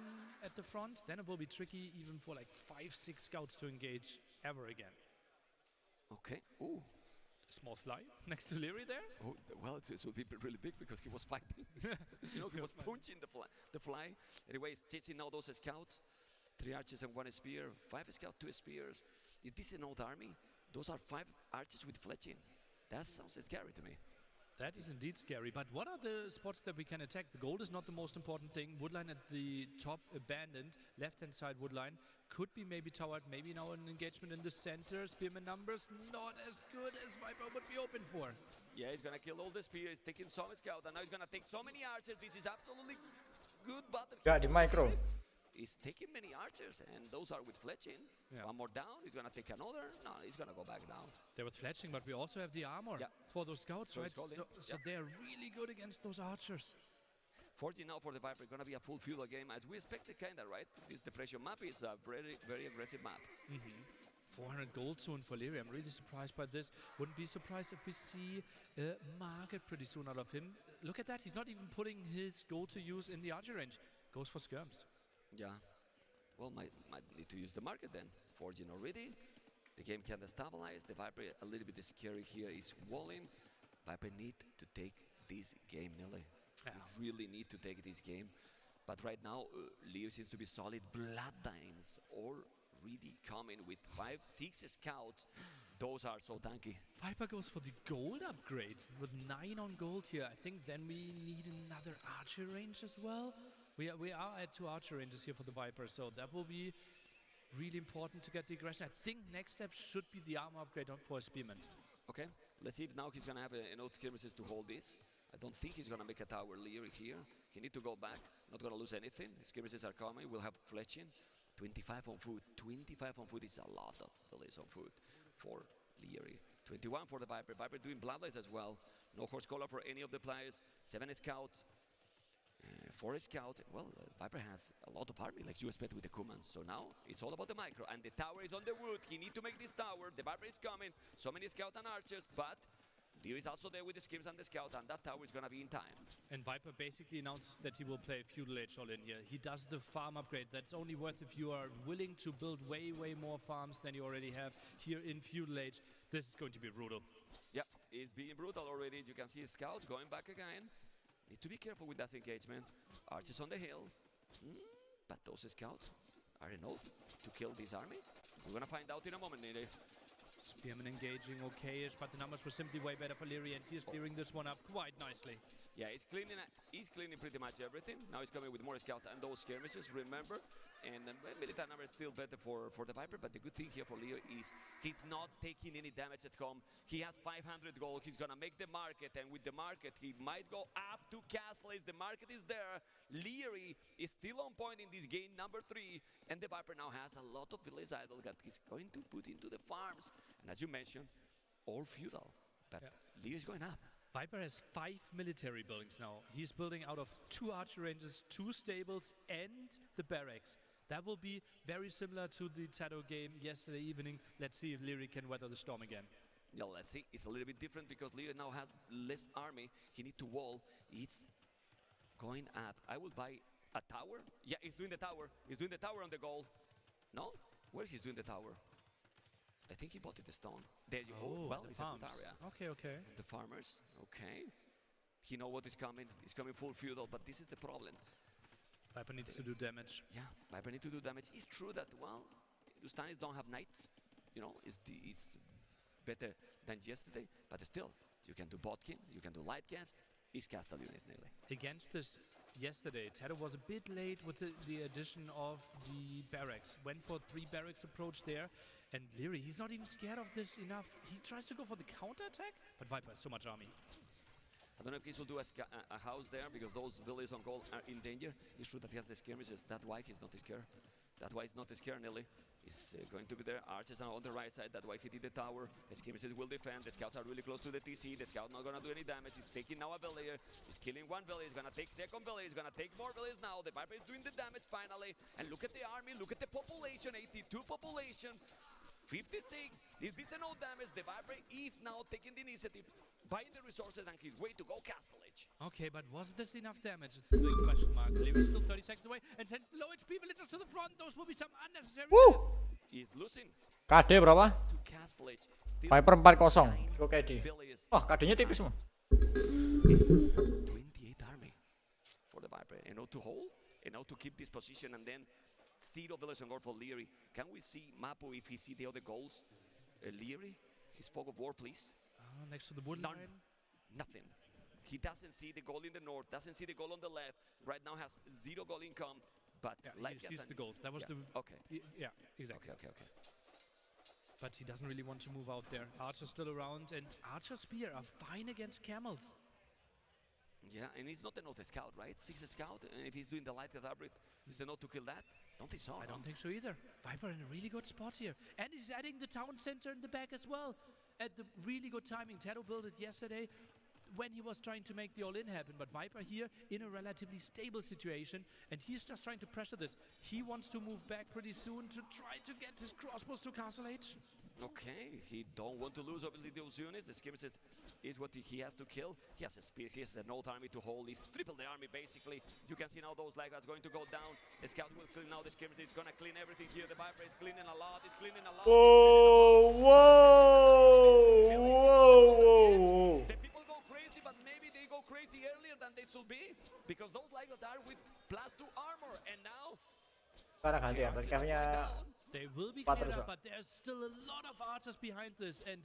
at the front, then it will be tricky even for like 5-6 scouts to engage ever again. Okay. Ooh. Small fly next to Leary there. Oh, well, it will be really big because he was fighting. You know, he was punching the fly. Anyway, he's chasing now those scouts. 3 archers and 1 spear. 5 scouts, 2 spears. If this is an old army, those are 5 archers with fletching. That sounds scary to me. That is indeed scary, but what are the spots that we can attack? The gold is not the most important thing. Woodline at the top, abandoned. Left-hand side woodline. Could be maybe towered, maybe now an engagement in the center. Spearman numbers not as good as Viper would be open for. Yeah, he's gonna kill all the spears. He's taking some scout, and now he's gonna take so many archers. This is absolutely good battle. Yeah, the micro. He's taking many archers, and those are with fletching. Yeah. 1 more down, he's gonna take another. No, he's gonna go back down. They're with fletching, but we also have the armor for those scouts, right? So they're really good against those archers. 40 now for the Viper, gonna be a full feudal game, as we expected, kinda, right? This depression map is a very aggressive map. 400 gold soon for Leary. I'm really surprised by this. Wouldn't be surprised if we see a market pretty soon out of him. Look at that, he's not even putting his gold to use in the archer range. Goes for skirms. Yeah, well, might need to use the market then. Forging already. The game can stabilize. The Viper a little bit scary here is walling. Viper need to take this game, Nille. We really need to take this game. But right now, Leo seems to be solid. Bloodlines already coming with 5-6 scouts. Those are so tanky. Viper goes for the gold upgrade with 9 on gold here. I think then we need another archer range as well. We are at 2 archer ranges here for the Viper, so that will be really important to get the aggression. I think next step should be the armor upgrade for a spearman. Okay, let's see if now he's gonna have enough skirmishes to hold this. I don't think he's gonna make a tower Leary here. He need to go back, not gonna lose anything. Skirmishes are coming, we'll have fletching. 25 on food. 25 on food is a lot of delays on food for Leary. 21 for the Viper. Viper doing bloodlines as well. No horse collar for any of the players. 7 scouts. 4 scout. Well, Viper has a lot of army, like you expect with the Kumans. So now it's all about the micro, and the tower is on the wood. He need to make this tower. The Viper is coming. So many scout and archers, but Leary is also there with the skims and the scout, and that tower is gonna be in time. And Viper basically announced that he will play Feudal Age all in here. He does the farm upgrade. That's only worth if you are willing to build way more farms than you already have here in Feudal Age. This is going to be brutal. Yeah, it's being brutal already. You can see a scout going back again. Need to be careful with that engagement. Archers on the hill. But those scouts are enough to kill this army. We're gonna find out in a moment, Nede. Spearman engaging okay-ish, but the numbers were simply way better for Leary, and he's clearing this one up quite nicely. Yeah, he's cleaning pretty much everything. Now he's coming with more scouts and those skirmishes, remember? And military number is still better for the Viper, but the good thing here for Leo is he's not taking any damage at home. He has 500 gold. He's gonna make the market, and with the market, he might go up to castles. The market is there. Leary is still on point in this game, number 3, and the Viper now has a lot of village idle that he's going to put into the farms. And as you mentioned, all feudal, but Leo is going up. Viper has 5 military buildings now. He's building out of 2 archer ranges, 2 stables, and the barracks. That will be very similar to the Tato game yesterday evening. Let's see if Leary can weather the storm again. Yeah, let's see. It's a little bit different because Leary now has less army. He needs to wall. It's going up. I will buy a tower. Yeah, he's doing the tower. He's doing the tower on the goal. No? Where he's doing the tower? I think he bought it the stone. There you Oh, go. Well, the it's a farms. good area. Okay, okay. The farmers, okay. He know what is coming. He's coming full feudal, but this is the problem. Viper needs to do damage. Yeah, Viper need to do damage. It's true that, well, Hindustanis don't have knights. You know, it's better than yesterday, but still, you can do botkin, you can do light cat. He's castle units nearly. Against this yesterday, Teddo was a bit late with the addition of the barracks. Went for 3 barracks approach there. And Leary, he's not even scared of this enough. He tries to go for the counter-attack, but Viper has so much army. I don't know if he will do a house there because those villages on gold are in danger. It's true that he has the skirmishes. That's why he's not scared. That's why he's not scared, Nelly. He's going to be there. Archers are on the right side. That's why he did the tower. The skirmishes will defend. The scouts are really close to the TC. The scout not gonna do any damage. He's taking now a village. He's killing one village. He's gonna take second village. He's gonna take more villages now. The Viper is doing the damage finally. And look at the army. Look at the population. 82 population. 56. This is no damage. The Viper is now taking the initiative, buying the resources, and his way to go castle edge. Okay, but was this enough damage? It's the big question mark. Leary's still 30 seconds away and sends low HP villagers to the front. Those will be some unnecessary. Woo! He's losing. KD berapa? To castle edge. Still Viper 4-0. Go KD. Wah, KD-nya tipis semua. 28 army for the Viper. And now to hold, and now to keep this position, and then zero village on gold for Leary. Can we see Mapu if he see the other goals? Leary, his fog of war, please. Next to the wood line. Nothing. He doesn't see the goal in the north, doesn't see the goal on the left. Right now has 0 goal income, but Yeah, like he sees the gold. That was the... Okay. Yeah, exactly. Okay. But he doesn't really want to move out there. Archer's still around, and Archer's spear are fine against camels. Yeah, and he's not enough scout, right? 6 scout, and if he's doing the light hybrid, is enough to kill that? Don't think so. I don't think so either. Viper in a really good spot here. And he's adding the town center in the back as well. At the really good timing. Teddo built it yesterday when he was trying to make the all-in happen. But Viper here in a relatively stable situation. And he's just trying to pressure this. He wants to move back pretty soon to try to get his crossbows to Castle Age. Okay, he don't want to lose obviously those units. The skirmishes is what he has to kill. He has a spear, he has an old army to hold. He's tripled the army basically. You can see now those laggards going to go down. The scout will clean now the skirmishes. He's gonna clean everything here. The Viper is cleaning a lot. He's cleaning a lot. Whoa! The people go crazy, but maybe they go crazy earlier than they should be because those laggards are with +2 armor, and now Sekarang ganti ya. Tadi kayaknya They will be cleared up, but there's still a lot of archers behind this. And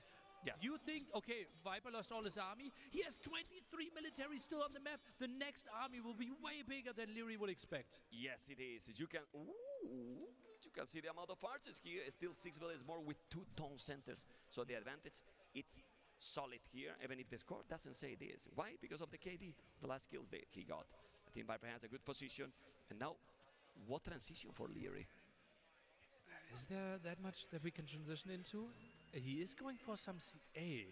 you think, okay, Viper lost all his army. He has 23 military still on the map. The next army will be way bigger than Leary would expect. Yes, it is. You can see the amount of archers here. Still 6 villages more with 2 town centers. So the advantage, it's solid here, even if the score doesn't say it is. Why? Because of the KD, the last kills that he got. I think Viper has a good position. And now, what transition for Leary? Is there that much that we can transition into? He is going for some CA.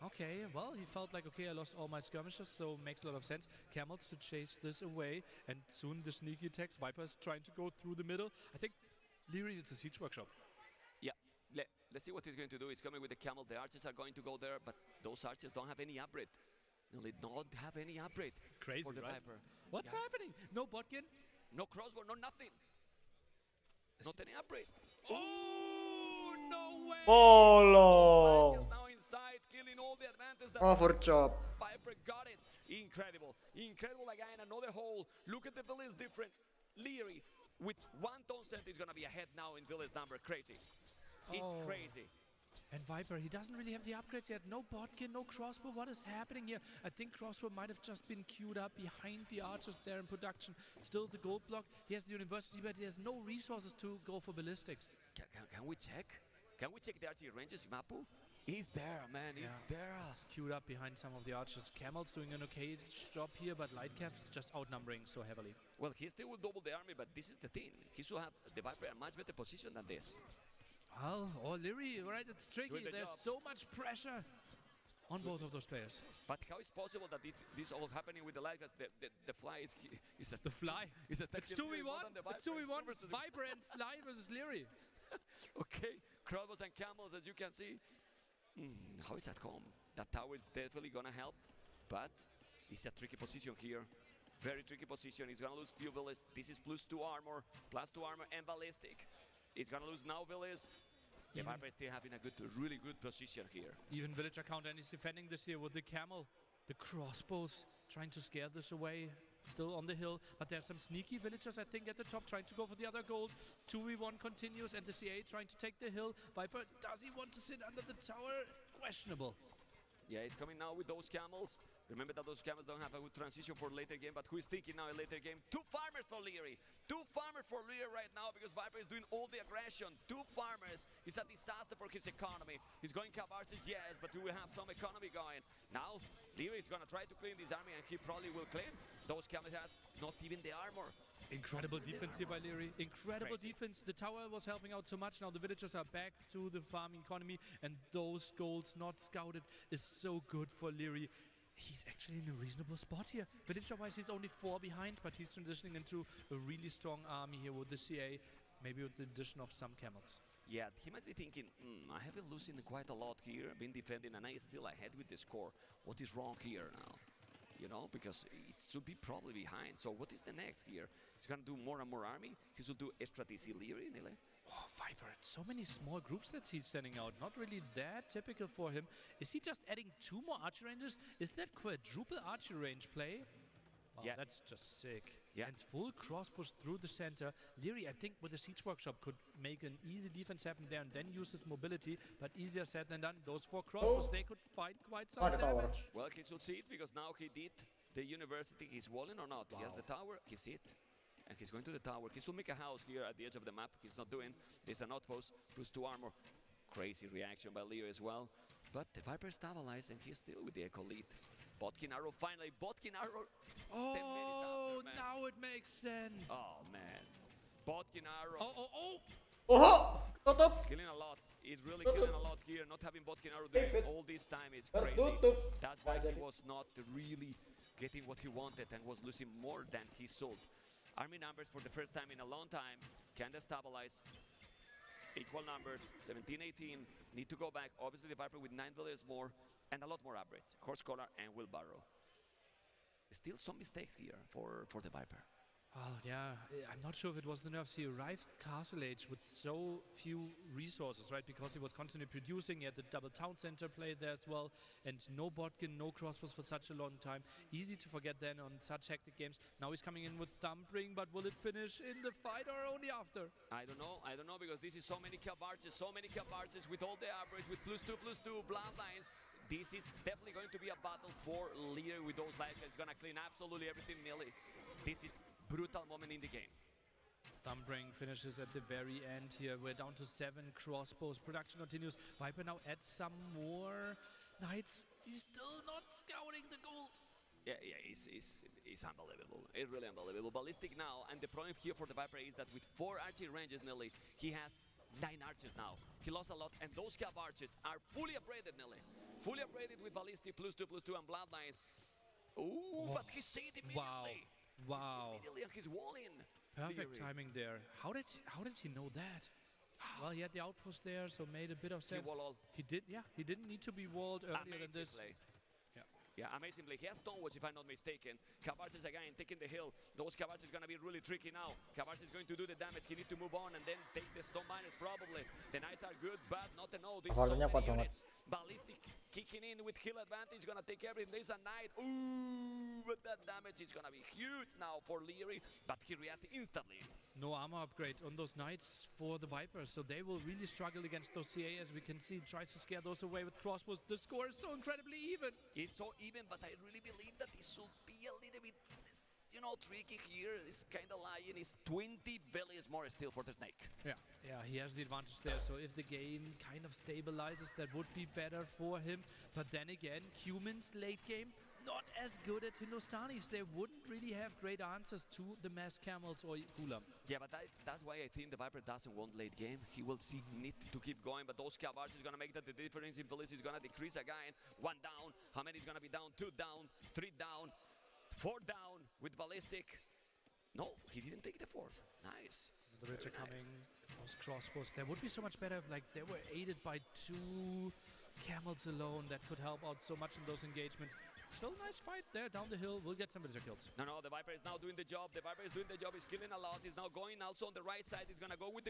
Okay, well, he felt like, okay, I lost all my skirmishes, so makes a lot of sense. Camels to chase this away, and soon the sneaky attacks. Viper is trying to go through the middle. I think Leary needs a siege workshop. Yeah, let's see what he's going to do. He's coming with the camel. The archers are going to go there, but those archers don't have any upgrade. They don't have any upgrade. Crazy, for the right? Viper. What's happening? No botkin? No crossbow, no nothing. Not any upgrade. Oh, no way! Tolong. Now inside, killing all the advantage. Overchop. Viper got it. Incredible. Incredible again. Another hole. Look at the village different. Leary with 1 town center is going to be ahead now in village number. Crazy. It's crazy. And Viper, he doesn't really have the upgrades yet. No botkin, no crossbow. What is happening here? I think crossbow might have just been queued up behind the archers there in production. Still the gold block. He has the university, but he has no resources to go for ballistics. Can we check? Can we check the archery ranges, Mapu? He's there, man. He's there. It's queued up behind some of the archers. Camel's doing an okay job here, but Lightcap's just outnumbering so heavily. Well, he still will double the army, but this is the thing. He should have the Viper in a much better position than this. Well, Leary, right, it's tricky. There's so much pressure on both of those players. But how is possible that this all happening with the Lightcats? The fly is the fly? Is It's 2v1. It's 2v1. Viper and Fly versus Leary. Okay, crossbows and camels, as you can see. How is that home? That tower is definitely gonna help, but it's a tricky position here. Very tricky position. He's gonna lose few villages. This is +2 armor, and ballistic. He's gonna lose now villages. The Viper is still having a really good position here. Even villager count, and he's defending this here with the camel. The crossbows trying to scare this away. Still on the hill, but there's some sneaky villagers, I think, at the top trying to go for the other gold. 2v1 continues, and the CA trying to take the hill. Viper, does he want to sit under the tower? Questionable. Yeah, he's coming now with those camels. Remember that those camels don't have a good transition for later game, but who is thinking now in later game? 2 farmers for Leary. 2 farmers for Leary right now because Viper is doing all the aggression. 2 farmers is a disaster for his economy. He's going Cabarces, yes, but he will have some economy going. Now, Leary is going to try to clean this army, and he probably will clean. Those camels has not even the armor. Incredible defense here by Leary. Incredible defense. The tower was helping out so much. Now the villagers are back to the farming economy, and those golds not scouted is so good for Leary. He's actually in a reasonable spot here. Villager-wise, he's only 4 behind, but he's transitioning into a really strong army here with the CA, maybe with the addition of some camels. Yeah, he might be thinking, I have been losing quite a lot here, been defending, and I still ahead with the score. What is wrong here now? You know, because it should be probably behind. So what is the next here? He's going to do more and more army. He should do extra DC Leary, Nile. Oh, Viper, so many small groups that he's sending out. Not really that typical for him. Is he just adding 2 more archer rangers? Is that quadruple archer range play? Oh, yeah, that's just sick. Yeah. And full cross push through the center. Leary, I think, with the Siege Workshop could make an easy defense happen there and then use his mobility. But easier said than done. Those 4 crossbows, they could find quite some damage. Well, he should see it because now he did the university. He's walling or not. Wow. He has the tower. He see it. And he's going to the tower. He should make a house here at the edge of the map. He's not doing. There's an outpost. Plus 2 armor. Crazy reaction by Leo as well. But the Viper stabilized and he's still with the Echo lead. Botkin arrow finally. Botkin arrow. Oh, now it makes sense. Oh, man. Botkin arrow. Oh! He's killing a lot. He's really killing a lot here. Not having Botkin arrow doing all this time is crazy. That's why he was not really getting what he wanted and was losing more than he sold. Army numbers for the first time in a long time. Can they stabilize? Equal numbers, 17-18. Need to go back. Obviously the Viper with 9 villages more and a lot more upgrades. Horse collar and wheelbarrow. Still some mistakes here for the Viper. Well, yeah, I'm not sure if it was the nerfs. He arrived Castle Age with so few resources, right? Because he was constantly producing. He had the double town center play there as well. And no Botkin, no crossbows for such a long time. Easy to forget then on such hectic games. Now he's coming in with Thumbring, but will it finish in the fight or only after? I don't know because this is so many Cabarches with all the average, with +2/+2 bloodlines. This is definitely going to be a battle for Leader with those lives. It's gonna clean absolutely everything nearly. This is brutal moment in the game. Thumbring finishes at the very end here. We're down to 7 crossbows. Production continues. Viper now adds some more knights. He's still not scouting the gold. Yeah, it's unbelievable. It's really unbelievable. Ballistic now, and the problem here for the Viper is that with 4 archer ranges nearly, he has 9 archers now. He lost a lot, and those cap archers are fully upgraded nearly. Fully upgraded with ballistic +2/+2 and bloodlines. Ooh, but he saved immediately. Wow. Immediately, and he's walling. Perfect timing there. How did he know that? Well, he had the outpost there, so made a bit of sense. He didn't need to be walled earlier than this. Yeah, amazingly. He has Stonewatch, if I'm not mistaken. Cabarces again taking the hill. Those Cabarces are going to be really tricky now. Cabarces is going to do the damage. He needs to move on and then take the Stone Miners probably. The Knights are good, but not enough. This so many units. Ballistic kicking in with kill advantage. Going to take everything. There's a Knight. Ooh, but that damage is going to be huge now for Leary. But he reacted instantly. No armor upgrade on those Knights for the Vipers, so they will really struggle against those CA, as we can see. Tries to scare those away with crossbows. The score is so incredibly even. It's so even, but I really believe that it should be a little bit, tricky here. It's kind of lying. It's 20 bellies more still for the Snake. Yeah, he has the advantage there. So if the game kind of stabilizes, that would be better for him. But then again, humans late game, not as good at Hindustanis. They wouldn't really have great answers to the mass camels or Gulam. Yeah, but that's why I think the Viper doesn't want late game. He will need to keep going, but those Cabarches is going to make that the difference in velocity is going to decrease again. 1 down. How many is going to be down? 2 down, 3 down, 4 down with ballistic. No, he didn't take the 4th. Nice. The Ritter coming. Those crossbows. That would be so much better if they were aided by 2 camels alone. That could help out so much in those engagements. Still nice fight there down the hill. We'll get some villager kills. No, the Viper is now doing the job. The Viper is doing the job. He's killing a lot. He's now going also on the right side. He's gonna go with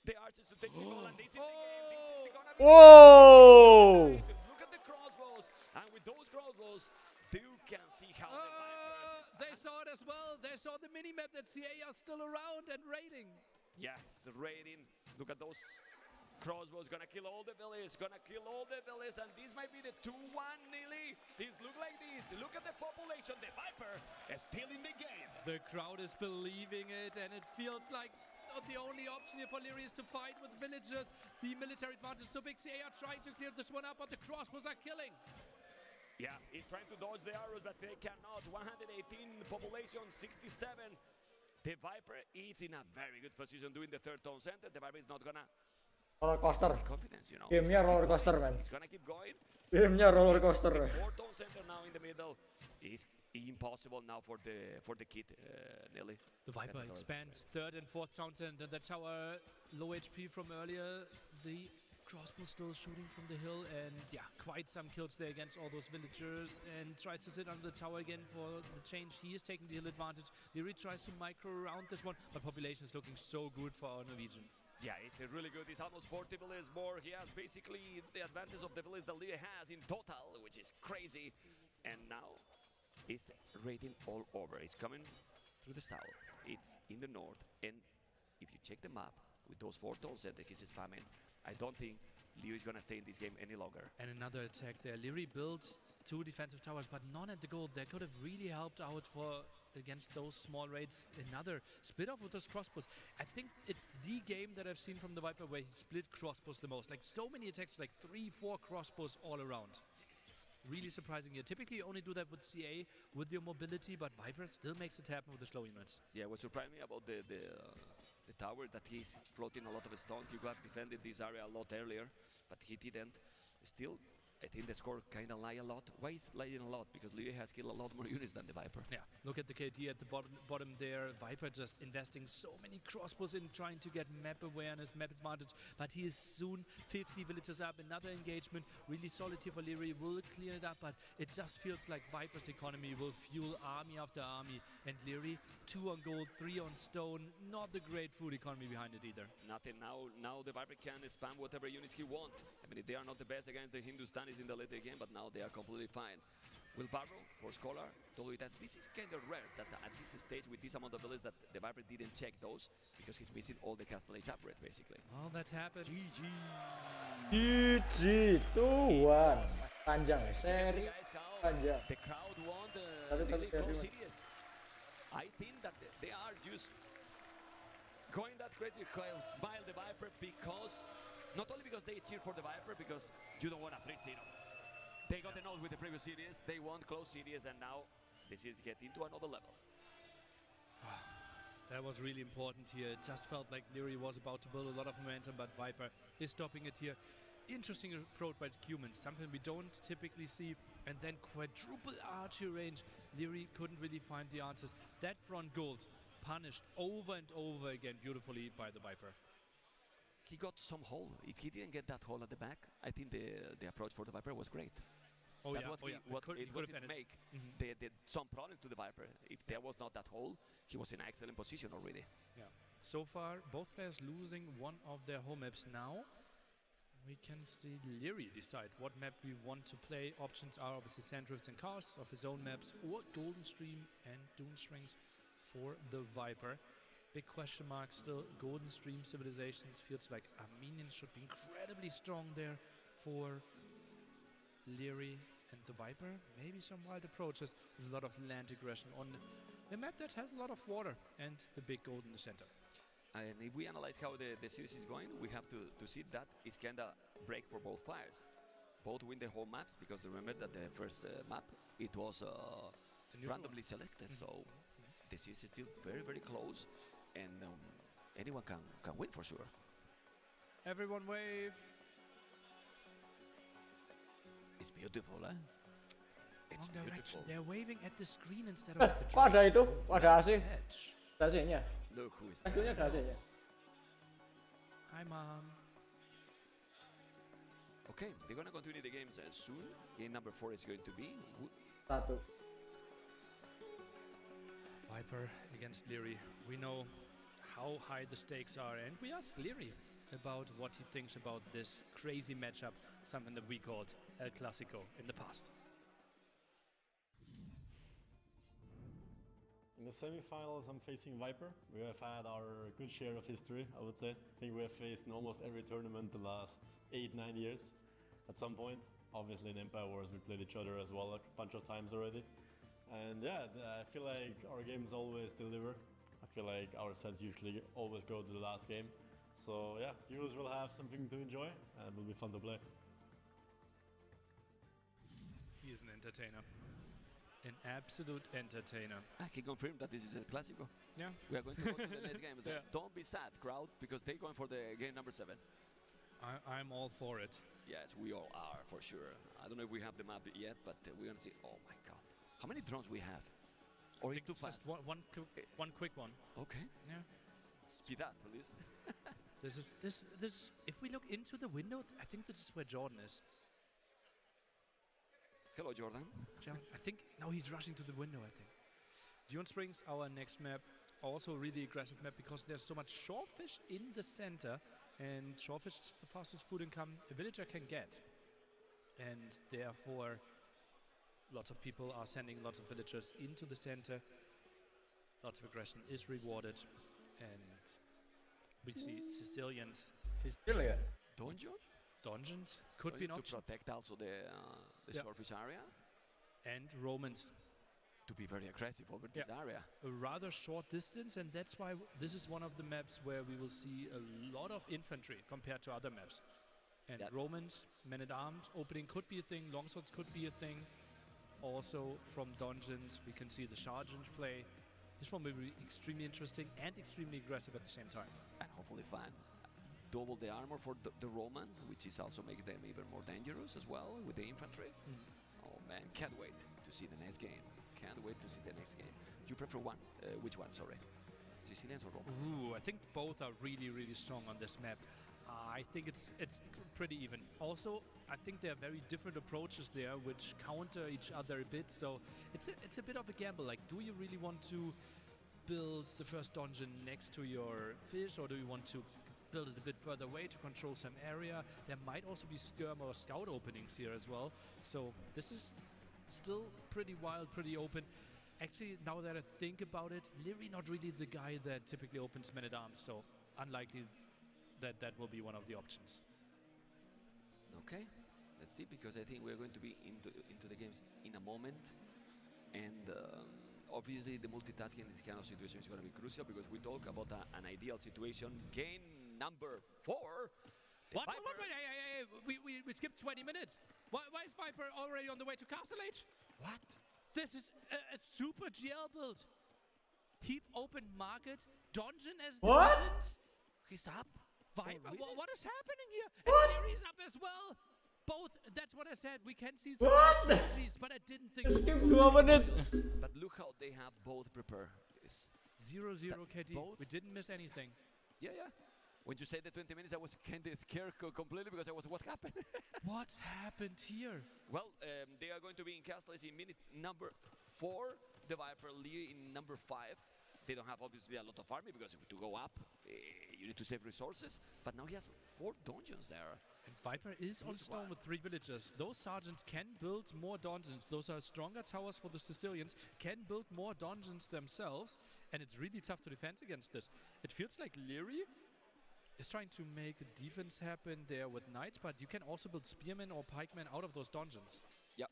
the archers to take the goal, and this is the game. This is gonna be Whoa! Look at the crossbows, and with those crossbows, you can see how the Vipers. They saw it as well. They saw the mini-map that CA are still around and raiding. Yes, raiding. Look at those crossbows. Gonna kill all the villas. Gonna kill all the villas. And this might be the 2-1 nearly. This look like this. Look at the population. The Viper is still in the game. The crowd is believing it, and it feels like the only option here for Leary is to fight with villagers. The military advantage so big. CA are trying to clear this one up, but the crossbows are killing. Yeah, he's trying to dodge the arrows, but they cannot. 118 population, 67. The Viper is in a very good position doing the third town center. The Viper is not gonna Roller coaster. confidence, you know. Gamenya roller coaster, man. He's gonna keep going. Gamenya roller coaster. Fourth town center now in the middle is impossible now for the kid, Nelly. The Viper expands third and fourth town center. The tower low HP from earlier. The crossbow still shooting from the hill, and yeah, quite some kills there against all those villagers, and tries to sit under the tower again for the change. He is taking the hill advantage. Leary tries to micro around this one, but population is looking so good for our Norwegian. Yeah, it's a really good. It's almost 40 villas more. He has basically the advantage of the villas that Leary has in total, which is crazy. And now it's raiding all over. It's coming through the south. It's in the north. And if you check the map with those 4 town centers he's spamming, I don't think Leo is going to stay in this game any longer. And another attack there. Leary built 2 defensive towers, but none at the goal. That could have really helped out against those small raids. Another split off with those crossbows. I think it's the game that I've seen from the Viper where he split crossbows the most. Like so many attacks, like 3-4 crossbows all around. Really surprising here. Typically you only do that with CA, with your mobility, but Viper still makes it happen with the slow units. Yeah, what surprised me about the tower that he's floating a lot of stone. He could have defended this area a lot earlier, but he didn't. Still, I think the score kind of lie a lot. Why is lying a lot? Because Leo has killed a lot more units than the Viper. Yeah, look at the KD at the bottom there. Viper just investing so many crossbows in trying to get map awareness, map advantage, but he is soon 50 villagers up. Another engagement, really solid here for Leary, will clear it up, but it just feels like Viper's economy will fuel army after army, and Leary 2 on gold, 3 on stone. Not the great food economy behind it either. Nothing now. Now the Viper can spam whatever units he wants. I mean, they are not the best against the Hindustanis in the later game, but now they are completely fine. Will Barrow for Scholar told you that this is kind of rare that at this stage with this amount of villas that the Viper didn't check those because he's missing all the Castle Age upgrade basically. Well, that happens. GG. 2-1. Panjang ya, seri panjang. The crowd won the series. I think that they are just going that crazy, smile the Viper because not only because they cheer for the Viper, because you don't want a 3-0. They got the nose with the previous series, they won close series, and now the series get into another level. That was really important here. It just felt like Leary was about to build a lot of momentum, but Viper is stopping it here. Interesting approach by humans, something we don't typically see. And then quadruple archery range. Leary couldn't really find the answers. That front gold punished over and over again beautifully by the Viper. He got some hole. If he didn't get that hole at the back, I think the approach for the Viper was great. What it could make some problem to the Viper. If there was not that hole, he was in an excellent position already. Yeah. So far, both players losing one of their home maps now. We can see Leary decide what map we want to play. Options are obviously Sandrifts and Cars of his own maps, or Golden Stream and Dune Strings for the Viper. Big question mark still. Golden Stream Civilizations feels like Armenians should be incredibly strong there for Leary and the Viper. Maybe some wild approaches, a lot of land aggression on a map that has a lot of water and the big gold in the center. And if we analyze how the series is going, we have to see that it's kind of break for both players. Both win the home maps, because remember that the first map, it was randomly selected, so the series is still very, very close, and anyone can win for sure. Everyone wave. It's beautiful, eh? It's Wrong direction. beautiful. They're waving at the screen instead of at the Kok ada itu? Kok ada AC? edge. Ada AC-nya? Look who is Pastinya ada AC-nya. Hi, Mom. Okay, they're gonna continue the games soon. Game number 4 is going to be 1. Viper against Leary. We know how high the stakes are, and we ask Leary, about what he thinks about this crazy matchup, something that we called El Clasico in the past. In the semifinals, I'm facing Viper. We have had our good share of history, I would say. I think we have faced in almost every tournament the last 8-9 years at some point. Obviously in Empire Wars we played each other as well a bunch of times already. And yeah, I feel like our games always deliver. I feel like our sets usually always go to the last game. So yeah, viewers will have something to enjoy and it will be fun to play. He is an entertainer. An absolute entertainer. I can confirm that this is El Clásico. Yeah. We are going to go to the next game. So Yeah. don't be sad, crowd, because they're going for the game number 7. I'm all for it. Yes, we all are, for sure. I don't know if we have the map yet, but we're going to see. Oh my god. How many drones we have? Or it's too fast? Just one quick one. Okay. Yeah. Speed up, please. This. If we look into the window, I think this is where Jordan is. Hello, Jordan. I think now he's rushing to the window, I think. Dune Springs, our next map, also a really aggressive map because there's so much shorefish in the center, and shorefish is the fastest food income a villager can get. And therefore, lots of people are sending lots of villagers into the center. Lots of aggression is rewarded, and we see Sicilians. Sicilian? Dungeons could be an option. To protect also the shorefish area. And Romans. To be very aggressive over this area. A rather short distance, and that's why this is one of the maps where we will see a lot of infantry compared to other maps. And Romans, men-at-arms, opening could be a thing, longswords could be a thing. Also from dungeons, we can see the sergeants play. This one will be extremely interesting and extremely aggressive at the same time. And hopefully fun. Double the armor for the Romans, which is also making them even more dangerous as well with the infantry. Oh man, can't wait to see the next game. Can't wait to see the next game. You prefer one? Which one, sorry? Sicilians or Romans? Ooh, I think both are really, really strong on this map. I think it's pretty even. Also, I think there are very different approaches there which counter each other a bit. So it's a bit of a gamble. Like, do you really want to build the first dungeon next to your fish, or do you want to build it a bit further away to control some area? There might also be skirm or scout openings here as well. So this is still pretty wild, pretty open. Actually, now that I think about it, Leary not really the guy that typically opens men-at-arms, so unlikely that will be one of the options. Okay, let's see, because I think we're going to be into the games in a moment. And obviously the multitasking in this kind of situation is going to be crucial, because we talk about an ideal situation. Game number 4. What? Hey, we skipped 20 minutes. Why is Viper already on the way to Castle Age? What? This is a super GL build. Heap open market, dungeon as the dungeons. He's up. Viper, really? what is happening here? What? And Leary's up as well. Both, that's what I said. We can see some strategies, but I didn't think. Skip 2 menit. But look how they have both prepared this. 0-0 KD. We didn't miss anything. Yeah. When you said the 20 minutes, I was kind of scared completely, because I was, what happened? What happened here? Well, they are going to be in Castle in minute number 4. The Viper Lee in number 5. They don't have obviously a lot of army, because to go up, you need to save resources. But now he has 4 dungeons there. And Viper is on stone with 3 villagers. Those sergeants can build more dungeons. Those are stronger towers for the Sicilians, can build more dungeons themselves. And it's really tough to defend against this. It feels like Leary is trying to make a defense happen there with knights, but you can also build spearmen or pikemen out of those dungeons. Yeah.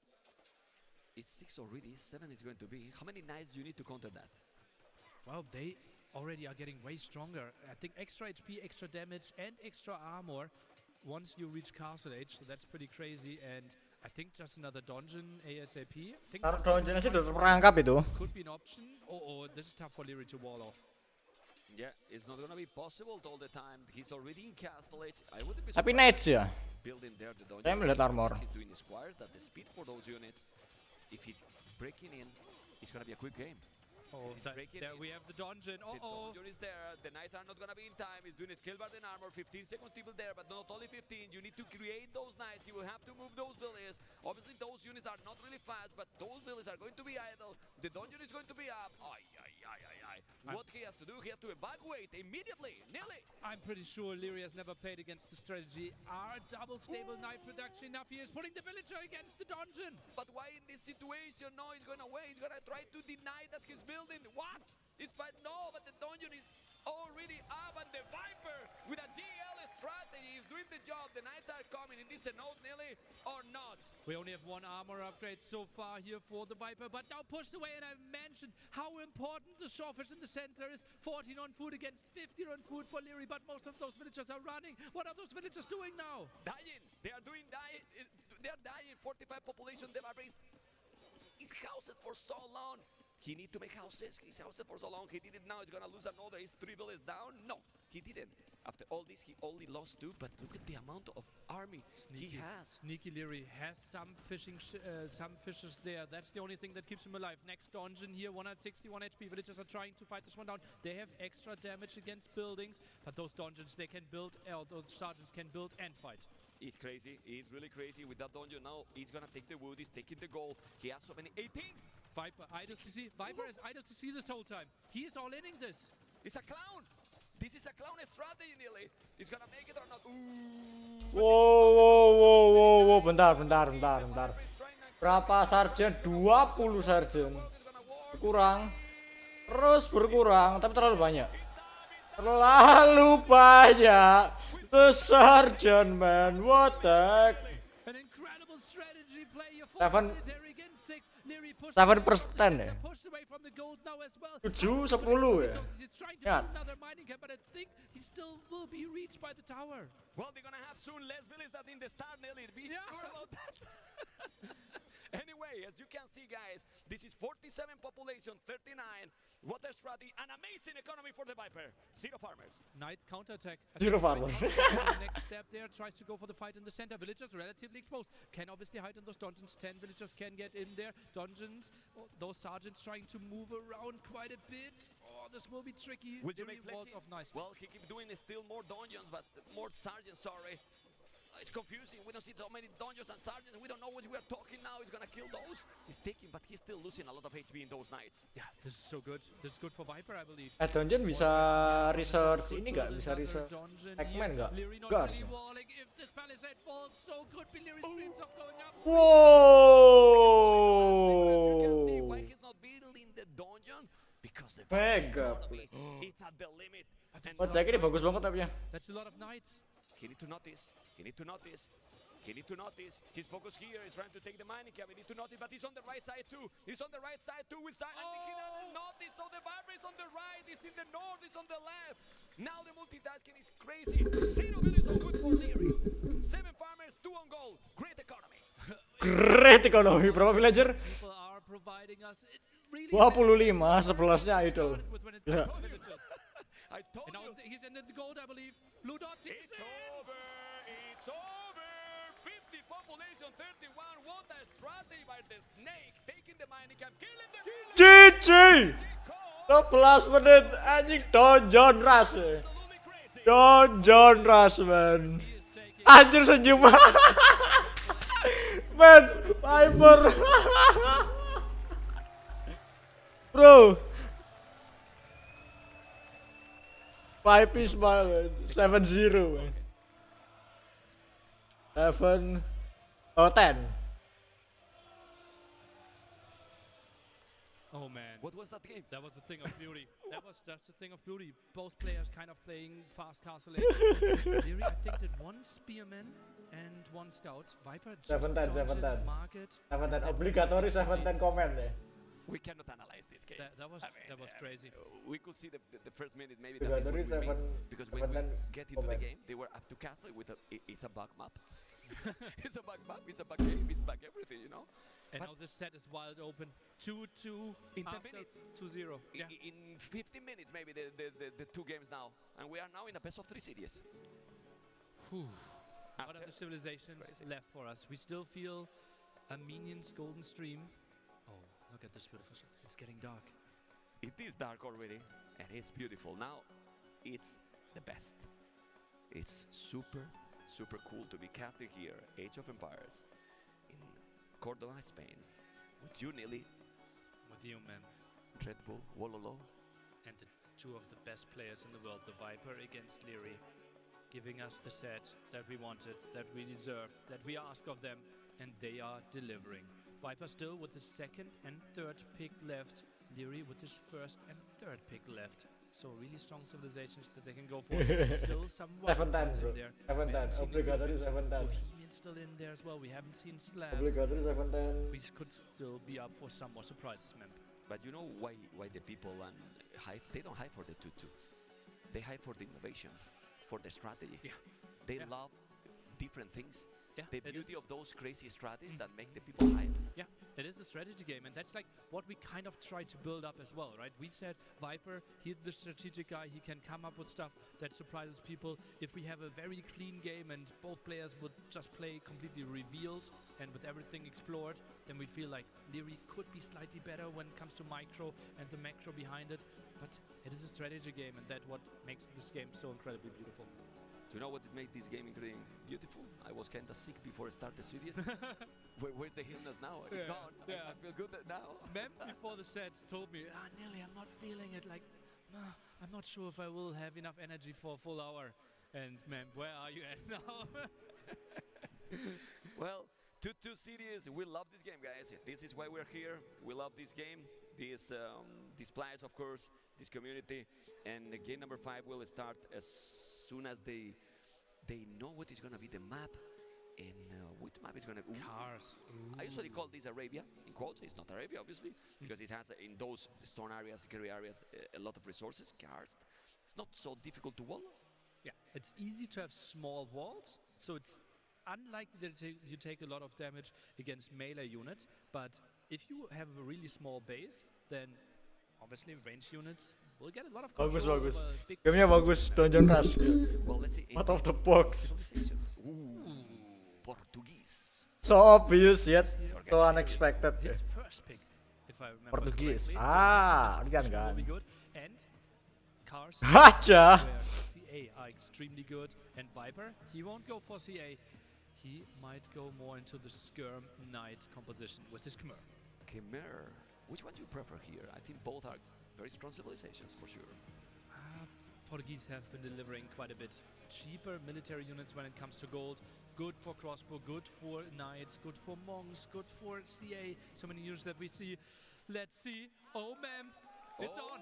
It's 6 already, 7 is going to be. How many knights do you need to counter that? Well, they already are getting way stronger. I think extra HP, extra damage, and extra armor once you reach Castle Age, so that's pretty crazy. And I think just another dungeon ASAP. I think Dungeonnya sih udah terperangkap itu. could be an option. Oh, this is tough for Leary to wall off. Yeah, it's not gonna be possible all the time. He's already in Castle Age. I wouldn't be Tapi surprised Knights ya. building there the dungeon. Saya melihat armor. He's doing squares, that the speed for those units, if he's breaking in, it's gonna be a quick game. Oh, there we have the dungeon. The dungeon is there. The knights are not gonna be in time. He's doing a skill bar and armor. 15 seconds people there, but not only 15. You need to create those knights. You will have to move those villages. Obviously, those units are not really fast, but those villages are going to be idle. The dungeon is going to be up. what he has to do, he has to evacuate immediately. Nearly. I'm pretty sure Leary has never played against the strategy. Our double stable knight production. Enough, he is putting the villager against the dungeon. But why in this situation? No, he's gonna wait. He's gonna try to deny that he's building. What? It's fine. No, but the dungeon is already up, and the Viper with a GL strategy is doing the job. The knights are coming in this node, nearly or not. We only have one armor upgrade so far here for the Viper, but now pushed away, and I mentioned how important the Shawfish in the center is. 14 on food against 50 on food for Leary, but most of those villagers are running. What are those villagers doing now? Dying. They are doing dying. They are dying. 45 population. The Viper is housed for so long. He need to make houses. He's housed for so long. He did it now. He's gonna lose another. Is 3 villages down? No, he didn't. After all this, he only lost 2. But look at the amount of army he has. Sneaky Leary has some fishes there. That's the only thing that keeps him alive. Next dungeon here, 161 HP. Villagers are trying to fight this one down. They have extra damage against buildings, but those dungeons they can build. Those sergeants can build and fight. He's crazy. He's really crazy with that dungeon. Now he's gonna take the wood. He's taking the goal. He has so many. 18. Viper idle to see. Viper is idle to see this whole time. He is all inning this. It's a clown. This is a clown strategy, nearly. He's gonna make it or not. Wow, bentar. Berapa sarjan? 20 sarjan. Berkurang. Terus berkurang, tapi terlalu banyak. Terlalu banyak. The sarjan, man. What the heck? An incredible strategy play. 7% ya? 7, 10 ya? Ingat. Well, they're gonna have soon less villages than in the start, Nelly. Be sure about that. Anyway, as you can see, guys, this is 47 population, 39. What a strategy, an amazing economy for the Viper. 0 farmers. Knights counterattack. 0 farmers. Next step there, tries to go for the fight in the center. Villagers relatively exposed. Can obviously hide in those dungeons. 10 villagers can get in there. Dungeons, those sergeants trying to move around quite a bit. Oh, this will be tricky. Will you make of nice. Well, he keeps doing still more dungeons, but more sergeants, sorry. It's confusing. We don't see so many dungeons and sergeants. We don't know what we are talking now. He's gonna kill those. He's taking, but he's still losing a lot of HP in those knights. Yeah, this is so good. This is good for Viper, I believe. Dungeon bisa research ini nggak? Bisa research Eggman nggak? Nggak. Wow. Mega. It's at the limit. Oh, deck ini bagus banget tapi ya. That's a lot of knights. He need to notice. He need to notice. He need to notice. His focus here is trying to take the mining camp. He need to notice, but he's on the right side too. He's on the right side too with side. I think he doesn't notice. So the Viper is on the right. He's in the north. He's on the left. Now the multitasking is crazy. 0 villages on good for Leary. 7 farmers, 2 on goal. Great economy. Great economy. Berapa villager? People are providing us. 25, 11-nya idol. Yeah. I told you. Now he's in the gold, I believe. Blue dots. It's over. It's over. 50 population, 31. What a strategy by the snake. Taking the mining camp. Killing the GG. 11 menit anjing Donjon Rush. Donjon Rush, man. Anjir senyum. Man, Viper. Bro. 5 is man. 7-0 man. 10. Oh man. What was that game? That was the thing of beauty. That's the thing of beauty. Both players kind of playing fast castle. Leary, I think that 1 spearman and 1 scout. Viper just 7-10. Market. 7-10. Obligatory 7-10 comment ya. We cannot analyze this game. That was crazy. We could see the first minute maybe that because when we get into the game, they were up to castle with it's a bug map. It's a bug map. It's a bug game. It's bug everything, you know. And now this set is wide open. 2-2 in 10 minutes. 2-0. Yeah. In 15 minutes maybe the 2 games now, and we are now in a best of 3 series. What are the civilizations left for us? We still feel a minion's golden stream. Oh, look at this beautiful shot. It's getting dark. It is dark already, and it's beautiful. Now, it's the best. It's super cool to be casting here, Age of Empires, in Córdoba, Spain, with you, Nili. With you, man. Red Bull, WOLOLO. And the two of the best players in the world, the Viper against Leary, giving us the set that we wanted, that we deserve, that we ask of them, and they are delivering. Viper still with the second and third pick left, Leary with his first and third pick left. So really strong civilizations that they can go for. Still some wildcards in there. 7-10, obligatory 7-10. Bohemian's still in there as well. We haven't seen slabs. Obligatory 7-10. We could still be up for some more surprises, man. But you know why the people hype? They don't hype for the 2-2. They hype for the innovation, for the strategy. Yeah. They love different things. Yeah, the beauty of those crazy strategies that make the people hype. Yeah, it is a strategy game, and that's like what we kind of try to build up as well, right? We said Viper, he's the strategic guy, he can come up with stuff that surprises people. If we have a very clean game and both players would just play completely revealed and with everything explored, then we feel like Leary could be slightly better when it comes to micro and the macro behind it. But it is a strategy game, and that's what makes this game so incredibly beautiful. Do you know what made this game incredibly beautiful? I was kind of sick before I started the series. Where's the illness now? It's gone. Yeah. I feel good now. Mem before the set told me, Nelly, I'm not feeling it. Like, I'm not sure if I will have enough energy for a full hour. And Mem, where are you at now? Well, 2-2 series. We love this game, guys. This is why we're here. We love this game. These players, of course, this community. And game number 5 will start as soon as they know what is going to be the map and which map is going to be. Cars. I usually call this Arabia, in quotes. It's not Arabia, obviously, because it has in those stone areas, scary areas, a lot of resources, cars. It's not so difficult to wall. Yeah, it's easy to have small walls, so it's unlikely that you take a lot of damage against melee units. But if you have a really small base, then obviously range units will get a lot of control. Bagus. Gamenya bagus, Dungeon Rush. Out of the box. Portuguese. So obvious yet so unexpected. His first pick, if I remember Portuguese. correctly. Kan. And cars Aja. where CA are extremely good, and Viper, he won't go for CA. He might go more into the Skirm Knight composition with his Khmer. Khmer. Which one do you prefer here? I think both are very strong civilizations for sure. Portuguese have been delivering quite a bit. Cheaper military units when it comes to gold. Good for crossbow, good for knights, good for monks, good for CA. So many units that we see. Let's see. Oh, man. It's on.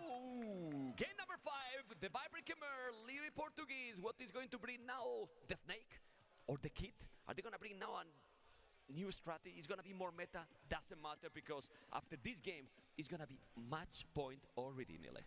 Game number 5. The Viper Khmer, Leary Portuguese. What is going to bring now? The snake or the kit? Are they going to bring now a new strategy? It's going to be more meta. Doesn't matter, because after this game, it's going to be match point already, Nile.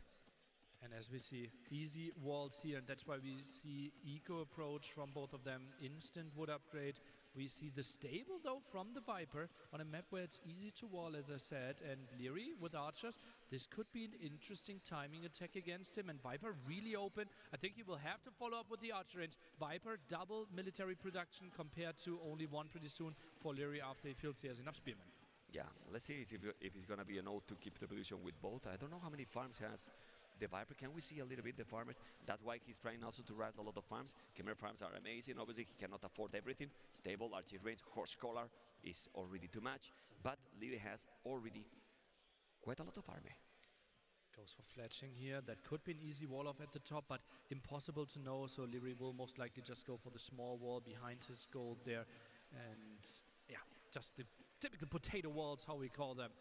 And as we see, easy walls here, and that's why we see eco approach from both of them. Instant wood upgrade. We see the stable, though, from the Viper on a map where it's easy to wall, as I said. And Leary with archers, this could be an interesting timing attack against him. And Viper really open. I think he will have to follow up with the archer range. Viper double military production compared to only one pretty soon for Leary after he feels he has enough spearmen. Yeah, let's see if it's going to be a note to keep the position with both. I don't know how many farms has the Viper. Can we see a little bit the farmers? That's why he's trying also to rise a lot of farms. Khmer farms are amazing. Obviously, he cannot afford everything. Stable, archer range, horse collar is already too much. But Leary has already quite a lot of army. Goes for fletching here. That could be an easy wall off at the top, but impossible to know. So Leary will most likely just go for the small wall behind his gold there. And yeah, just the typical potato walls, how we call them,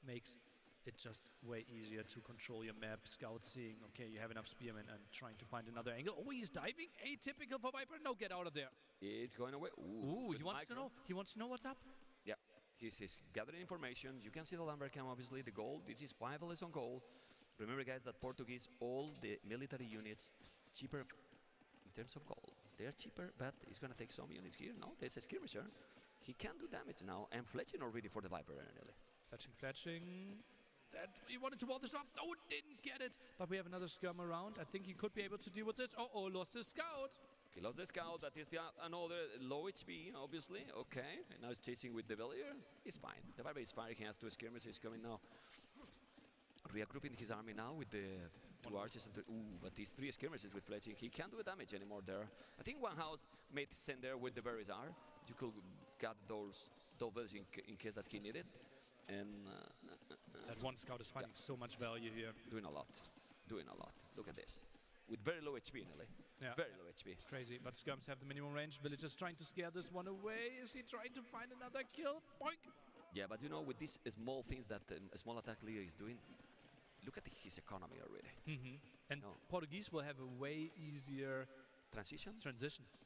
makes it just way easier to control your map. Scout seeing, okay, you have enough spearmen and trying to find another angle. Oh, he's diving. Atypical for Viper. No, get out of there. It's going away. Ooh, he wants to know. He wants to know what's up. Yeah, he's gathering information. You can see the lumber cam, obviously, the gold. This is 5 less on gold. Remember, guys, that Portuguese, all the military units, cheaper in terms of gold. They are cheaper, but he's going to take some units here. No, there's a skirmisher. He can do damage now, and fletching already for the Viper, really. Fletching. That he wanted to wall this up. No, didn't get it. But we have another skirm around. I think he could be able to deal with this. Uh-oh, lost his scout. He lost the scout. That is another low HP, obviously. Okay, and now he's chasing with the Bellier. He's fine. The Viper is fine. He has 2 skirmishers coming now. Regrouping his army now with the 2 archers. And but these 3 skirmishers with fletching, he can't do damage anymore there. I think one house made sense there with the berries are. You could cut those doubles in case that he needed. And that one scout is finding so much value here. Doing a lot. doing a lot. Look at this. With very low HP, Nelly. Yeah. Very low HP. Crazy, but Skirms have the minimum range. Villagers trying to scare this one away. Is he trying to find another kill? Boink! Yeah, but you know, with these small things that a small attack leader is doing, look at his economy already. And Portuguese will have a way easier transition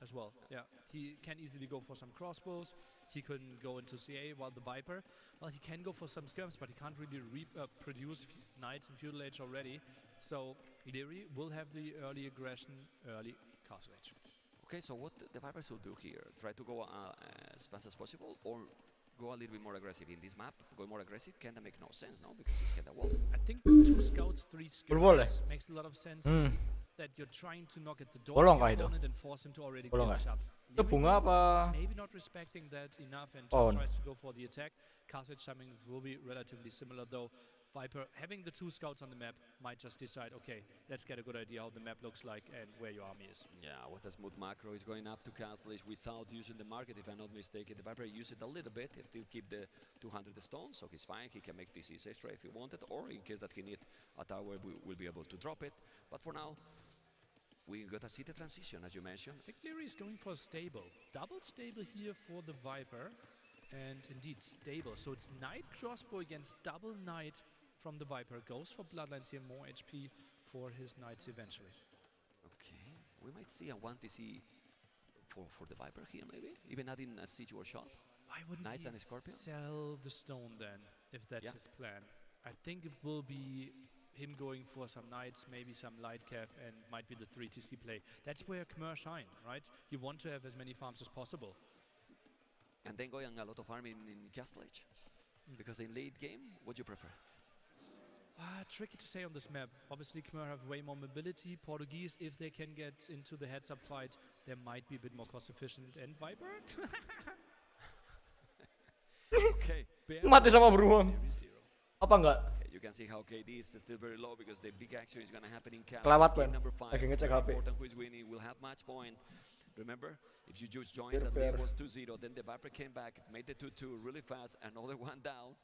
as well. Yeah, he can easily go for some crossbows. He can go into CA, while the Viper, well, he can go for some skirms, but he can't really produce knights in feudal age already. So Leary will have the early aggression, early castle age. Okay, so what the Vipers will do here? Try to go as fast as possible, or go a little bit more aggressive in this map? Going more aggressive kind of make no sense, no? Because he's kind of wall. I think 2 scouts, 3 skirms makes a lot of sense. That you're trying to knock at the door of your opponent and force him to already kill us up. Itu bunga apa? Maybe not respecting that enough and just tries to go for the attack. Castle timing will be relatively similar though. Viper having the 2 scouts on the map might just decide, okay, let's get a good idea how the map looks like and where your army is. Yeah, what a smooth macro is going up to Castle without using the market, if I'm not mistaken. The Viper used it a little bit, he still keep the 200 stones, so he's fine. He can make this extra if he wanted, or in case that he need a tower, we will be able to drop it. But for now, we got to see the transition, as you mentioned. I think Leary is going for stable. Double stable here for the Viper. And indeed, stable. So it's Knight crossbow against double Knight from the Viper. Goes for Bloodlines here, more HP for his Knights eventually. Okay, we might see a 1TC for the Viper here, maybe? Even adding a siege or shot? Why wouldn't Knights he and Scorpion? sell the stone then, if that's his plan? I think it will be him going for some Knights, maybe some light cav, and might be the 3TC play. That's where Khmer shine, right? You want to have as many farms as possible. And then going a lot of farming in Castle Age. Because in late game, what do you prefer? Tricky to say on this map. Obviously, Khmer have way more mobility. Portuguese, if they can get into the heads-up fight, they might be a bit more cost-efficient. And Viper? Okay. Mati sama beruang. Apa enggak? Okay, you can see how KD is still very low because the big action is going to happen in Castle. Kelewat, Ben. Number 5. Lagi ngecek HP. Important who is winning will have match point. Remember, if you just joined, that game was 2-0, then the Viper came back, made the 2-2 really fast, another one down.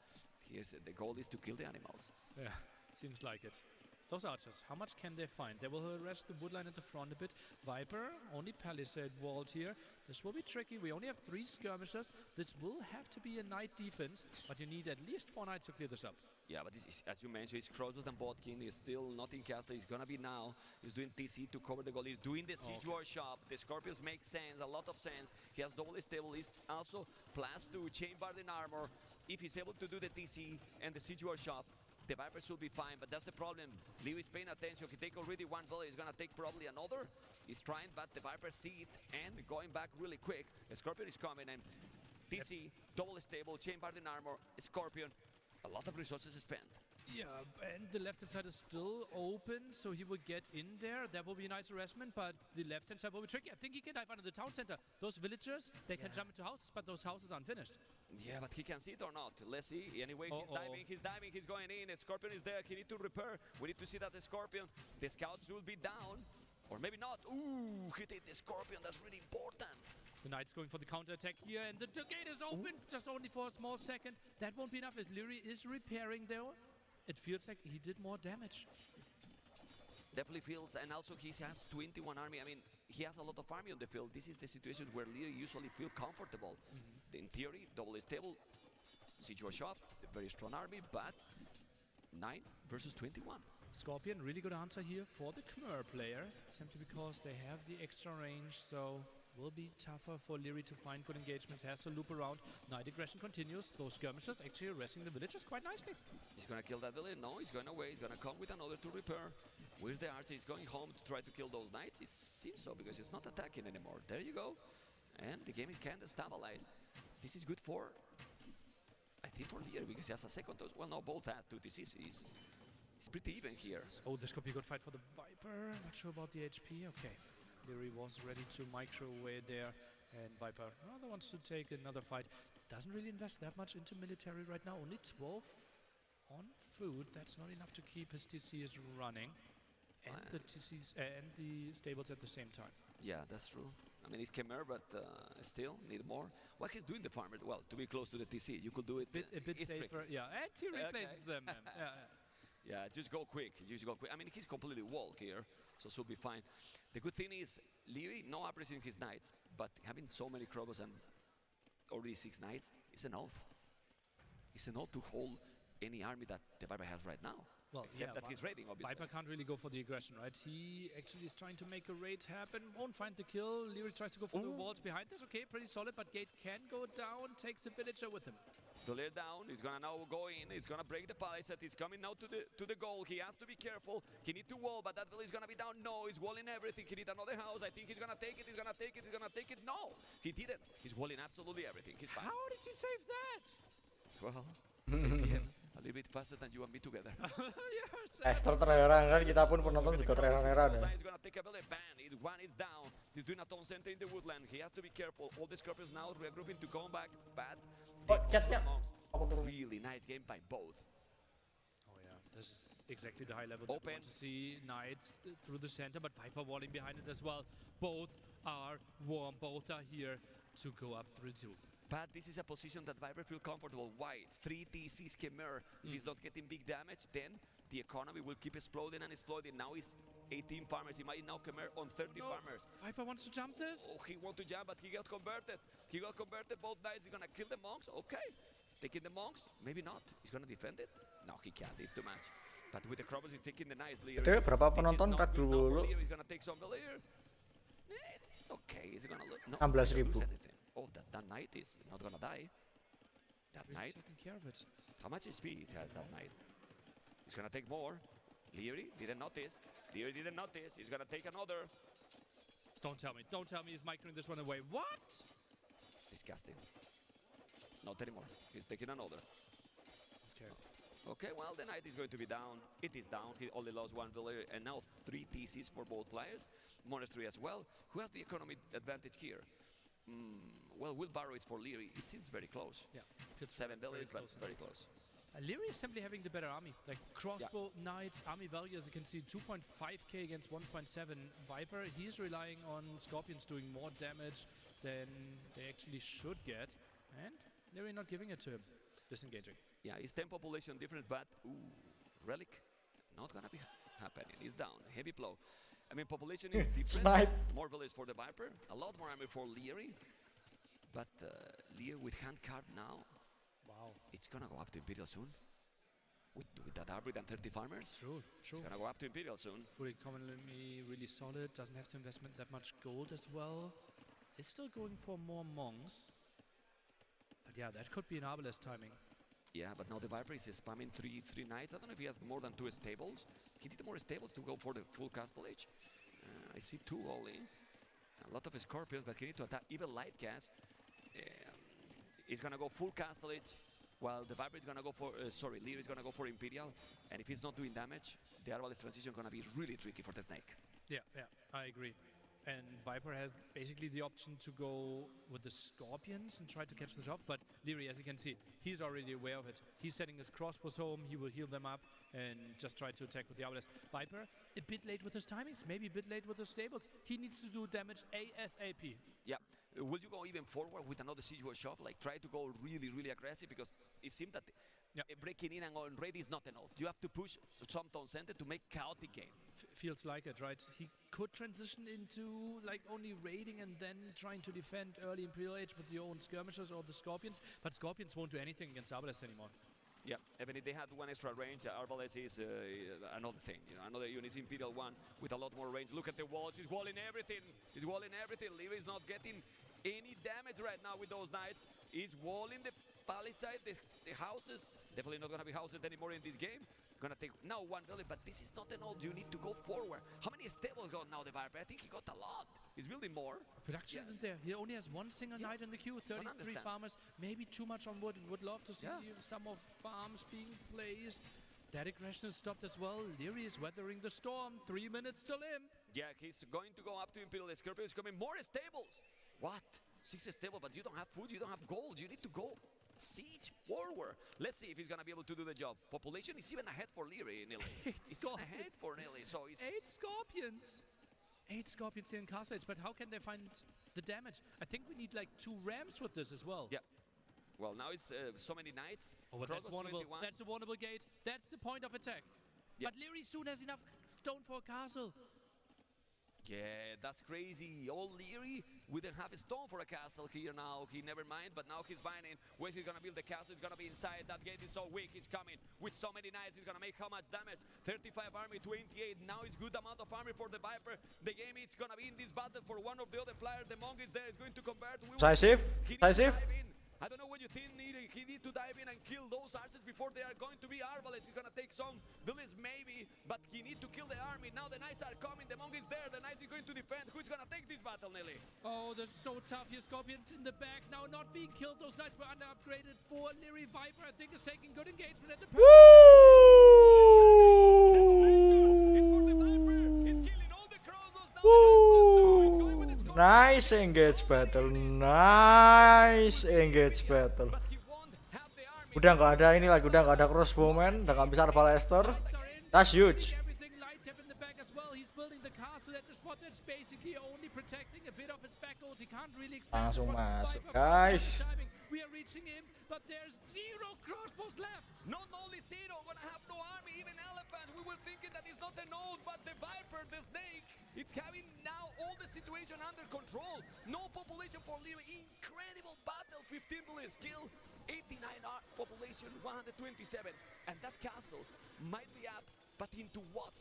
Here's the goal is to kill the animals. Yeah, seems like it. Those archers, how much can they find? They will harass the woodline at the front a bit. Viper, only palisade walled here. This will be tricky. We only have 3 skirmishers. This will have to be a knight defense, but you need at least 4 knights to clear this up. Yeah, but this is, as you mentioned, he's Crossbows and Botkin. He's still not in castle. He's gonna be now. He's doing TC to cover the goal. He's doing the siege war shop. The Scorpions make sense, a lot of sense. He has double stable. He's also plus 2 chain barding armor. If he's able to do the TC and the siege war shop, the Vipers will be fine, but that's the problem. Leo is paying attention. He take already 1 village. He's gonna take probably another. He's trying, but the Vipers see it and going back really quick. The Scorpion is coming and TC, double stable, chain barding armor, Scorpion. A lot of resources spent. Yeah, and the left-hand side is still open, so he will get in there. That will be a nice harassment, but the left-hand side will be tricky. I think he can dive under the town center. Those villagers, they can jump into houses, but those houses are unfinished. Yeah, but he can see it or not. Let's see. Anyway, he's diving, he's going in. The Scorpion is there. He needs to repair. We need to see that the Scorpion, the scouts will be down. Or maybe not. Ooh, he did the Scorpion. That's really important. The Knight's going for the counter-attack here, and the gate is open just only for a small second. That won't be enough. If Leary is repairing, though, it feels like he did more damage. Definitely feels, and also he has 21 army. I mean, he has a lot of army on the field. This is the situation where Leary usually feel comfortable. In theory, double stable, siege war shop, a very strong army, but 9 versus 21. Scorpion, really good answer here for the Khmer player, simply because they have the extra range, so will be tougher for Leary to find good engagements. Has to loop around. Knight aggression continues. Those skirmishers actually arresting the villagers quite nicely. He's gonna kill that village. No, he's going away. He's gonna come with another to repair. Where's the archer? He's going home to try to kill those knights. It seems so because he's not attacking anymore. There you go. And the game is kind of stabilized. This is good for, I think, for Leary because he has a second toast. Well, no, both have 2 TCs. It's pretty even here. Oh, this could be a good fight for the Viper. Not sure about the HP. Okay. Leary was ready to micro away there, and Viper rather wants to take another fight. Doesn't really invest that much into military right now. Only 12 on food. That's not enough to keep his TCs running, and the TCs and the stables at the same time. Yeah, that's true. I mean, he's Khmer, but still need more. What he's doing the farmer? Well, to be close to the TC, you could do it a bit safer. Yeah, and he replaces them. Yeah, just go quick. Just go quick. I mean, he's completely walled here, so should be fine. The good thing is, Leary no appreciating his knights, but having so many Krobos and already 6 knights is enough. It's enough to hold any army that the Viper has right now. Well, except that he's raiding, obviously. Viper can't really go for the aggression, right? He actually is trying to make a raid happen, won't find the kill. Leary tries to go for the walls behind. That's okay, pretty solid, but Gate can go down, takes the villager with him. To lay down, he's gonna now go in, he's gonna break the palisade, he's coming now to the goal. He has to be careful, he needs to wall, but that village is gonna be down. No, he's walling everything, he needs another house. I think he's gonna take it, he's gonna take it, he's gonna take it. No, he didn't. He's walling absolutely everything, he's fine. How did he save that? Well, a little bit faster than you and me together. Esther terheran kan, kita pun penonton juga terheran-heran ya. He's gonna take a village ban. One is down. He's doing a town center in the woodland. He has to be careful. All the Scorpions now regrouping to come back. Bad. Really nice game by both. Oh yeah, this is exactly the high level that we want to see. Knights through the center, but Viper walling behind it as well. Both are warm. Both are here to go up 3-2. But this is a position that Viper feel comfortable. Why? 3 TCs Khmer. If he's not getting big damage, then the economy will keep exploding and exploding. Now he's 18 farmers. He might now Khmer on 30 farmers. Viper wants to jump this? Oh, he wants to jump, but he got converted. He got converted. Both knights. He's gonna kill the monks. Okay. Sticking the monks? Maybe not. He's gonna defend it? No, he can't. It's too much. But with the Krobos, he's taking the nice Lear. Itu berapa penonton rek dulu? He's gonna take some Lear. It's okay. He's gonna look. No, 16.000. Oh, that knight is not gonna die. That Really knight. taking care of it. How much speed has that knight? He's gonna take more. Leary didn't notice. Leary didn't notice. He's gonna take another. Don't tell me. Don't tell me he's microing this one away. What? Disgusting. Not anymore. He's taking another. Okay. Okay, well, the knight is going to be down. It is down. He only lost 1 villager, and now 3 TCs for both players. Monastery as well. Who has the economy advantage here? Well, Wheelbarrow is for Leary. It seems very close. Yeah. 7 villagers, but very indeed. close. Leary is simply having the better army. Like crossbow, knights, army value, as you can see, 2.5k against 1.7. Viper, he's relying on Scorpions doing more damage than they actually should get. And Leary not giving it to him. Disengaging. Yeah, his 10 population different, but Relic, not gonna be happening. He's down. Heavy blow. I mean, population is different. Snipe. More village for the Viper. A lot more army for Leary. But Lear with hand card now. Wow. It's gonna go up to Imperial soon. With that army and 30 farmers. True. It's gonna go up to Imperial soon. Fully commonly really solid. Doesn't have to invest that much gold as well. It's still going for more monks. But yeah, that could be an Arbalest timing. Yeah, but now the Viper is spamming three knights. I don't know if he has more than 2 stables. He need more stables to go for the full castle age. I see 2 only. A lot of Scorpions, but he need to attack even Light Cat. He's gonna go full castle age, while the Viper is gonna go for, Lear is gonna go for Imperial. And if he's not doing damage, the Arbalest transition is gonna be really tricky for the Snake. Yeah, I agree. And Viper has basically the option to go with the Scorpions and try to catch this off, but Leary, as you can see, he's already aware of it. He's setting his crossbows home, he will heal them up and just try to attack with the Arbalest. Viper, a bit late with his timings, maybe a bit late with his stables. He needs to do damage ASAP. Yeah. Will you go even forward with another CUO shop? Like, try to go really, really aggressive? Because it seems that breaking in and on raid is not enough. You have to push some town center to make chaotic game. Feels like it, right? He could transition into like only raiding and then trying to defend early Imperial Age with your own skirmishers or the Scorpions, but Scorpions won't do anything against Arbalest anymore. Yeah, even if they had 1 extra range, Arbalest is another thing. You know, another unit, Imperial 1 with a lot more range. Look at the walls, he's walling everything. He's walling everything. Leary is not getting any damage right now with those knights. He's walling the palisade, the houses. Definitely not gonna be houses anymore in this game. Gonna take now 1 village, but this is not enough. You need to go forward. How many stables got now the Viper? I think he got a lot. He's building more. Production isn't there. He only has 1 single knight in the queue, 33 farmers, maybe too much on wood. Would love to see some of farms being placed. That aggression is stopped as well. Leary is weathering the storm. 3 minutes till him. Yeah, he's going to go up to Imperial. Scorpion is coming. More stables. What? 6 stables, but you don't have food, you don't have gold. You need to go siege forward. Let's see if he's gonna be able to do the job. Population is even ahead for Leary, nearly. It's even ahead for Nearly, so it's 8 Scorpions. 8 Scorpions here in Castle Age, but how can they find the damage? I think we need like 2 rams with this as well. Yeah. Well, now it's so many knights. Oh, but that's vulnerable. That's a vulnerable gate. That's the point of attack. But Leary soon has enough stone for a castle. Yeah, that's crazy. Old Leary, we don't have a stone for a castle here now. He never mind, but now he's mining. Where's he gonna build the castle? It's gonna be inside. That gate is so weak. He's coming with so many knights. He's gonna make how much damage? 35 army, 28. Now it's good amount of army for the Viper. The game is gonna be in this battle for one of the other players. The Monk is there. Is going to convert. Decisive. Decisive. I don't know what you think. He need to dive in and kill those archers before they are going to be arbalets. He's gonna take some villains maybe, but he need to kill the army. Now the knights are coming. The monk is there. The knights is going to defend. Who's gonna take this battle, Nelly? Oh, that's so tough here. Scorpions in the back. Now not being killed. Those knights were under upgraded for Leary. Viper, I think, is taking good engagement at the Nice engage battle, nice engage battle. Udah nggak ada ini lagi, udah nggak ada crossbowman, udah nggak bisa Arbalester. That's huge. Langsung masuk, guys. We are reaching him, but there's 0 crossbows left. Not only zero, gonna have no army, even elephant. We were thinking that it's not a node, but the Viper, the snake, it's having now all the situation under control. No population for Leary. Incredible battle. 15 bullet skill, 89 population, 127, and that castle might be up, but into what?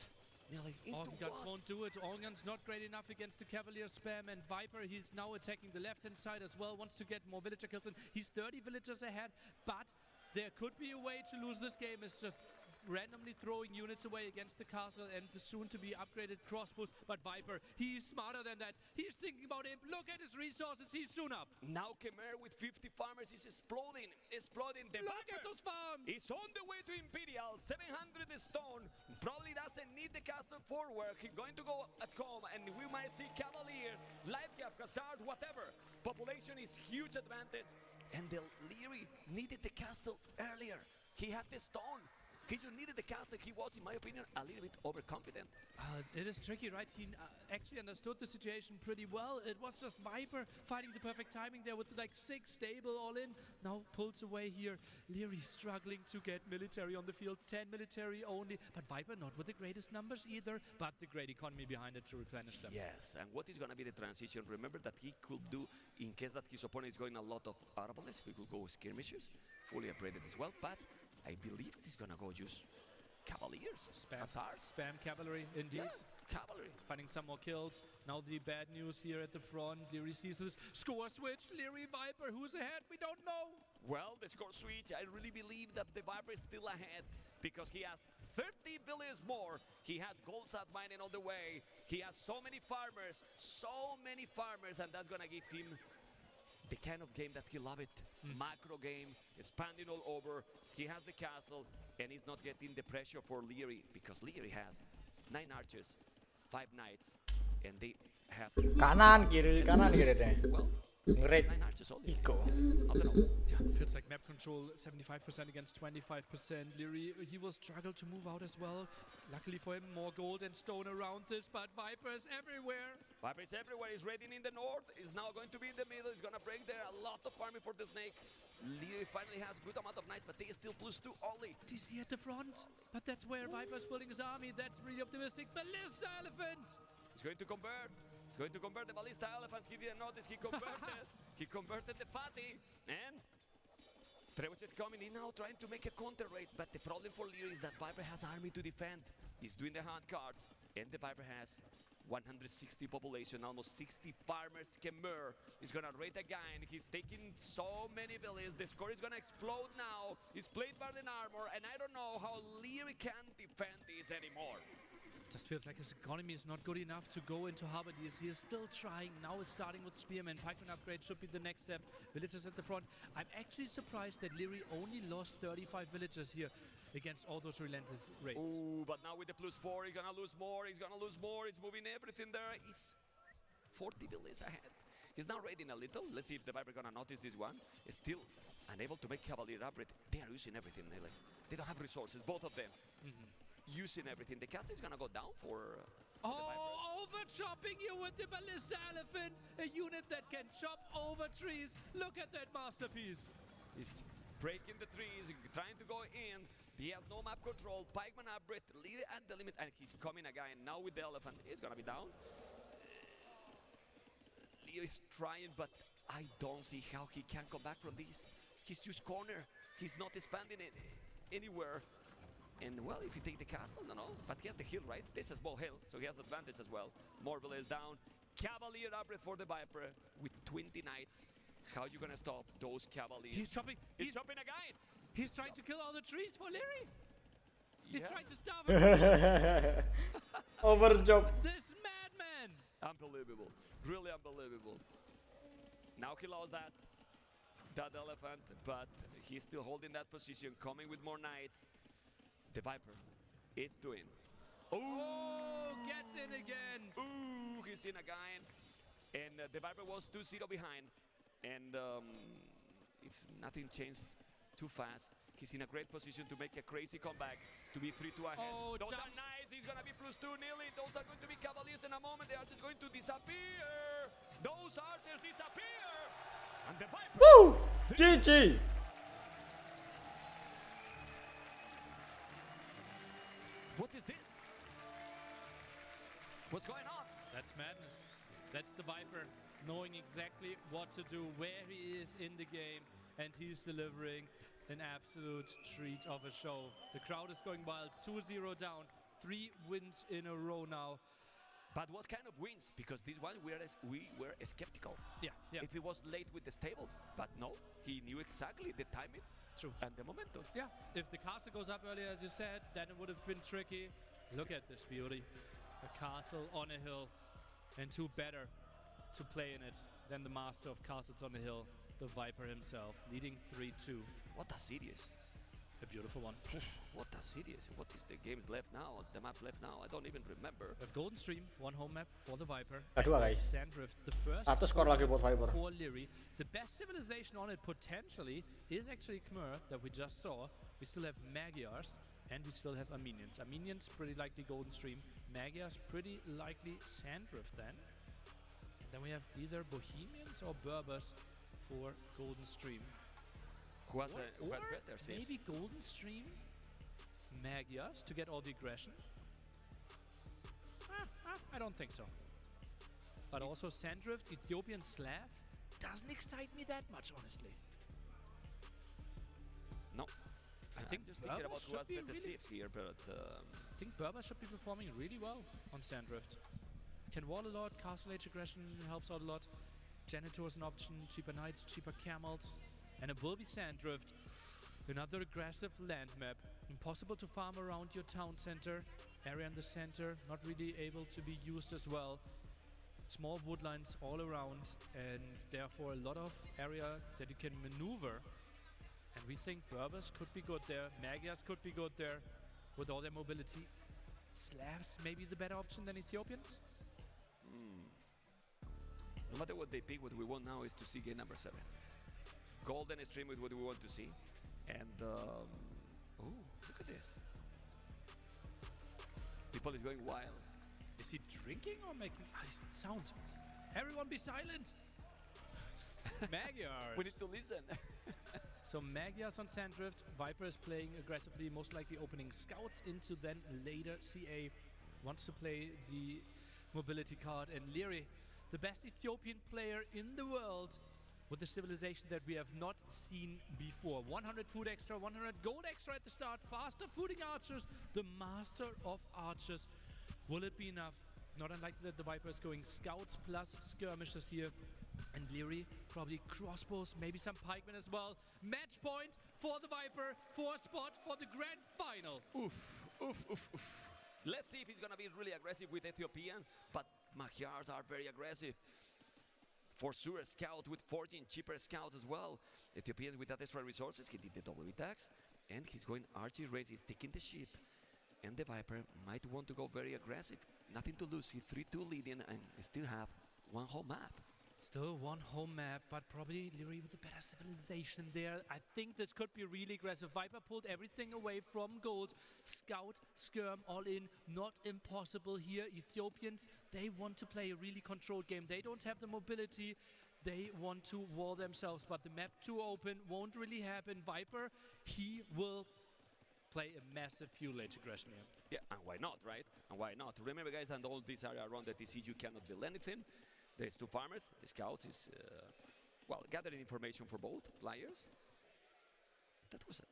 Organs won't do it. Organs not great enough against the Cavalier spam, and Viper, he's now attacking the left-hand side as well, wants to get more villager kills in. He's 30 villagers ahead, but there could be a way to lose this game. It's just randomly throwing units away against the castle and the soon-to-be upgraded crossbows. But Viper, he's smarter than that. He's thinking about him. Look at his resources. He's soon up. Now Khmer with 50 farmers is exploding. The Look Viper at those farms. is on the way to Imperial. 700 stone. Probably doesn't need the castle forward. He's going to go at home, and we might see Cavaliers, Lightcap, Khazard, whatever. Population is huge advantage. And the Leary needed the castle earlier. He had the stone. He just needed the castle. He was, in my opinion, a little bit overconfident. It is tricky, right? He actually understood the situation pretty well. It was just Viper finding the perfect timing there with like 6 stable all in. Now pulls away here. Leary struggling to get military on the field. 10 military only. But Viper not with the greatest numbers either, but the great economy behind it to replenish them. Yes, and what is going to be the transition? Remember that he could do, in case that his opponent is going a lot of arbalets, he could go skirmishers, fully upgraded as well, but I believe he's gonna go use Cavaliers. Spam cavalry, indeed. Yeah, cavalry. Finding some more kills. Now the bad news here at the front. Leary sees this score switch. Leary Viper, who's ahead? We don't know. Well, the score switch, I really believe that the Viper is still ahead because he has 30 billions more. He has gold sat mining on the way. He has so many farmers, and that's gonna give him the kind of game that he loved it. Macro game, expanding all over. He has the castle, and he's not getting the pressure for Leary, because Leary has 9 archers, 5 knights, and they have... Kanan kiri deh. Great. Eco. Yeah, feels like map control 75% against 25%. Leary, he will struggle to move out as well. Luckily for him, more gold and stone around this, but Viper is everywhere. Viper is everywhere. He's raiding in the north. He's now going to be in the middle. He's going to bring there a lot of army for the snake. Leary finally has good amount of knights, but they still +2 only. DC at the front, but that's where Viper's building his army. That's really optimistic. Ballista Elephant! He's going to convert. He's going to convert the Ballista Elephants. He didn't notice. He converted. He converted the Fatty. And Trebuchet coming in now, trying to make a counter raid. But the problem for Leary is that Viper has army to defend. He's doing the hand card. And the Viper has 160 population, almost 60 farmers. Khmer is gonna raid again. He's taking so many villages. The score is gonna explode now. He's played by an armor, and I don't know how Leary can defend this anymore. Just feels like his economy is not good enough to go into Harbor. He is still trying. Now it's starting with Spearman. Pikeman upgrade should be the next step. Villagers at the front. I'm actually surprised that Leary only lost 35 villagers here against all those relentless raids. Oh, but now with the +4, he's gonna lose more. He's gonna lose more. He's moving everything there. It's 40 villages ahead. He's now raiding a little. Let's see if the Viper gonna notice this one. Still unable to make Cavalier upgrade. They are using everything. They don't have resources, both of them. Using everything. The castle is gonna go down for over chopping you with the Ballista Elephant, a unit that can chop over trees. Look at that masterpiece. breaking the trees, trying to go in. He has no map control. Pikeman upgrade, lead at the limit, and he's coming again. Now with the elephant, he's gonna be down. Leo is trying, but I don't see how he can come back from this. He's just corner. He's not expanding it anywhere. And well, if you take the castle, no, but he has the hill, right? This is small hill, so he has the advantage as well. Morville is down. Cavalier upgrade for the Viper with 20 knights. How you gonna stop those Cavaliers? He's chopping. He's chopping again. He's trying to kill all the trees for Leary. He's Yeah. trying to starve him. Overjob. This madman. Unbelievable. Really unbelievable. Now he lost that elephant, but he's still holding that position, coming with more knights. The Viper, it's doing. Oh, gets in again. Ooh, he's in again. And the Viper was 2-0 behind. And if nothing changed too fast, he's in a great position to make a crazy comeback, to be 3-2 ahead. Oh, those jumps. are nice. He's going to be +2 nearly. Those are going to be Cavaliers in a moment. The archers going to disappear. Those archers disappear. And the Viper. Woo! GG! What is this? What's going on? That's madness. That's the Viper knowing exactly what to do, where he is in the game, and he's delivering an absolute treat of a show. The crowd is going wild. 2-0 down. 3 wins in a row now. But what kind of wins? Because this one we were skeptical. Yeah. If it was late with the stables, but no, he knew exactly the timing. True. And the momentum. Yeah, if the castle goes up earlier, as you said, then it would have been tricky. Look at this beauty. A castle on a hill, and who better to play in it than the master of castles on the hill, the Viper himself, leading 3-2. What a series. A beautiful one. What a series. What is the games left now? The maps left now? I don't even remember. With Golden Stream, one home map for the Viper. Kedua guys. Sandrift, the first. Satu skor lagi buat Viper. For Leary. The best civilization on it potentially is actually Khmer that we just saw. We still have Magyars and we still have Armenians. Armenians pretty likely Golden Stream. Magyars pretty likely Sandrift then. And then we have either Bohemians or Berbers for Golden Stream. Who has better saves? Maybe Golden Stream Magyars to get all the aggression. I don't think so. But also Sandrift, Ethiopian Slav, doesn't excite me that much, honestly. No. I think just thinking about who has better really saves here, but I think Berber should be performing really well on Sandrift. Can wall a lot, Castle Age aggression helps out a lot. Janitor is an option, cheaper knights, cheaper camels. And it will be Sandrift, another aggressive land map. Impossible to farm around your town center. Area in the center, not really able to be used as well. Small woodlines all around, and therefore a lot of area that you can maneuver. And we think Berbers could be good there, Magyars could be good there, with all their mobility. Slavs maybe the better option than Ethiopians? No matter what they pick, what we want now is to see game number 7. Golden stream with what we want to see. And, oh, look at this. People is going wild. Is he drinking or making sound? Everyone be silent! Magyars! We need to listen. So Magyars on Sandrift, Viper is playing aggressively, most likely opening scouts into then later CA. Wants to play the mobility card, and Leary, the best Ethiopian player in the world, with a civilization that we have not seen before. 100 food extra, 100 gold extra at the start, faster fooding archers, the master of archers. Will it be enough? Not unlikely that the Viper is going scouts plus skirmishers here. And Leary, probably crossbows, maybe some pikemen as well. Match point for the Viper, 4 spot for the grand final. Oof, oof, oof, oof. Let's see if he's gonna be really aggressive with Ethiopians, but Magyars are very aggressive. For sure, a scout with 14, cheaper scout as well. Ethiopians with that extra resources, he did the double attacks, and he's going archery race, he's taking the ship. And the Viper might want to go very aggressive. Nothing to lose, he's 3-2 leading and still have 1 whole map. Still 1 home map, but probably Leary with a better civilization there. I think this could be really aggressive. Viper pulled everything away from gold. Scout, skirm, all in. Not impossible here. Ethiopians, they want to play a really controlled game. They don't have the mobility. They want to wall themselves, but the map too open won't really happen. Viper, he will play a massive fuel age aggression here. Yeah, and why not, right? And why not? Remember, guys, and all this area around the TC, you cannot build anything. There's two farmers. The scouts is, well, gathering information for both players. That was a...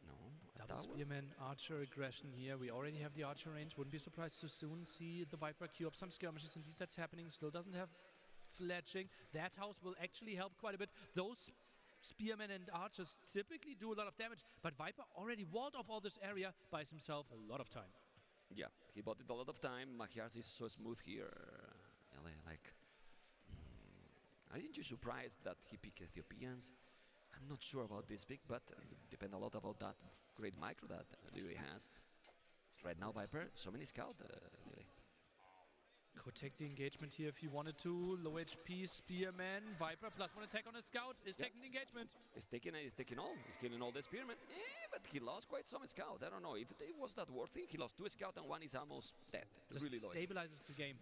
No, a Double tower. Spearman, Archer aggression here. We already have the Archer range. Wouldn't be surprised to soon see the Viper queue up some skirmishes. Indeed, that's happening. Still doesn't have fletching. That house will actually help quite a bit. Those Spearmen and Archers typically do a lot of damage, but Viper already walled off all this area, buys himself a lot of time. Yeah, he bought it a lot of time. Magyars is so smooth here. Like, aren't you surprised that he picked Ethiopians? I'm not sure about this pick, but depend a lot about that great micro that Leary has. So right now, Viper, so many scouts, really. Could take the engagement here if he wanted to. Low HP, Spearman, Viper, +1 attack on his scout, is taking the engagement. He's taking all. He's killing all the Spearmen. But he lost quite some scout. I don't know if it was that worth it. He lost 2 scouts and 1 is almost dead. Just really low. stabilizes the game.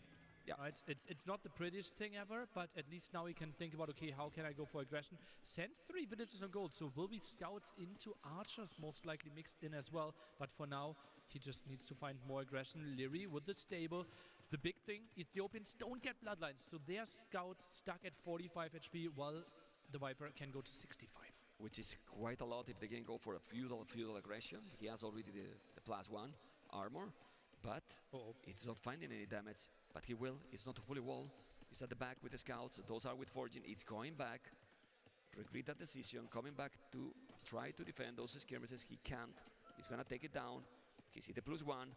Yeah. Right? It's not the prettiest thing ever, but at least now he can think about, okay, how can I go for aggression? Send 3 villages on gold, so will be scouts into archers most likely mixed in as well. But for now, he just needs to find more aggression. Leary with the stable. The big thing, Ethiopians don't get bloodlines, so their scouts stuck at 45 HP while the Viper can go to 65. Which is quite a lot if they can go for a feudal aggression. He has already the +1 armor, but it's not finding any damage. But he will. It's not a fully wall. He's at the back with the scouts. Those are with Forging. It's going back. Regret that decision. Coming back to try to defend those skirmishes. He can't. He's gonna take it down. He see the +1.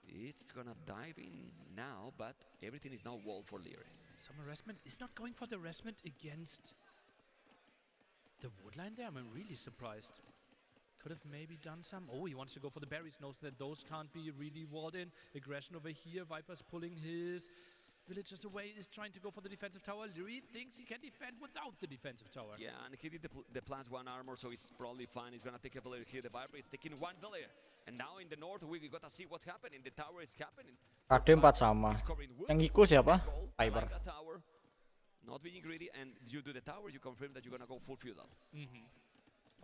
It's gonna dive in now, but everything is now walled for Leary. Some harassment is not going for the harassment against the woodline there. I'm really surprised. Could have maybe done some. Oh, he wants to go for the berries. Knows that those can't be really walled in. Aggression over here. Viper's pulling his villagers away. Is trying to go for the defensive tower. Leary thinks he can defend without the defensive tower. Yeah, and he did the +1 armor, so he's probably fine. He's gonna take a villager here. The Viper is taking 1 villager. And now in the north, we gotta see what's happening. The tower is happening. Ada 4 sama. Yang ngikut siapa? Viper. Not being greedy, and you do the tower, you confirm that you're gonna go full feudal.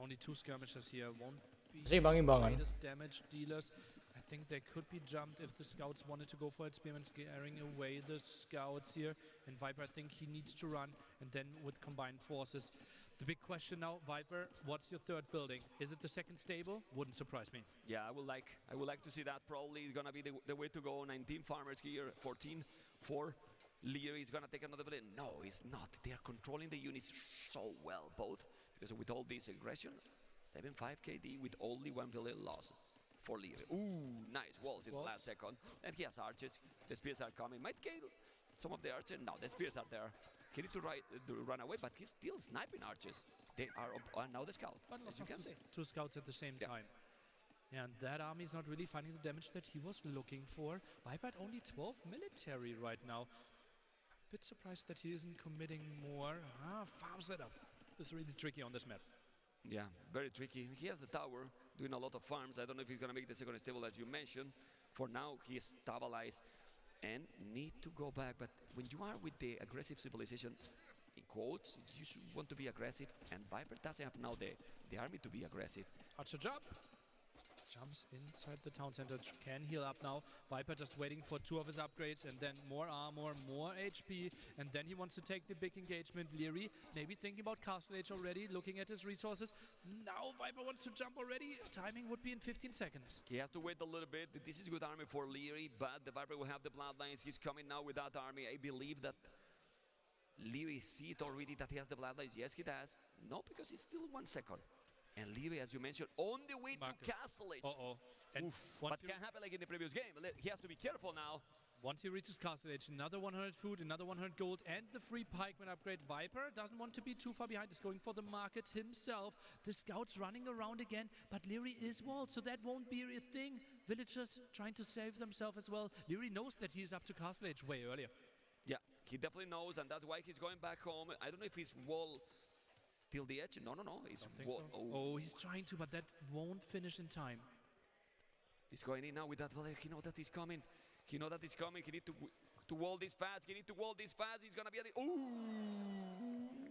Only 2 skirmishers here. Won't be Seimbang-imbangan. greatest damage dealers. I think they could be jumped if the scouts wanted to go for it. Spearman scaring away the scouts here. And Viper, I think he needs to run. And then with combined forces. The big question now, Viper, what's your 3rd building? Is it the 2nd stable? Wouldn't surprise me. Yeah, I would like to see that. Probably is gonna be the way to go. 19 farmers here, 14 for Leary. Is gonna take another building. No, he's not. They are controlling the units so well, both. Because with all this aggression, 7-5 KD with only 1 villain loss for Leary. Ooh, nice walls in the last second. And he has archers. The spears are coming. Might kill some of the archers. No, the spears are there. He needs to run away, but he's still sniping archers. They are now the scout, But as you can see. 2 scouts at the same time. And that army is not really finding the damage that he was looking for. Viper at only 12 military right now. A bit surprised that he isn't committing more. Farm setup. It's really tricky on this map. Yeah, very tricky. He has the tower, doing a lot of farms. I don't know if he's going to make the 2nd stable as you mentioned. For now, he is stabilized and need to go back. But when you are with the aggressive civilization, in quotes, you should want to be aggressive. And Viper doesn't have now the army to be aggressive. Archer jump. Jumps inside the town center. Can heal up now. Viper just waiting for 2 of his upgrades. And then more armor, more HP. And then he wants to take the big engagement. Leary maybe thinking about Castle Age already. Looking at his resources. Now Viper wants to jump already. Timing would be in 15 seconds. He has to wait a little bit. This is good army for Leary. But the Viper will have the bloodlines. He's coming now with that army. I believe that Leary sees it already that he has the bloodlines. Yes, he does. No, because it's still 1 second. And Leary, as you mentioned, on the way to Castle Age. What can happen like in the previous game? He has to be careful now. Once he reaches Castle Age, another 100 food, another 100 gold, and the free pikeman upgrade. Viper doesn't want to be too far behind. He's going for the market himself. The scouts running around again, but Leary is walled, so that won't be a thing. Villagers trying to save themselves as well. Leary knows that he's up to Castle Age way earlier. Yeah, he definitely knows, and that's why he's going back home. I don't know if he's wall till the edge. No. He's so. He's trying to, but that won't finish in time. He's going in now with that villager. He knows that he's coming. He knows that he's coming. He needs to wall this fast. He's gonna be at the... Ooh!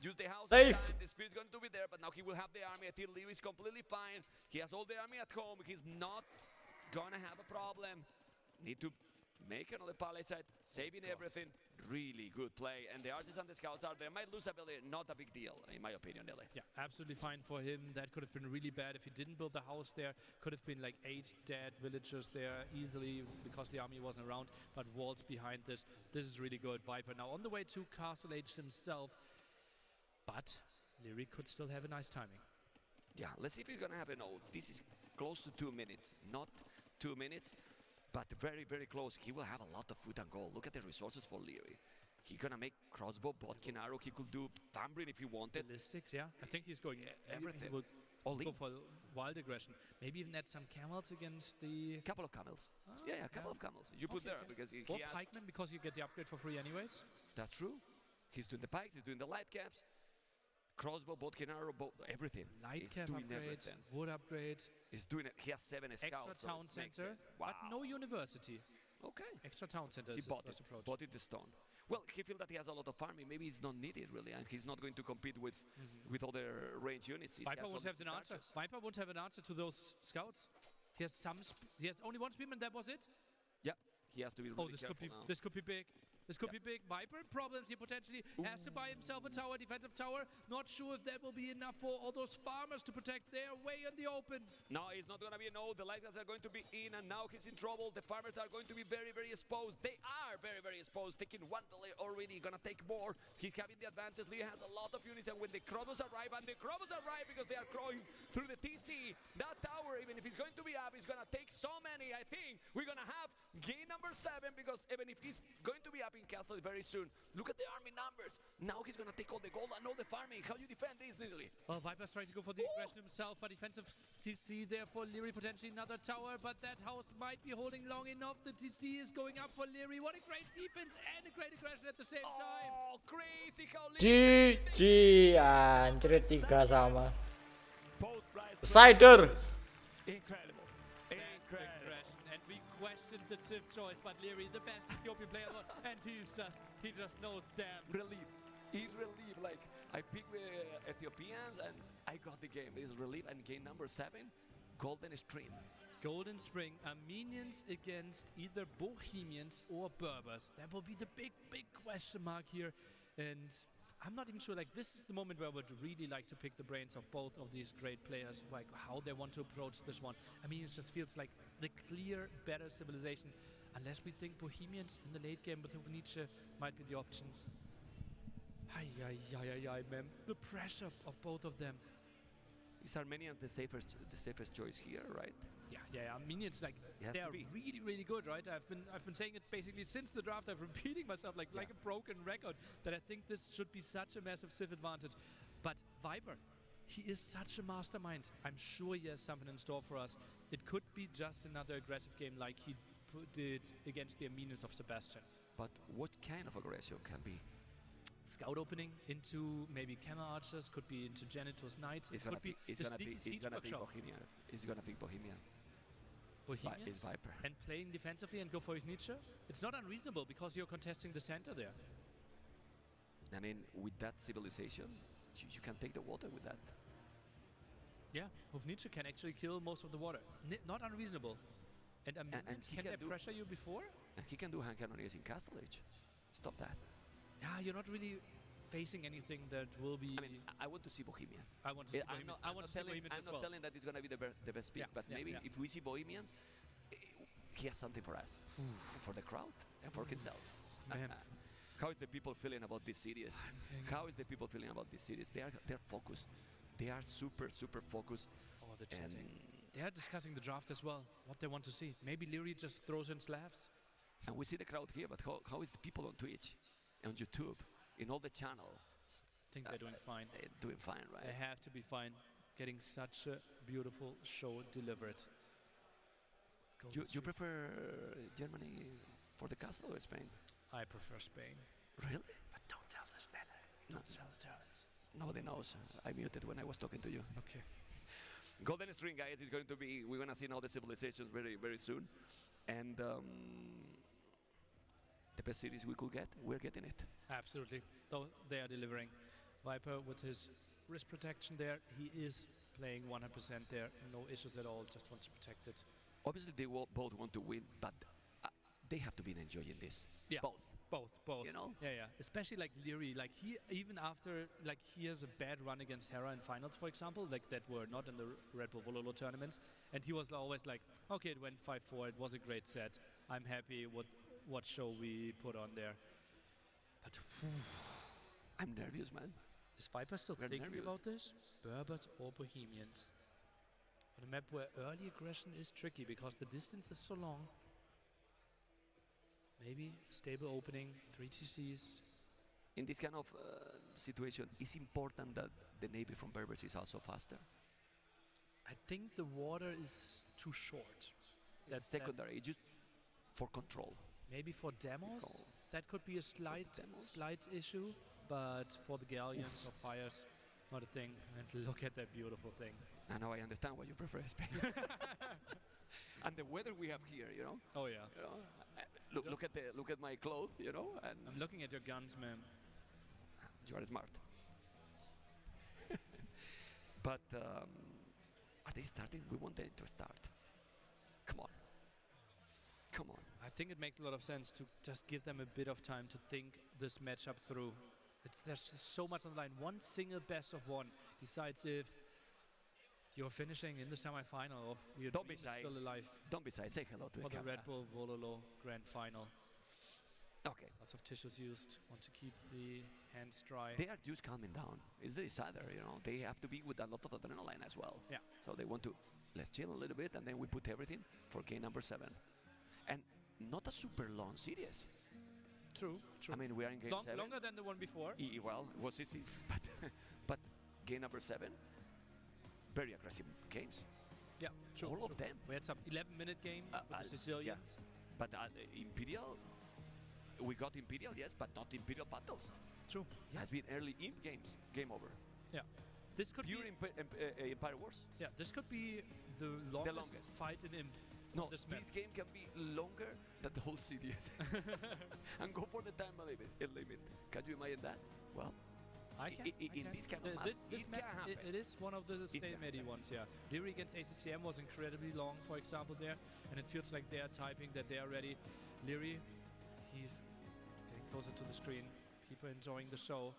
use the house. Safe. The spirit's going to be there, but now he will have the army. I think Leo is completely fine. He has all the army at home. He's not gonna have a problem. Need to make another palisade, saving everything. Really good play, and the archers and the scouts are there. Might lose ability, not a big deal, in my opinion, Nele. Yeah, absolutely fine for him. That could have been really bad if he didn't build the house there. Could have been like 8 dead villagers there easily because the army wasn't around, but walls behind this. This is really good. Viper now on the way to Castle Age himself, but Leary could still have a nice timing. Yeah, let's see if he's gonna have a no. This is close to 2 minutes, not 2 minutes. But very, very close. He will have a lot of food and gold. Look at the resources for Leary. He's gonna make crossbow, botkin arrow. He could do tambourine if he wanted. Ballistics, yeah. I think he's going everything. He will go for wild aggression. Maybe even add some camels against the. Couple of camels. Yeah, a couple of camels. You put there because he or has pikemen because you get the upgrade for free anyways. That's true. He's doing the pikes. He's doing the light caps. Crossbow, botkin arrow, everything. Light He's cap doing upgrade, everything. wood upgrade. He's doing it. He has 7 scouts. Extra so town it makes center, sense. but Wow. no university. Okay. Extra town center He is bought the it. first approach. Bought it the stone. Well, he feels that he has a lot of farming. Maybe it's not needed really, and he's not going to compete with other range units. He Viper has won't only have an 6 answer. archers. Viper won't have an answer to those scouts. He has some. He has only one spearman. That was it. Yeah, he has to be really This careful could be. now. This could be big. This could be big. Viper problems here potentially. Has to buy himself a tower, defensive tower. Not sure if that will be enough for all those farmers to protect their way in the open. No, it's not going to be a no. The light guys are going to be in, and now he's in trouble. The farmers are going to be very, very exposed. They are very, very exposed. Taking one delay already, going to take more. He's having the advantage. Lee has a lot of units, and when the Krobos arrive, because they are crawling through the TC, that tower, even if it's going to be up, is going to take so many. I think we're going to have game number 7, because even if he's going to be up in Castle very soon, look at the army numbers. Now he's going to take all the gold and all the farming. How you defend this, Lily? Well, Viper's trying to go for the aggression himself, but defensive TC there for Leary, potentially another tower, but that house might be holding long enough. The TC is going up for Leary. What a great defense and a great aggression at the same time. Oh, crazy how GG, anjir 3 sama. Cider. Incredible. Aggression, and we questioned the Civ choice, but Leary, the best Ethiopian player, and he just knows damn. Relief. In relief, like I picked Ethiopians and I got the game. It's relief, and game number 7, Golden Stream. Golden Spring, Armenians against either Bohemians or Berbers. That will be the big, big question mark here. And I'm not even sure, like, this is the moment where I would really like to pick the brains of both of these great players, like how they want to approach this one. I mean, it just feels like the clear, better civilization, unless we think Bohemians in the late game with Nietzsche might be the option. Man. The pressure of both of them. Is Armenians the safest choice here, right? Yeah. Armenians, like, they are really, really good, right? I've been saying it basically since the draft. I'm repeating myself like a broken record, that I think this should be such a massive Civ advantage. But Viper, he is such a mastermind. I'm sure he has something in store for us. It could be just another aggressive game like he did against the Armenians of Sebastian. But what kind of aggression can be? Scout opening into maybe Camel Archers, could be into Janitor's Knights. It's gonna be Bohemians. It's gonna be Bohemians. It's Viper. And playing defensively and go for his Nietzsche? It's not unreasonable because you're contesting the center there. I mean, with that civilization, you can take the water with that. Yeah, Nietzsche can actually kill most of the water. Not unreasonable. And can they pressure you before? And he can do hand cannoneers in Castle Age. Stop that. Yeah, you're not really facing anything that will be. I mean, I want to see Bohemians. I want to see Bohemians. I'm not telling that it's going to be the best pick, but maybe if we see Bohemians, he has something for us, for the crowd, and for himself. How is the people feeling about this series? How is the people feeling about this series? They're focused. They are super focused. Oh, the chatting. They are discussing the draft as well. What they want to see. Maybe Leary just throws in Slavs. And we see the crowd here, but how is the people on Twitch, on YouTube, in all the channels? I think they're doing fine. They're doing fine, right? They have to be fine. Getting such a beautiful show delivered. You prefer Germany for the castle or Spain? I prefer Spain. Really? But don't tell this man. Don't tell the turrets. Nobody knows. I muted when I was talking to you. Okay. Golden String, guys, is going to be. We're gonna see now the civilizations very soon, and the best series we could get, we're getting it. Absolutely. Though they are delivering. Viper with his wrist protection there, he is playing 100% there, no issues at all, just wants to protect it. Obviously, they both want to win, but they have to be enjoying this. Yeah, both. You know? Yeah. Especially like Leary, like he even after like he has a bad run against Hera in finals, for example, like that were not in the Red Bull WOLOLO tournaments, and he was always like, okay, it went 5-4, it was a great set. I'm happy with what show we put on there. But I'm nervous, man. Is Viper still thinking about this? Berbers or Bohemians? On a map where early aggression is tricky because the distance is so long. Maybe stable opening, 3 TCs. In this kind of situation, it's important that the navy from Berbers is also faster. I think the water is too short. That's secondary, just for control. Maybe for demos, that could be a slight issue, but for the galleons or fires, not a thing. And look at that beautiful thing. Now I understand why you prefer Spain. And the weather we have here, you know. Oh yeah. You know, look at my clothes, you know. And I'm looking at your guns, man. You are smart. But are they starting? We want them to start. Come on. I think it makes a lot of sense to just give them a bit of time to think this matchup through. There's just so much on the line. One single best of one decides if you're finishing in the semi-final or if your team is still alive. Don't be shy. Say hello to the camera. For the camera. Red Bull WOLOLO Grand Final. Okay. Lots of tissues used. Want to keep the hands dry. They are just calming down. It's the decider, you know. They have to be with a lot of adrenaline as well. Yeah. So they want to, let's chill a little bit and then we put everything for game number 7. And not a super long series. True. I mean, we are in game 7. Longer than the one before. Well, it was easy. But game number 7, very aggressive games. Yeah, true. All of them. We had some 11-minute game with the Sicilians. Yeah. But Imperial, we got Imperial, yes, but not Imperial battles. True. It has been early Imp games. Game over. Yeah. This could Pure be Empire Wars. Yeah, this could be the longest fight in Imp. No, this game can be longer than the whole series. And go for the time limit. Can you imagine that? Well, in this kind of match, this can happen. It is one of the stalemate ones, yeah. Leary against ACCM was incredibly long, for example, there. And it feels like they are typing that they are ready. Leary, he's getting closer to the screen. People enjoying the show.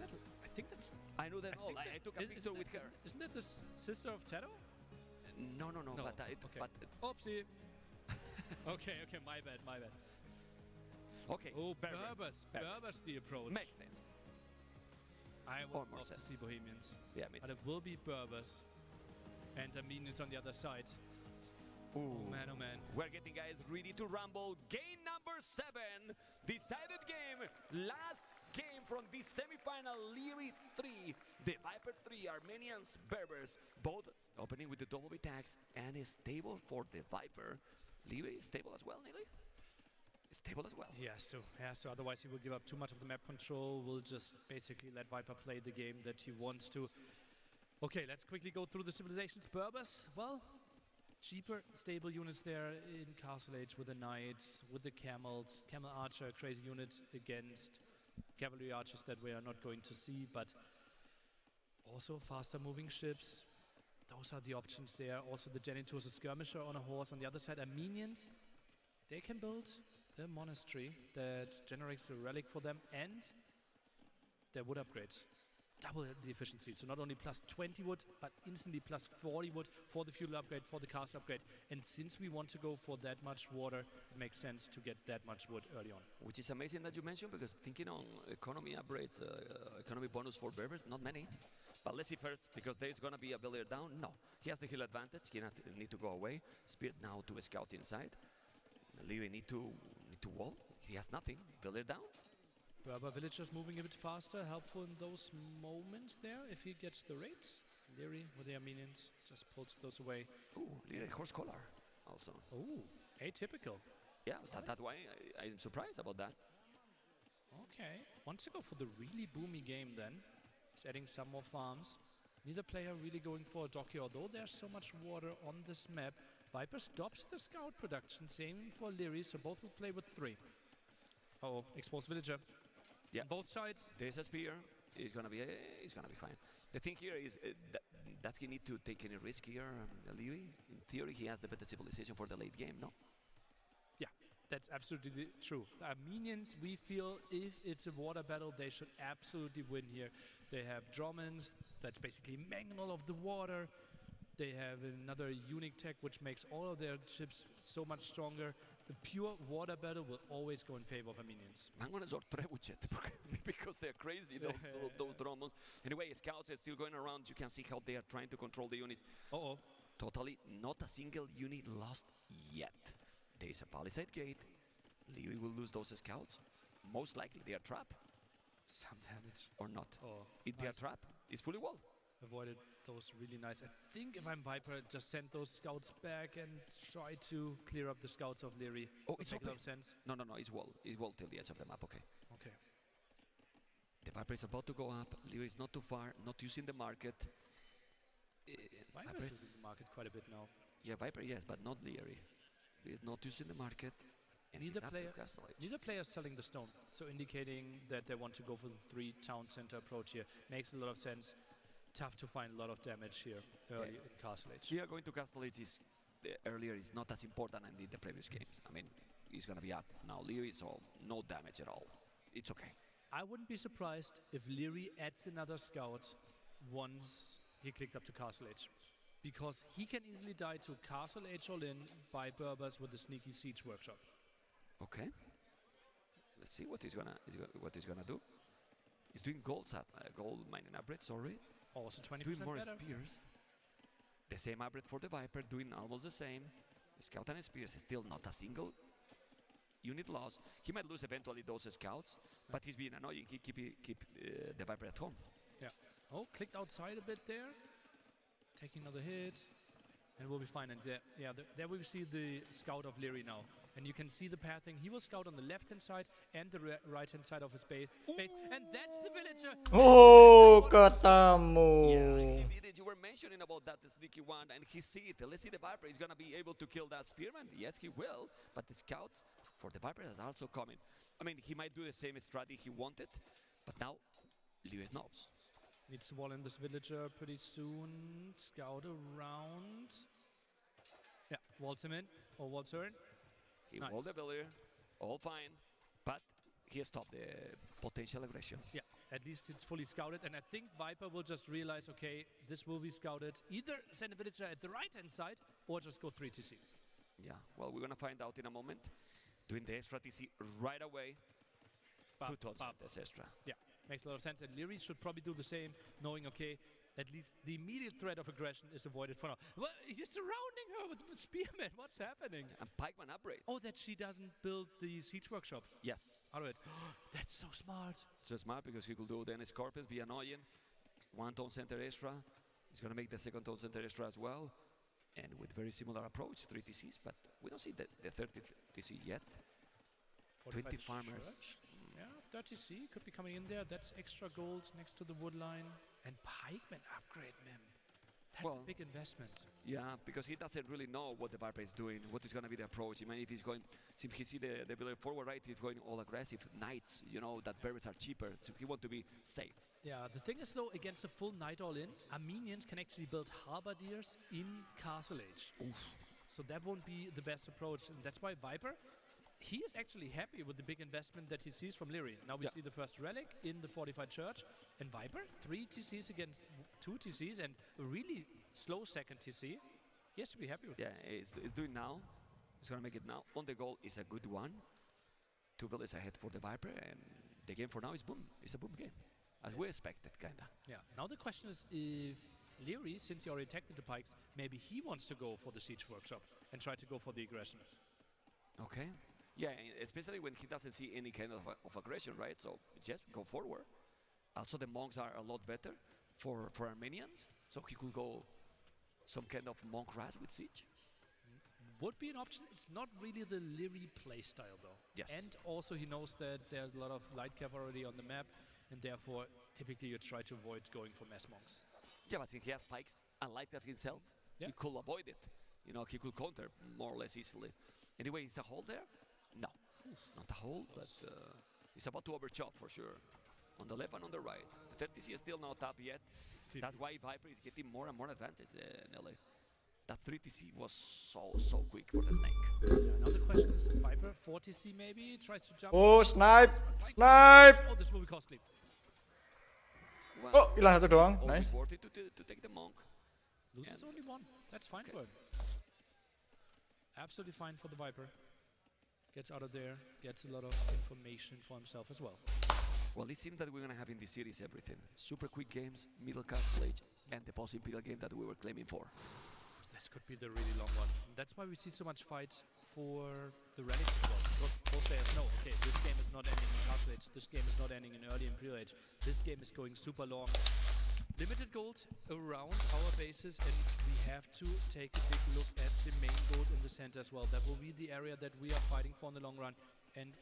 I think that's... I know that all. I took a picture with her. Isn't that the sister of Teto? No. But Oopsie. Okay, my bad. Okay. Oh, Berbers the approach. Makes sense. I would love to see Bohemians. Yeah, but it will be Berbers. And the minions on the other side. Ooh. Oh man. We're getting guys ready to rumble. Game number 7. Decided game. Last game from this semi-final. Leary 3. The Viper 3. Armenians, Berbers. Both opening with the double B tags. And is stable for the Viper. Leary is stable as well, Neely? Stable as well. He has to. Otherwise he will give up too much of the map control. We'll just basically let Viper play the game that he wants to. Okay, let's quickly go through the civilizations. Berbers, well, cheaper, stable units there in Castle Age with the Knights, with the Camels. Camel Archer, crazy unit against Cavalry Archers that we are not going to see, but also faster moving ships. Those are the options there. Also the Genitors, a skirmisher on a horse. On the other side, Armenians. They can build a monastery that generates a relic for them and their wood upgrades. Double the efficiency. So not only plus 20 wood, but instantly plus 40 wood for the fuel upgrade, for the castle upgrade. And since we want to go for that much water, it makes sense to get that much wood early on. Which is amazing that you mentioned, because thinking on economy upgrades, economy bonus for Berbers, not many. But let's see first, because there's going to be a builder down. No, he has the heal advantage. He need to go away. Spirit now to a scout inside. Leary need to wall. He has nothing. Builder down. Berber villagers moving a bit faster, helpful in those moments there if he gets the raids. Leary with the Armenians just pulls those away. Ooh, Leary horse collar also. Ooh, atypical. Yeah, that's why I'm surprised about that. Okay, wants to go for the really boomy game then. He's adding some more farms. Neither player really going for a docky, although there's so much water on this map. Viper stops the scout production, same for Leary, so both will play with 3. Uh-oh, exposed villager. Yeah. On both sides. There's a spear. It's gonna be fine. The thing here is does he need to take any risk here, Leary? In theory, he has the better civilization for the late game, no? Yeah, that's absolutely true. Armenians, we feel if it's a water battle, they should absolutely win here. They have Dromans, that's basically mangle of the water. They have another unique tech which makes all of their ships so much stronger. The pure water battle will always go in favor of Armenians. Mangones or Trebuchet, because they're crazy, those Dromans. Anyway, scouts are still going around. You can see how they are trying to control the units. Uh-oh. Totally not a single unit lost yet. There is a palisade gate. Leary will lose those scouts. Most likely they are trapped. Some damage. Or not. Oh, if they are trapped, it's fully walled. Avoided those really nice. I think if I'm Viper, just send those scouts back and try to clear up the scouts of Leary. Oh, it's make a open. lot of sense. No, it's wall. It's wall till the edge of the map, okay. Okay. The Viper is about to go up. Leary is not too far, not using the market. Viper is using the market quite a bit now. Yeah, Viper, yes, but not Leary. He is not using the market. And Neither neither player is selling the stone, so indicating that they want to go for the 3 town center approach here. Makes a lot of sense. Tough to find a lot of damage here early in Castle Age. Here going to Castle Age is earlier is not as important as in the previous games. I mean, he's gonna be up now. Leary, so no damage at all. It's okay. I wouldn't be surprised if Leary adds another scout once he clicked up to Castle Age, because he can easily die to Castle Age all in by Berbers with the sneaky siege workshop. Okay. Let's see what he's gonna do. He's doing gold mining upgrade. Sorry. Also 20% doing more better. spears. The same upgrade for the Viper, doing almost the same. Scout and spears, still not a single unit loss. He might lose eventually those scouts, but he's being annoying. He keep the Viper at home. Yeah. Oh, clicked outside a bit there. Taking another hit. And we'll be fine. And there we see the scout of Leary now. And you can see the pathing. He will scout on the left-hand side and the right-hand side of his base. And that's the villager. Oh, ketemu. You were mentioning about that sneaky one, and he see it. Let's see the Viper is gonna be able to kill that spearman. Yes, he will. But the scouts for the Viper is also coming. I mean, he might do the same strategy he wanted, but now Lewis knows. Needs to wall in this villager pretty soon. Scout around. Yeah, waltz him in or waltz her in. He walled the villager, all fine, but he stopped the potential aggression. Yeah, at least it's fully scouted, and I think Viper will just realize, okay, this will be scouted. Either send a villager at the right-hand side or just go 3 TC. Yeah, well, we're gonna find out in a moment. Doing the extra TC right away. 2 tons this extra. Yeah, makes a lot of sense, and Leary should probably do the same, knowing, okay, at least the immediate threat of aggression is avoided for now. Well, you're surrounding her with spearmen. What's happening? And pikeman upgrade. Oh, that she doesn't build the siege workshop. Yes. Out of it. That's so smart. So smart because he could do then Scorpions, be annoying. 1 tone center extra. He's going to make the 2nd tone center extra as well. And with very similar approach, 3 TCs, but we don't see the 30 TC yet. 20 farmers. Yeah, 30C could be coming in there. That's extra gold next to the wood line. And pikeman upgrade, man. That's a big investment. Yeah, because he doesn't really know what the Viper is doing, what is going to be the approach. I mean, if he's going, since he see the villager forward, right, he's going all aggressive. Knights, you know, that berries are cheaper, so he want to be safe. Yeah, the thing is, though, against a full knight all-in, Armenians can actually build halberdiers in Castle Age. Oof. So that won't be the best approach, and that's why Viper, he is actually happy with the big investment that he sees from Leary. Now we see the first relic in the fortified church, and Viper, 3 TCs against 2 TCs, and a really slow 2nd TC. He has to be happy with it. Yeah, it's doing now. He's going to make it now. On the goal is a good one. 2 villages ahead for the Viper, and the game for now is boom. It's a boom game, as we expected, kind of. Yeah, now the question is if Leary, since he already attacked the pikes, maybe he wants to go for the siege workshop and try to go for the aggression. Okay. Yeah, especially when he doesn't see any kind of aggression, right? So just go forward. Also, the monks are a lot better for Armenians, so he could go some kind of monk ras with siege. Would be an option. It's not really the Leary playstyle, though. Yes. And also he knows that there's a lot of light cavalry on the map, and therefore typically you try to avoid going for mass monks. Yeah, but since he has pikes, unlike that himself, he could avoid it. You know, he could counter more or less easily. Anyway, is a hole there? No, it's not a hole, but He's about to overchop for sure. On the left and on the right. The 30C is still not up yet. That's why Viper is getting more and more advantage in LA. That 3TC was so quick for the snake. Now the question is, Viper 40C maybe tries to jump. Oh, snipe! Snipe! Oh, this will be costly. Oh, hilang satu doang. Nice. Worth it to take the monk. Loses only one. That's fine for him. Absolutely fine for the Viper. Gets out of there, gets a lot of information for himself as well. Well, it seems that we're going to have in this series everything. Super quick games, middle castle age, and the post-imperial game that we were claiming for. This could be the really long one. That's why we see so much fight for the relics as well. Because both players know, okay, this game is not ending in castle age, this game is not ending in early imperial age. This game is going super long. Limited gold around our bases, and we have to take a big look at the main gold in the center as well. That will be the area that we are fighting for in the long run, and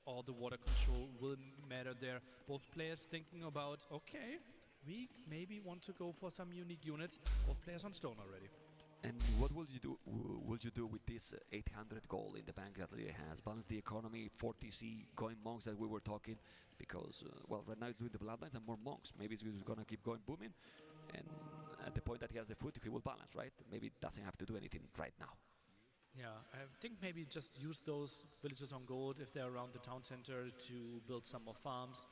all the water control will matter there. Both players thinking about, okay, we maybe want to go for some unique units. Both players on stone already. And what will you do with this 800 gold in the bank that he has? Balance the economy, 40C, going monks that we were talking, because, well, right now he's doing the bloodlines and more monks. Maybe he's going to keep going booming, and at the point that he has the foot, he will balance, right? Maybe it doesn't have to do anything right now. Yeah, I think maybe just use those villages on gold if they're around the town center to build some more farms.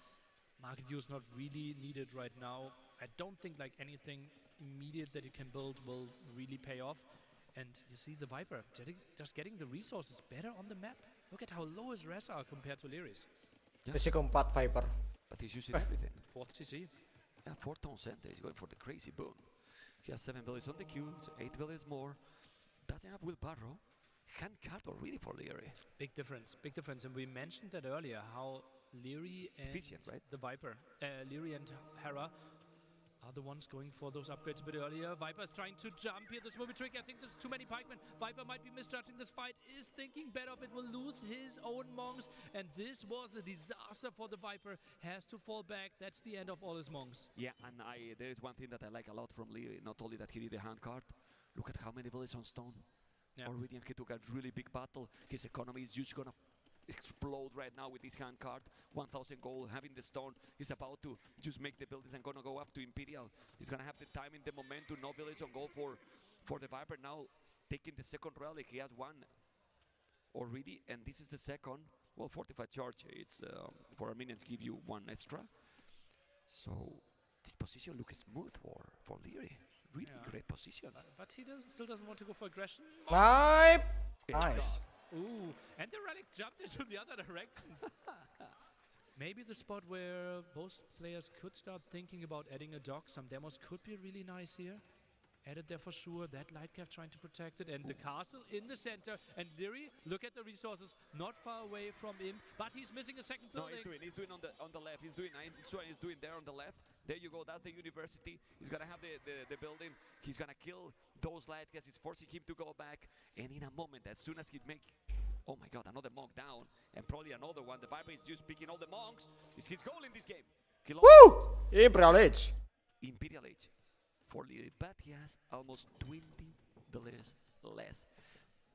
Market use not really needed right now. I don't think like anything immediate that you can build will really pay off. And you see the Viper just getting the resources better on the map. Look at how low his res are compared to Lyris. Sesi keempat Viper. But he's using everything. 4th CC. Yeah, 4th town center. He's going for the crazy boom. He has 7 villages on the queue, so 8 villages more. Doesn't have wheelbarrow. Hand card already for Leary. Big difference, big difference. And we mentioned that earlier, how Leary and right? the Viper, Leary and Hera are the ones going for those upgrades a bit earlier. Viper's trying to jump here. This will be tricky. I think there's too many pikemen. Viper might be misjudging this fight, is thinking better of it, will lose his own monks. And this was a disaster for the Viper. Has to fall back. That's the end of all his monks. Yeah, and there is one thing that I like a lot from Leary. Not only that he did the hand card. Look at how many villages on stone. Yeah. Already, and he took a really big battle. His economy is just gonna explode right now with this hand card. 1,000 gold, having the stone. He's about to just make the buildings and gonna go up to Imperial. He's gonna have the time and the momentum. No village on gold for the Viper. Now taking the second relic. He has one already, and this is the second. Well, fortified charge. It's for Armenians give you one extra. So this position looks smooth for Leary. Really great position. But he still doesn't want to go for aggression. Snipe! Nice. Ooh, and the relic jumped into the other direction. Maybe the spot where both players could start thinking about adding a dock. Some demos could be really nice here. Added there for sure. That light cap trying to protect it. And the castle in the center. And Leary, look at the resources. Not far away from him. But he's missing a second building. No, he's doing on the left. He's doing there on the left. There you go. That's the university. He's going to have the building. He's going to kill those light caps. It's forcing him to go back. And in a moment, as soon as he make... Oh my god, another monk down. And probably another one. The Viper is just picking all the monks. It's his goal in this game. Woo! Imperial Age. Imperial Age. For Leary, but he has almost 20 villages less.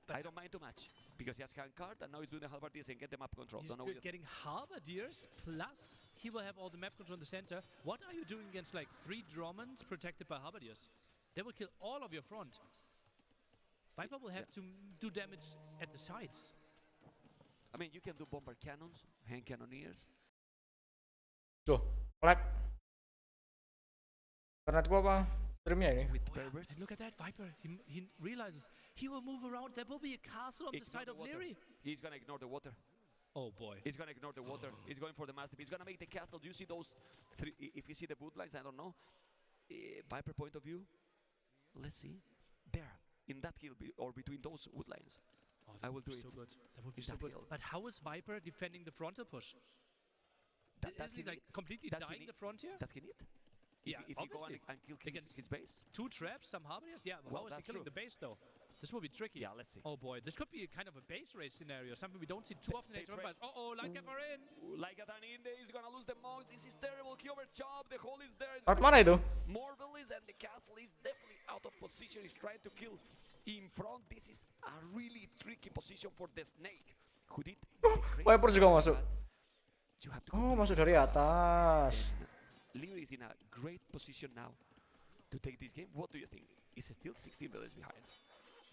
But I don't mind too much because he has hand card and now he's doing the halberdiers and get the map control. He's getting halberdiers plus he will have all the map control in the center. What are you doing against like 3 Dromans protected by halberdiers? They will kill all of your front. Viper will have to do damage at the sides. I mean, you can do bomber cannons, hand cannoneers. Tuh, lag. Internet gua apa? Streamnya ini. And look at that Viper. He realizes he will move around. There will be a castle on the side of Leary. He's gonna ignore the water. Oh boy. He's gonna ignore the water. He's going for the master. He's gonna make the castle. Do you see those 3? If you see the boot lines, I don't know. Viper point of view. Let's see. There, in that hill or between those wood lines. Oh, I will do so it. good. That would be so good. But how is Viper defending the frontal push? Isn't he like completely dying the frontier? Does he need? Yeah, if you go and kill his base? 2 traps, some halberdiers? Yeah, but well, how is he killing the base though? This will be tricky. Yeah, let's see. Oh boy, this could be kind of a base race scenario, something we don't see too often in H1. Uh-oh, Lightcap are in! Lightcap are in, he's gonna lose the monks. This is terrible. He overchopped, the hole is there. Out mana itu? More villas and the castle is definitely out of position. He's trying to kill in front. This is a really tricky position for the snake. Who did? Viper juga masuk. You have to Oh, masuk dari atas. Leary is in a great position now to take this game. What do you think? Is still 16 minutes behind.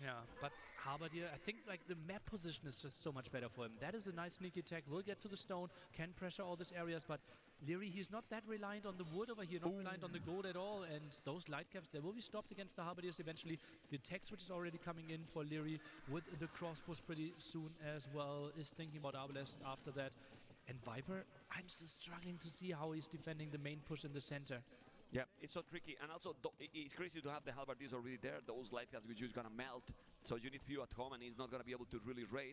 Yeah, but Halberdier, I think like the map position is just so much better for him. That is a nice sneaky attack. Will get to the stone, can pressure all these areas, but Leary, he's not that reliant on the wood over here, not reliant on the gold at all. And those light caps, they will be stopped against the Halberdiers eventually. The tech switch is already coming in for Leary with the crossbows pretty soon as well. Is thinking about Arbalest after that. And Viper, I'm still struggling to see how he's defending the main push in the center. Yeah, it's so tricky, and also it's crazy to have the halberdiers already there. Those light caps which is gonna melt, so you need few at home, and he's not gonna be able to really raid.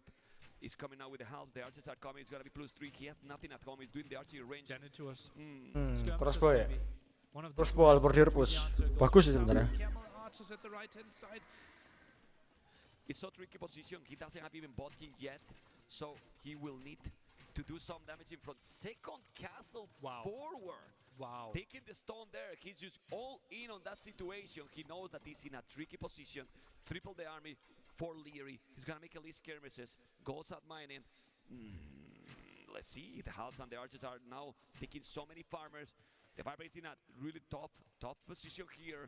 He's coming now with the halves. The archers are coming. It's gonna be +3. He has nothing at home. He's doing the archery range. Janitors. Crossbow ya. Crossbow halberdier push. Bagus sih sebenarnya. It's so tricky position. He doesn't have even bot king yet, so he will need to do some damage in front. Second castle forward. Wow. Taking the stone there, he's just all in on that situation. He knows that he's in a tricky position. Triple the army for Leary. He's gonna make at least skirmishes. Goes out mining. Let's see. The halves and the archers are now taking so many farmers. The Viper is in a really top position here.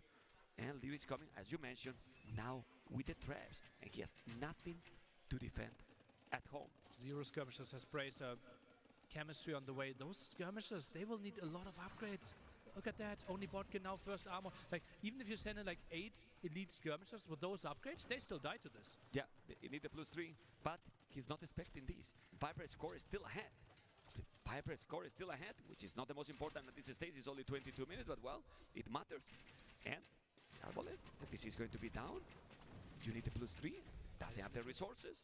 And Leary's coming, as you mentioned, now with the traps. And he has nothing to defend at home. Zero skirmishers has Bracer. Chemistry on the way. Those skirmishers, they will need a lot of upgrades. Look at that. Only Botkin now first armor. Like, even if you send in like 8 elite skirmishers with those upgrades, they still die to this. Yeah, you need the +3, but he's not expecting this. Viper's score is still ahead. Viper's score is still ahead, which is not the most important at this stage. It's only 22 minutes, but well, it matters. And Arbalest, this is going to be down. You need the +3. Doesn't have the resources.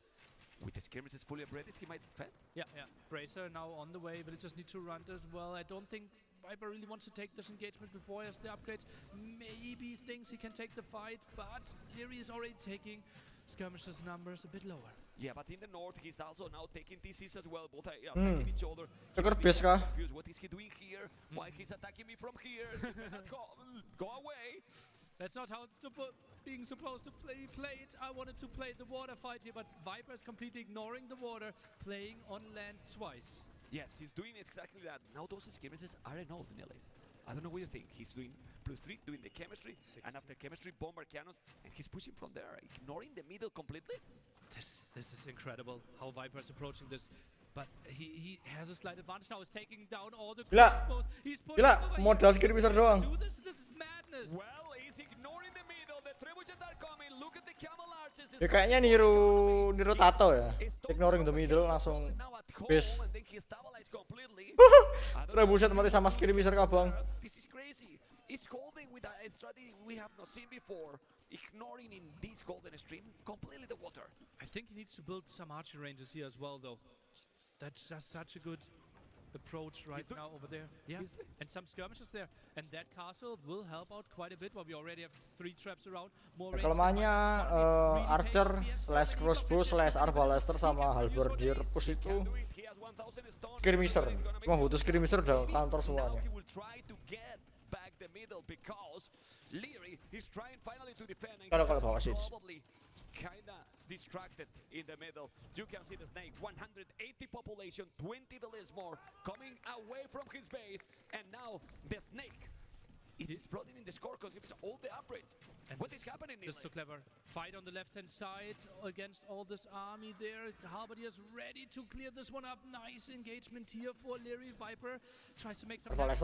With the skirmishes fully upgraded, he might defend. Yeah. Bracer now on the way, but it just need to run as well. I don't think Viper really wants to take this engagement before he has the upgrades. Maybe thinks he can take the fight, but Leary is already taking skirmishers numbers a bit lower. Yeah, but in the north, he's also now taking TCs as well. Both are attacking each other. Confused. What is he doing here? Why he's attacking me from here? Go away. That's not how it's being supposed to play it. I wanted to play the water fight here, but Viper is completely ignoring the water, playing on land twice. Yes, he's doing exactly that. Now those skirmishes are enough, nearly. I don't know what you think. He's doing +3, doing the chemistry, 60. And after chemistry, bomber cannons, and he's pushing from there, ignoring the middle completely. This is incredible how Viper is approaching this. But he has a slight advantage now. He's taking down all the crossbows. He's putting modal skirmisher doang. This is madness. Well, he's ignoring the middle. The trebuchets are coming. Look at the camel arches. Ya kayaknya niru Tato ya. Ignoring the middle langsung base. Trebuchet mati sama skirmisher kabang. This is crazy. It's holding with a strategy we have not seen before. Ignoring in this golden stream completely the water. I think he needs to build some archery ranges here as well, though. That's just such a good approach right now over there. Yeah, and some skirmishes there. And that castle will help out quite a bit, but we already have 3 traps around. More kelemahannya archer / crossbow / arbalester sama halberdier push itu skirmisher. Cuma butuh skirmisher udah counter semuanya. Kalau bawa siege. Kinda distracted in the middle. You can see the snake, 180 population, 20 the list more, coming away from his base, and now the snake is exploding in the score because it's all the upgrades. And what is happening? This is so clever. Fight on the left-hand side against all this army there. The Halberdier is ready to clear this one up. Nice engagement here for Leary. Viper tries to make some damage.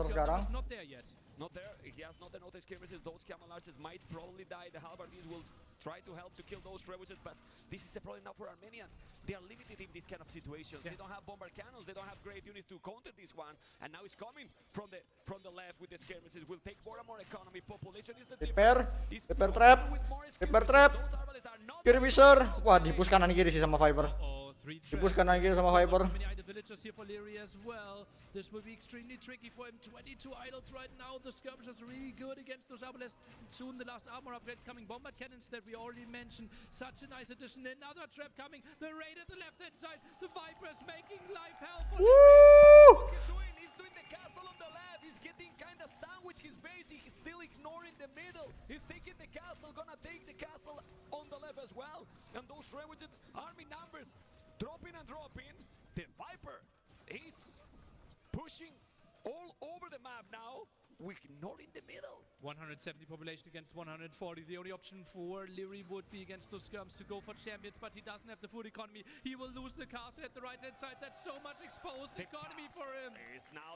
Not there yet. Not there. He has not enough skirmishes. Those camel archers might probably die. The Halberdiers will try to help to kill those trebuchets, but this is the problem now for Armenians. They are limited in this kind of situations. They don't have bomber cannons. They don't have great units to counter this one. And now it's coming from the left with the skirmishes. Will take more and more economy. Population is the Prepare trap. Prepare trap. Skirmisher. Wah, dipush kanan kiri sih sama Viper. Dipush kanan kiri sama Viper. The villagers here for Leary as well. This will be extremely tricky for him. 22 idols right now. The skirmishers really good against those Arbalest. Soon the last armor upgrades coming. Bombard cannons that we already mentioned. Such a nice addition. Another trap coming. The raid at the left-hand side. The Viper is making life hell for Leary. He's doing the castle on the left. He's getting kind of sandwiched his base. He's still ignoring the middle. He's taking the castle. Gonna take the castle on the left as well. And those Rewitched army numbers dropping and dropping. The Viper is secure the map now. We're ignoring the middle. 170 population against 140. The only option for Leary would be against those skirms to go for champions, but he doesn't have the food economy. He will lose the castle at the right-hand side. That's so much exposed economy for him.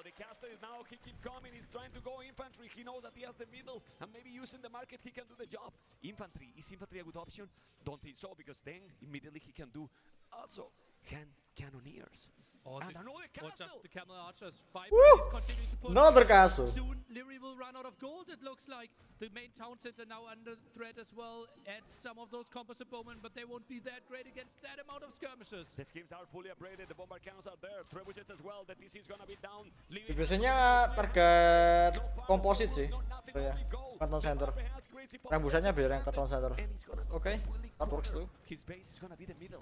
The castle is now, he keep coming. He's trying to go infantry. He knows that he has the middle, and maybe using the market, he can do the job. Infantry, is infantry a good option? Don't think so, because then immediately he can do also cannoneers. Or and another castle. Or just the camel archers. Viper is continuing to push. Another castle. Soon Leary will run out of gold, it looks like. The main town center now under threat as well. Add some of those composite bowmen, but they won't be that great against that amount of skirmishes. The schemes are fully upgraded. The bomber cannons are there. Trebuchets as well. The DC is gonna be down. Biasanya target komposit sih. So, ya. Canton center. Rembusannya biar yang canton center. Oke, that works too. His base is gonna be the middle.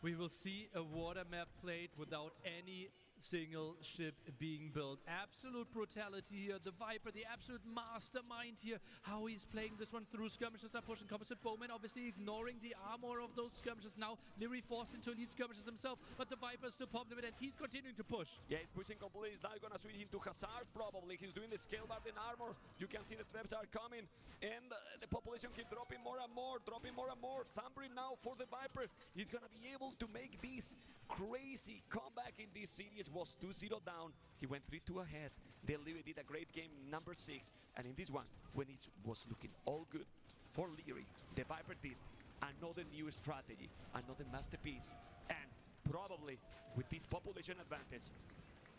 We will see a water map played without any single ship being built. Absolute brutality here. The Viper, the absolute mastermind here. How he's playing this one through. Skirmishes are pushing composite bowmen, obviously ignoring the armor of those skirmishes. Now Leary forced into elite skirmishes himself, but the Viper is still popping it, and he's continuing to push. Yeah, he's pushing completely. He's now gonna switch into Hazard probably. He's doing the scale bar in armor. You can see the traps are coming, and the population keep dropping more and more, Thundering now for the Viper. He's gonna be able to make this crazy comeback in this series. Was 2-0 down. He went 3-2 ahead. Then Leary did a great game, number 6. And in this one, when it was looking all good for Leary, the Viper did another new strategy, another masterpiece. And probably with this population advantage,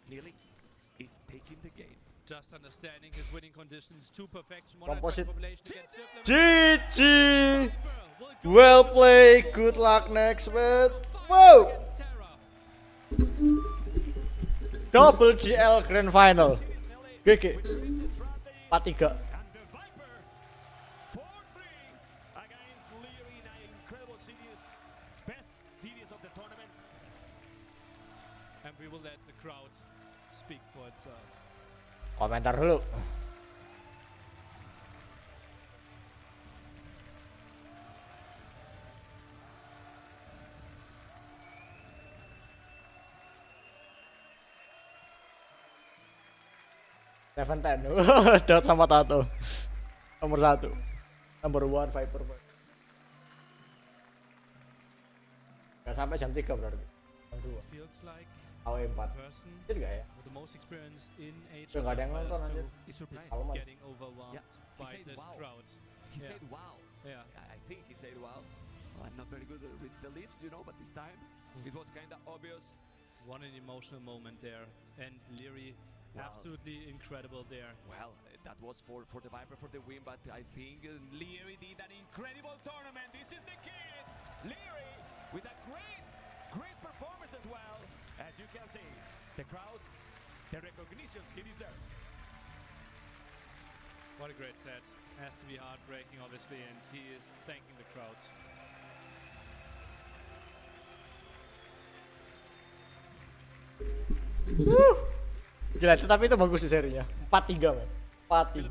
Leary is taking the game. Just understanding his winning conditions to perfection. Composite. GG! Well played. Good luck next man. Whoa! Double GL Grand Final. GG. 4-3. And we will let the crowd speak for itself. Komentar dulu. Seven ten, Dot sama Tato. Nomor 1. Number 1 Viper. Gak sampai jam 3 berarti. Jam 2. Feels like AW 4. Itu gak ya? With the most experience in age Gak ada yang nonton anjir. getting overwhelmed by this crowd. He said wow. Yeah. I think he said wow. Well, I'm not very good with the lips, but this time it was kind of obvious. What an emotional moment there. And Leary, absolutely incredible there. Well, that was for the Viper for the win, but I think Leary did an incredible tournament. This is the kid, Leary, with a great performance as well. As you can see, the crowd, the recognitions he deserves. What a great set. Has to be heartbreaking, obviously, and he is thanking the crowd. Gila, tapi itu bagus sih serinya. 4-3 man. 4-3.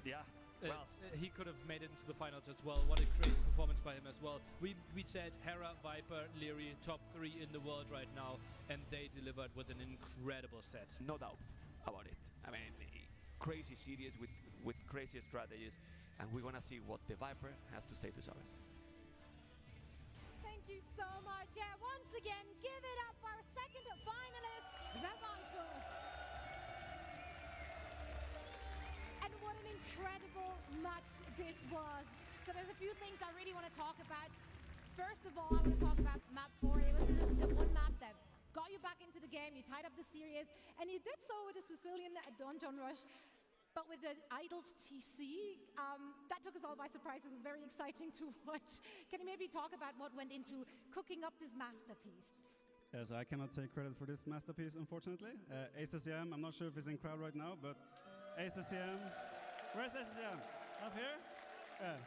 Yeah. Well, he could have made it into the finals as well. What a crazy performance by him as well. We said Hera, Viper, Leary, top 3 in the world right now, and they delivered with an incredible set. No doubt about it. I mean, crazy series with crazy strategies, and we're gonna see what the Viper has to say to SARA. Thank you so much. Yeah, once again, give it up for our second finalist, the Viper. And what an incredible match this was. So there's a few things I really want to talk about. First of all, I want to talk about map 4. It was the one map that got you back into the game, you tied up the series, and you did so with a Sicilian Donjon Rush. But with the idled TC, that took us all by surprise. It was very exciting to watch. Can you maybe talk about what went into cooking up this masterpiece? Yes, I cannot take credit for this masterpiece, unfortunately. ACCM, I'm not sure if he's in crowd right now, but ACCM, where's ACCM? Up here? Yeah.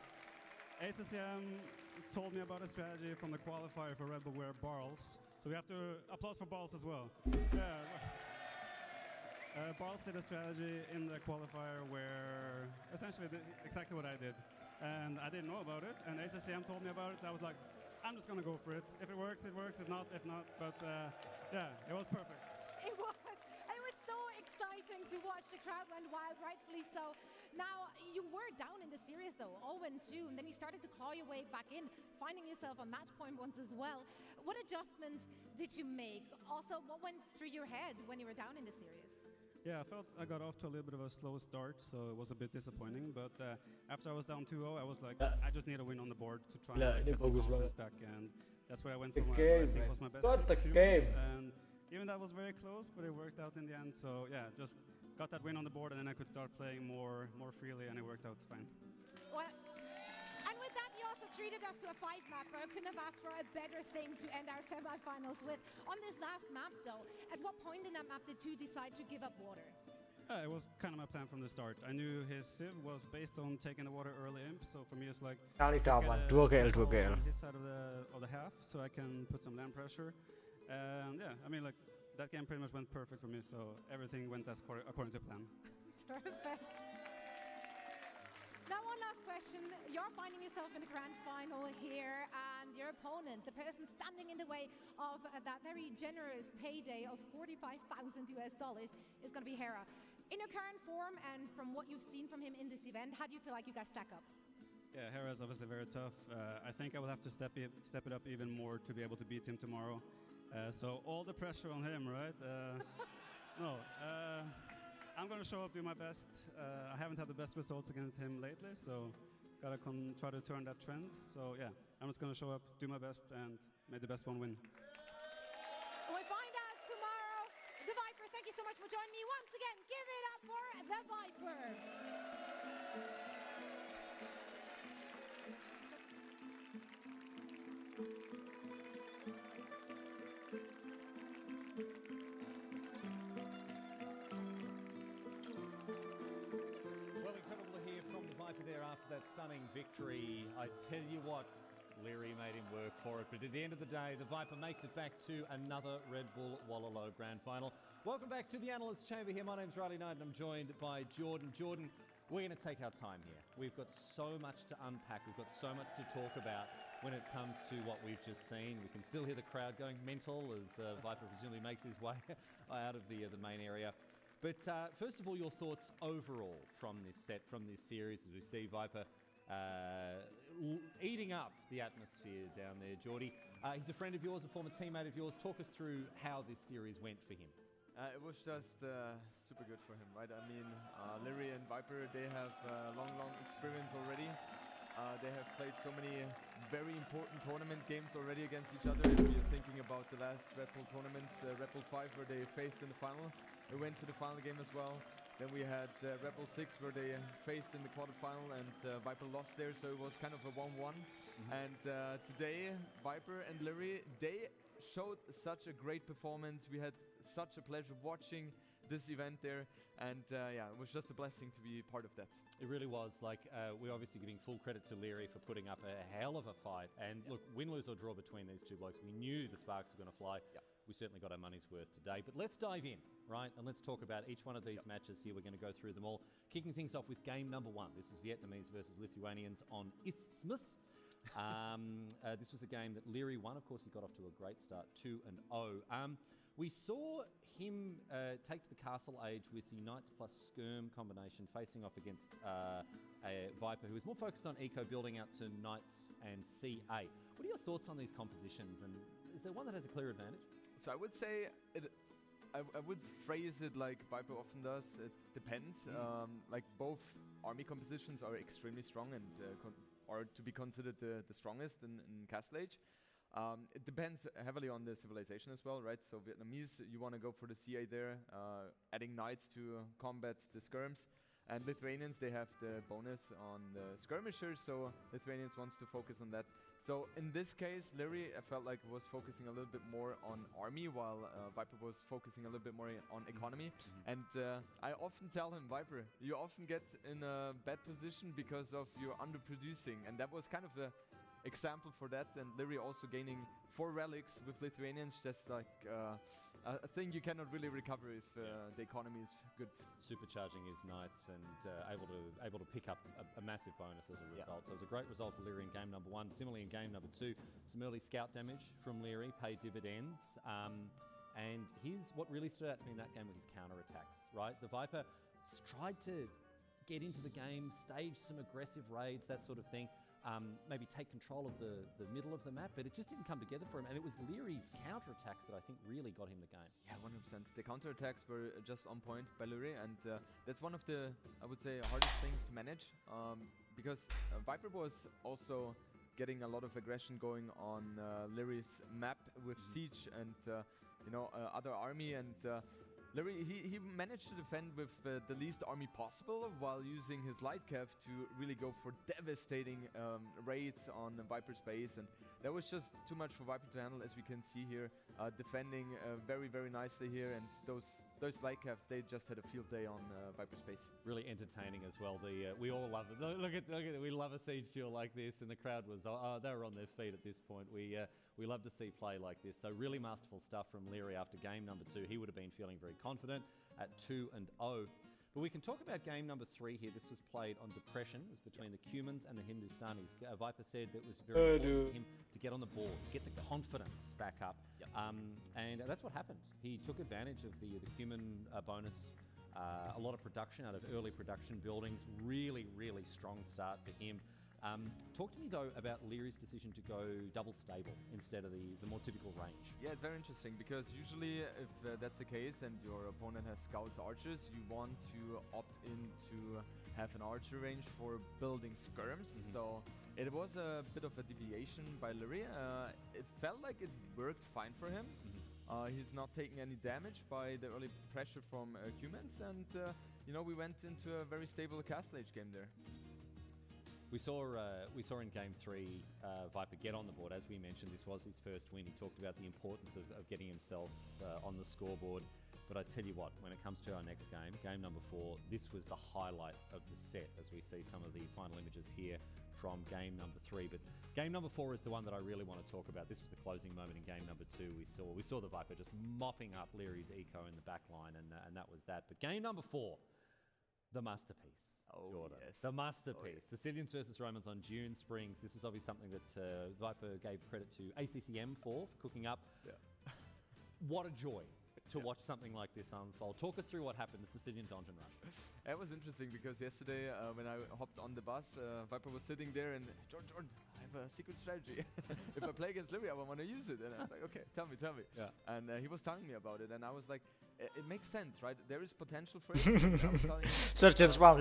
ACCM told me about a strategy from the qualifier for Red Bull Wear Barls. So we have to applause for Barls as well. Yeah. Barls did a strategy in the qualifier where essentially did exactly what I did. And I didn't know about it, and ACCM told me about it, so I was like, I'm just gonna go for it. If it works, it works. If not, if not. But yeah, it was perfect. It was so exciting exciting to watch. The crowd went wild, rightfully so. Now, you were down in the series though, 0-2, and then you started to claw your way back in, finding yourself a match point once as well. What adjustment did you make? Also, what went through your head when you were down in the series? Yeah, I felt I got off to a little bit of a slow start, so it was a bit disappointing. But after I was down 2-0, I was like, I just need a win on the board to try and get some confidence back. And that's where I went for what I think was my best performance. And even that was very close, but it worked out in the end. So yeah, just got that win on the board, and then I could start playing more freely, and it worked out fine. Well, and with that, you also treated us to a 5-mapper. I couldn't have asked for a better thing to end our semifinals with. On this last map, though, at what point in that map did you decide to give up water? It was kind of my plan from the start. I knew his civ was based on taking the water early imp, so for me it's like Kali kawan, 2 KL. His side of the half, so I can put some land pressure. And yeah, I mean, like, that game pretty much went perfect for me, so everything went as according to plan. Perfect. Now, one last question. You're finding yourself in the grand final here, and your opponent, the person standing in the way of that very generous payday of $45,000 US, is going to be Hera. In your current form, and from what you've seen from him in this event, how do you feel like you guys stack up? Yeah, Hera is obviously very tough. I think I will have to step it up even more to be able to beat him tomorrow. So all the pressure on him, right? No, I'm going to show up, do my best. I haven't had the best results against him lately, so gotta try to turn that trend. So yeah, I'm just going to show up, do my best, and may the best one win. We'll find out tomorrow. The Viper, thank you so much for joining me once again. Give it up for the Viper. Well, incredible to hear from the Viper there after that stunning victory. I tell you what, Leary made him work for it, but at the end of the day, the Viper makes it back to another Red Bull WOLOLO Grand Final. Welcome back to the Analyst Chamber here. My name's Riley Knight, and I'm joined by Jordan. Jordan, we're going to take our time here. We've got so much to unpack. We've got so much to talk about when it comes to what we've just seen. We can still hear the crowd going mental as Viper presumably makes his way out of the main area. But first of all, your thoughts overall from this set, from this series, as we see Viper eating up the atmosphere down there. Geordie, he's a friend of yours, a former teammate of yours. Talk us through how this series went for him. It was just super good for him, right? I mean, Leary and Viper, they have long experience already. They have played so many very important tournament games already against each other. If you're thinking about the last Red Bull tournaments, Red Bull 5 where they faced in the final. We went to the final game as well. Then we had Red Bull 6 where they faced in the quarterfinal, and Viper lost there, so it was kind of a 1-1. And today, Viper and Leary, they showed such a great performance. We had such a pleasure watching this event there, and yeah, it was just a blessing to be part of that. It really was. Like, we're obviously giving full credit to Leary for putting up a hell of a fight. And look, win, lose or draw between these two blokes, we knew the sparks were going to fly. We certainly got our money's worth today. But let's dive in, right? And let's talk about each one of these matches here. We're going to go through them all. Kicking things off with game number 1. This is Vietnamese versus Lithuanians on Isthmus. This was a game that Leary won. Of course, he got off to a great start, 2-0. We saw him take to the castle age with the Knights plus Skirm combination, facing off against a Viper who was more focused on eco, building out to Knights and CA. What are your thoughts on these compositions, and is there one that has a clear advantage? So I would say, I would phrase it like Viper often does. It depends. Like both army compositions are extremely strong and are to be considered the strongest in Castle Age. It depends heavily on the civilization as well, right? So Vietnamese, you want to go for the CA there, adding knights to combat the skirms. And Lithuanians, they have the bonus on the skirmishers, so Lithuanians wants to focus on that. So in this case, Leary, I felt like was focusing a little bit more on army, while Viper was focusing a little bit more on economy. And I often tell him, Viper, you often get in a bad position because of your underproducing, and that was kind of the example for that. And Leary also gaining 4 relics with Lithuanians, just like a thing you cannot really recover if the economy is good. Supercharging his knights and able to pick up a massive bonus as a result. So it was a great result for Leary in game number 1. Similarly in game number 2, some early scout damage from Leary paid dividends. And what really stood out to me in that game was his counter-attacks, right? The Viper tried to get into the game, stage some aggressive raids, that sort of thing, maybe take control of the middle of the map, but it just didn't come together for him. And it was Leary's counter-attacks that I think really got him the game. Yeah, 100%. The counter-attacks were just on point by Leary, and that's one of the, I would say, hardest things to manage, because Viper was also getting a lot of aggression going on Leary's map with Siege and other army, and Larry, he managed to defend with the least army possible while using his light cav to really go for devastating raids on Viper's base, and that was just too much for Viper to handle, as we can see here, defending very, very nicely here, and those light cavs, they just had a field day on Viper's base. Really entertaining as well. We all love it. Look at it. We love a siege duel like this, and the crowd was they were on their feet at this point. We love to see play like this. So really masterful stuff from Leary after game number 2. He would have been feeling very confident at 2-0. But we can talk about game number 3 here. This was played on depression. It was between the Cumans and the Hindustanis. Viper said that it was very important for him to get on the board, get the confidence back up. And that's what happened. He took advantage of the Cuman bonus, a lot of production out of early production buildings. Really, really strong start for him. Talk to me though about Leary's decision to go double stable instead of the more typical range. Yeah, it's very interesting, because usually if that's the case and your opponent has scouts, archers, you want to opt in to have an archer range for building skirms. So it was a bit of a deviation by Leary. It felt like it worked fine for him. He's not taking any damage by the early pressure from Cumans, and we went into a very stable castle age game there. We saw in game 3 Viper get on the board. As we mentioned, this was his first win. He talked about the importance of getting himself on the scoreboard. But I tell you what, when it comes to our next game, game number 4, this was the highlight of the set, as we see some of the final images here from game number 3. But game number 4 is the one that I really want to talk about. This was the closing moment in game number 2. We saw the Viper just mopping up Leary's eco in the back line, and that was that. But game number 4, the masterpiece. Jordan. Yes. The masterpiece. Sicilians versus Romans on June Springs. This was obviously something that Viper gave credit to ACCM for cooking up. Yeah. What a joy to watch something like this unfold. Talk us through what happened, the Sicilian Dungeon Rush. It was interesting because yesterday when I hopped on the bus, Viper was sitting there and, Jordan, I have a secret strategy. If I play against Leary, I want to use it. And I was like, okay, tell me. Yeah. And he was telling me about it, and I was like, it makes sense, right? There is potential for it. Surgeon spam.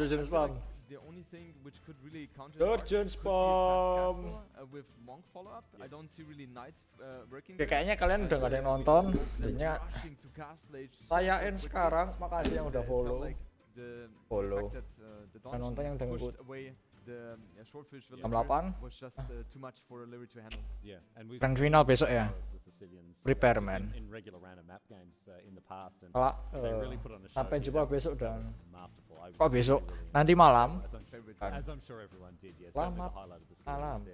The only thing which could really counter Surgeon spam with monk follow-up, I don't see really knights working. Kayaknya kalian udah gak ada yang nonton, jadinya sayain sekarang. Makasih yang udah follow. Dan nonton yang udah ngikut. Jam 8. Grand final besok ya. Prepare man. Sampai jumpa besok dan kok besok? Nanti malam. Selamat malam.